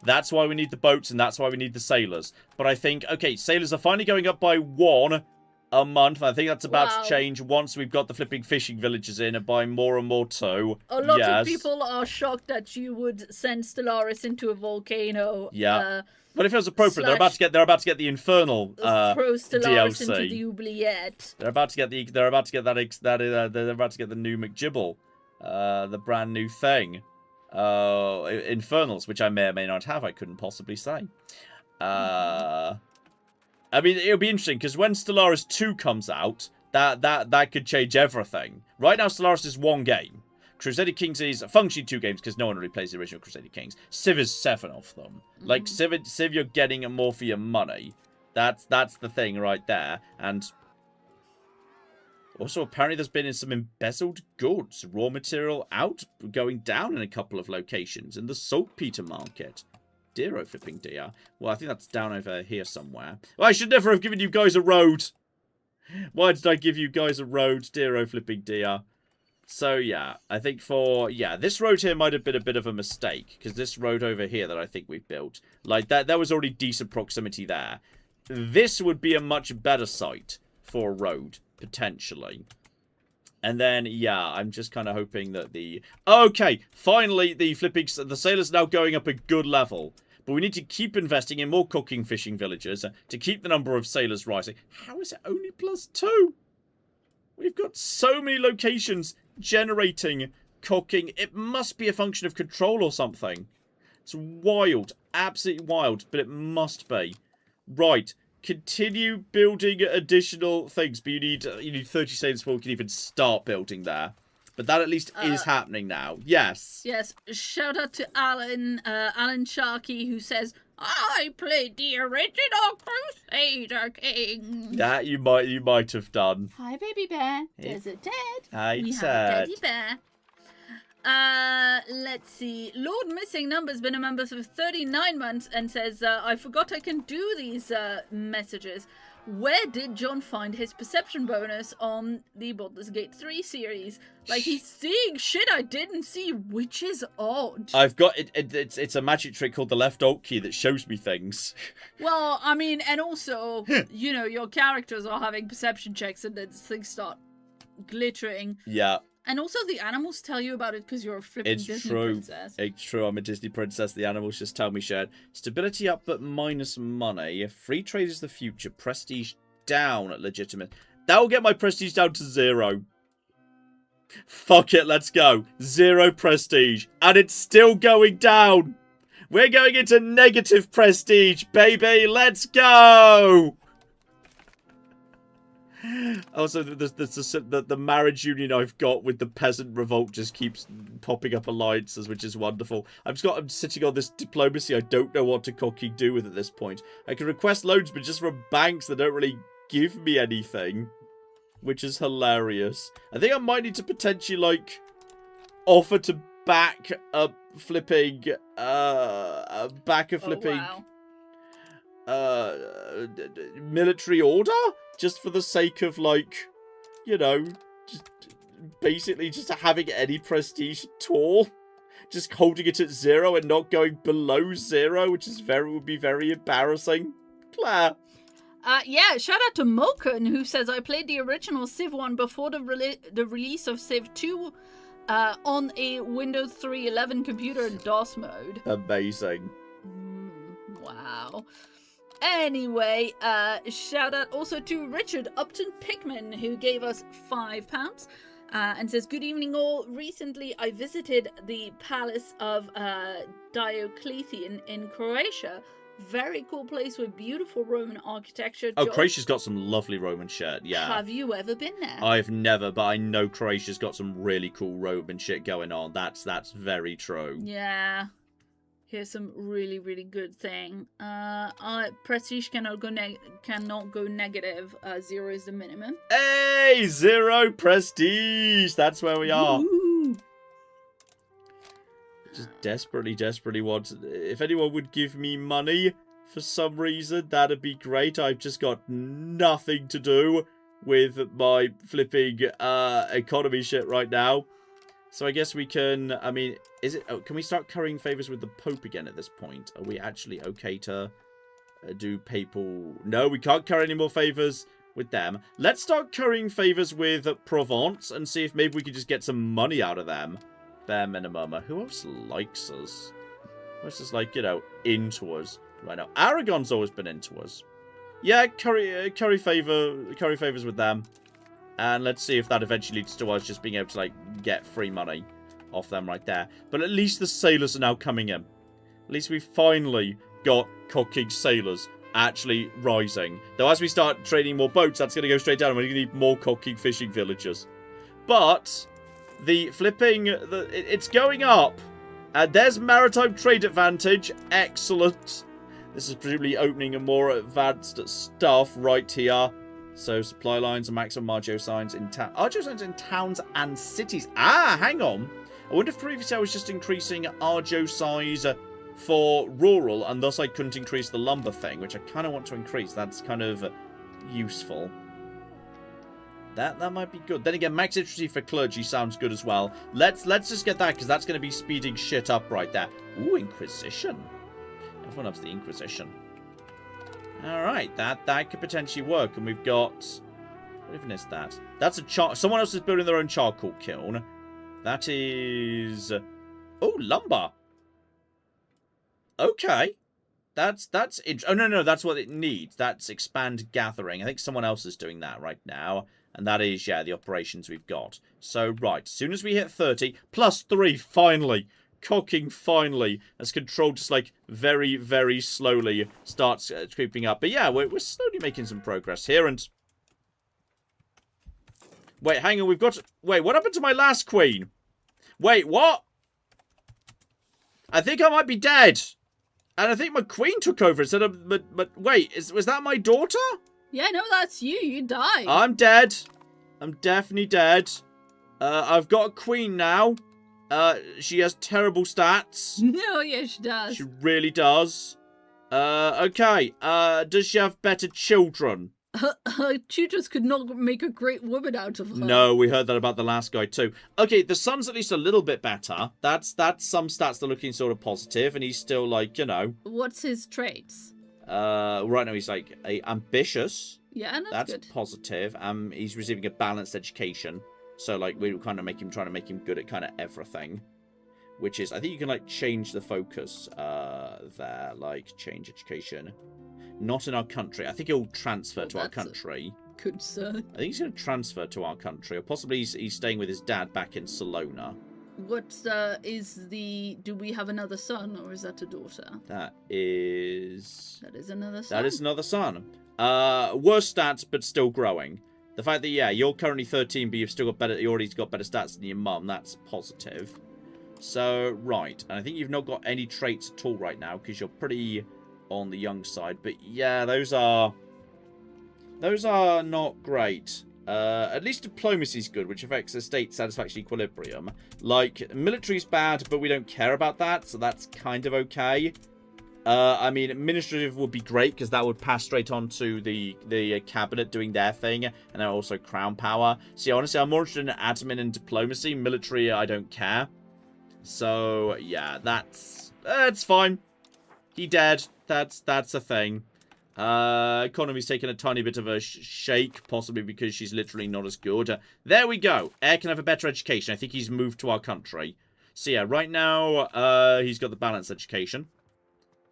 That's why we need the boats, and that's why we need the sailors. But I think, okay, sailors are finally going up by 1 a month. I think that's about to change once we've got the flipping fishing villages in, and by more and more too. A lot of people are shocked that you would send Stellaris into a volcano. Yeah. But if it was appropriate, they're about to get the infernal throw Stellaris DLC. into the oubliette. They're about to get the new McGibble, the brand new thing. Infernals, which I may or may not have, I couldn't possibly say. I mean, it'll be interesting, because when Stellaris 2 comes out, that could change everything. Right now, Stellaris is 1 game. Crusader Kings is functionally 2 games, because no one really plays the original Crusader Kings. Civ is 7 of them. Like, Civ, you're getting more for your money. That's the thing right there. And also, apparently there's been some embezzled goods. Raw material going down in a couple of locations. In the saltpeter market. Dear, oh flipping dear. Well, I think that's down over here somewhere. Well, I should never have given you guys a road. Why did I give you guys a road? Dear, oh flipping dear. So, yeah. I think this road here might have been a bit of a mistake. Because this road over here that I think we've built. Like, there was already decent proximity there. This would be a much better site for a road, potentially. And then, yeah, I'm just kind of hoping that okay, finally, the sailors are now going up a good level. But we need to keep investing in more cooking fishing villages to keep the number of sailors rising. How is it only +2? We've got so many locations generating cooking. It must be a function of control or something. It's wild. Absolutely wild. But it must be. Right. Continue building additional things. But you need 30 sailors before we can even start building there. But that at least is happening now. Yes. Yes. Shout out to Alan Sharkey, who says, I played the original Crusader King. That you might have done. Hi, baby bear. There's a Ted. Hi, we Ted. have a teddy bear. Let's see. Lord Missing Number's been a member for 39 months and says, I forgot I can do these messages. Where did John find his perception bonus on the Baldur's Gate 3 series? Like, he's seeing shit I didn't see, which is odd. I've got it's a magic trick called the left alt key that shows me things. Well, I mean, and also, you know, your characters are having perception checks and then things start glittering. Yeah. And also the animals tell you about it because you're a flipping Disney princess. It's true. I'm a Disney princess. The animals just tell me shit. Stability up but minus money. Free trade is the future. Prestige down at legitimate. That will get my prestige down to 0. Fuck it. Let's go. 0 prestige. And it's still going down. We're going into negative prestige, baby. Let's go. Also, the marriage union I've got with the peasant revolt just keeps popping up alliances, which is wonderful. I'm sitting on this diplomacy I don't know what to cocky do with at this point. I can request loans, but just from banks that don't really give me anything, which is hilarious. I think I might need to potentially, like, offer to back a flipping, military order? Just for the sake of, like, you know, just basically just having any prestige at all. Just holding it at 0 and not going below 0, which is would be very embarrassing. Claire. Yeah, shout out to Moken, who says, I played the original Civ 1 before the release of Civ 2 on a Windows 3.11 computer in DOS mode. Amazing. Wow. Anyway, shout out also to Richard Upton Pickman, who gave us £5 and says, good evening all. Recently I visited the palace of Diocletian in Croatia. Very cool place with beautiful Roman architecture. Oh, Croatia's got some lovely Roman shit, yeah. Have you ever been there? I've never, but I know Croatia's got some really cool Roman shit going on. That's very true. Yeah. Here's some really, really good thing. Prestige cannot go negative. 0 is the minimum. Hey, 0 prestige. That's where we are. Ooh. Just desperately want. If anyone would give me money for some reason, that'd be great. I've just got nothing to do with my flipping economy shit right now. So I guess we can, I mean, can we start currying favours with the Pope again at this point? Are we actually okay to do papal? No, we can't curry any more favours with them. Let's start currying favours with Provence and see if maybe we can just get some money out of them. Bare minimum. Who else likes us? Who else is, like, you know, into us right now? Aragon's always been into us. Yeah, curry favours with them. And let's see if that eventually leads to us just being able to, like, get free money off them right there. But at least the sailors are now coming in. At least we finally got cocking sailors. actually rising. Though as we start trading more boats, that's going to go straight down. We're going to need more cocking fishing villages. But the flipping, it's going up. And there's maritime trade advantage. Excellent. This is presumably opening a more advanced stuff right here. So supply lines and maximum Argeo signs in town. Argeo signs in towns and cities. Ah, hang on. I wonder if previously I was just increasing Argeo size for rural, and thus I couldn't increase the lumber thing, which I kind of want to increase. That's kind of useful. That might be good. Then again, max literacy for clergy sounds good as well. Let's just get that, because that's going to be speeding shit up right there. Ooh, Inquisition. Everyone loves the Inquisition. Alright, that could potentially work. And we've got... What even is that? That's a someone else is building their own charcoal kiln. That is... Oh, lumber. Okay. That's oh, no, that's what it needs. That's expand gathering. I think someone else is doing that right now. And that is, yeah, the operations we've got. So, right, as soon as we hit 30, plus 3, finally. Cocking, finally. As control just, like, very, very slowly starts creeping up. But, yeah, we're slowly making some progress here. And... Wait, hang on, we've got... Wait, what happened to my last queen? Wait, what? I think I might be dead. And I think my queen took over instead of... But wait, was that my daughter? Yeah, no, that's you. You died. I'm dead. I'm definitely dead. I've got a queen now. She has terrible stats. No, yeah, she does. She really does. Okay. Does she have better children? Her tutors could not make a great woman out of her. No, we heard that about the last guy too. Okay, the son's at least a little bit better. That's some stats that are looking sort of positive, and he's still like, you know. What's his traits? Right now he's like ambitious. Yeah, that's good. Positive. He's receiving a balanced education. So like we were kind of trying to make him good at kind of everything. Which is, I think you can like change the focus there, like change education. Not in our country. I think he'll transfer to our country. Good sir. I think he's going to transfer to our country, or possibly he's staying with his dad back in Salona. What is the... Do we have another son, or is that a daughter? That is another son. That is another son. Worse stats, but still growing. The fact that, yeah, you're currently 13, but you already got better stats than your mum, that's positive. So, right. And I think you've not got any traits at all right now, because you're pretty on the young side. But, yeah, those are not great. At least diplomacy's good, which affects the state satisfaction equilibrium. Like, military's bad, but we don't care about that, so that's kind of okay. I mean, administrative would be great, because that would pass straight on to the cabinet doing their thing, and then also crown power. See, honestly, I'm more interested in admin and diplomacy. Military, I don't care. So, yeah, that's fine. He dead. That's a thing. Economy's taken a tiny bit of a shake, possibly because she's literally not as good. There we go. Air can have a better education. I think he's moved to our country. So yeah, right now, he's got the balanced education,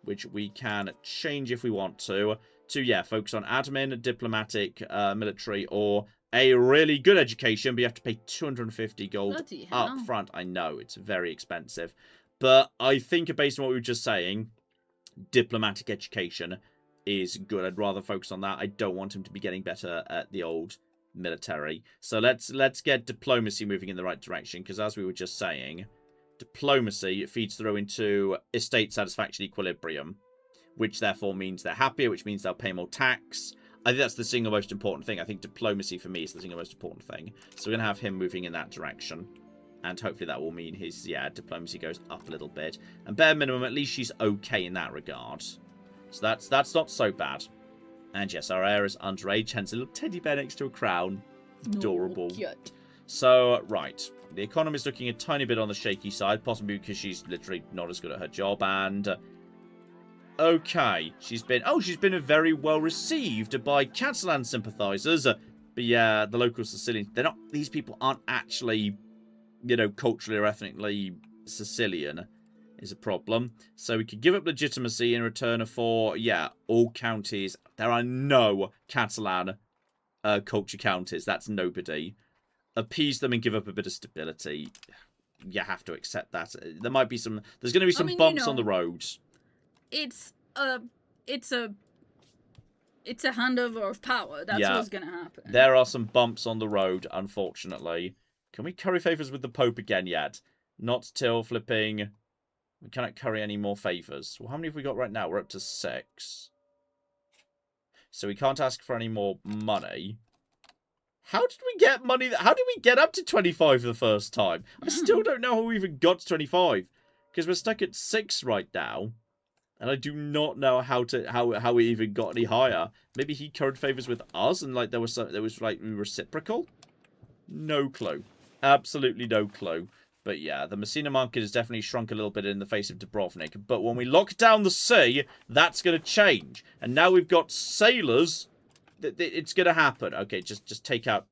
which we can change if we want to, yeah, focus on admin, diplomatic, military, or a really good education, but you have to pay 250 gold up front. I know, it's very expensive. But I think based on what we were just saying, diplomatic education is good. I'd rather focus on that. I don't want him to be getting better at the old military. So let's get diplomacy moving in the right direction, because as we were just saying, diplomacy feeds through into estate satisfaction equilibrium, which therefore means they're happier, which means they'll pay more tax. I think that's the single most important thing. I think diplomacy for me is the single most important thing. So we're going to have him moving in that direction. And hopefully that will mean his, yeah, diplomacy goes up a little bit. And bare minimum, at least she's okay in that regard. So that's not so bad. And yes, our heir is underage, hence a little teddy bear next to a crown. Adorable. No, cute. So, right. The economy is looking a tiny bit on the shaky side, possibly because she's literally not as good at her job. And okay, she's been very well received by Catalan sympathizers. But yeah, the local Sicilians, these people aren't actually, you know, culturally or ethnically Sicilian is a problem. So we could give up legitimacy in return for, yeah, all counties. There are no Catalan culture counties. That's nobody. Appease them and give up a bit of stability. You have to accept that. There might be some... There's going to be some bumps on the road. It's a it's a handover of power. That's what's gonna happen. There are some bumps on the road, unfortunately. Can we curry favours with the Pope again yet? Not till flipping... We cannot curry any more favours. Well, how many have we got right now? We're up to 6. So we can't ask for any more money. How did we get money? How did we get up to 25 the first time? I still don't know how we even got to 25. Because we're stuck at 6 right now. And I do not know how we even got any higher. Maybe he curried favours with us and like there was like reciprocal? No clue. Absolutely no clue. But yeah, the Messina market has definitely shrunk a little bit in the face of Dubrovnik. But when we lock down the sea, that's going to change. And now we've got sailors. It's going to happen. Okay, just take out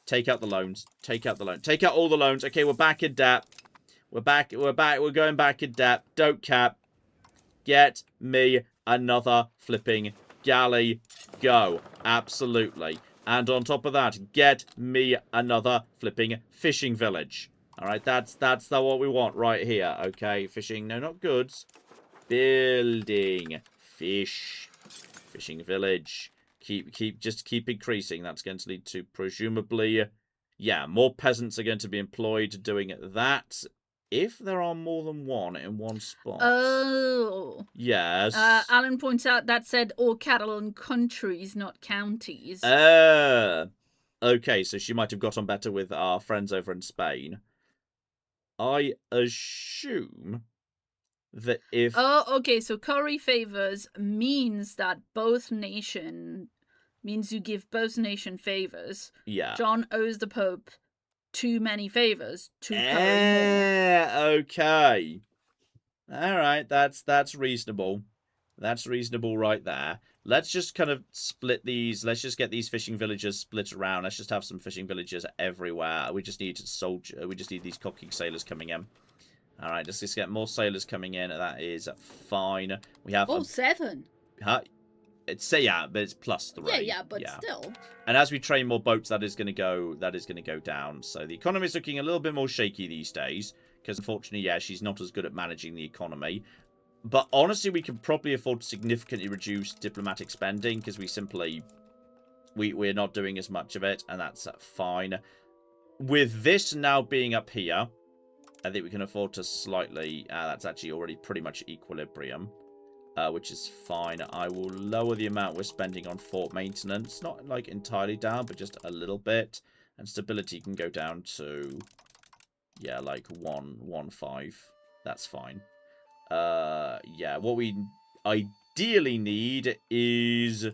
the loans. Take out the loan. Take out all the loans. Okay, we're back in debt. We're going back in debt. Don't cap. Get me another flipping galley. Go. Absolutely. And on top of that, get me another flipping fishing village. Alright, that's what we want right here. Okay, fishing. No, not goods. Building. Fish. Fishing village. Just keep increasing. That's going to lead to presumably... Yeah, more peasants are going to be employed doing that. If there are more than one in one spot. Oh. Yes. Alan points out that said all Catalan countries, not counties. Okay, so she might have got on better with our friends over in Spain. I assume that if... Oh, okay, so curry favors means that both nation... means you give both nation favors. Yeah. John owes the Pope too many favors to curry more. Okay. Alright, that's reasonable. That's reasonable right there. Let's just kind of split these. Let's just get these fishing villages split around. Let's just have some fishing villages everywhere. We just need these cocking sailors coming in. Alright, let's just get more sailors coming in. That is fine. We have... 7. Huh? Yeah, but it's +3. Yeah, but still. And as we train more boats, that is going to go down. So the economy is looking a little bit more shaky these days. Because unfortunately, yeah, she's not as good at managing the economy. But honestly, we can probably afford to significantly reduce diplomatic spending. Because we simply... We're not doing as much of it. And that's fine. With this now being up here, I think we can afford to slightly... that's actually already pretty much equilibrium. Which is fine. I will lower the amount we're spending on fort maintenance. Not, like, entirely down, but just a little bit. And stability can go down to... Yeah, like 1.15. That's fine. Yeah, what we ideally need is...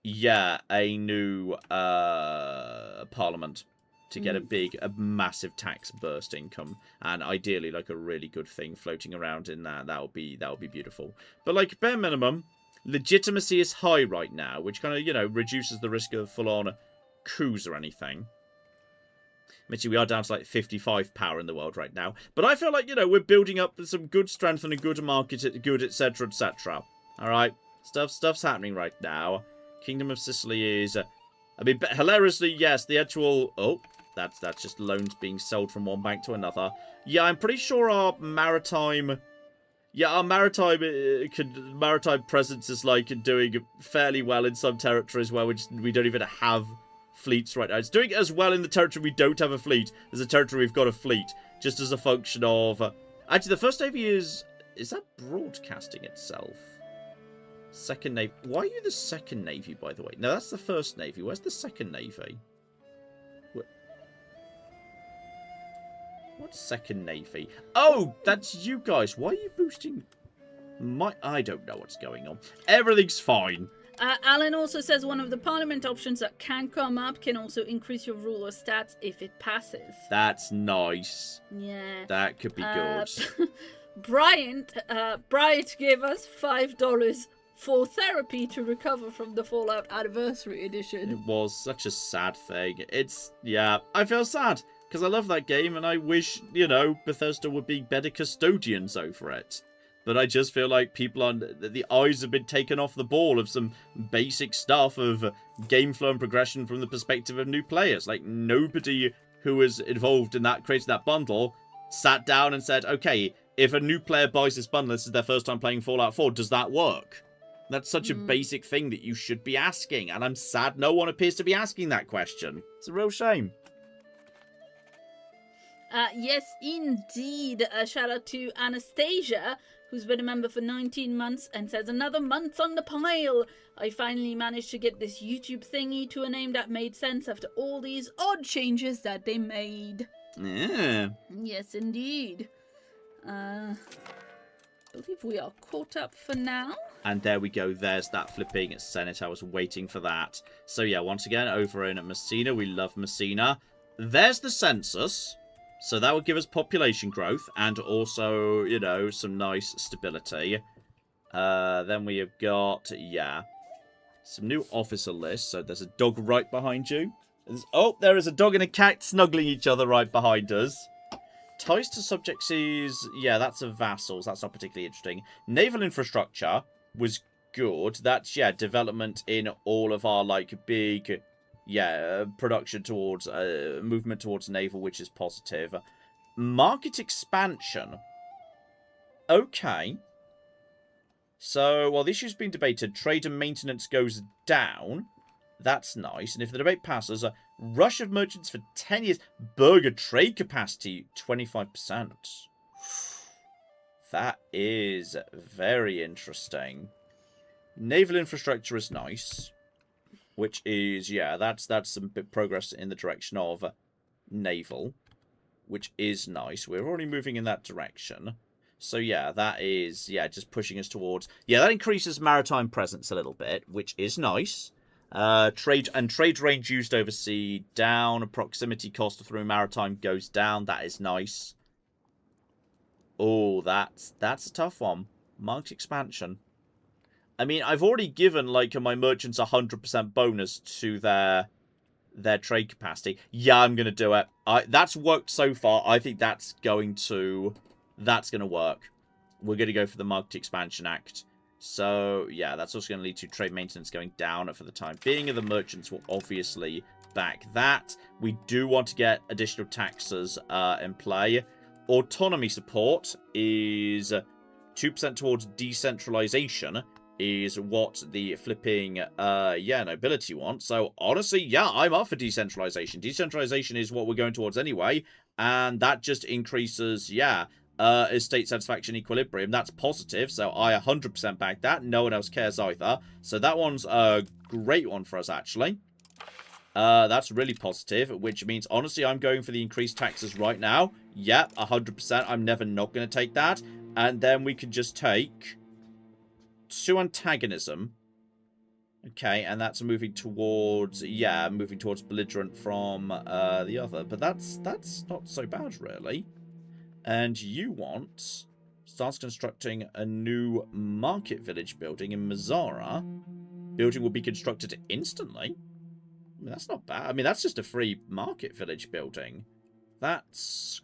Yeah, a new parliament. To get a massive tax burst income, and ideally like a really good thing floating around in that. That would be beautiful. But like bare minimum, legitimacy is high right now, which kind of reduces the risk of full-on coups or anything. Admittedly, we are down to like 55 power in the world right now, but I feel like we're building up some good strength and a good market, good etc. etc. All right, stuff's happening right now. Kingdom of Sicily is. I mean, hilariously, yes, the actual... Oh, that's just loans being sold from one bank to another. Yeah, I'm pretty sure our maritime... Yeah, our maritime presence is, like, doing fairly well in some territories where we don't even have fleets right now. It's doing as well in the territory we don't have a fleet as the territory we've got a fleet. Just as a function of... Actually, the First Navy is... Is that broadcasting itself? Second Navy. Why are you the Second Navy, by the way? No, that's the First Navy. Where's the Second Navy? What's Second Navy? Oh, that's you guys. Why are you boosting my... I don't know what's going on. Everything's fine. Alan also says one of the parliament options that can come up can also increase your ruler stats if it passes. That's nice. Yeah. That could be good. Bryant gave us $5 for therapy to recover from the Fallout Anniversary Edition. It was such a sad thing. Yeah, I feel sad, because I love that game, and I wish, Bethesda would be better custodians over it. But I just feel like the eyes have been taken off the ball of some basic stuff of game flow and progression from the perspective of new players. Like, nobody who was involved in that, creating that bundle, sat down and said, okay, if a new player buys this bundle, this is their first time playing Fallout 4, does that work? That's such a basic thing that you should be asking, and I'm sad no one appears to be asking that question. It's a real shame. Yes, indeed. A shout out to Anastasia, who's been a member for 19 months and says, another month on the pile. I finally managed to get this YouTube thingy to a name that made sense after all these odd changes that they made. Yeah. Yes, indeed. I believe we are caught up for now. And there we go. There's that flipping Senate. I was waiting for that. So yeah, once again, over in Messina. We love Messina. There's the census. So that would give us population growth and also, you know, some nice stability. Then we have got, yeah, some new officer lists. So there's a dog right behind you. Oh, there is a dog and a cat snuggling each other right behind us. Ties to subjects is, yeah, that's a vassals. That's not particularly interesting. Naval infrastructure was good. That's, yeah, development in all of our, like, big, yeah, production towards, movement towards naval, which is positive. Market expansion. Okay. So, while the issue's been debated, trade and maintenance goes down. That's nice. And if the debate passes, a rush of merchants for 10 years. Burger trade capacity, 25%. That is very interesting. Naval infrastructure is nice. Which is, yeah, that's some bit progress in the direction of naval. Which is nice. We're already moving in that direction. So, yeah, that is, yeah, just pushing us towards... Yeah, that increases maritime presence a little bit, which is nice. Trade range used overseas down. Proximity cost through maritime goes down. That is nice. Oh, that's a tough one. Market expansion. I mean, I've already given like my merchants 100% bonus to their trade capacity. Yeah, I'm gonna do it. That's worked so far. I think that's gonna work. We're gonna go for the Market Expansion Act. So, yeah, that's also going to lead to trade maintenance going down for the time being, and the merchants will obviously back that. We do want to get additional taxes in play. Autonomy support is 2% towards decentralization, is what the flipping, yeah, nobility want. So, honestly, yeah, I'm up for decentralization. Decentralization is what we're going towards anyway, and that just increases, yeah, estate satisfaction equilibrium. That's positive, so I 100% back that. No one else cares either. So that one's a great one for us, actually. That's really positive, which means, honestly, I'm going for the increased taxes right now. Yep, 100%. I'm never not going to take that. And then we can just take 2 antagonism. Okay, and that's moving towards, yeah, moving towards belligerent from the other. But that's not so bad, really. And you want... starts constructing a new market village building in Mazara. Building will be constructed instantly. I mean, that's not bad. I mean, that's just a free market village building. That's...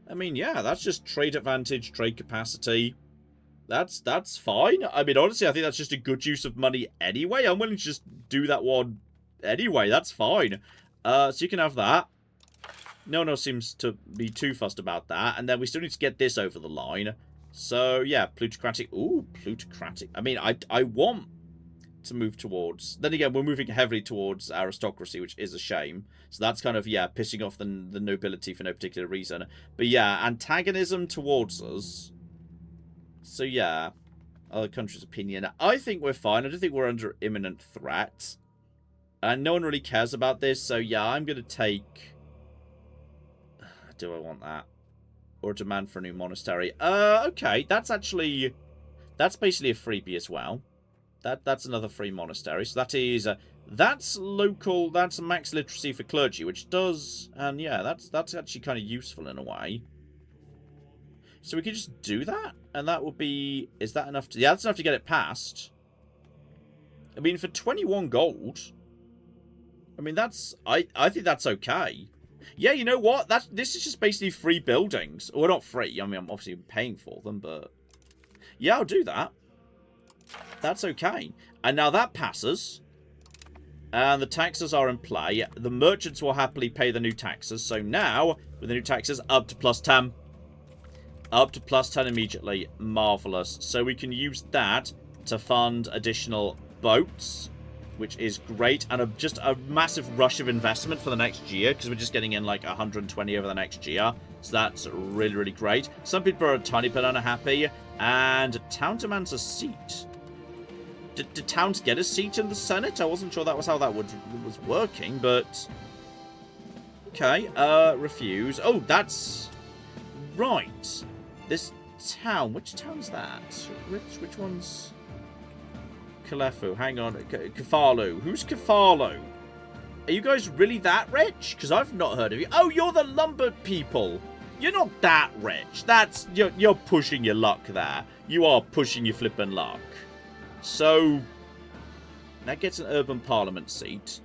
I mean, yeah, that's just trade advantage, trade capacity. That's fine. I mean, honestly, I think that's just a good use of money anyway. I'm willing to just do that one anyway. That's fine. So you can have that. No one else seems to be too fussed about that. And then we still need to get this over the line. So, yeah, plutocratic. Ooh, plutocratic. I mean, I want to move towards... Then again, we're moving heavily towards aristocracy, which is a shame. So that's kind of, yeah, pissing off the nobility for no particular reason. But, yeah, antagonism towards us. So, yeah, other countries' opinion. I think we're fine. I don't think we're under imminent threat. And no one really cares about this. So, yeah, I'm going to take... Do I want that? Or a demand for a new monastery? Okay. That's actually... That's basically a freebie as well. That's another free monastery. So that is... that's local... That's max literacy for clergy, which does... And yeah, that's actually kind of useful in a way. So we could just do that? And that would be... Is that enough to... Yeah, that's enough to get it passed. I mean, for 21 gold... I mean, that's... I think that's okay. Yeah, you know what? This is just basically free buildings. Well, not free. I mean, I'm obviously paying for them, but... Yeah, I'll do that. That's okay. And now that passes. And the taxes are in play. The merchants will happily pay the new taxes. So now, with the new taxes, up to +10. Up to +10 immediately. Marvellous. So we can use that to fund additional boats, which is great, and just a massive rush of investment for the next year, because we're just getting in like 120 over the next year. So that's really, really great. Some people are a tiny bit unhappy, and town demands a seat. Did towns get a seat in the Senate? I wasn't sure that was how that was working, but... Okay, refuse. Oh, that's... Right. This town, which town's that? Which one's... Kalefu, hang on. Kefalu. Who's Kefalu? Are you guys really that rich? Because I've not heard of you. Oh, you're the lumber people. You're not that rich. That's... You're pushing your luck there. You are pushing your flippin' luck. So... That gets an urban parliament seat.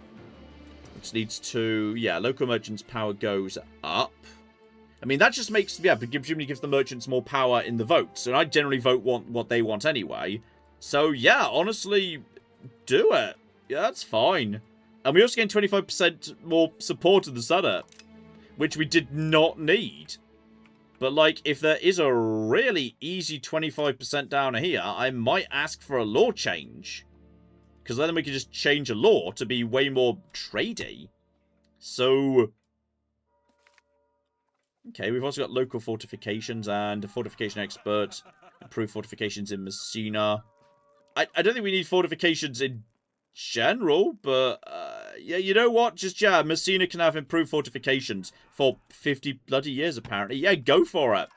Which leads to... Yeah, local merchants' power goes up. I mean, that just makes... Yeah, presumably gives the merchants more power in the votes. And I generally vote what they want anyway. So, yeah, honestly, do it. Yeah, that's fine. And we also gain 25% more support in the Senate, which we did not need. But, like, if there is a really easy 25% down here, I might ask for a law change. Because then we can just change a law to be way more tradey. So... Okay, we've also got local fortifications and a fortification expert. Improve fortifications in Messina. I don't think we need fortifications in general, but, yeah, you know what? Just, yeah, Messina can have improved fortifications for 50 bloody years, apparently. Yeah, go for it.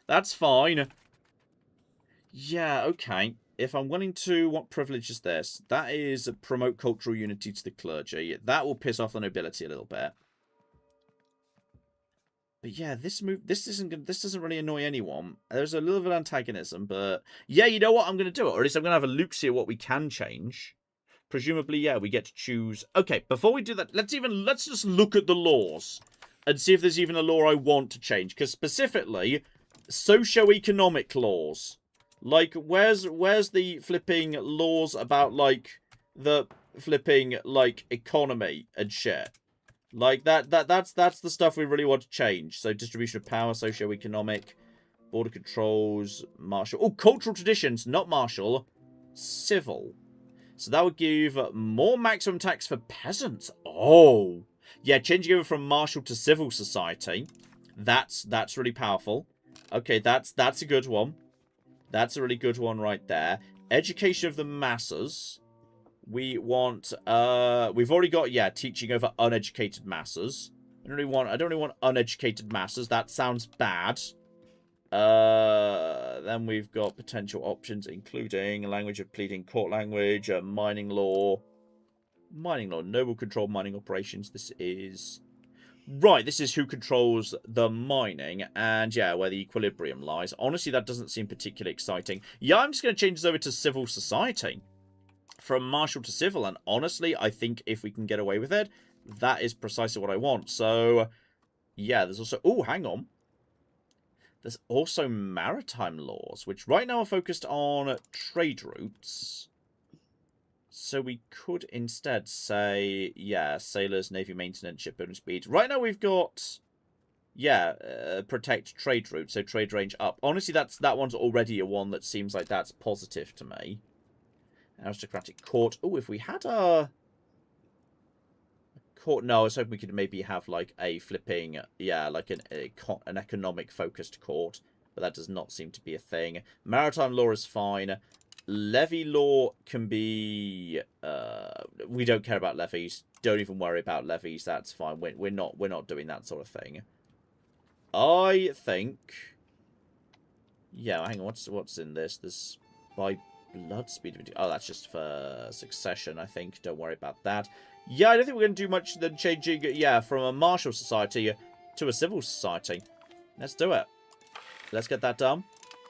That's fine. Yeah, okay. If I'm willing to... What privilege is this? That is promote cultural unity to the clergy. That will piss off the nobility a little bit. But yeah, this doesn't really annoy anyone. There's a little bit of antagonism, but yeah, you know what? I'm going to do it. Or at least I'm going to have a look, see what we can change. Presumably, yeah, we get to choose. Okay, before we do that, let's just look at the laws and see if there's even a law I want to change. Because specifically, socio-economic laws. Like, where's the flipping laws about, like, the flipping, like, economy and shit? Like, that's the stuff we really want to change. So, distribution of power, socio-economic, border controls, martial. Oh, cultural traditions, not martial. Civil. So, that would give more maximum tax for peasants. Oh. Yeah, changing over from martial to civil society. That's really powerful. Okay, that's a good one. That's a really good one right there. Education of the masses. We want, we've already got, yeah, teaching over uneducated masses. I don't really want uneducated masses. That sounds bad. Then we've got potential options, including language of pleading, court language, mining law, noble control mining operations. This is, right, this is who controls the mining, and yeah, where the equilibrium lies. Honestly, that doesn't seem particularly exciting. Yeah, I'm just going to change this over to civil society. From martial to civil, and honestly, I think if we can get away with it, that is precisely what I want. So, yeah, there's also... Oh, hang on. There's also maritime laws, which right now are focused on trade routes. So we could instead say, yeah, sailors, navy maintenance, shipbuilding speed. Right now we've got, yeah, protect trade routes, so trade range up. Honestly, that one's already a one that seems like that's positive to me. Aristocratic court. Oh, if we had a court... No, I was hoping we could maybe have, like, a flipping... Yeah, like an economic-focused court. But that does not seem to be a thing. Maritime law is fine. Levy law can be... we don't care about levies. Don't even worry about levies. That's fine. We're not doing that sort of thing. I think... Yeah, hang on. What's in this? This... By... Blood speed of... Oh, that's just for succession, I think. Don't worry about that. Yeah, I don't think we're going to do much than changing, yeah, from a martial society to a civil society. Let's do it. Let's get that done.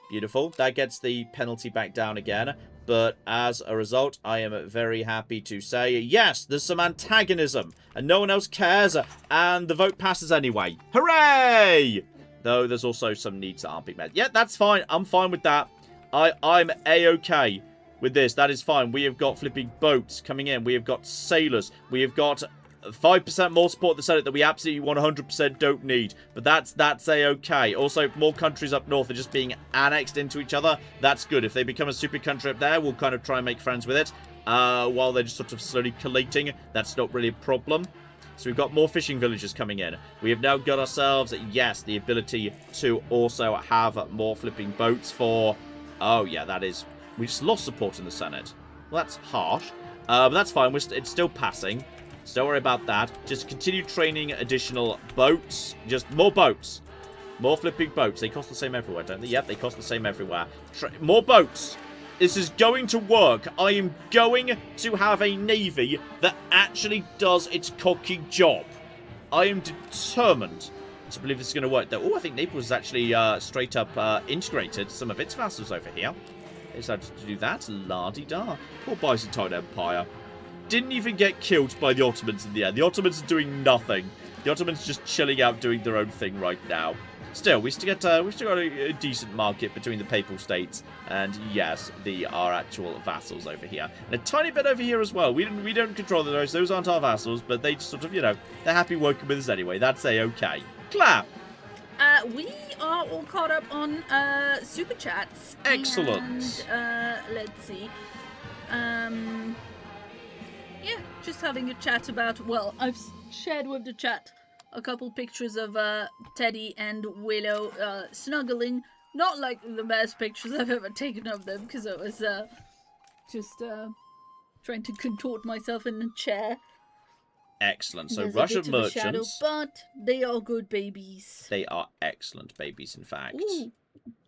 Beautiful. That gets the penalty back down again. But as a result, I am very happy to say, yes, there's some antagonism. And no one else cares. And the vote passes anyway. Hooray! Though there's also some needs that aren't being met. Yeah, that's fine. I'm fine with that. I'm a-okay with this. That is fine. We have got flipping boats coming in. We have got sailors. We have got 5% more support in the Senate that we absolutely 100% don't need. But that's a-okay. Also, more countries up north are just being annexed into each other. That's good. If they become a super country up there, we'll kind of try and make friends with it. While they're just sort of slowly collating. That's not really a problem. So we've got more fishing villages coming in. We have now got ourselves, yes, the ability to also have more flipping boats for... Oh, yeah, that is... We just lost support in the Senate. Well, that's harsh. But that's fine. It's still passing. So don't worry about that. Just continue training additional boats. Just more boats. More flipping boats. They cost the same everywhere, don't they? Yep, they cost the same everywhere. More boats. This is going to work. I am going to have a navy that actually does its cocky job. I am determined to believe this is going to work. Oh, I think Naples has actually straight up integrated some of its vassals over here. They decided to do that. La-di-da. Poor Byzantine Empire. Didn't even get killed by the Ottomans in the end. The Ottomans are doing nothing. The Ottomans just chilling out doing their own thing right now. Still, we've still got a decent market between the Papal States and, yes, our actual vassals over here. And a tiny bit over here as well. We don't control those. Those aren't our vassals, but they just sort of, they're happy working with us anyway. That's a-okay. Clap! We are all caught up on super chats. Excellent. And, let's see. Yeah, just having a chat about, well, I've shared with the chat a couple pictures of Teddy and Willow snuggling. Not like the best pictures I've ever taken of them, because I was just trying to contort myself in a chair. Excellent. So There's Russian a bit of a shadow, merchants. but they are good babies. They are excellent babies, in fact. Ooh.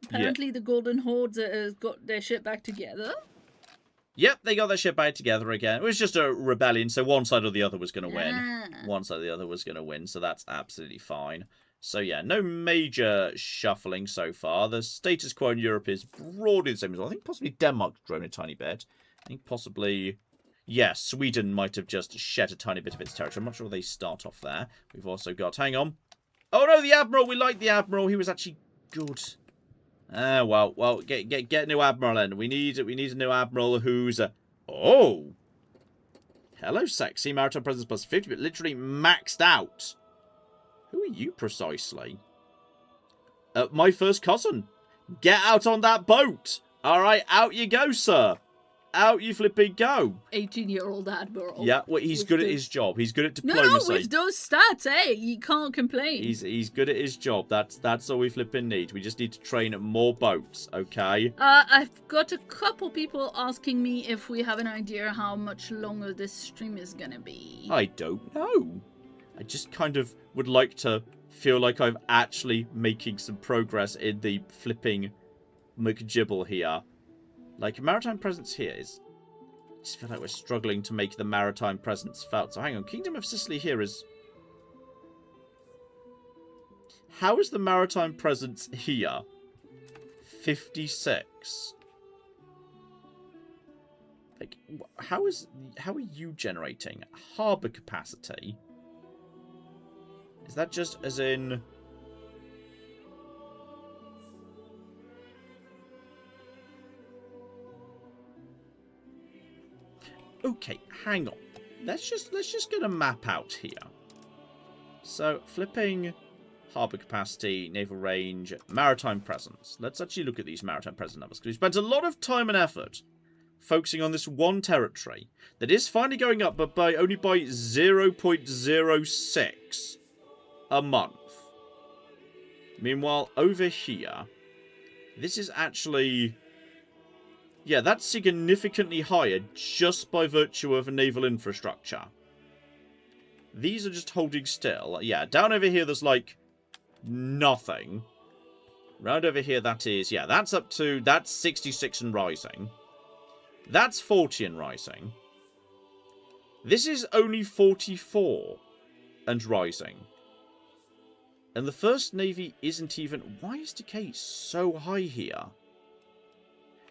Apparently the Golden Hordes has got their shit back together. Yep, they got their shit back together again. It was just a rebellion, so one side or the other was going to win. One side or the other was going to win, so that's absolutely fine. So yeah, no major shuffling so far. The status quo in Europe is broadly the same as well. I think possibly Denmark's grown a tiny bit. I think possibly... Yeah, Sweden might have just shed a tiny bit of its territory. I'm not sure they start off there. We've also got... Hang on. Oh no, the Admiral! We like the Admiral. He was actually good. Well, get a new Admiral in. We need a new Admiral who's... Oh! Hello, sexy. Maritime presence plus 50, but literally maxed out. Who are you, precisely? My first cousin. Get out on that boat! Alright, out you go, sir. Out you flipping go. 18-year-old Admiral. Yeah, well, he's good at his job. He's good at diplomacy. No, with those stats, you can't complain. He's good at his job. That's all we flipping need. We just need to train more boats, okay? I've got a couple people asking me if we have an idea how much longer this stream is gonna be. I don't know. I just kind of would like to feel like I'm actually making some progress in the flipping McGibble here. Like, maritime presence here is... I just feel like we're struggling to make the maritime presence felt. So hang on, Kingdom of Sicily here is... How is the maritime presence here? 56. Like, how are you generating? Harbour capacity? Is that just as in... Okay, hang on. Let's just get a map out here. So, flipping harbour capacity, naval range, maritime presence. Let's actually look at these maritime presence numbers, because we spent a lot of time and effort focusing on this one territory that is finally going up, but only by 0.06 a month. Meanwhile, over here, this is actually... Yeah, that's significantly higher just by virtue of a naval infrastructure. These are just holding still. Yeah, down over here there's like nothing. Round over here that is, yeah, that's up to, that's 66 and rising. That's 40 and rising. This is only 44 and rising. And the First Navy isn't even... Why is decay so high here?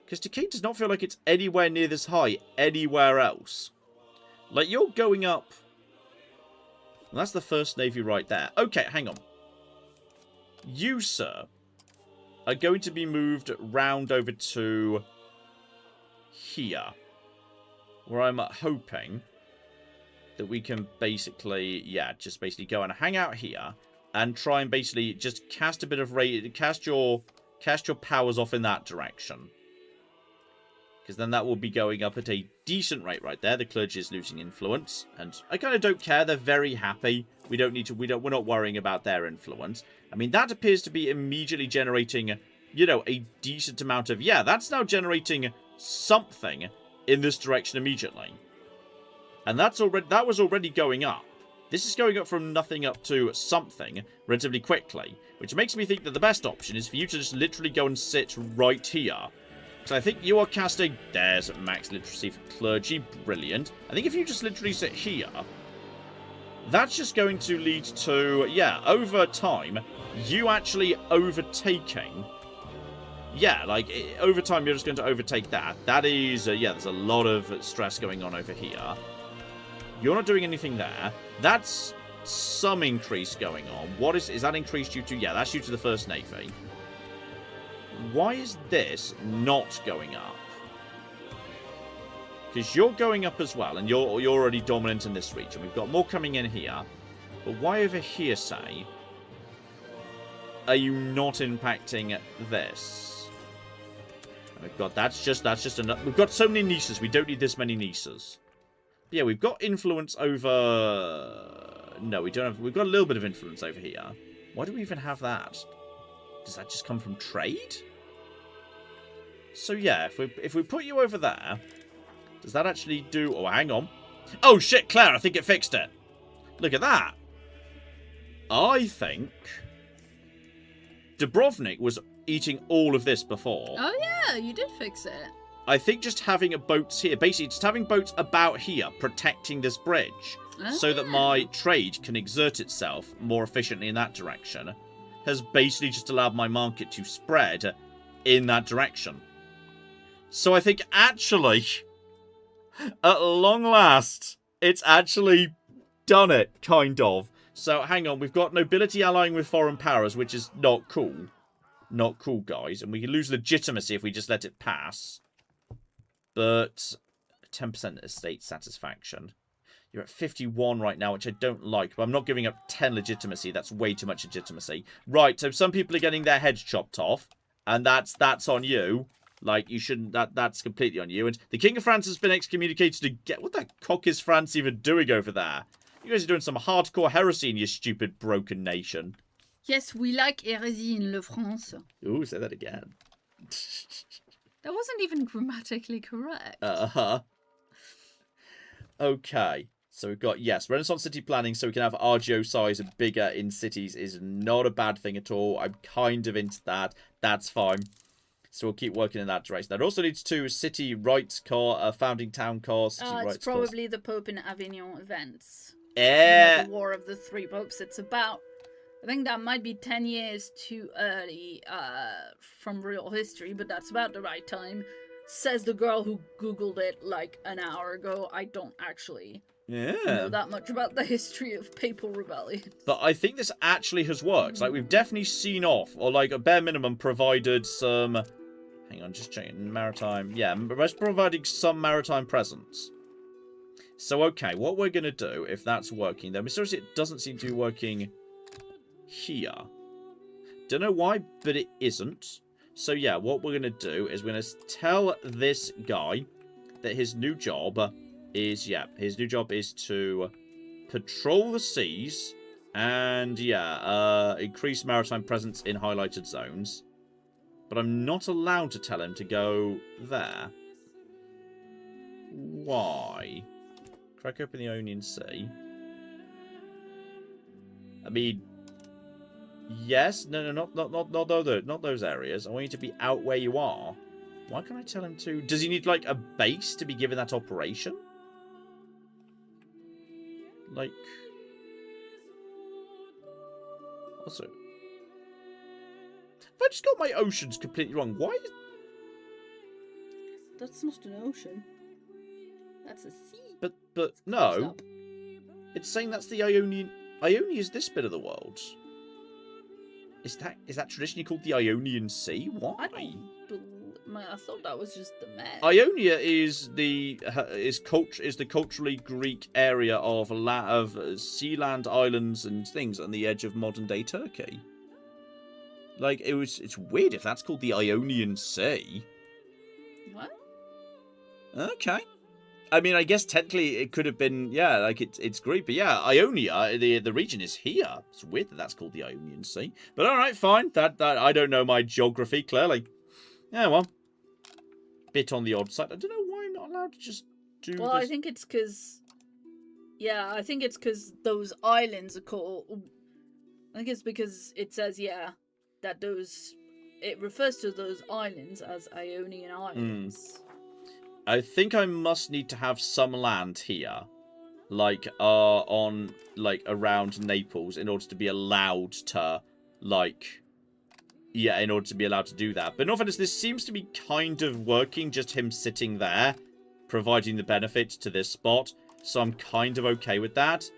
Because decay does not feel like it's anywhere near this high anywhere else. Like, you're going up... Well, that's the First Navy right there. Okay, hang on. You, sir, are going to be moved round over to here. Where I'm hoping that we can basically, yeah, just basically go and hang out here and try and basically just cast a bit of cast your powers off in that direction. Because then that will be going up at a decent rate right there. The clergy is losing influence. And I kind of don't care. They're very happy. We don't need to, we're not worrying about their influence. I mean, that appears to be immediately generating, you know, a decent amount of, yeah, that's now generating something in this direction immediately. And that was already going up. This is going up from nothing up to something relatively quickly. Which makes me think that the best option is for you to just literally go and sit right here. So I think you are casting... There's max literacy for clergy. Brilliant. I think if you just literally sit here, that's just going to lead to, yeah, over time, you actually overtaking... Yeah, like, over time you're just going to overtake that. That is, yeah, there's a lot of stress going on over here. You're not doing anything there. That's some increase going on. What is that increase due to? Yeah, that's due to the First Navy. Why is this not going up? Because you're going up as well, and you're already dominant in this region. We've got more coming in here. But why over here, say, are you not impacting this? And we've got that's just enough. We've got so many nieces. We don't need this many nieces. But yeah, we've got influence over. No, we don't have. We've got a little bit of influence over here. Why do we even have that? Does that just come from trade? So yeah, if we put you over there, does that actually do... Oh, hang on. Oh shit, Claire, I think it fixed it. Look at that. I think Dubrovnik was eating all of this before. Oh yeah, you did fix it. I think just having boats here, basically just having boats about here protecting this bridge, so that my trade can exert itself more efficiently in that direction, has basically just allowed my market to spread in that direction. So I think actually, at long last, it's actually done it, kind of. So hang on, we've got nobility allying with foreign powers, which is not cool. Not cool, guys. And we can lose legitimacy if we just let it pass. But 10% estate satisfaction. You're at 51 right now, which I don't like. But I'm not giving up 10 legitimacy. That's way too much legitimacy. Right, so some people are getting their heads chopped off. And that's on you. Like, you shouldn't... That's completely on you. And the King of France has been excommunicated to get... What the cock is France even doing over there? You guys are doing some hardcore heresy in your stupid broken nation. Yes, we like heresy in Le France. Ooh, say that again. That wasn't even grammatically correct. Uh-huh. Okay. So we've got, yes, Renaissance city planning so we can have RGO size bigger in cities is not a bad thing at all. I'm kind of into that. That's fine. So we'll keep working in that direction. That also leads to city rights core, founding town core, city rights it's probably the Pope in Avignon events. The War of the Three Popes. It's about... I think that might be 10 years too early from real history, but that's about the right time. Says the girl who Googled it like an hour ago. I don't actually know that much about the history of papal rebellion. But I think this actually has worked. Like, we've definitely seen off, or like, a bare minimum provided some... Hang on, just checking. Maritime. Yeah, we're providing some maritime presence. So, okay, what we're going to do, if that's working, though, mysteriously it doesn't seem to be working... here. Don't know why, but it isn't. So yeah, what we're going to do is we're going to tell this guy that his new job is, his new job is to patrol the seas and, increase maritime presence in highlighted zones. But I'm not allowed to tell him to go there. Why? Crack open the Ionian Sea. I mean... Yes, no, not those areas. I want you to be out where you are. Why can't I tell him to? Does he need like a base to be given that operation? Like, also, have I just got my oceans completely wrong? Why? That's not an ocean. That's a sea. But no, it's saying that's the Ionian. Ionia is this bit of the world. Is that traditionally called the Ionian Sea? Why? I don't believe... I thought that was just the Med. Ionia is the culturally Greek area of sealand islands and things on the edge of modern day Turkey. Like it's weird if that's called the Ionian Sea. What? Okay. I mean, I guess technically it could have been, yeah, like it's Greek, but yeah, Ionia, the region is here. It's weird that that's called the Ionian Sea. But all right, fine. That I don't know my geography clearly. Yeah, well, bit on the odd side. I don't know why I'm not allowed to just do. Well, this. I think it's because, I think it's because those islands are called. I think it's because it says that it refers to those islands as Ionian Islands. I think I must need to have some land here, like around Naples, in order to be allowed to, in order to be allowed to do that. But in all fairness, this seems to be kind of working, just him sitting there, providing the benefit to this spot. So I'm kind of okay with that,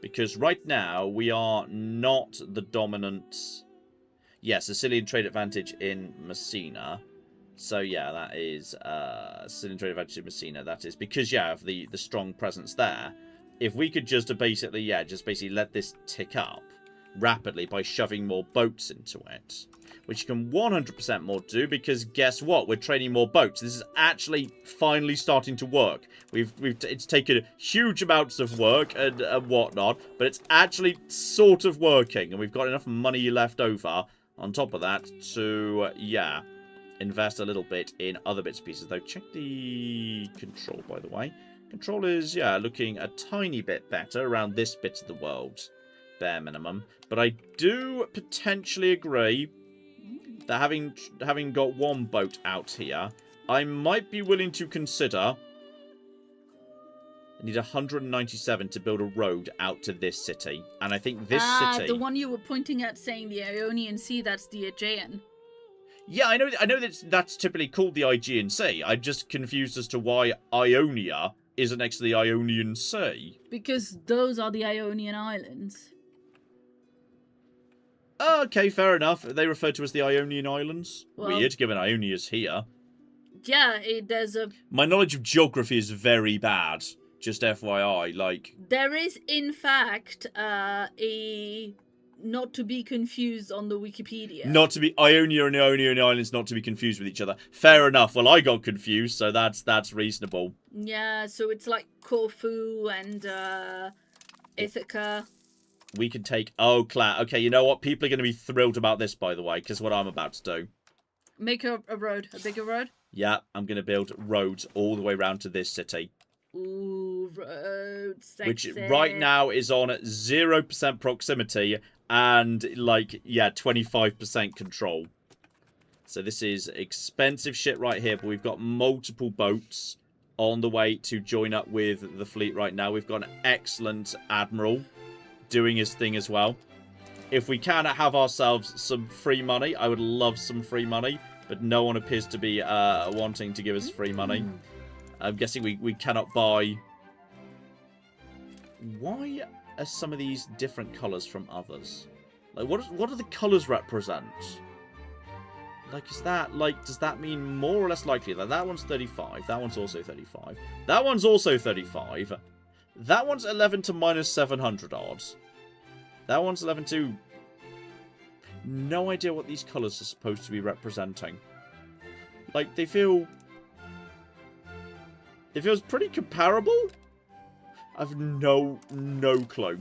because right now we are not the dominant. Sicilian trade advantage in Messina. So yeah, that is Sicilian trade advantage in Messina. That is because of the strong presence there. If we could just basically let this tick up rapidly by shoving more boats into it, which you can 100% more do, because guess what? We're training more boats. This is actually finally starting to work. It's taken huge amounts of work and whatnot, but it's actually sort of working, and we've got enough money left over on top of that to invest a little bit in other bits and pieces. Though, check the control, by the way. Control is, looking a tiny bit better around this bit of the world. Bare minimum. But I do potentially agree that having got one boat out here, I might be willing to consider. I need 197 to build a road out to this city. And I think this city... the one you were pointing at saying the Ionian Sea, that's the Aegean. Yeah, I know that's typically called the Aegean Sea. I'm just confused as to why Ionia isn't next to the Ionian Sea. Because those are the Ionian Islands. Okay, fair enough. They refer to as the Ionian Islands. Well, weird, given Ionia's here. Yeah, there's a... My knowledge of geography is very bad. Just FYI, There is, in fact, a... Not to be confused on the Wikipedia. Not to be Ionia and Ionian Islands, not to be confused with each other. Fair enough. Well, I got confused, so that's reasonable. Yeah, so it's like Corfu and Ithaca. We can take... Oh, okay, you know what? People are going to be thrilled about this, by the way, because what I'm about to do. Make a road. A bigger road? Yeah, I'm going to build roads all the way around to this city. Ooh, roads. Sexy. Which right now is on 0% proximity and 25% control. So this is expensive shit right here, but we've got multiple boats on the way to join up with the fleet right now. We've got an excellent admiral doing his thing as well. If we can have ourselves some free money, I would love some free money, but no one appears to be wanting to give us free money. I'm guessing we cannot buy... Why are some of these different colours from others? What do the colours represent? Is that, does that mean more or less likely that one's 35, that one's also 35, that one's also 35, that one's 11 to minus 700 odds, that one's 11 to... No idea what these colours are supposed to be representing. They feel... It feels pretty comparable. I've no clue.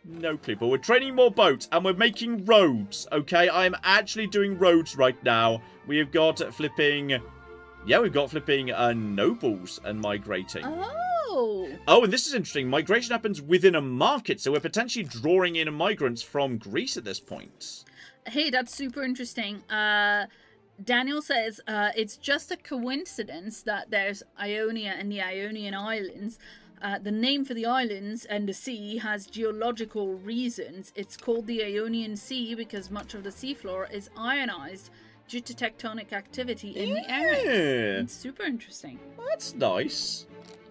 No clue. But we're training more boats and we're making roads, okay? I am actually doing roads right now. We have got flipping... Yeah, we've got flipping nobles and migrating. Oh! Oh, and this is interesting. Migration happens within a market, so we're potentially drawing in migrants from Greece at this point. Hey, that's super interesting. Daniel says, it's just a coincidence that there's Ionia and the Ionian Islands. The name for the islands and the sea has geological reasons. It's called the Ionian Sea because much of the seafloor is ionized due to tectonic activity in the area. It's super interesting. That's nice.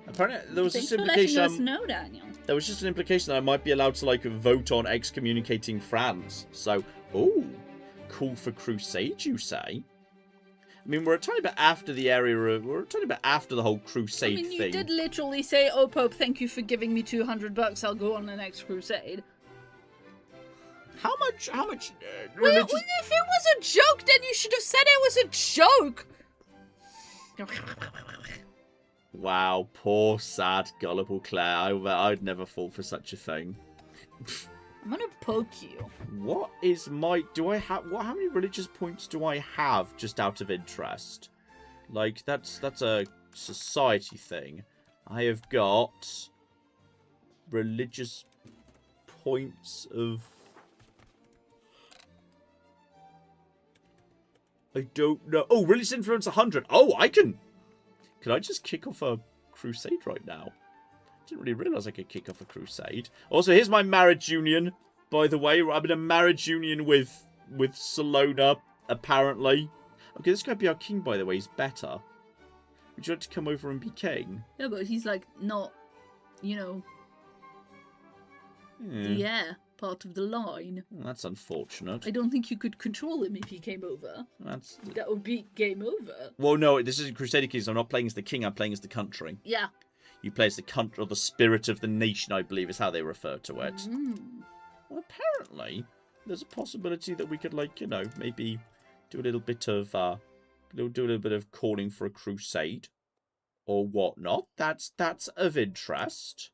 Apparently, there was Thanks this for implication. letting us know, Daniel. There was just an implication that I might be allowed to vote on excommunicating France. So, ooh, cool for Crusade, you say? mean, we're a tiny bit after the area. We're a tiny bit after the whole crusade I mean, you thing. did literally say, "Oh, Pope, thank you for giving me $200. I'll go on the next crusade." How much? Well, if it was a joke, then you should have said it was a joke. Wow, poor, sad, gullible Claire. I'd never fall for such a thing. I'm gonna poke you. What is my... How many religious points do I have, just out of interest? Like, that's a society thing. I have got... religious points of... I don't know. Oh, religious influence 100. Oh, I can... Could I just kick off a crusade right now? Didn't really realise I could kick off a crusade. Also, here's my marriage union, by the way. I'm in a marriage union with Salona, apparently. Okay, this could be our king, by the way. He's better. Would you like to come over and be king? Yeah, but he's like not, you know, the heir part of the line. Well, that's unfortunate. I don't think you could control him if he came over. That would be game over. Well, no, this is Crusader Kings. I'm not playing as the king. I'm playing as the country. Yeah. You play as the country, or the spirit of the nation, I believe, is how they refer to it. Well, apparently, there's a possibility that we could, like, you know, maybe do a little bit of, calling for a crusade, or whatnot. That's of interest.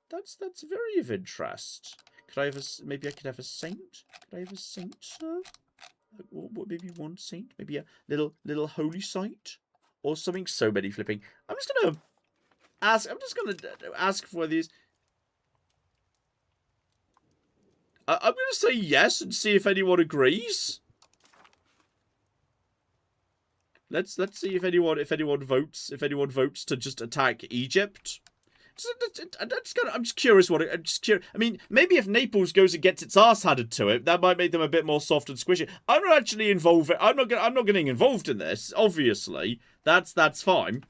That's very of interest. Could I have maybe I could have a saint? Could I have a saint, sir? What, maybe one saint? Maybe a little holy saint? Or something? So many flipping. I'm just gonna ask for these. I'm gonna say yes and see if anyone agrees. Let's see if anyone votes to just attack Egypt. I'm just curious I mean, maybe if Naples goes and gets its arse handed to it, that might make them a bit more soft and squishy. I'm not actually involved. I'm not getting involved in this. Obviously, that's fine.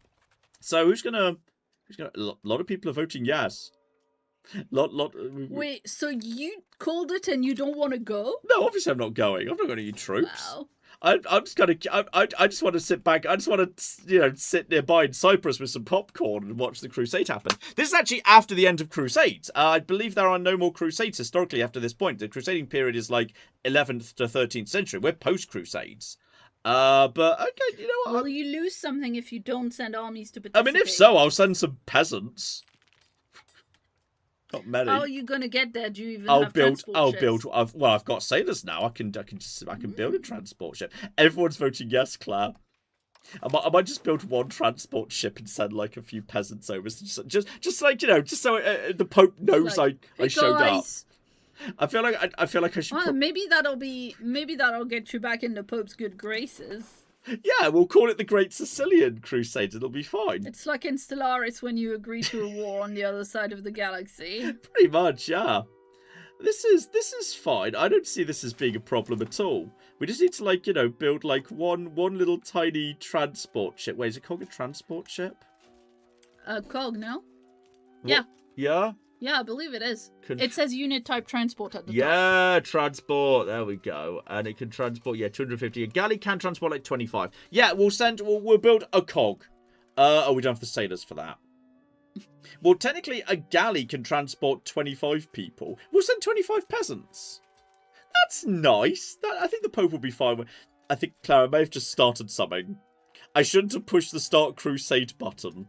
So who's gonna? A lot of people are voting yes. Wait, so you called it and you don't want to go? No, obviously I'm not going. I'm not going to eat troops. Wow. I'm just gonna. I just want to sit back. I just want to, you know, sit nearby in Cyprus with some popcorn and watch the crusade happen. This is actually after the end of Crusades. I believe there are no more crusades historically after this point. The crusading period is like 11th to 13th century. We're post Crusades. But okay, you know what? Will you lose something if you don't send armies to participate? I mean, if so, I'll send some peasants. Not many. How are you gonna get there? Do you even have transport ships? I've got sailors now. I can build a transport ship. Everyone's voting yes, Claire. I might just build one transport ship and send like a few peasants over, just like, you know, just so the Pope knows like, I showed up. I feel like I should. Well, maybe that'll get you back in the Pope's good graces. Yeah, we'll call it the Great Sicilian Crusade. It'll be fine. It's like in Stellaris when you agree to a war on the other side of the galaxy. Pretty much, yeah. This is fine. I don't see this as being a problem at all. We just need to, like, you know, build like one little tiny transport ship. Wait, is it called a transport ship? Cog, no? What? Yeah. Yeah? Yeah, I believe it is. It says unit type transport at the top. Yeah, transport. There we go. And it can transport, 250. A galley can transport like 25. Yeah, we'll build a cog. We don't have the sailors for that. Well, technically, a galley can transport 25 people. We'll send 25 peasants. That's nice. I think the Pope will be fine with. I think Clara may have just started something. I shouldn't have pushed the start crusade button.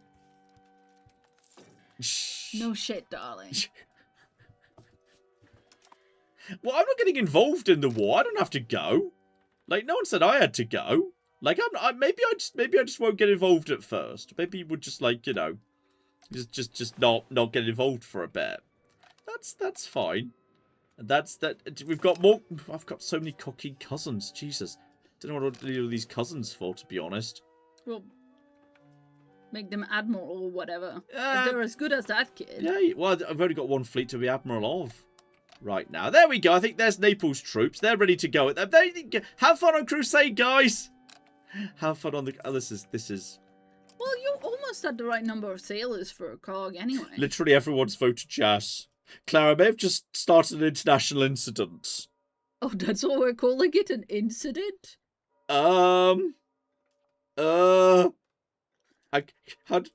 No shit, darling. Well, I'm not getting involved in the war. I don't have to go. Like, no one said I had to go. Like, maybe I just won't get involved at first. Maybe we'll just, like, you know, just not get involved for a bit. That's fine. And we've got more. I've got so many cocky cousins. Jesus, don't know what to do with these cousins for, to be honest. Well, make them admiral or whatever. They're as good as that kid. Yeah, well, I've only got one fleet to be admiral of right now. There we go. I think there's Naples troops. They're ready to go. Have fun on Crusade, guys. Have fun on the. Oh, this is. Well, you almost had the right number of sailors for a cog anyway. Literally everyone's voted yes. Clara may have just started an international incident. Oh, that's what we're calling it? An incident? I had,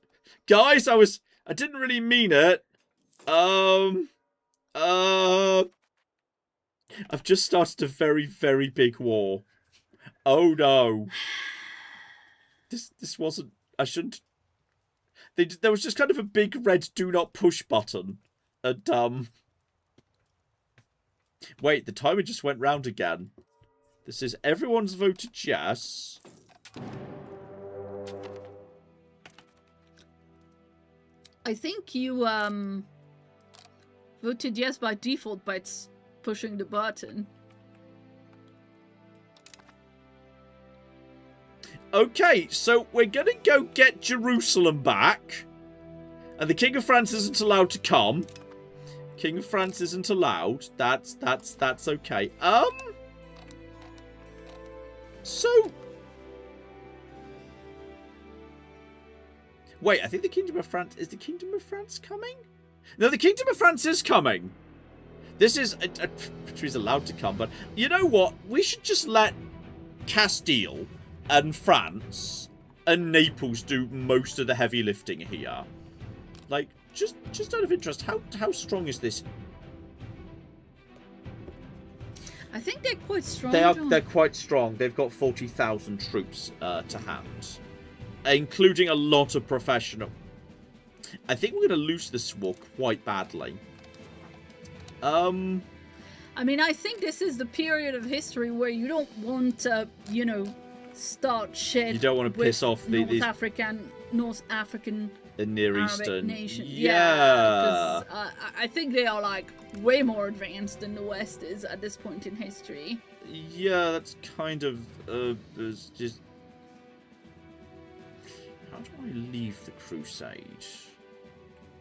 guys, I didn't really mean it. I've just started a very, very big war. Oh no. This wasn't, I shouldn't, there was just kind of a big red do not push button. And, wait, the timer just went round again. This is everyone's voted yes. I think you, voted yes by default by pushing the button. Okay, so we're gonna go get Jerusalem back. And the King of France isn't allowed to come. King of France isn't allowed. That's okay. So... Wait, I think the Kingdom of France... Is the Kingdom of France coming? No, the Kingdom of France is coming. This is... She's allowed to come, but... You know what? We should just let Castile and France and Naples do most of the heavy lifting here. Like, just out of interest, how strong is this? I think they're quite strong. They're quite strong. They've got 40,000 troops to hand, including a lot of professional. I think we're going to lose this war quite badly. I mean, I think this is the period of history where you don't want to, you know, start shit. You don't want to piss off the North African. The Near Arabic Eastern nation. Yeah. I think they are like way more advanced than the West is at this point in history. Yeah, that's kind of just. How do I leave the Crusade?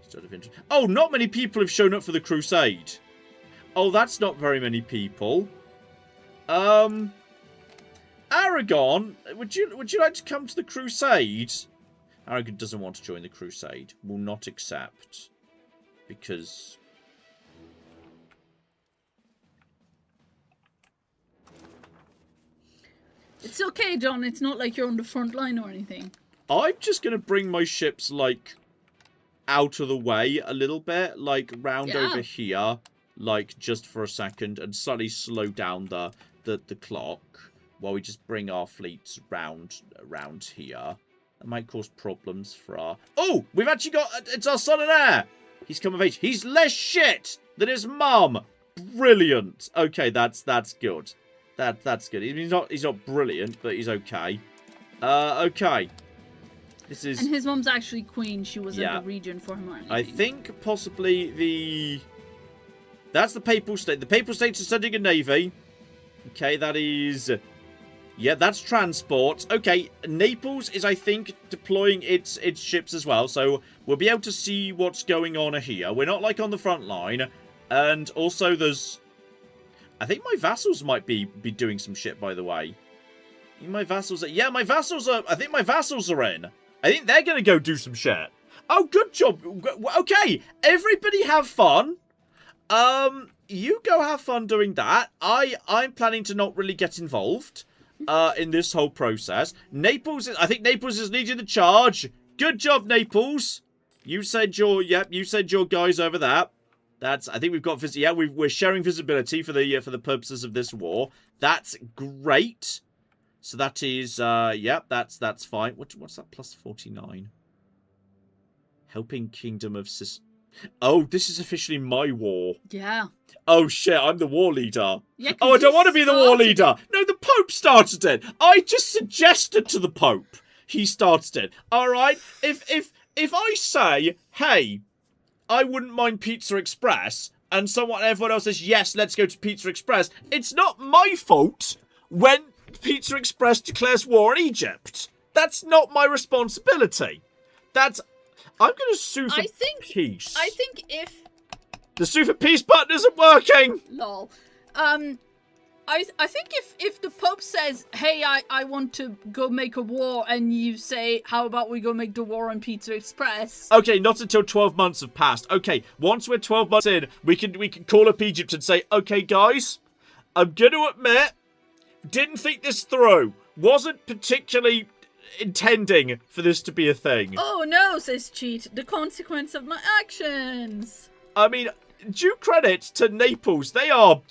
Instead of interest. Oh, not many people have shown up for the Crusade. Oh, that's not very many people. Aragon, would you like to come to the Crusade? Aragon doesn't want to join the Crusade. Will not accept. Because... It's okay, John. It's not like you're on the front line or anything. I'm just going to bring my ships, like, out of the way a little bit. Like, round over here. Like, just for a second. And slightly slow down the clock. While we just bring our fleets around here. That might cause problems for our... Oh! We've actually got... It's our son and heir! He's come of age. He's less shit than his mum! Brilliant! Okay, that's good. That's good. He's not brilliant, but he's okay. Okay. This is... And his mum's actually queen. She was in the region for him or anything. I think possibly the... That's the Papal State. The Papal States are sending a navy. Okay, that is... Yeah, that's transport. Okay, Naples is, I think, deploying its ships as well. So we'll be able to see what's going on here. We're not, like, on the front line. And also there's... I think my vassals might be doing some shit, by the way. My vassals are... Yeah, my vassals are... I think my vassals are in. I think they're going to go do some shit. Oh, good job. Okay, everybody have fun. You go have fun doing that. I'm planning to not really get involved. In this whole process. I think Naples is leading the charge. Good job, Naples. You said your guys over there. I think we've got we're sharing visibility for the purposes of this war. That's great. So that is that's fine. What's that plus 49? Helping Kingdom of Oh, this is officially my war. Yeah. Oh, shit, I'm the war leader. Yeah, oh, I don't want to be the war leader. No, the Pope started it. I just suggested to the Pope. He started it. All right? If I say, hey, I wouldn't mind Pizza Express, and everyone else says, yes, let's go to Pizza Express, it's not my fault when Pizza Express declares war on Egypt. That's not my responsibility. I'm going to sue for peace. I think if... The sue for peace button isn't working! Lol. I think if the Pope says, hey, I want to go make a war, and you say, how about we go make the war on Pizza Express? Okay, not until 12 months have passed. Okay, once we're 12 months in, we can call up Egypt and say, okay, guys, I'm going to admit, didn't think this through. Wasn't particularly intending for this to be a thing. Oh no, says Cheat. The consequence of my actions. I mean, due credit to Naples. They are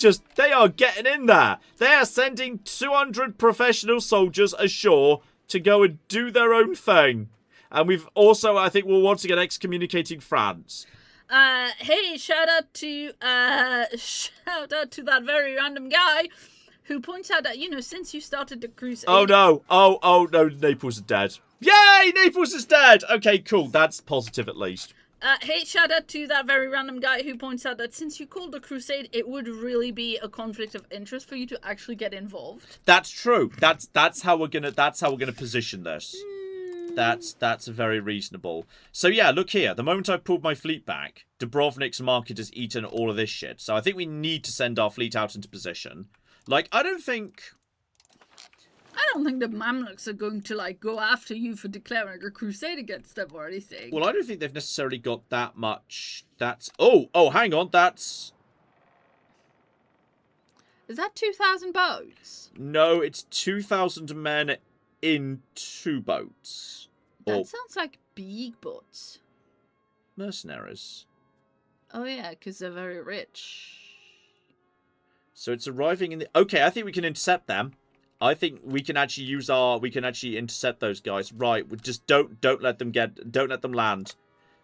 getting in there. They are sending 200 professional soldiers ashore to go and do their own thing. And we've also, I think, we're once again excommunicating France. Hey, shout out to that very random guy who points out that, since you started the Crusade... Oh, no. Oh, no, Naples is dead. Yay, Naples is dead! Okay, cool. That's positive, at least. Hey, shout out to that very random guy who points out that since you called the Crusade, it would really be a conflict of interest for you to actually get involved. That's true. That's how we're gonna position this. That's very reasonable. So yeah, look here. The moment I pulled my fleet back, Dubrovnik's market has eaten all of this shit. So I think we need to send our fleet out into position. Like, I don't think the Mamluks are going to, go after you for declaring a crusade against them or anything. Well, I don't think they've necessarily got that much. Oh, hang on. Is that 2,000 boats? No, it's 2,000 men in 2 boats. That sounds like big boats. Mercenaries. Oh, yeah, because they're very rich. So it's arriving in the... Okay, I think we can intercept them. I think we can actually intercept those guys. Right, we just don't let them land.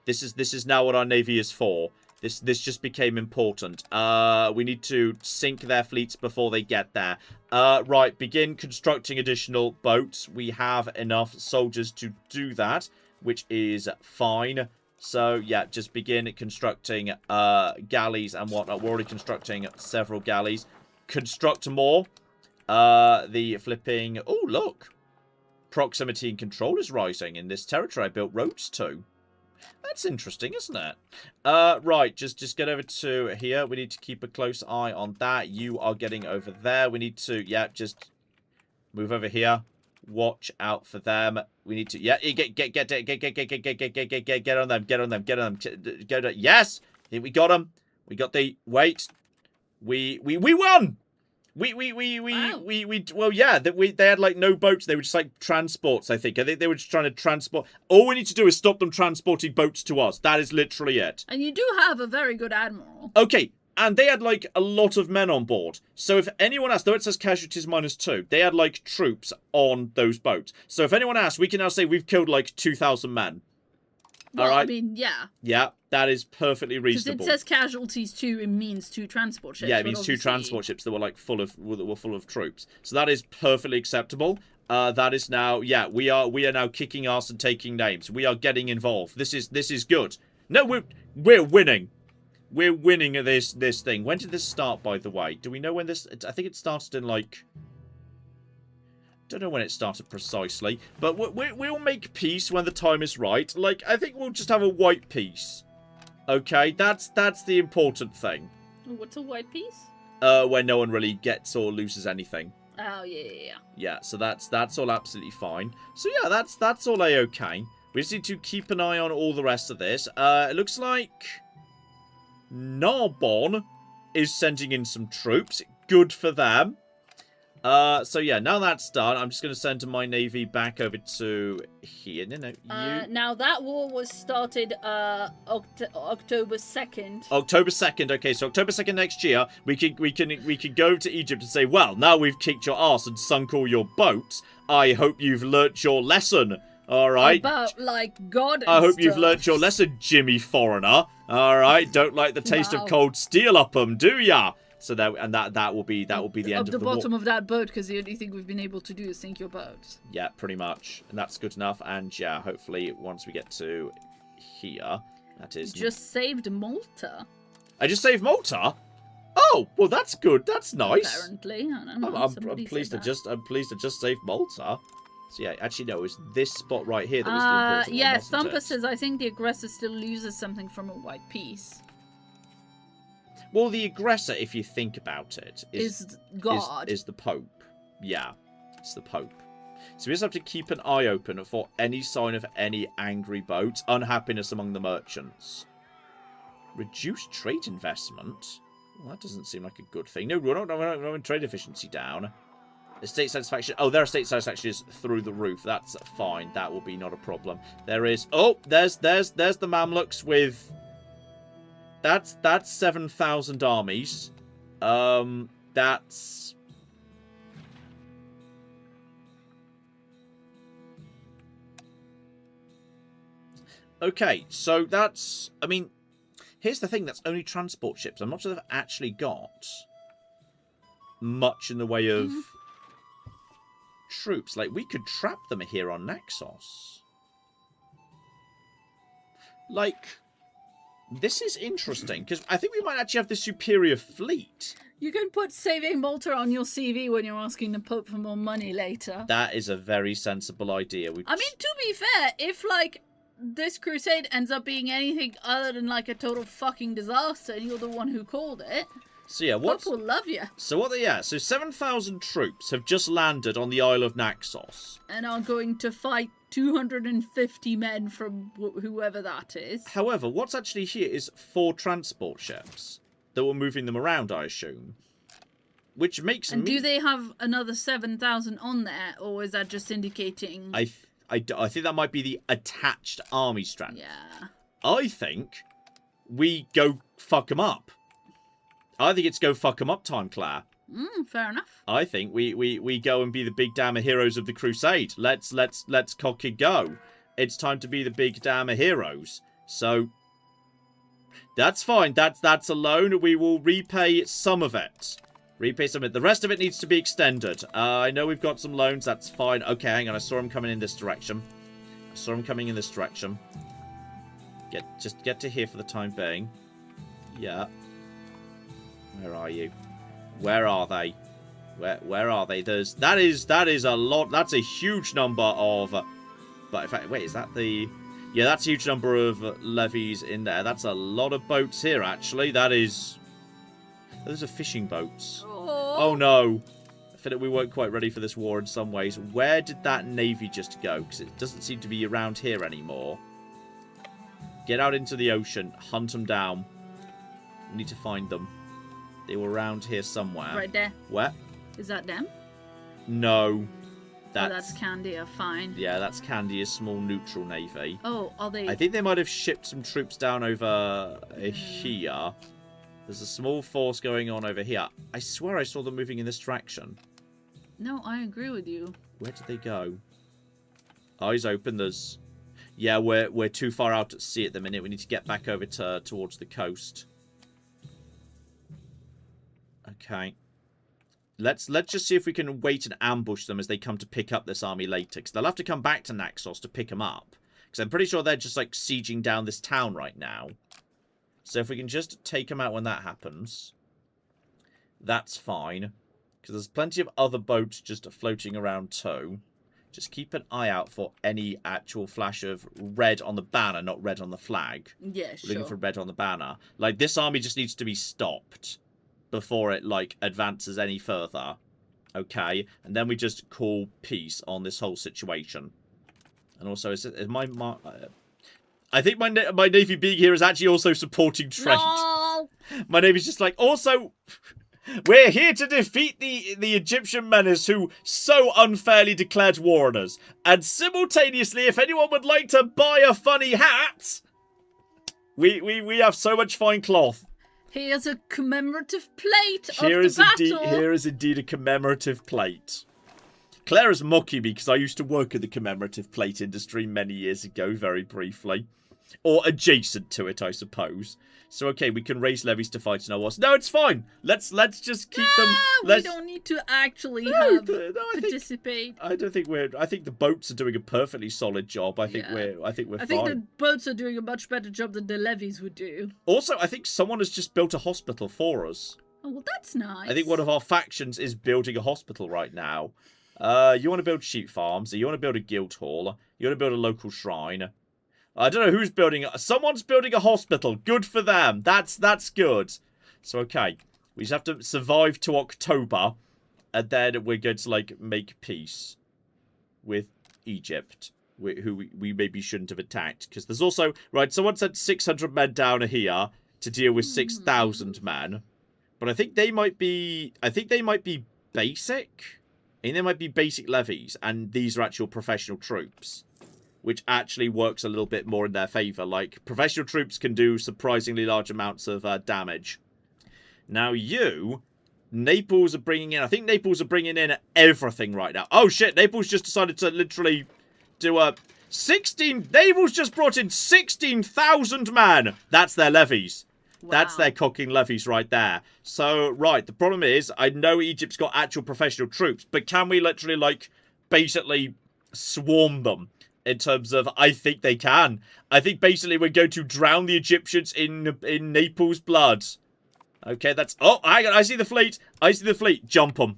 This is now what our navy is for. This just became important. We need to sink their fleets before they get there. Right, begin constructing additional boats. We have enough soldiers to do that, which is fine. So, yeah, just begin constructing galleys and whatnot. We're already constructing several galleys. Construct more. The flipping... Oh, look. Proximity and control is rising in this territory I built roads to. That's interesting, isn't it? Right, just get over to here. We need to keep a close eye on that. You are getting over there. We need to, yeah, just move over here. Watch out for them. We need to, yeah, get on them, get on them. Yes! I think we got them. We got the, wait. We won! Well, yeah, they had, no boats. They were just, transports, I think. I think they were just trying to transport. All we need to do is stop them transporting boats to us. That is literally it. And you do have a very good admiral. Okay, and they had, a lot of men on board. So if anyone asks, though it says casualties -2, they had, troops on those boats. So if anyone asks, we can now say we've killed, 2,000 men. Well, all right? I mean, yeah. Yeah, that is perfectly reasonable. Because it says casualties too, it means 2 transport ships. Yeah, it means 2 transport ships that were full of troops. So that is perfectly acceptable. That is now, yeah, we are now kicking ass and taking names. We are getting involved. This is good. No, we're winning. We're winning this thing. When did this start, by the way? Do we know when this? I think it started in don't know when it started precisely, but we'll make peace when the time is right. I think we'll just have a white peace. Okay, that's the important thing. What's a white peace? Where no one really gets or loses anything. Oh, yeah. Yeah, so that's all absolutely fine. So yeah, that's all a-okay. We just need to keep an eye on all the rest of this. It looks like Narbonne is sending in some troops. Good for them. So yeah, now that's done, I'm just going to send my navy back over to here. No, you. Now that war was started October 2nd. October 2nd. Okay, so October 2nd next year, we can go to Egypt and say, well, now we've kicked your ass and sunk all your boats. I hope you've learnt your lesson. All right. About God. And I hope stuff. you've learnt your lesson, Jimmy Foreigner. All right. Don't like the taste of cold steel up 'em, do ya? So that will be the end of the war. Bottom of that boat, because the only thing we've been able to do is sink your boat. Yeah, pretty much, and that's good enough. And yeah, hopefully once we get to here, that is. Just saved Malta. I just saved Malta. Oh, well, that's good. That's nice. Apparently, I don't know. I'm pleased to just save Malta. So yeah, actually no, it's this spot right here that was the important one. Yeah, wasn't Thumper it? says I think the aggressor still loses something from a white peace. Well, the aggressor, if you think about it, is God. Is the Pope. Yeah, it's the Pope. So we just have to keep an eye open for any sign of any angry boats, unhappiness among the merchants. Reduce trade investment? Well, that doesn't seem like a good thing. No, we're not trade efficiency down. Estate satisfaction. Oh, their estate satisfaction is through the roof. That's fine. That will be not a problem. There is. Oh, there's the Mamluks with. That's 7,000 armies. That's. Okay, so that's. I mean, here's the thing. That's only transport ships. I'm not sure they've actually got much in the way of. Troops. Like, we could trap them here on Naxos. Like, this is interesting, because I think we might actually have the superior fleet. You can put saving Malta on your CV when you're asking the Pope for more money later. That is a very sensible idea. I mean, to be fair, if, like, this crusade ends up being anything other than, like, a total fucking disaster, and you're the one who called it... So yeah, Pope will love you. So what? So 7,000 troops have just landed on the Isle of Naxos and are going to fight 250 men from whoever that is. However, what's actually here is 4 transport ships that were moving them around, I assume, which makes and do they have another 7,000 on there, or is that just indicating? I think that might be the attached army strength. Yeah. I think we go fuck them up. I think it's go fuck 'em up time, Claire. Fair enough. I think we go and be the big damn heroes of the Crusade. Let's cock it go. It's time to be the big damn heroes. So that's fine. That's a loan. We will repay some of it. Repay some of it. The rest of it needs to be extended. I know we've got some loans. That's fine. Okay, hang on. I saw him coming in this direction. Just get to here for the time being. Yeah. Where are you? Where are they? Where are they? That is a lot. That's a huge number of. But in fact, wait, is that the? Yeah, that's a huge number of levies in there. That's a lot of boats here. Actually, that is. Those are fishing boats. Oh no! I feel like we weren't quite ready for this war in some ways. Where did that navy just go? Because it doesn't seem to be around here anymore. Get out into the ocean. Hunt them down. We need to find them. They were around here somewhere. Right there. Where? Is that them? No. That's Candia, fine. Yeah, that's Candia's small neutral navy. Oh, are they... I think they might have shipped some troops down over here. There's a small force going on over here. I swear I saw them moving in this direction. No, I agree with you. Where did they go? Eyes open, there's... Yeah, we're too far out at sea at the minute. We need to get back over towards the coast. Okay. Let's just see if we can wait and ambush them as they come to pick up this army later. Because they'll have to come back to Naxos to pick them up. Because I'm pretty sure they're just, like, sieging down this town right now. So if we can just take them out when that happens, that's fine. Because there's plenty of other boats just floating around too. Just keep an eye out for any actual flash of red on the banner, not red on the flag. Yeah, sure. Looking for red on the banner. Like, this army just needs to be stopped before it, like, advances any further. Okay? And then we just call peace on this whole situation. And also, is I think my navy being here is actually also supporting trade. No! My navy's just like, also, we're here to defeat the Egyptian menace who so unfairly declared war on us. And simultaneously, if anyone would like to buy a funny hat, we have so much fine cloth. Here's a commemorative plate of the battle. Here is indeed a commemorative plate. Claire is mocking me because I used to work in the commemorative plate industry many years ago, very briefly. Or adjacent to it, I suppose. So, okay, we can raise levies to fight in our wars. No, it's fine. Let's just keep them. We don't need to actually participate. I don't think we're. I think the boats are doing a perfectly solid job. I think we're fine. I think the boats are doing a much better job than the levies would do. Also, I think someone has just built a hospital for us. Oh, well, that's nice. I think one of our factions is building a hospital right now. You want to build sheep farms. You want to build a guild hall. You want to build a local shrine. I don't know who's building. Someone's building a hospital. Good for them. That's good. So, okay. We just have to survive to October. And then we're going to, like, make peace with Egypt. Who we maybe shouldn't have attacked. Because there's also... Right, someone sent 600 men down here to deal with 6,000 men. But I think they might be... basic. And there might be basic levies, and these are actual professional troops, which actually works a little bit more in their favour. Like, professional troops can do surprisingly large amounts of damage. Now you, Naples are bringing in, I think Naples are bringing in everything right now. Oh shit, Naples just decided to literally do a 16, Naples just brought in 16,000 man. That's their levies. Wow. That's their cocking levies right there. So, right, the problem is, I know Egypt's got actual professional troops, but can we literally, like, basically swarm them? In terms of, I think they can. I think basically we're going to drown the Egyptians in Naples' blood. Okay, that's... Oh, hang on, I see the fleet. I see the fleet. Jump them.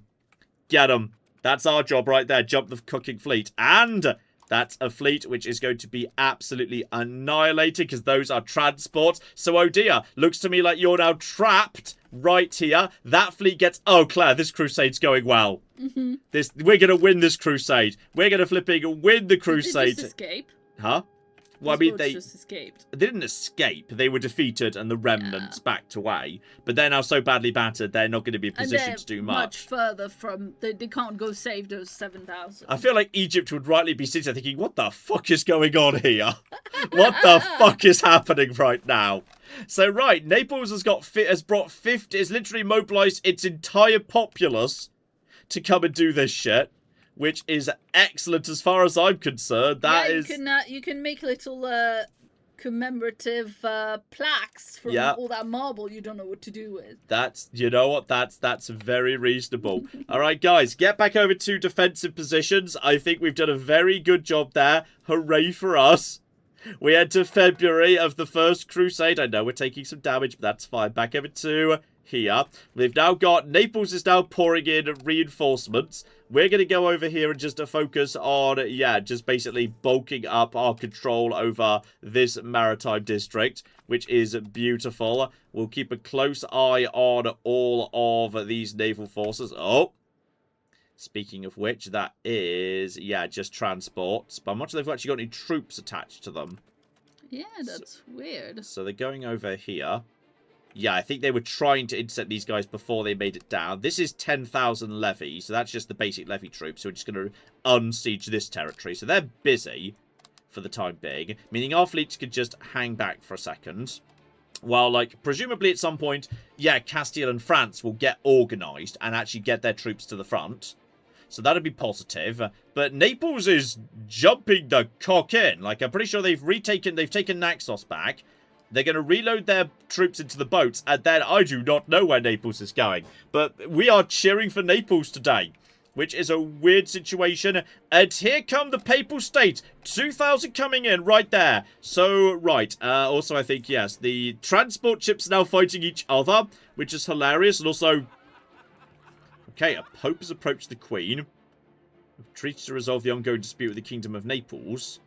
Get them. That's our job right there. Jump the cooking fleet. And that's a fleet which is going to be absolutely annihilated because those are transports. So, oh dear, looks to me like you're now trapped right here. That fleet gets... Oh, Claire, this crusade's going well. Mm-hmm. We're going to win this crusade. We're going to flipping win the crusade. Did they just escape? Huh? Well, I mean, they just escaped. They didn't escape. They were defeated and the remnants backed away. But they're now so badly battered, they're not going to be in position to do much. Further from... They can't go save those 7,000. I feel like Egypt would rightly be sitting there thinking, what the fuck is going on here? What the fuck is happening right now? So, right, Naples has literally mobilized its entire populace to come and do this shit. Which is excellent as far as I'm concerned. You can make little commemorative plaques from all that marble you don't know what to do with. You know what? That's very reasonable. All right, guys, get back over to defensive positions. I think we've done a very good job there. Hooray for us. We enter February of the First Crusade. I know we're taking some damage, but that's fine. Back over to here. We've now got... Naples is now pouring in reinforcements. We're going to go over here and just focus on, just basically bulking up our control over this maritime district, which is beautiful. We'll keep a close eye on all of these naval forces. Oh, speaking of which, that is, just transports. But I'm not sure they've actually got any troops attached to them. Yeah, that's weird. So they're going over here. Yeah, I think they were trying to intercept these guys before they made it down. This is 10,000 levy, so that's just the basic levy troops. So we're just going to unsiege this territory. So they're busy for the time being, meaning our fleets could just hang back for a second. While, like, presumably at some point, Castile and France will get organised and actually get their troops to the front. So that'd be positive. But Naples is jumping the cock in. Like, I'm pretty sure they've taken Naxos back. They're going to reload their troops into the boats, and then I do not know where Naples is going. But we are cheering for Naples today, which is a weird situation. And here come the Papal States. 2,000 coming in right there. So, right. Also, I think, yes, the transport ships are now fighting each other, which is hilarious. And also, okay, a Pope has approached the Queen. Treated to resolve the ongoing dispute with the Kingdom of Naples.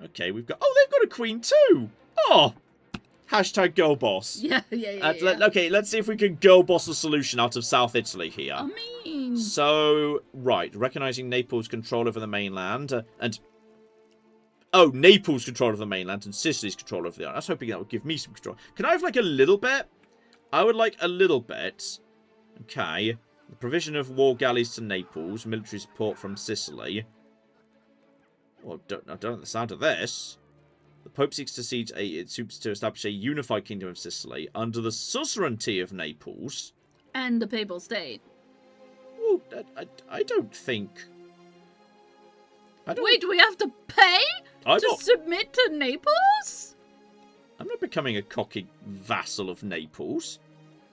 Okay, we've got... Oh, they've got a Queen too! Oh! Hashtag girl boss. Yeah. Okay, let's see if we can girl boss a solution out of South Italy here. I mean... So, right. Recognizing Naples' control over the mainland. Oh, Naples' control over the mainland and Sicily's control over the island. I was hoping that would give me some control. Can I have, like, a little bit? I would like a little bit. Okay. The provision of war galleys to Naples. Military support from Sicily. Well, I don't like the sound of this. The Pope seeks to establish a unified kingdom of Sicily under the suzerainty of Naples. And the Papal State. Well, I don't think... Wait, do we have to pay submit to Naples? I'm not becoming a cocky vassal of Naples.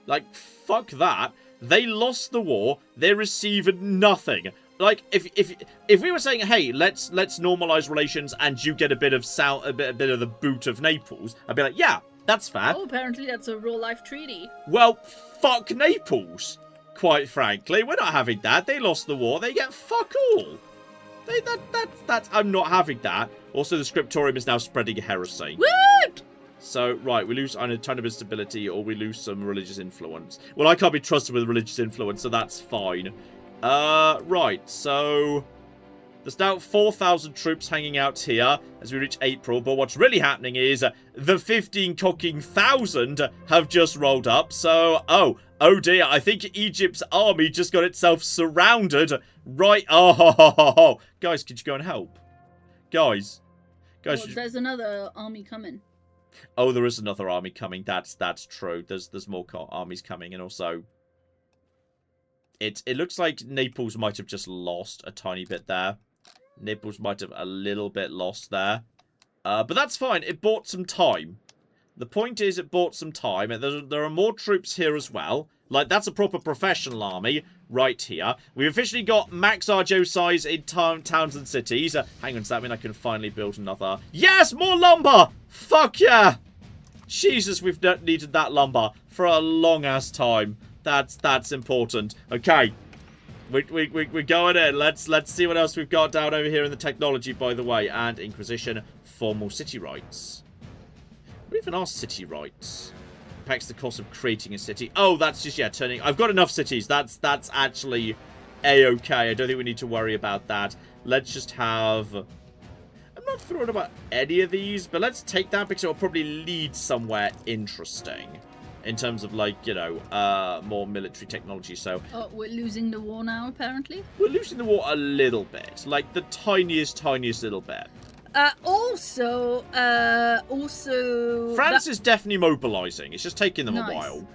Like, fuck that. They lost the war. They received nothing. Like, if we were saying, hey, let's normalize relations and you get a bit of the boot of Naples, I'd be like, yeah, that's fair. Oh, apparently that's a real-life treaty. Well, fuck Naples. Quite frankly, we're not having that. They lost the war. They get fuck all. I'm not having that. Also, the scriptorium is now spreading heresy. What? So, right, we lose a ton of stability or we lose some religious influence. Well, I can't be trusted with religious influence, so that's fine. Right, so there's now 4,000 troops hanging out here as we reach April, but what's really happening is the 15 cocking thousand have just rolled up, so, Oh dear, I think Egypt's army just got itself surrounded. Right. Oh, guys, could you go and help? Guys. Well, there's another army coming. Oh, there is another army coming. That's true. There's more armies coming, and also it looks like Naples might have just lost a tiny bit there. Naples might have a little bit lost there. But that's fine. It bought some time. The point is it bought some time. And there are more troops here as well. Like, that's a proper professional army right here. We've officially got max RGO size in towns and cities. Hang on, does that mean I can finally build another? Yes, more lumber! Fuck yeah! Jesus, we've needed that lumber for a long-ass time. That's important. Okay. We're going in. Let's see what else we've got down over here in the technology, by the way. And Inquisition, formal city rights. What even are city rights? Impacts the cost of creating a city. Oh, that's just, yeah, turning... I've got enough cities. That's actually a-okay. I don't think we need to worry about that. Let's just have... I'm not thrilled about any of these, but let's take that because it'll probably lead somewhere interesting. In terms of, like, you know, more military technology, so... Oh, we're losing the war now, apparently? We're losing the war a little bit. Like, the tiniest little bit. Also... France is definitely mobilizing. It's just taking them a while.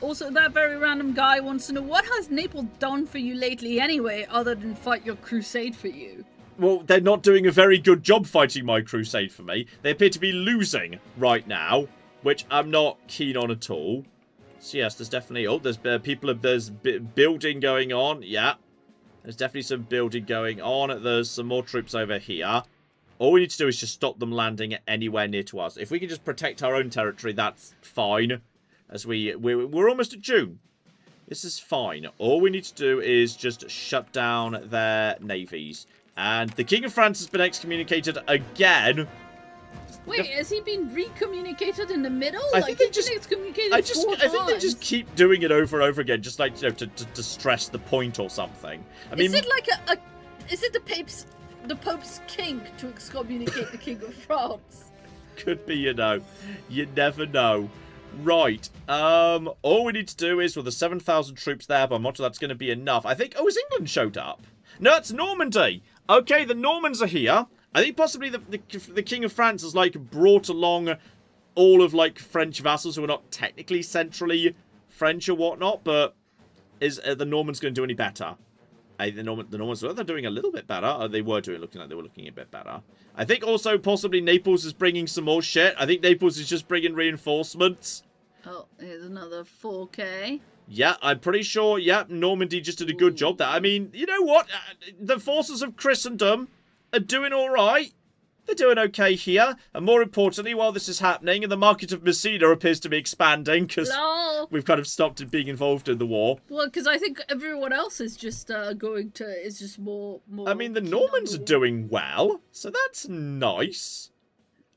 Also, that very random guy wants to know, what has Naples done for you lately anyway, other than fight your crusade for you? Well, they're not doing a very good job fighting my crusade for me. They appear to be losing right now. Which I'm not keen on at all. So yes, there's definitely... Oh, there's there's building going on. Yeah. There's definitely some building going on. There's some more troops over here. All we need to do is just stop them landing anywhere near to us. If we can just protect our own territory, that's fine. As we're almost at June. This is fine. All we need to do is just shut down their navies. And the King of France has been excommunicated again. Wait, has he been recommunicated in the middle? I think they just excommunicated I think they just keep doing it over and over again, just like, you know, to stress the point or something. I mean, is it like is it the Pope's king to excommunicate the King of France? Could be, you know. You never know. Right. All we need to do is, well, there's 7,000 troops there, but I'm not sure that's going to be enough. I think, has England showed up? No, it's Normandy. Okay, the Normans are here. I think possibly the King of France has, like, brought along all of, like, French vassals who are not technically centrally French or whatnot, but is the Normans going to do any better? The Normans, well, they're doing a little bit better. They were looking like they were looking a bit better. I think also possibly Naples is bringing some more shit. I think Naples is just bringing reinforcements. Oh, here's another 4K. Yeah, I'm pretty sure, yeah, Normandy just did a good job there. I mean, you know what? The forces of Christendom are doing all right. They're doing okay here. And more importantly, while this is happening, the market of Messina appears to be expanding because we've kind of stopped being involved in the war. Well, because I think everyone else is just is just more. I mean, the Normans are doing well, so that's nice.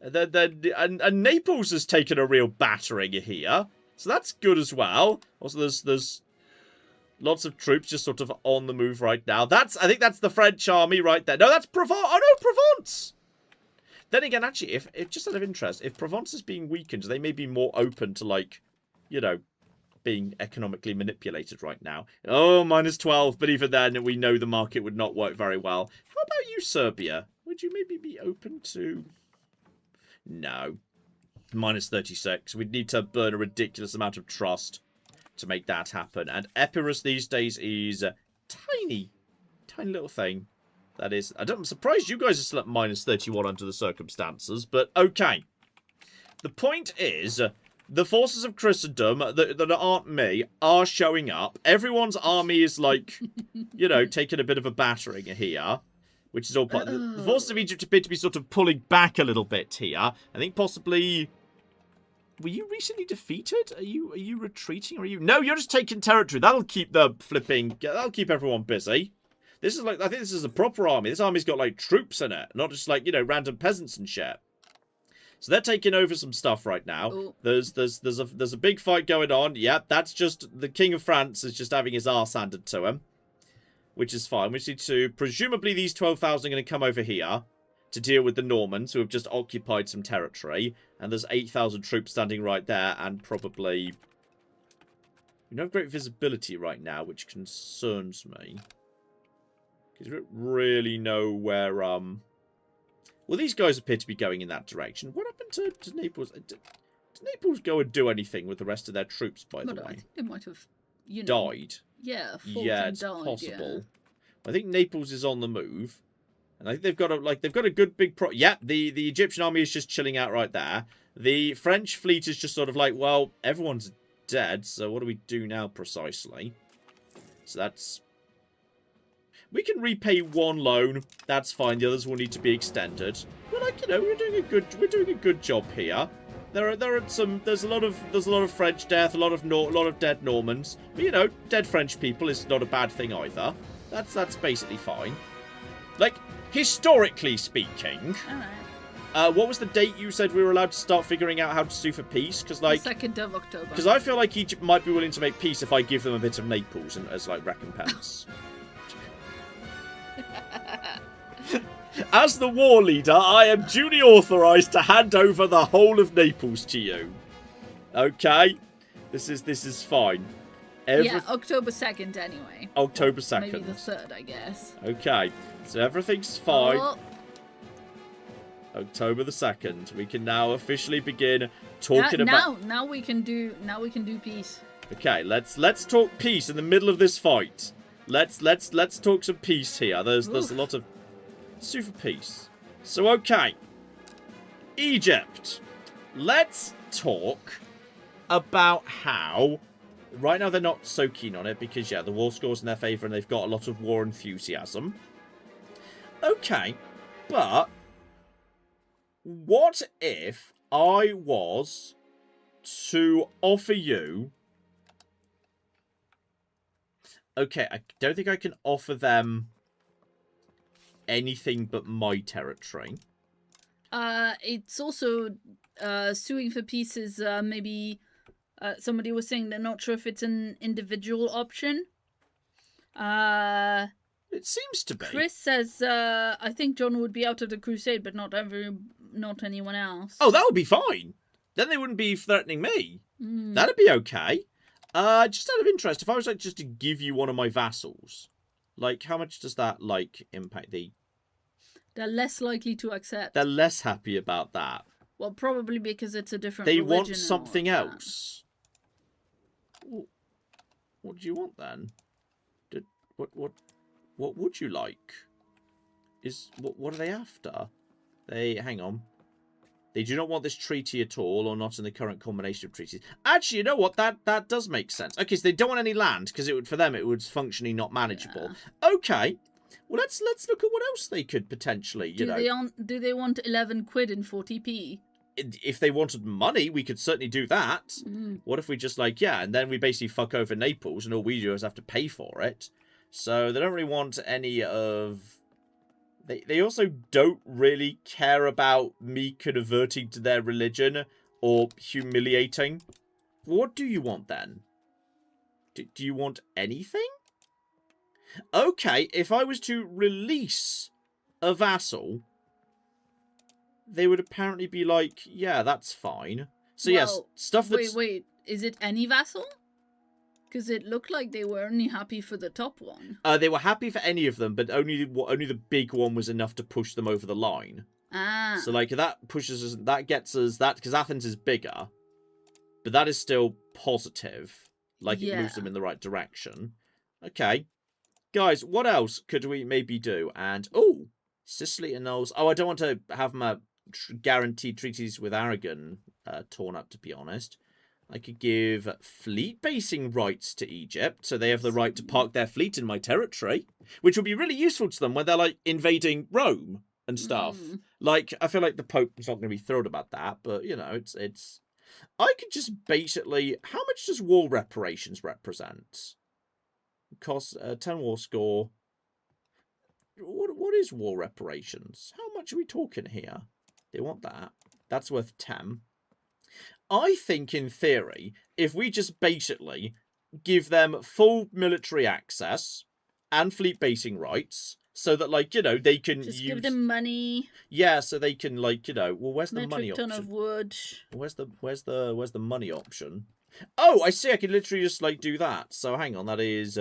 And Naples has taken a real battering here, so that's good as well. Also, there's lots of troops just sort of on the move right now. I think that's the French army right there. No, that's Provence. Oh no, Provence. Then again, actually, if just out of interest, if Provence is being weakened, they may be more open to, like, you know, being economically manipulated right now. Oh, -12, but even then, we know the market would not work very well. How about you, Serbia? Would you maybe be open to... No. -36. We'd need to burn a ridiculous amount of trust to make that happen. And Epirus these days is a tiny little thing. That is, I'm surprised you guys are still at -31 under the circumstances, but okay. The point is, the forces of Christendom that aren't me are showing up. Everyone's army is, like, you know, taking a bit of a battering here, which is all part. The forces of Egypt appear to be sort of pulling back a little bit here. I think possibly. Were you recently defeated? Are you retreating? Or are you? No, you're just taking territory. That'll keep that'll keep everyone busy. This is like, I think this is a proper army. This army's got, like, troops in it, not just, like, you know, random peasants and shit. So they're taking over some stuff right now. Ooh. There's a big fight going on. Yeah, that's just the King of France is just having his arse handed to him, which is fine. We just need to, presumably these 12,000 are going to come over here to deal with the Normans who have just occupied some territory, and there's 8,000 troops standing right there, and probably We don't have great visibility right now, which concerns me. Because we don't really know where, Well, these guys appear to be going in that direction. What happened to Naples? Did Naples go and do anything with the rest of their troops, by the way? I think they might have, you know... Died. Yeah, fought Yeah, and it's died, possible. yeah. I think Naples is on the move. And I think they've got a good big yeah, the Egyptian army is just chilling out right there. The French fleet is just sort of like, well, everyone's dead, so what do we do now precisely? So that's... We can repay one loan. That's fine. The others will need to be extended. But like, you know, we're doing a good job here. There's a lot of French death, a lot of dead Normans. But you know, dead French people is not a bad thing either. That's basically fine. Like, historically speaking, Alright. what was the date you said we were allowed to start figuring out how to sue for peace? Because like, 2nd of October. Because I feel like Egypt might be willing to make peace if I give them a bit of Naples as like recompense. As the war leader, I am duly authorised to hand over the whole of Naples to you. Okay, this is fine. Yeah, October 2nd anyway. October 2nd. Maybe the 3rd, I guess. Okay, so everything's fine. Oh. October the 2nd. We can now officially begin talking about... Now we can do peace. Okay, let's talk peace in the middle of this fight. Let's talk some peace here. There's a lot of sue for peace. So okay, Egypt. Let's talk about how right now they're not so keen on it because yeah, the war score's in their favour and they've got a lot of war enthusiasm. Okay, but what if I was to offer you... Okay, I don't think I can offer them anything but my territory. It's also suing for peace is maybe somebody was saying they're not sure if it's an individual option. It seems to be. Chris says I think John would be out of the Crusade, but not anyone else. Oh, that would be fine. Then they wouldn't be threatening me. Mm. That'd be okay. Just out of interest, if I was like just to give you one of my vassals, like how much does that like impact the... They're less likely to accept. They're less happy about that. Well, probably because it's a different They religion want something else. What do you want then? What would you like? What are they after? Hang on. They do not want this treaty at all, or not in the current combination of treaties. Actually, you know what? That does make sense. Okay, so they don't want any land because for them it would functionally not manageable. Yeah. Okay. Well, let's look at what else they could potentially, do they want 11 quid in 40p? If they wanted money, we could certainly do that. Mm. What if we just and then we basically fuck over Naples and all we do is have to pay for it. So they don't really want any of... They also don't really care about me converting to their religion or humiliating. What do you want then? Do you want anything? Okay, if I was to release a vassal, they would apparently be like, yeah, that's fine. So yes, stuff that's... Wait, is it any vassal? Because it looked like they were only happy for the top one. They were happy for any of them, but only the big one was enough to push them over the line. Ah. So that pushes us, that gets us that, because Athens is bigger, but that is still positive. It moves them in the right direction. Okay. Guys, what else could we maybe do? And, Sicily annuls... Oh, I don't want to have my guaranteed treaties with Aragon torn up, to be honest. I could give fleet basing rights to Egypt, so they have the right to park their fleet in my territory, which would be really useful to them when they're, invading Rome and stuff. I feel like the Pope is not going to be thrilled about that, but, you know, it's... I could just basically... How much does war reparations represent? Cost 10 war score. What is war reparations? How much are we talking here? They want that. That's worth 10. I think, in theory, if we just basically give them full military access and fleet basing rights, so that, they can just give them money. Yeah, so they can, well, where's the money option? Metric ton of wood. Where's the money option? Oh, I see. I can literally just, like, do that. So, hang on. That is...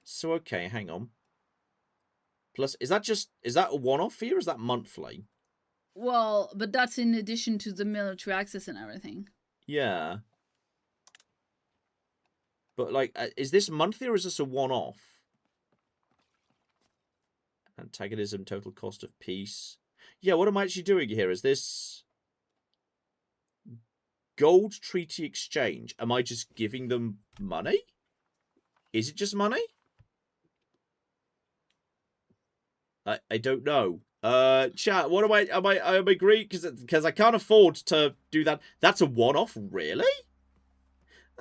So, okay, hang on. Plus, is that a one-off fee or is that monthly? Well, but that's in addition to the military access and everything. Yeah. But, like, is this monthly or is this a one-off? Antagonism, total cost of peace. Yeah, what am I actually doing here? Is this... Gold treaty exchange? Am I just giving them money? Is it just money? I don't know. Chat, what am I agree? Because I can't afford to do that. That's a one-off, really?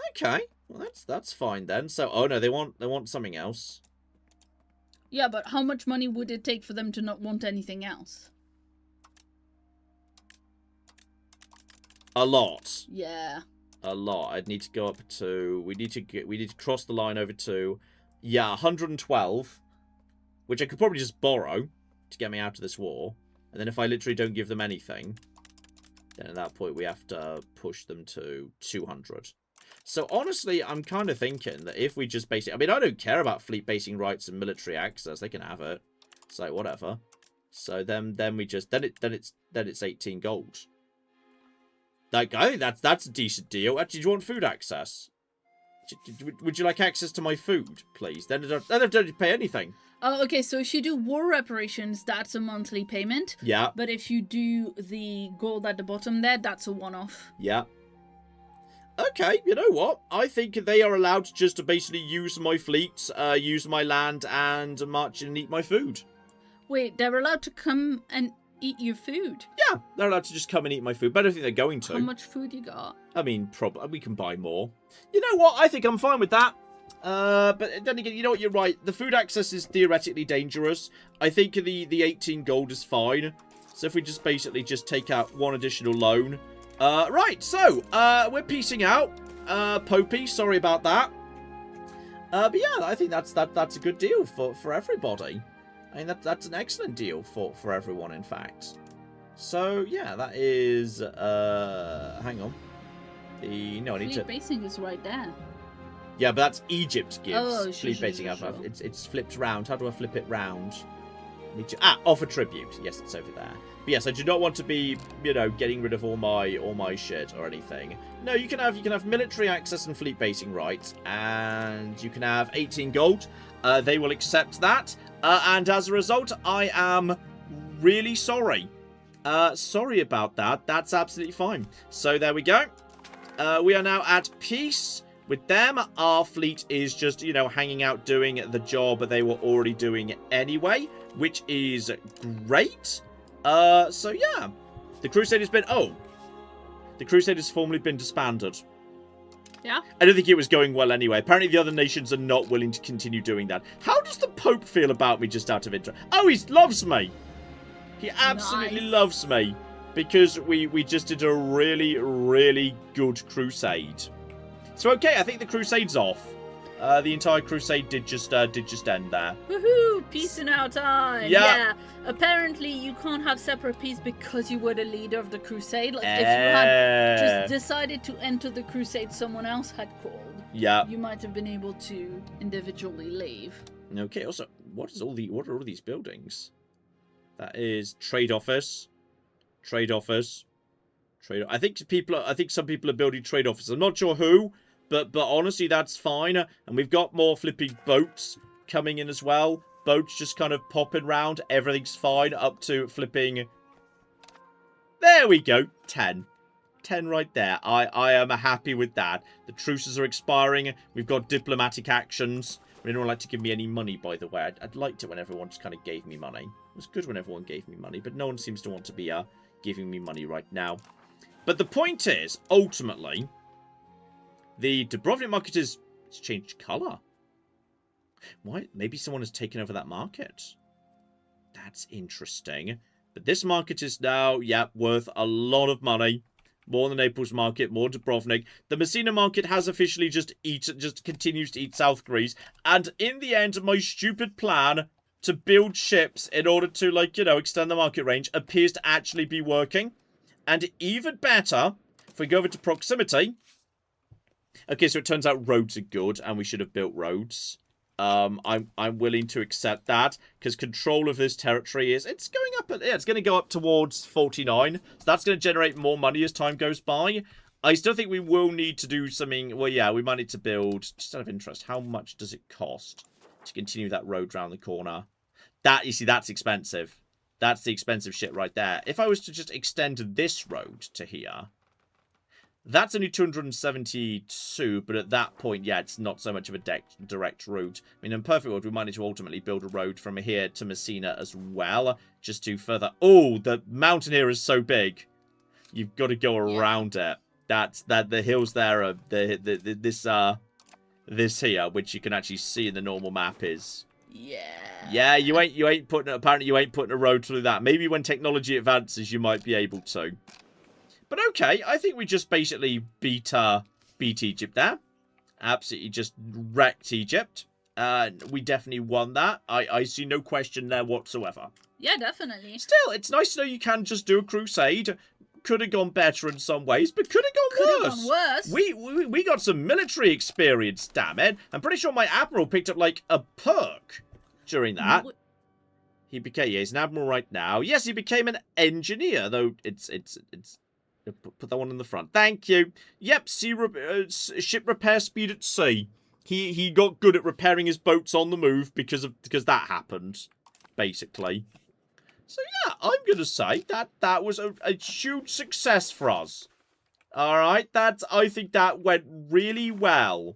Okay. Well, that's fine then. So, oh no, they want something else. Yeah, but how much money would it take for them to not want anything else? A lot. Yeah. A lot. I'd need to go up to... We need to cross the line over to... Yeah, 112. Which I could probably just borrow to get me out of this war. And then if I literally don't give them anything, then at that point we have to push them to 200. So honestly, I'm kind of thinking that if we just basically... I mean, I don't care about fleet basing rights and military access. They can have it. So whatever. So then we just... Then it's 18 gold. Like, I think that's a decent deal. Actually, do you want food access? Would you like access to my food, please? Then I don't have to pay anything. Oh, okay, so if you do war reparations, that's a monthly payment. Yeah. But if you do the gold at the bottom there, that's a one-off. Yeah. Okay, you know what? I think they are allowed just to basically use my fleets, use my land, and march in and eat my food. Wait, they're allowed to come and eat your food? Yeah, they're allowed to just come and eat my food, but I don't think they're going to. How much food you got? I mean, probably we can buy more. You know what? I think I'm fine with that. But then again, you know what? You're right. The food access is theoretically dangerous. I think the 18 gold is fine. So if we just basically just take out one additional loan. Right, so, we're peacing out. Popey, sorry about that. But yeah, I think that's a good deal for everybody. I mean, that's an excellent deal for everyone, in fact. So, yeah, that is, hang on. No, I need to... Fleet basing is right there. Yeah, but that's Egypt gives. Oh, fleet basing. Sure. It's flipped round. How do I flip it round? Need to offer tribute. Yes, it's over there. But yes, I do not want to be, you know, getting rid of all my shit or anything. No, you can have military access and fleet basing rights, and you can have 18 gold. They will accept that, and as a result, I am really sorry. Sorry about that. That's absolutely fine. So there we go. We are now at peace with them. Our fleet is just, you know, hanging out doing the job they were already doing anyway, which is great. So yeah. The Crusade has been... Oh. The Crusade has formally been disbanded. Yeah? I don't think it was going well anyway. Apparently the other nations are not willing to continue doing that. How does the Pope feel about me, just out of interest? Oh, he loves me. He absolutely loves me. Because we just did a really, really good crusade. So okay, I think the crusade's off. The entire crusade did just end there. Woohoo! Peace in our time. Yeah. Apparently, you can't have separate peace because you were the leader of the crusade. Like if you had just decided to enter the crusade someone else had called, you might have been able to individually leave. Okay. Also, what are all these buildings? That is trade office. Trade office. I think some people are building trade offices. I'm not sure who, but honestly, that's fine. And we've got more flipping boats coming in as well. Boats just kind of popping round. Everything's fine up to flipping. There we go. 10. 10 right there. I am happy with that. The truces are expiring. We've got diplomatic actions. Anyone like to give me any money, by the way? I'd like to when everyone just kind of gave me money. It was good when everyone gave me money, but no one seems to want to be giving me money right now. But the point is, ultimately, the Dubrovnik market it's changed colour. Why? Maybe someone has taken over that market. That's interesting. But this market is now, worth a lot of money. More than Naples market, more Dubrovnik. The Messina market has officially just continues to eat South Greece. And in the end, my stupid plan to build ships in order to, like, you know, extend the market range appears to actually be working. And even better, If we go over to proximity... Okay, so it turns out roads are good, and we should have built roads. I'm willing to accept that, because control of this territory it's going up, it's going to go up towards 49, so that's going to generate more money as time goes by. I still think we will need to do something, well, yeah, we might need to build, just out of interest, how much does it cost to continue that road round the corner? That, you see, that's expensive. That's the expensive shit right there. If I was to just extend this road to here... That's only 272, but at that point, yeah, it's not so much of a direct route. I mean, in perfect world, we might need to ultimately build a road from here to Messina as well, just to further... Oh, the mountain here is so big. You've got to go around it. The hills there are... This here, which you can actually see in the normal map is... Yeah, you ain't putting... Apparently, you ain't putting a road through that. Maybe when technology advances, you might be able to. But okay, I think we just basically beat Egypt there. Absolutely just wrecked Egypt. We definitely won that. I see no question there whatsoever. Yeah, definitely. Still, it's nice to know you can just do a crusade. Could have gone better in some ways, but could have gone worse. We got some military experience, damn it. I'm pretty sure my admiral picked up, like, a perk during that. He became, yeah, he's an admiral right now. Yes, he became an engineer, though it's... Put that one in the front. Thank you. Yep, ship repair speed at sea. He got good at repairing his boats on the move because that happened, basically. So yeah, I'm gonna say that was a huge success for us. All right, I think that went really well.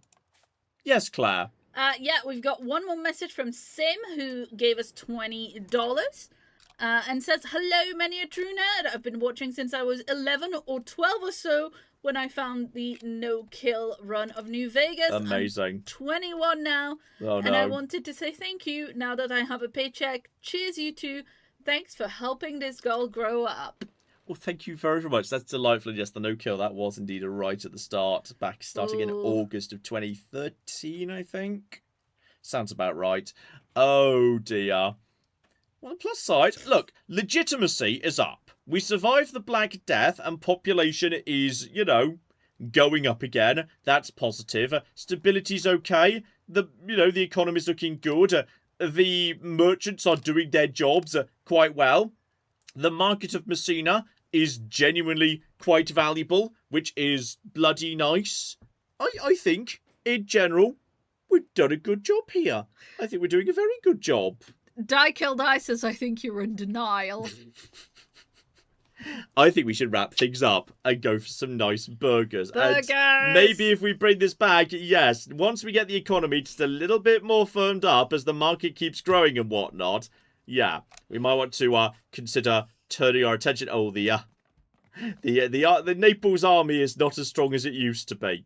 Yes, Claire. Yeah, we've got one more message from Sim, who gave us $20. And says, hello, many a true nerd. I've been watching since I was 11 or 12 or so when I found the no-kill run of New Vegas. Amazing. I'm 21 now. Oh, no. And I wanted to say thank you now that I have a paycheck. Cheers, you two. Thanks for helping this girl grow up. Well, thank you very much. That's delightful. Yes, the no-kill, that was indeed a right at the start. Starting in August of 2013, I think. Sounds about right. Oh, dear. On the plus side, look, legitimacy is up. We survived the Black Death and population is, you know, going up again. That's positive. Stability's okay. The economy's looking good. The merchants are doing their jobs quite well. The market of Messina is genuinely quite valuable, which is bloody nice. I think, in general, we've done a good job here. I think we're doing a very good job. Die Kill Die says, I think you're in denial. I think we should wrap things up and go for some nice burgers. Burgers! And maybe if we bring this back, yes, once we get the economy just a little bit more firmed up as the market keeps growing and whatnot, yeah, we might want to consider turning our attention. Oh, the Naples army is not as strong as it used to be.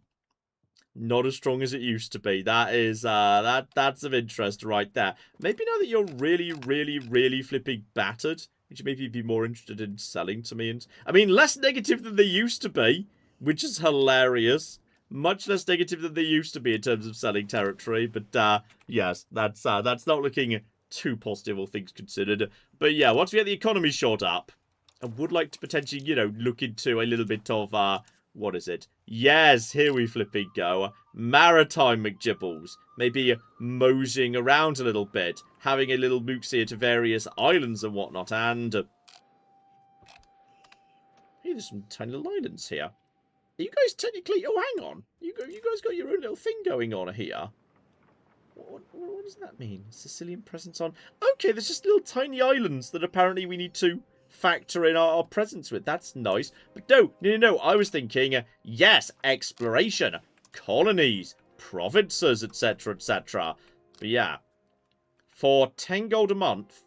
Not as strong as it used to be. That is, that's of interest right there. Maybe now that you're really, really, really flipping battered, would you maybe be more interested in selling to me? And I mean, less negative than they used to be, which is hilarious. Much less negative than they used to be in terms of selling territory. But, yes, that's not looking too positive, all things considered. But yeah, once we get the economy shot up, I would like to potentially, you know, look into a little bit of, what is it? Yes, here we flipping go. Maritime McGibbles. Maybe moseying around a little bit. Having a little mooks here to various islands and whatnot. And... hey, there's some tiny little islands here. Are you guys technically... oh, hang on. You guys got your own little thing going on here. What does that mean? Sicilian presence on... okay, there's just little tiny islands that apparently we need to... factor in our presence with. That's nice. But no. I was thinking, yes, exploration, colonies, provinces, etc., etc. But yeah, for 10 gold a month,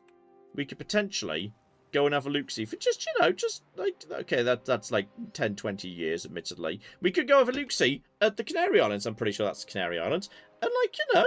we could potentially go and have a look-see for just, you know, just like, okay, that's like 10, 20 years, admittedly. We could go have a look-see at the Canary Islands. I'm pretty sure that's the Canary Islands. And like, you know,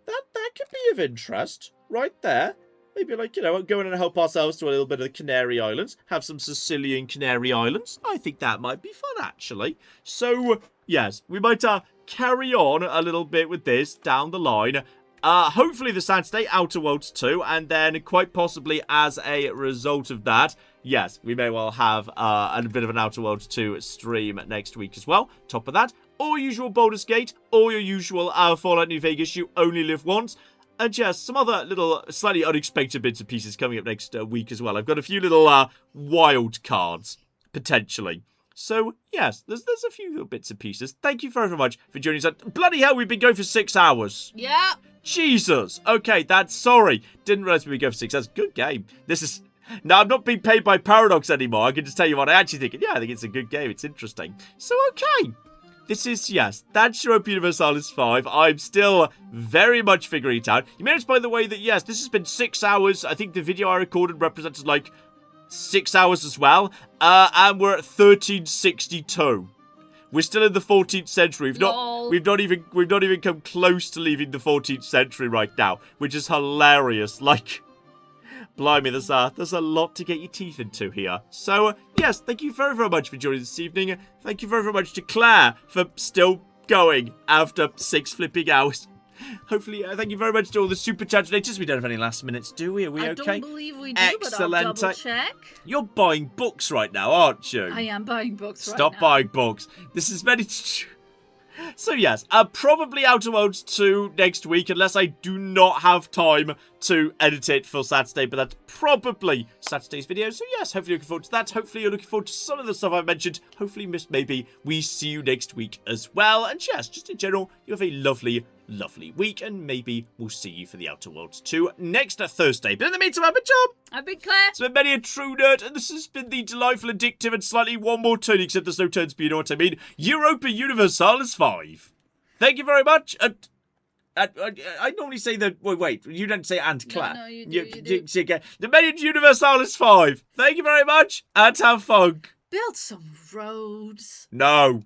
that could be of interest right there. Maybe, like, you know, go in and help ourselves to a little bit of the Canary Islands. Have some Sicilian Canary Islands. I think that might be fun, actually. So, yes, we might carry on a little bit with this down the line. hopefully the Saturday, Outer Worlds 2, and then quite possibly as a result of that, yes, we may well have a bit of an Outer Worlds 2 stream next week as well. Top of that, all usual Baldur's Gate, all your usual Fallout New Vegas, you only live once. And just some other little slightly unexpected bits and pieces coming up next week as well. I've got a few little wild cards, potentially. So, yes, there's a few little bits and pieces. Thank you very much for joining us. Bloody hell, we've been going for 6 hours. Yeah. Jesus. Okay, sorry. Didn't realize we'd go for 6 hours. Good game. Now, I'm not being paid by Paradox anymore. I can just tell you what I actually think. Yeah, I think it's a good game. It's interesting. So, okay. This is, yes, that's Europa Universalis 5. I'm still very much figuring it out. You may notice, by the way, that, yes, this has been 6 hours. I think the video I recorded represented, like, 6 hours as well. And we're at 1362. We're still in the 14th century. We've not even come close to leaving the 14th century right now, which is hilarious. Like, blimey, there's a lot to get your teeth into here. So, yes, thank you very, very much for joining this evening. Thank you very, very much to Claire for still going after 6 flipping hours. Hopefully, thank you very much to all the super chat donators. We don't have any last minutes, do we? Are we okay? I don't believe we do, Excellent. but I'll double check. You're buying books right now, aren't you? I am buying books right now. Stop buying books. This is very... So yes, probably Outer Worlds 2 next week, unless I do not have time to edit it for Saturday, but that's probably Saturday's video. So yes, hopefully looking forward to that. Hopefully you're looking forward to some of the stuff I've mentioned. Hopefully, maybe we see you next week as well. And yes, just in general, you have a lovely, lovely week, and maybe we'll see you for the Outer Worlds 2 next Thursday. But in the meantime, I've been John. I've been Claire. It's been many a true nerd, and this has been the delightful, addictive, and slightly one more turn, except there's no turns, but you know what I mean. Europa Universalis 5. Thank you very much. I normally say that. Wait, you don't say and Claire. No, you do. The Many Universalis 5. Thank you very much, and have fun. Build some roads. No.